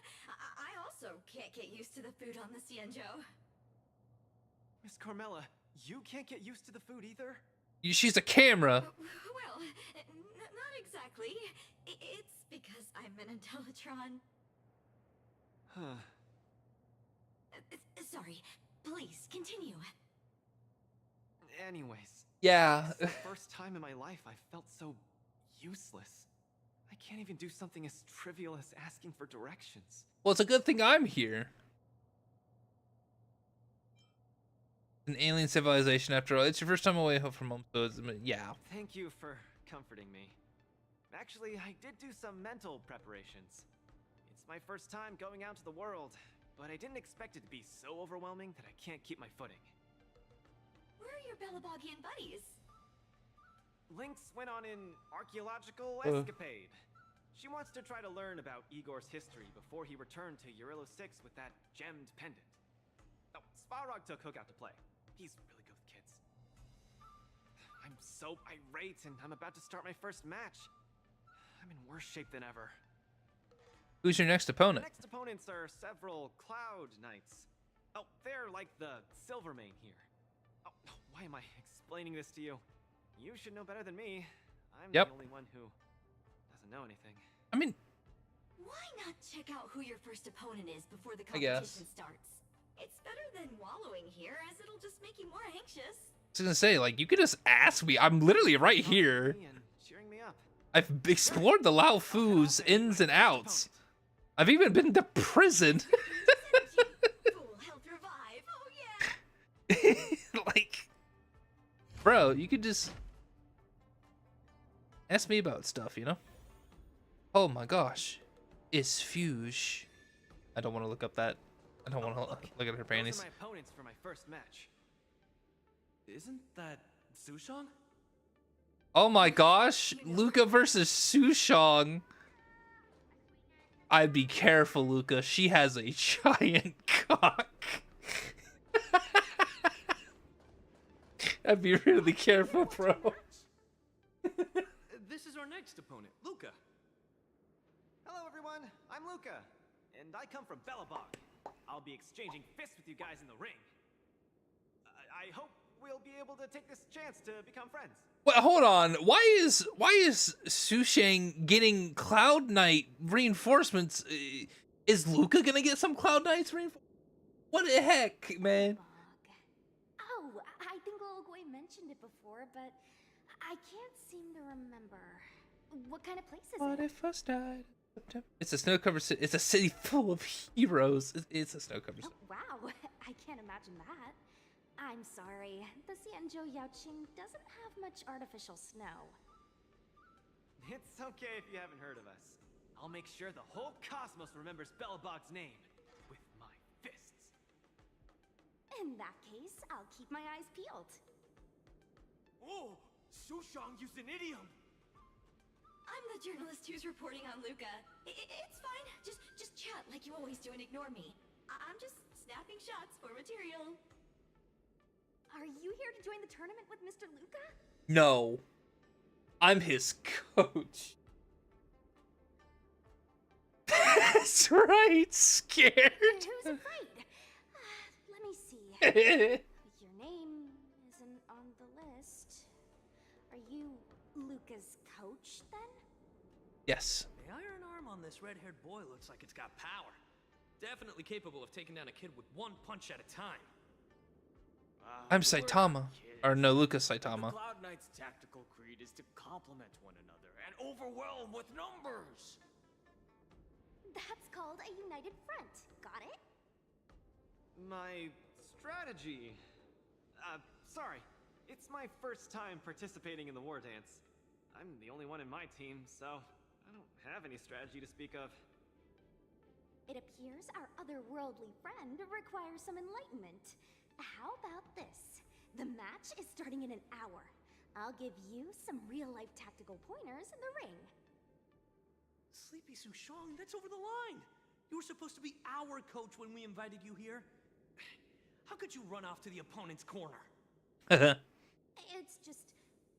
Q: I also can't get used to the food on the Cienjo.
F: Miss Carmela, you can't get used to the food either?
A: She's a camera.
Q: Well, not exactly. It's because I'm an Intellatron.
F: Huh.
Q: Sorry. Please, continue.
F: Anyways.
A: Yeah.
F: It's the first time in my life I felt so useless. I can't even do something as trivial as asking for directions.
A: Well, it's a good thing I'm here. An alien civilization, after all. It's your first time away home from home, so it's, yeah.
F: Thank you for comforting me. Actually, I did do some mental preparations. It's my first time going out to the world, but I didn't expect it to be so overwhelming that I can't keep my footing.
Q: Where are your Belabogian buddies?
F: Lynx went on an archaeological escapade. She wants to try to learn about Igor's history before he returned to Eurylo 6 with that gemmed pendant. Oh, Svarog took Hook out to play. He's really good with kids. I'm so irate, and I'm about to start my first match. I'm in worse shape than ever.
A: Who's your next opponent?
F: The next opponents are several Cloud Knights. Oh, they're like the Silvermane here. Oh, why am I explaining this to you? You should know better than me. I'm the only one who doesn't know anything.
A: I mean,
Q: why not check out who your first opponent is before the competition starts? It's better than wallowing here, as it'll just make you more anxious.
A: I was gonna say, like, you could just ask me. I'm literally right here.
F: Cheering me up.
A: I've explored the Lao Fu's ins and outs. I've even been to prison. Like, bro, you could just ask me about stuff, you know? Oh my gosh, it's Fuge. I don't want to look up that. I don't want to look at her panties.
F: Those are my opponents for my first match.
L: Isn't that Sushong?
A: Oh my gosh, Luca versus Sushong. I'd be careful, Luca. She has a giant cock. I'd be really careful, bro.
F: This is our next opponent, Luca. Hello, everyone. I'm Luca, and I come from Belobog. I'll be exchanging fists with you guys in the ring. I hope we'll be able to take this chance to become friends.
A: Wait, hold on. Why is Sushang getting Cloud Knight reinforcements? Is Luca gonna get some Cloud Knights reinforcements? What the heck, man?
D: Oh, I think Olgoy mentioned it before, but I can't seem to remember. What kind of place is
A: What
D: it?
A: if I died? It's a snow-covered city. It's a city full of heroes. It's a snow-covered city.
D: Oh, wow, I can't imagine that. I'm sorry, the Xianzhou Yaoqing doesn't have much artificial snow.
F: It's okay if you haven't heard of us. I'll make sure the whole cosmos remembers Belobog's name with my fists.
D: In that case, I'll keep my eyes peeled.
L: Oh, Sushang used an idiom.
Q: I'm the journalist who's reporting on Luca. It's fine. Just chat like you always do and ignore me. I'm just snapping shots for material.
D: Are you here to join the tournament with Mr. Luca?
A: No. I'm his coach. That's right, scared.
D: Who's afraid? Your name isn't on the list. Are you Luca's coach, then?
A: Yes.
F: The iron arm on this red-haired boy looks like it's got power. Definitely capable of taking down a kid with one punch at a time.
A: I'm Saitama. Or no, Lucas Saitama.
L: The Cloud Knight's tactical creed is to complement one another and overwhelm with numbers.
D: That's called a united front. Got it?
L: My strategy. Sorry. It's my first time participating in the war dance. I'm the only one in my team, so I don't have any strategy to speak of.
D: It appears our otherworldly friend requires some enlightenment. How about this? The match is starting in an hour. I'll give you some real-life tactical pointers in the ring.
F: Sleepy Sushong, that's over the line. You were supposed to be our coach when we invited you here. How could you run off to the opponent's corner?
D: It's just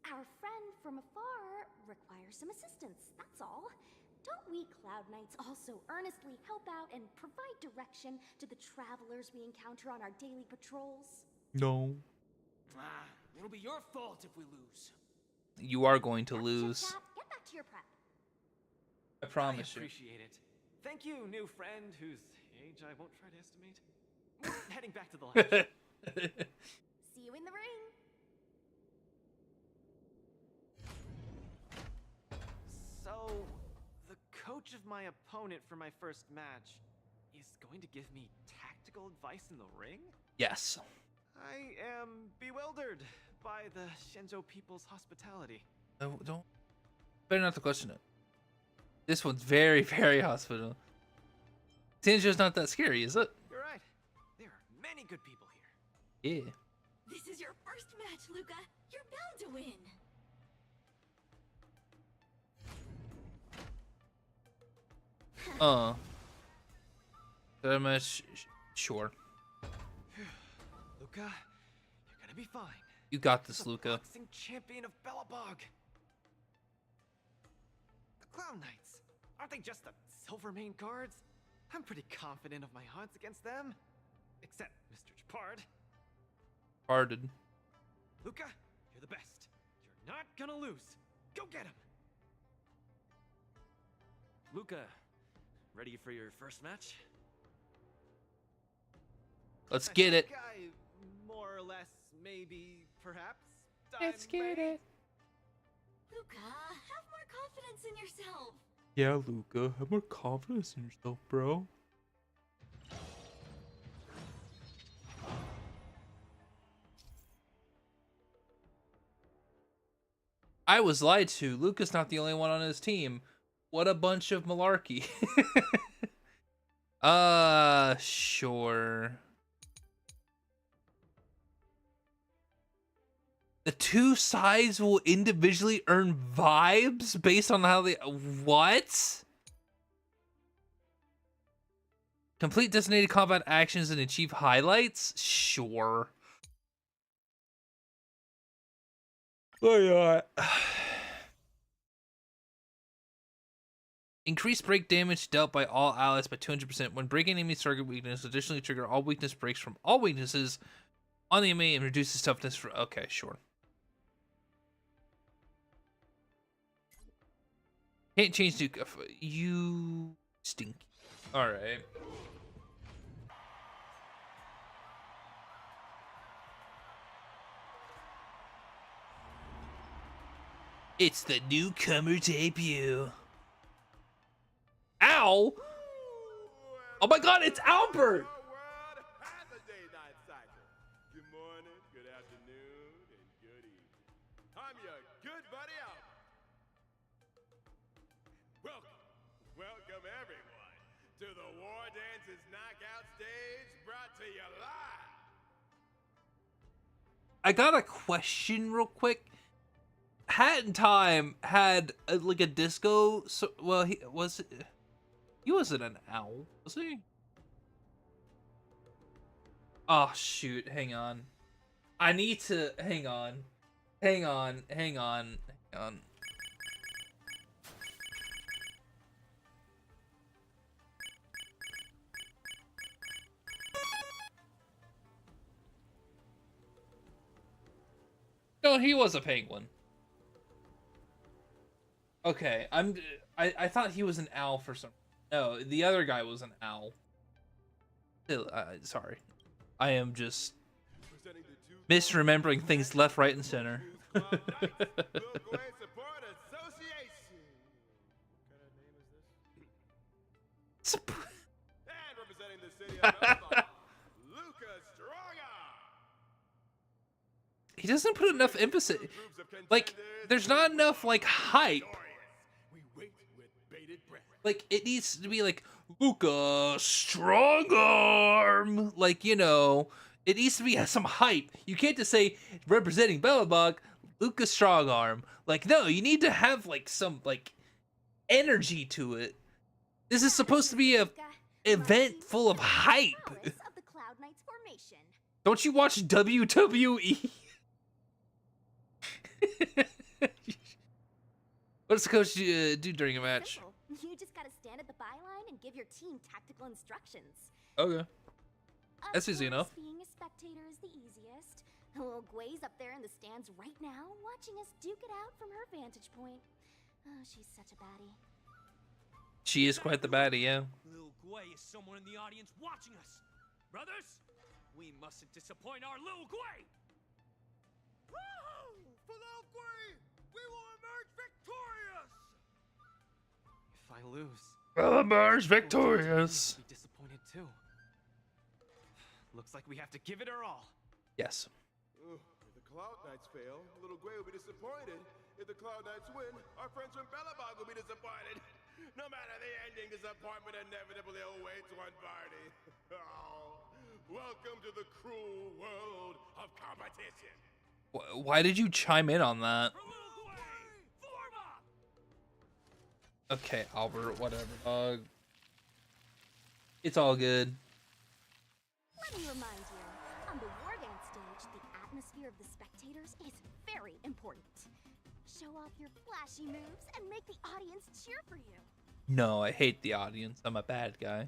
D: our friend from afar requires some assistance, that's all. Don't we Cloud Knights also earnestly help out and provide direction to the travelers we encounter on our daily patrols?
A: No.
L: It'll be your fault if we lose.
A: You are going to lose.
D: Chap, get back to your prep.
A: I promise you.
L: Appreciate it. Thank you, new friend whose age I won't try to estimate. We're heading back to the lounge.
D: See you in the ring.
L: So, the coach of my opponent for my first match is going to give me tactical advice in the ring?
A: Yes.
L: I am bewildered by the Shenzhou people's hospitality.
A: No, don't. Better not to question it. This one's very, very hospitable. Shenzhou's not that scary, is it?
L: You're right. There are many good people here.
A: Yeah.
Q: This is your first match, Luca. You're bound to win.
A: That much, sure.
L: Luca, you're gonna be fine.
A: You got this, Luca.
L: Boxing champion of Belobog. The Clown Knights, aren't they just the Silvermane guards? I'm pretty confident of my odds against them. Except Mr. Japard.
A: Pardon.
L: Luca, you're the best. You're not gonna lose. Go get him. Luca, ready for your first match?
A: Let's get it.
L: More or less, maybe, perhaps.
A: Let's get it.
Q: Luca, have more confidence in yourself.
A: Yeah, Luca, have more confidence in yourself, bro. I was lied to. Luca's not the only one on his team. What a bunch of malarkey. Sure. The two sides will individually earn vibes based on how they... What? Complete designated combat actions and achieve highlights? Sure. Oh, yeah. Increase break damage dealt by all allies by 200% when breaking enemy's target weakness. Additionally, trigger all weakness breaks from all weaknesses on the enemy and reduces toughness for... Okay, sure. Can't change Duke. You stink. All right. It's the newcomer debut. Ow! Oh my God! It's Albert.
K: Good morning, good afternoon, and good evening. I'm your good buddy Albert. Welcome everyone to the War Dances Knockout Stage, brought to you live.
A: I got a question real quick. Hat in Time had like a disco. So well, he wasn't an owl, was he? Oh shoot! Hang on. I need to hang on. Hang on. No, he was a penguin. Okay, I thought he was an owl for some. No, the other guy was an owl. Sorry, I am just misremembering things left, right, and center. He doesn't put enough emphasis. Like, there's not enough like hype. Like, it needs to be like Luca Strongarm. Like, you know, it needs to be some hype. You can't just say representing Belobog, Luca Strongarm. Like, no, you need to have like some like energy to it. This is supposed to be a event full of hype. Don't you watch WWE? What does the coach do during a match?
O: Simple. You just gotta stand at the byline and give your team tactical instructions.
A: Okay. That's easy enough.
O: Being a spectator is the easiest. Little Gway's up there in the stands right now, watching us duke it out from her vantage point. Oh, she's such a baddie.
A: She is quite the baddie, yeah.
P: Lil Gway is someone in the audience watching us. Brothers, we mustn't disappoint our Lil Gway!
K: Woohoo! For Lil Gway, we will emerge victorious!
L: If I lose,
A: Emerge victorious.
L: I'll be disappointed too. Looks like we have to give it our all.
A: Yes.
K: If the Cloud Knights fail, Little Gway will be disappointed. If the Cloud Knights win, our friends from Belobog will be disappointed. No matter the ending, disappointment inevitably awaits one party. Oh, welcome to the cruel world of competition.
A: Why did you chime in on that? Okay, Albert, whatever, it's all good.
O: Let me remind you, on the war dance stage, the atmosphere of the spectators is very important. Show off your flashy moves and make the audience cheer for you.
A: No, I hate the audience. I'm a bad guy.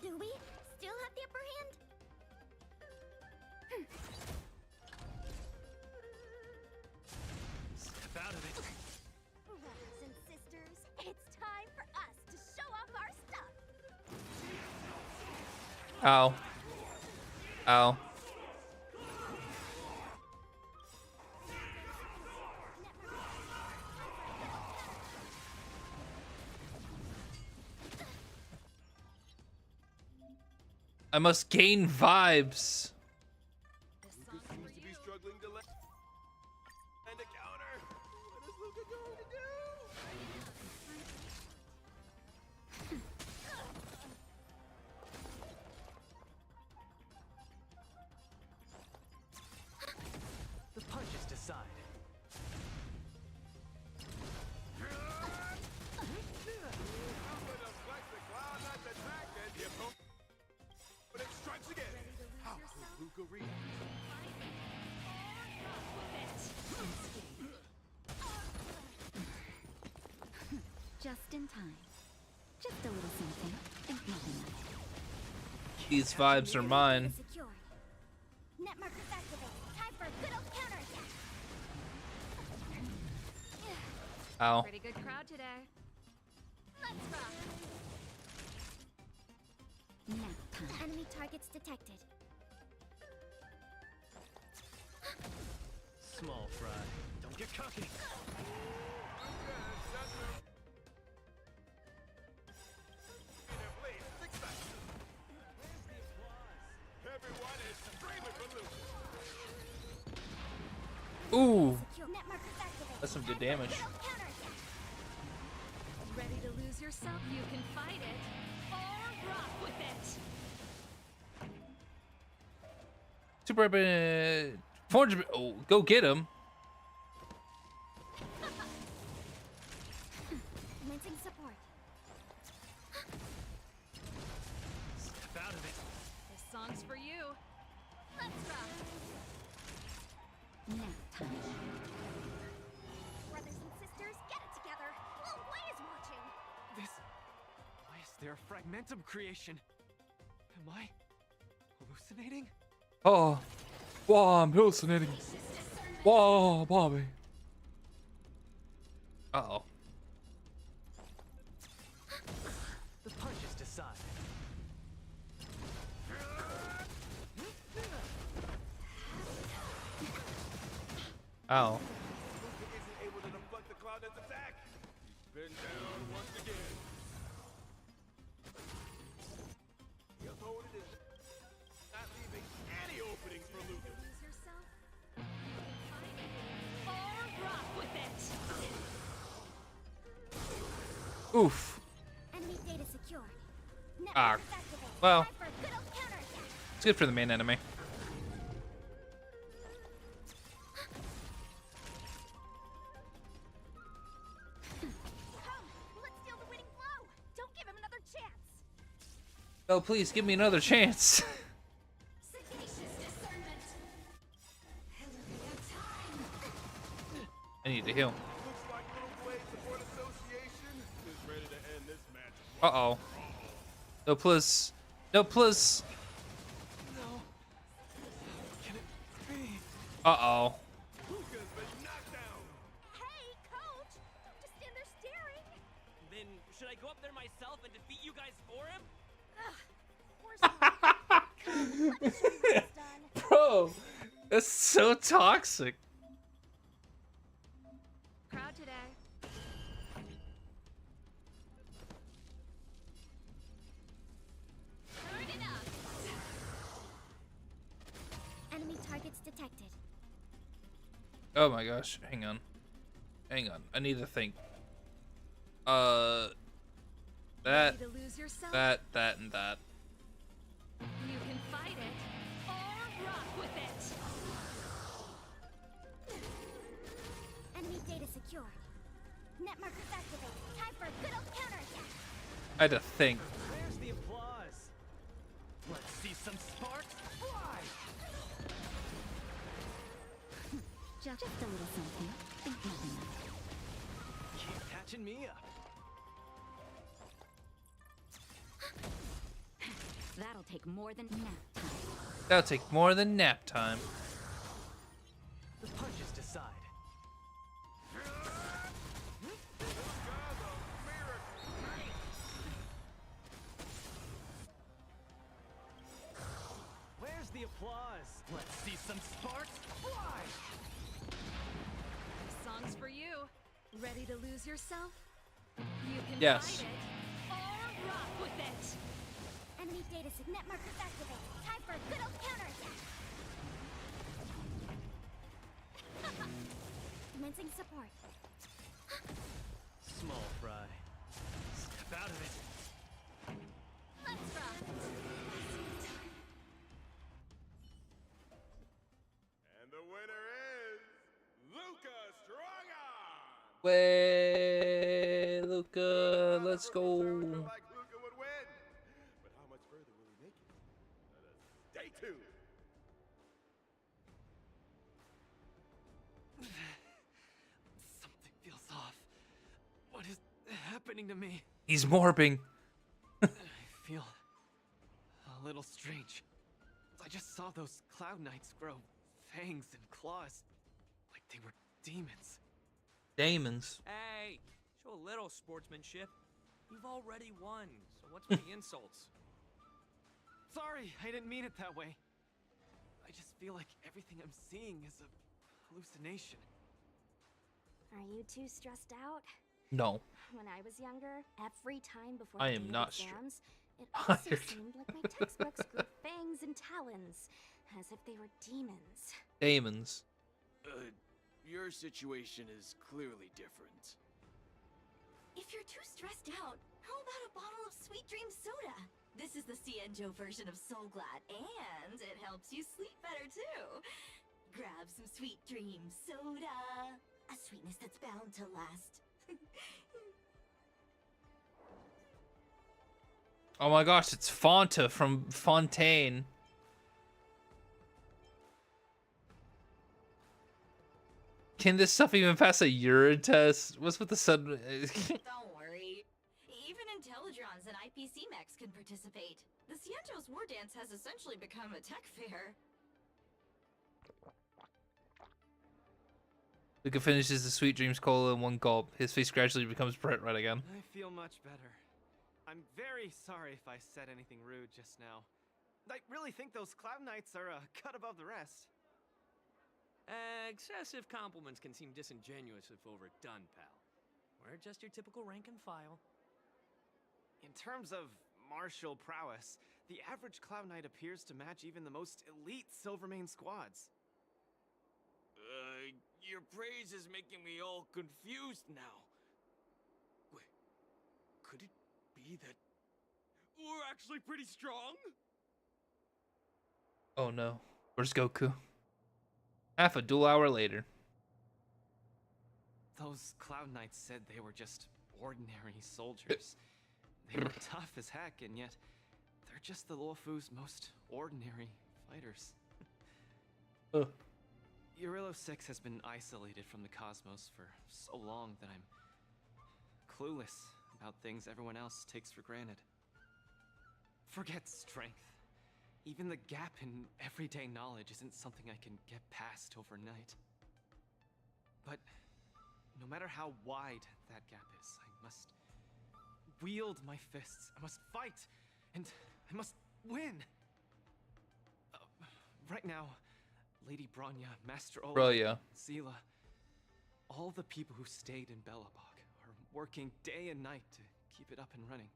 O: Do we still have the upper hand?
P: Step out of it.
O: Brothers and sisters, it's time for us to show off our stuff.
A: Ow. Ow. I must gain vibes.
L: The punches decide.
O: Just in time. Just a little something. Think nothing of it.
A: These vibes are mine.
O: Net markers activated. Time for a good old counterattack.
A: Ow.
O: Pretty good crowd today. Let's rock. Now time. Enemy targets detected.
P: Small fry. Don't get cocky.
A: Ooh. That's some good damage.
O: Ready to lose yourself? You can fight it or rock with it.
A: Super 400. Oh, go get him.
O: Commencing support.
P: Step out of it.
O: This song's for you. Let's rock. Now time. Brothers and sisters, get it together. Lil Gway is watching.
L: This... Why is there a fragmentum creation? Am I hallucinating?
A: Oh, wow, I'm hallucinating. Whoa, Bobby. Uh-oh.
L: The punches decide.
A: Oh.
K: Luca isn't able to deflect the Cloud Knight's attack. He's been down once again. He'll hold it in. Not leaving any openings for Luca.
Q: Or rock with it.
A: Oof.
N: Enemy data secure.
A: Ah. Well, it's good for the main enemy. Oh, please give me another chance. I need to heal. Uh-oh. No, please. No, please.
L: No. Can it be?
A: Uh-oh.
Q: Hey, coach! Don't just stand there staring.
P: Then should I go up there myself and defeat you guys for him?
A: Bro, that's so toxic.
D: Crowd today.
N: Turn it up. Enemy targets detected.
A: Oh my gosh, hang on. Hang on, I need to think. That,
Q: Ready to lose yourself?
A: that, and that.
Q: You can fight it or rock with it.
N: Enemy data secure. Net markers activated. Time for a good old counterattack.
A: I had to think.
L: Where's the applause? Let's see some sparks fly!
N: Just a little something. Think nothing of it.
L: Keep catching me up.
Q: That'll take more than nap time.
A: That'll take more than nap time.
L: The punches decide. Where's the applause? Let's see some sparks fly!
Q: This song's for you. Ready to lose yourself? You can
A: Yes.
Q: fight it or rock with it.
N: Enemy data net markers activated. Time for a good old counterattack. Commencing support.
L: Small fry. Step out of it.
N: Let's rock.
K: And the winner is Luca Strongarm.
A: Way, Luca, let's go.
K: Like Luca would win. But how much further will he make it? Let us stay tuned.
L: Something feels off. What is happening to me?
A: He's morbing.
L: I feel a little strange. I just saw those Cloud Knights grow fangs and claws like they were demons.
A: Demons.
P: Hey, show a little sportsmanship. You've already won, so what's with the insults?
L: Sorry, I didn't mean it that way. I just feel like everything I'm seeing is a hallucination.
D: Are you too stressed out?
A: No.
D: When I was younger, every time before
A: I
D: the
A: am
D: day of
A: not
D: exams, it
A: tired.
D: also seemed like my textbooks grew fangs and talons, as if they were demons.
A: Demons.
U: Your situation is clearly different.
Q: If you're too stressed out, how about a bottle of Sweet Dream Soda? This is the Cienjo version of Soul Glad, and it helps you sleep better too. Grab some Sweet Dream Soda. A sweetness that's bound to last.
A: Oh my gosh, it's Fonta from Fontaine. Can this stuff even pass a urine test? What's with the sudden?
Q: Don't worry. Even Intellitrons and IPC mechs can participate. The Cienjo's War Dance has essentially become a tech fair.
A: Luca finishes the Sweet Dreams Cola in one gulp. His face gradually becomes bright red again.
L: I feel much better. I'm very sorry if I said anything rude just now. I really think those Cloud Knights are a cut above the rest.
P: Excessive compliments can seem disingenuous if overdone, pal. We're just your typical rank and file.
L: In terms of martial prowess, the average Cloud Knight appears to match even the most elite Silvermane squads.
U: Your praise is making me all confused now. Wait, could it be that we're actually pretty strong?
A: Oh no. Where's Goku? Half a dual hour later.
L: Those Cloud Knights said they were just ordinary soldiers. They were tough as heck, and yet they're just the Luofu's most ordinary fighters. Eurillo 6 has been isolated from the cosmos for so long that I'm clueless about things everyone else takes for granted. Forget strength. Even the gap in everyday knowledge isn't something I can get past overnight. But no matter how wide that gap is, I must wield my fists. I must fight, and I must win. Right now, Lady Bronya, Master Ola, Seela, all the people who stayed in Belobog are working day and night to keep it up and running.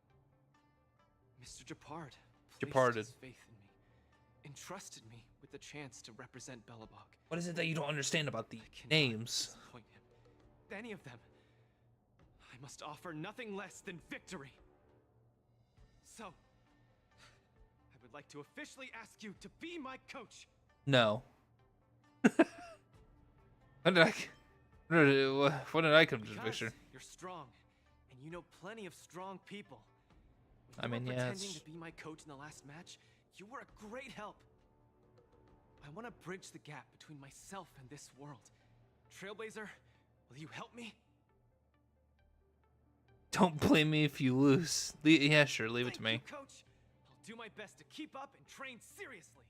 L: Mr. Japard placed his faith in me, entrusted me with the chance to represent Belobog.
A: What is it that you don't understand about the names?
L: Disappoint him. Any of them. I must offer nothing less than victory. So, I would like to officially ask you to be my coach.
A: No. When did I come to the picture?
L: You're strong, and you know plenty of strong people.
A: I mean, yeah.
L: Pretending to be my coach in the last match, you were a great help. I want to bridge the gap between myself and this world. Trailblazer, will you help me?
A: Don't blame me if you lose. Yeah, sure, leave it to me.
L: Thank you, Coach. I'll do my best to keep up and train seriously.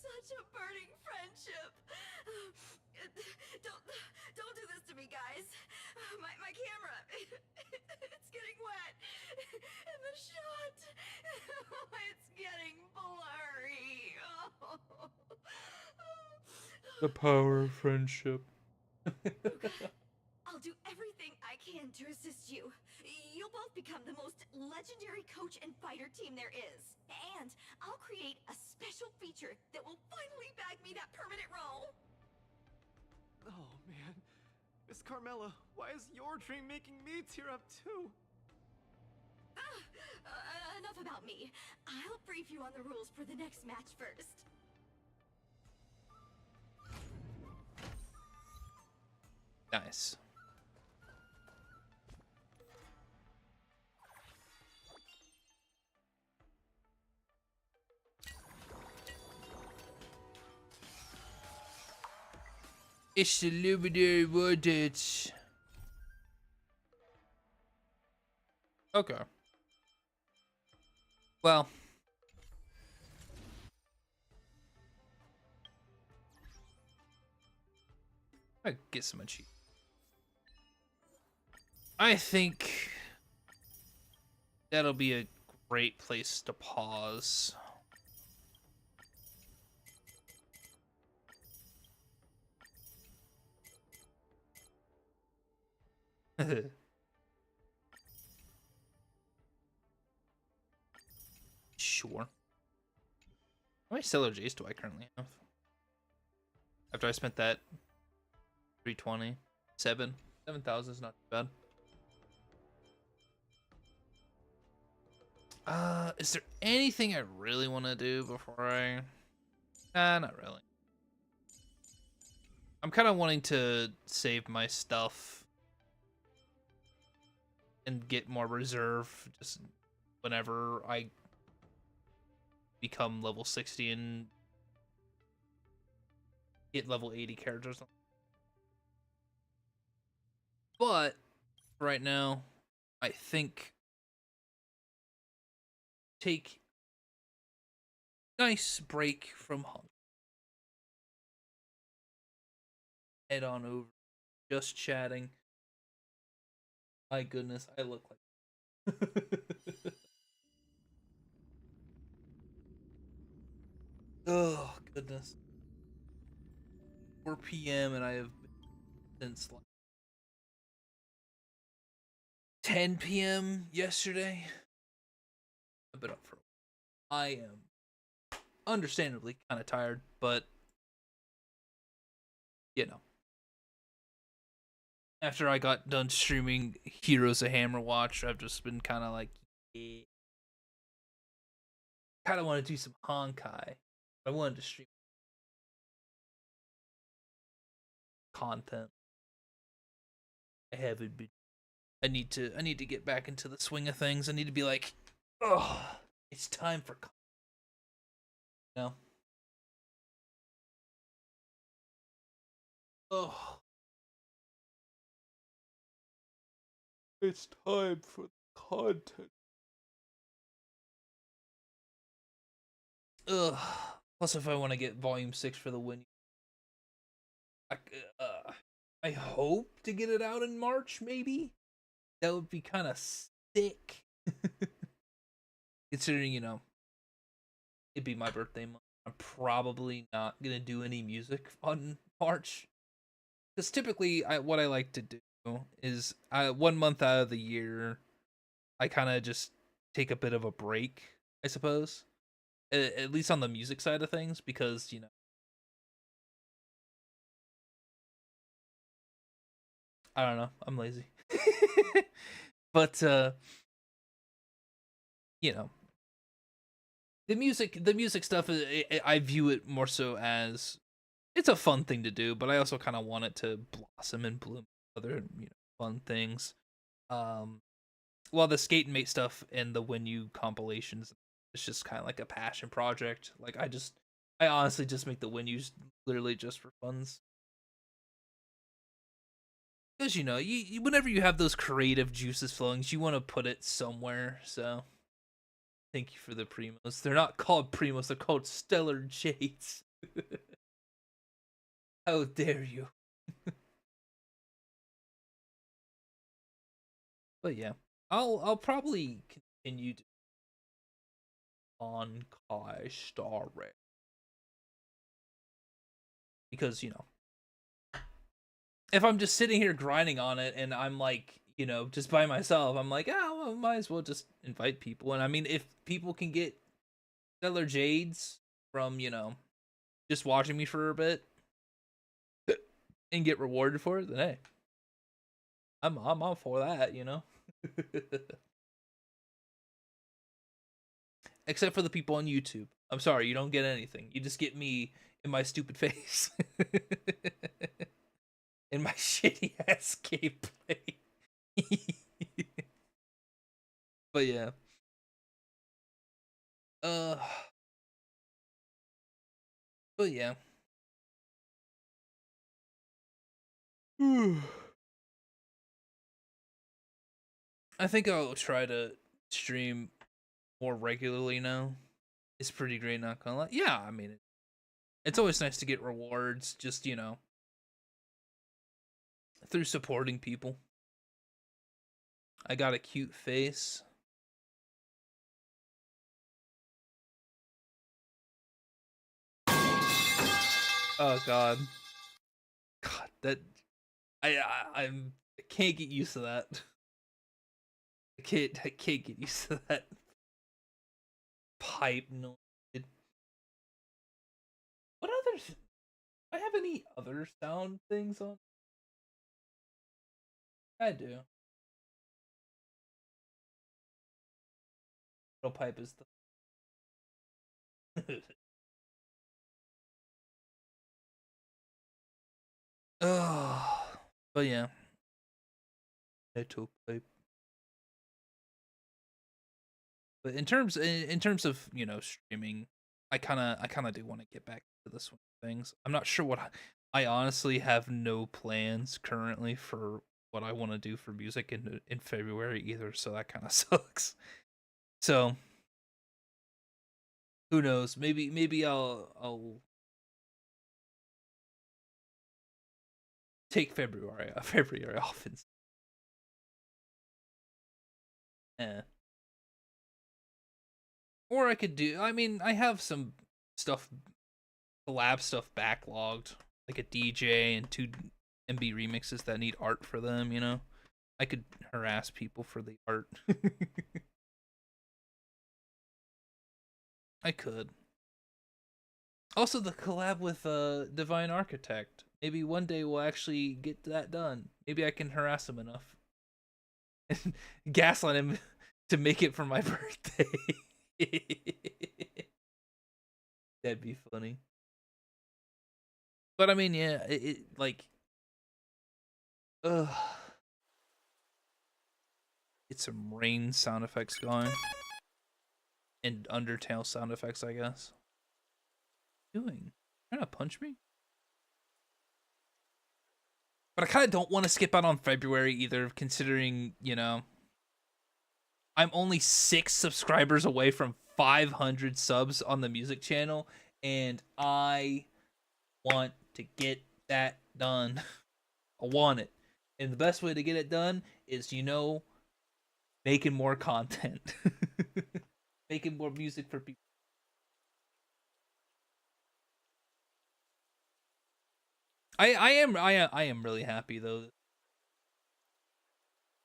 Q: Such a burning friendship. Don't do this to me, guys. My camera, it's getting wet. And the shot, it's getting blurry.
A: The power of friendship.
Q: I'll do everything I can to assist you. You'll both become the most legendary coach and fighter team there is. And I'll create a special feature that will finally bag me that permanent role.
L: Oh, man. Miss Carmela, why is your dream making me tear up too?
Q: Enough about me. I'll brief you on the rules for the next match first.
A: Nice. It's the luminary voltage. Okay. Well. I get some cheap. I think that'll be a great place to pause. Sure. How many Stellar Jays do I currently have? After I spent that 320, 7,000 is not too bad. Is there anything I really want to do before I? Not really. I'm kind of wanting to save my stuff and get more reserve just whenever I become level 60 and hit level 80 characters. But right now, I think take nice break from Honkai. Head on over, just chatting. My goodness, I look like. Oh goodness. 4 p.m. and I have been since like 10 p.m. yesterday. I've been up for. I am understandably kind of tired, but you know, after I got done streaming Heroes of Hammer Watch, I've just been kind of like, yeah. Kind of want to do some Honkai. I wanted to stream content. I haven't been. I need to get back into the swing of things. I need to be like, oh, it's time for. No. Oh. It's time for content. Ugh. Plus, if I want to get Volume 6 for the win, I hope to get it out in March, maybe? That would be kind of sick. Considering, you know, it'd be my birthday month. I'm probably not going to do any music on March. Because typically, what I like to do is 1 month out of the year, I kind of just take a bit of a break, I suppose. At least on the music side of things, because, you know, I don't know, I'm lazy. But, you know, the music stuff, I view it more so as, it's a fun thing to do, but I also kind of want it to blossom and bloom other, you know, fun things. While the Skate and Mate stuff and the When You compilations, it's just kind of like a passion project. Like, I honestly just make the When Yous literally just for funs. Because, you know, you whenever you have those creative juices flowing, you want to put it somewhere, so. Thank you for the Primos. They're not called Primos, they're called Stellar Jades. How dare you? But yeah, I'll probably continue to Honkai Star Rail. Because, you know, if I'm just sitting here grinding on it and I'm like, you know, just by myself, I'm like, oh, well, might as well just invite people. And I mean, if people can get Stellar Jades from, you know, just watching me for a bit and get rewarded for it, then hey, I'm all for that, you know. Except for the people on YouTube. I'm sorry, you don't get anything. You just get me in my stupid face. In my shitty ass gameplay. But yeah. But yeah. I think I'll try to stream more regularly now. It's pretty great, not gonna lie. Yeah, I mean, it's always nice to get rewards, just, you know, through supporting people. I got a cute face. Oh god. God, that I can't get used to that. I can't get used to that pipe noise. What other? Do I have any other sound things on? I do. Little pipe is the. Oh, but yeah. Metal pipe. But in terms of, you know, streaming, I kind of do want to get back to this one things. I'm not sure what I honestly have no plans currently for what I want to do for music in February either, so that kind of sucks. So Who knows? Maybe I'll take February off and or I could do, I mean, I have some stuff, collab stuff backlogged, like a DJ and 2 MB remixes that need art for them, you know? I could harass people for the art. I could. Also, the collab with Divine Architect. Maybe one day we'll actually get that done. Maybe I can harass him enough. And gaslight him to make it for my birthday. That'd be funny. But I mean, yeah, like, get some rain sound effects going. And Undertale sound effects, I guess. What are you doing? Trying to punch me? But I kind of don't want to skip out on February either, considering, you know, I'm only 6 subscribers away from 500 subs on the music channel, and I want to get that done. I want it. And the best way to get it done is, you know, making more content. Making more music for people. I am really happy though.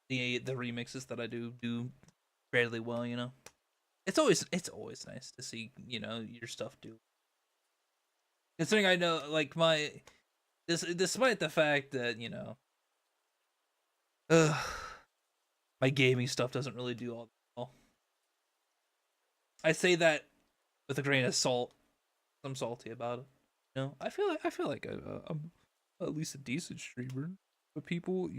A: The remixes that I do fairly well, you know. It's always nice to see, you know, your stuff do. Considering I know, like, despite the fact that, you know, my gaming stuff doesn't really do all that well. I say that with a grain of salt. I'm salty about it. You know, I feel like I'm at least a decent streamer, but people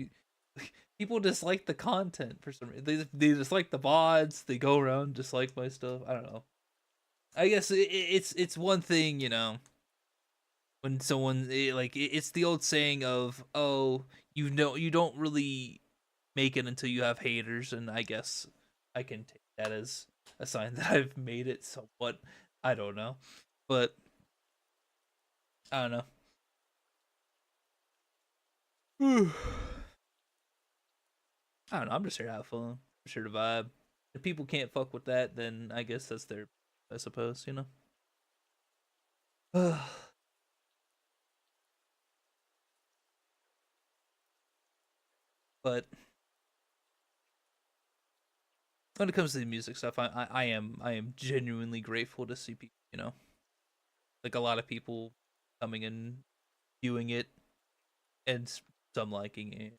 A: dislike the content for some reason. They dislike the VODs. They go around dislike my stuff. I don't know. I guess it's one thing, you know, when someone it's the old saying of, oh, you know, you don't really make it until you have haters, and I guess I can take that as a sign that I've made it somewhat. I don't know, but I don't know. I don't know. I'm just here to have fun. I'm just here to vibe. If people can't fuck with that, then I guess that's their, I suppose, you know. But when it comes to the music stuff, I am genuinely grateful to see people, you know, like a lot of people coming and viewing it and some liking it.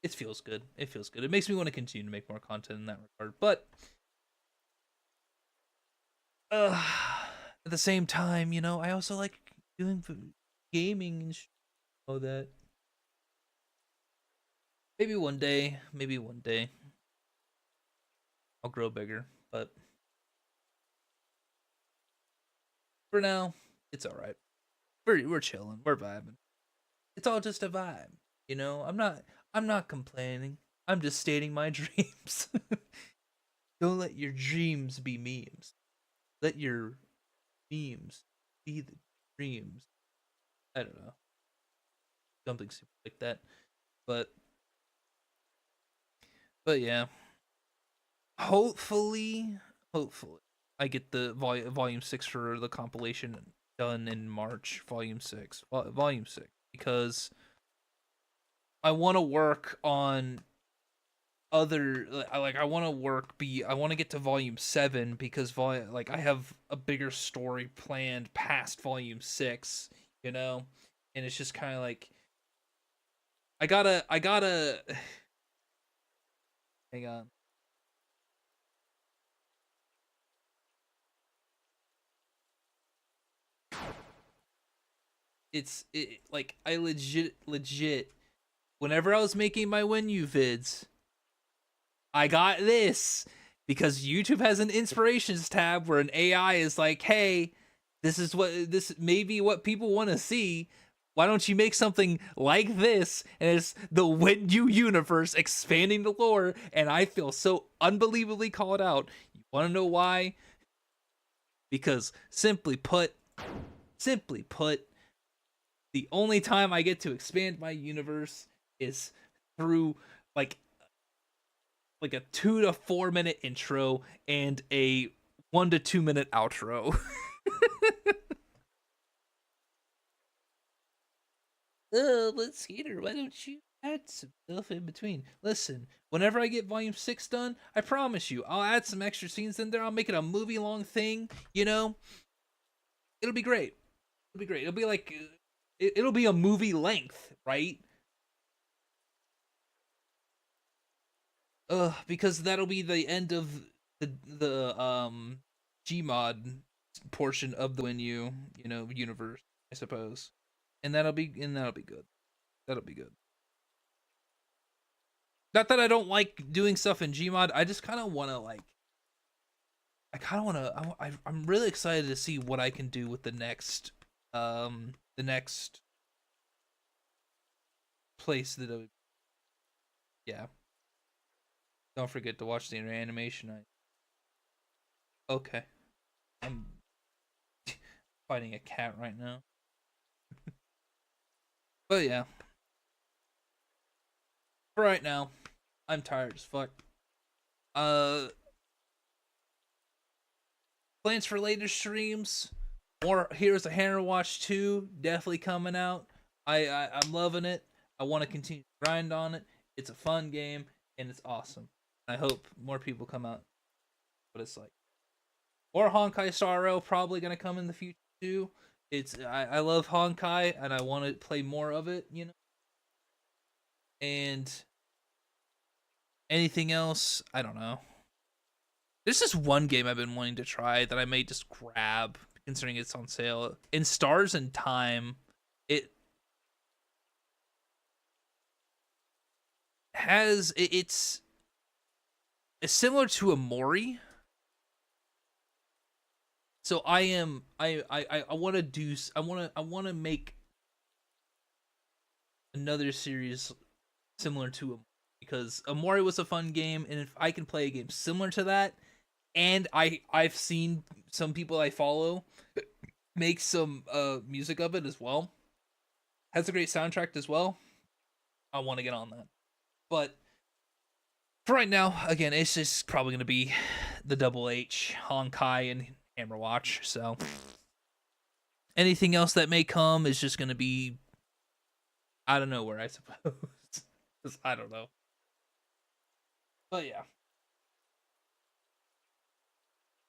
A: It feels good. It feels good. It makes me want to continue to make more content in that regard. But at the same time, you know, I also like doing gaming and all that. Maybe one day I'll grow bigger, but for now, it's all right. We're chilling. We're vibing. It's all just a vibe, you know. I'm not complaining. I'm just stating my dreams. Don't let your dreams be memes. Let your memes be the dreams. I don't know. Something super like that. But yeah. Hopefully I get the volume 6 for the compilation done in March, volume 6, because I want to work on other, like, I want to get to volume 7 because I have a bigger story planned past volume 6, you know, and it's just kind of like I gotta hang on. Like, I legit, whenever I was making my When You vids, I got this because YouTube has an inspirations tab where an AI is like, hey, this may be what people want to see. Why don't you make something like this? And it's the When You universe expanding the lore, and I feel so unbelievably called out. You want to know why? because simply put, the only time I get to expand my universe is through like a 2 to 4 minute intro and a 1 to 2 minute outro. Let's hear. Why don't you add some stuff in between? Listen, whenever I get Volume 6 done, I promise you, I'll add some extra scenes in there. I'll make it a movie-long thing, you know? It'll be great. It'll be great. It'll be like... It'll be a movie length, right? Because that'll be the end of the Gmod portion of the menu, universe, I suppose. And that'll be good. That'll be good. Not that I don't like doing stuff in Gmod. I just kind of want to I'm really excited to see what I can do with the next place that yeah. Don't forget to watch the animation. Okay. I'm fighting a cat right now. But yeah. For right now, I'm tired as fuck. Plans for later streams. More Heroes of Hammer Watch 2 definitely coming out. I'm loving it. I want to continue to grind on it. It's a fun game and it's awesome. I hope more people come out. What it's like. Or Honkai Star Rail probably gonna come in the future too. I love Honkai and I want to play more of it, And anything else, I don't know. There's just one game I've been wanting to try that I may just grab considering it's on sale. In Stars and Time, it's similar to Amori. So I want to make another series similar to Amori, because Amori was a fun game, and if I can play a game similar to that, and I've seen some people I follow make some music of it as well. Has a great soundtrack as well. I want to get on that. But for right now, again, it's just probably going to be the Double H, Honkai, and Hammer Watch. So anything else that may come is just going to be out of nowhere, I suppose. Because I don't know. But yeah.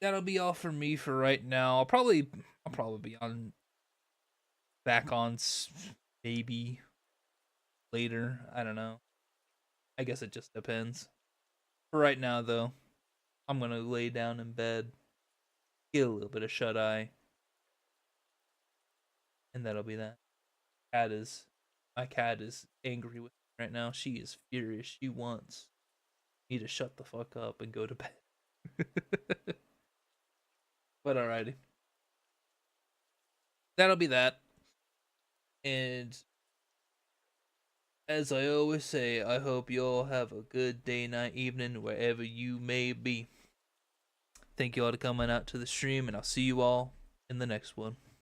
A: That'll be all for me for right now. I'll probably be back on maybe later. I don't know. I guess it just depends. For right now, though, I'm gonna lay down in bed, get a little bit of shut eye, and that'll be that. My cat is angry with me right now. She is furious. She wants me to shut the fuck up and go to bed. But alrighty. That'll be that. And as I always say, I hope you all have a good day, night, evening, wherever you may be. Thank you all for coming out to the stream, and I'll see you all in the next one.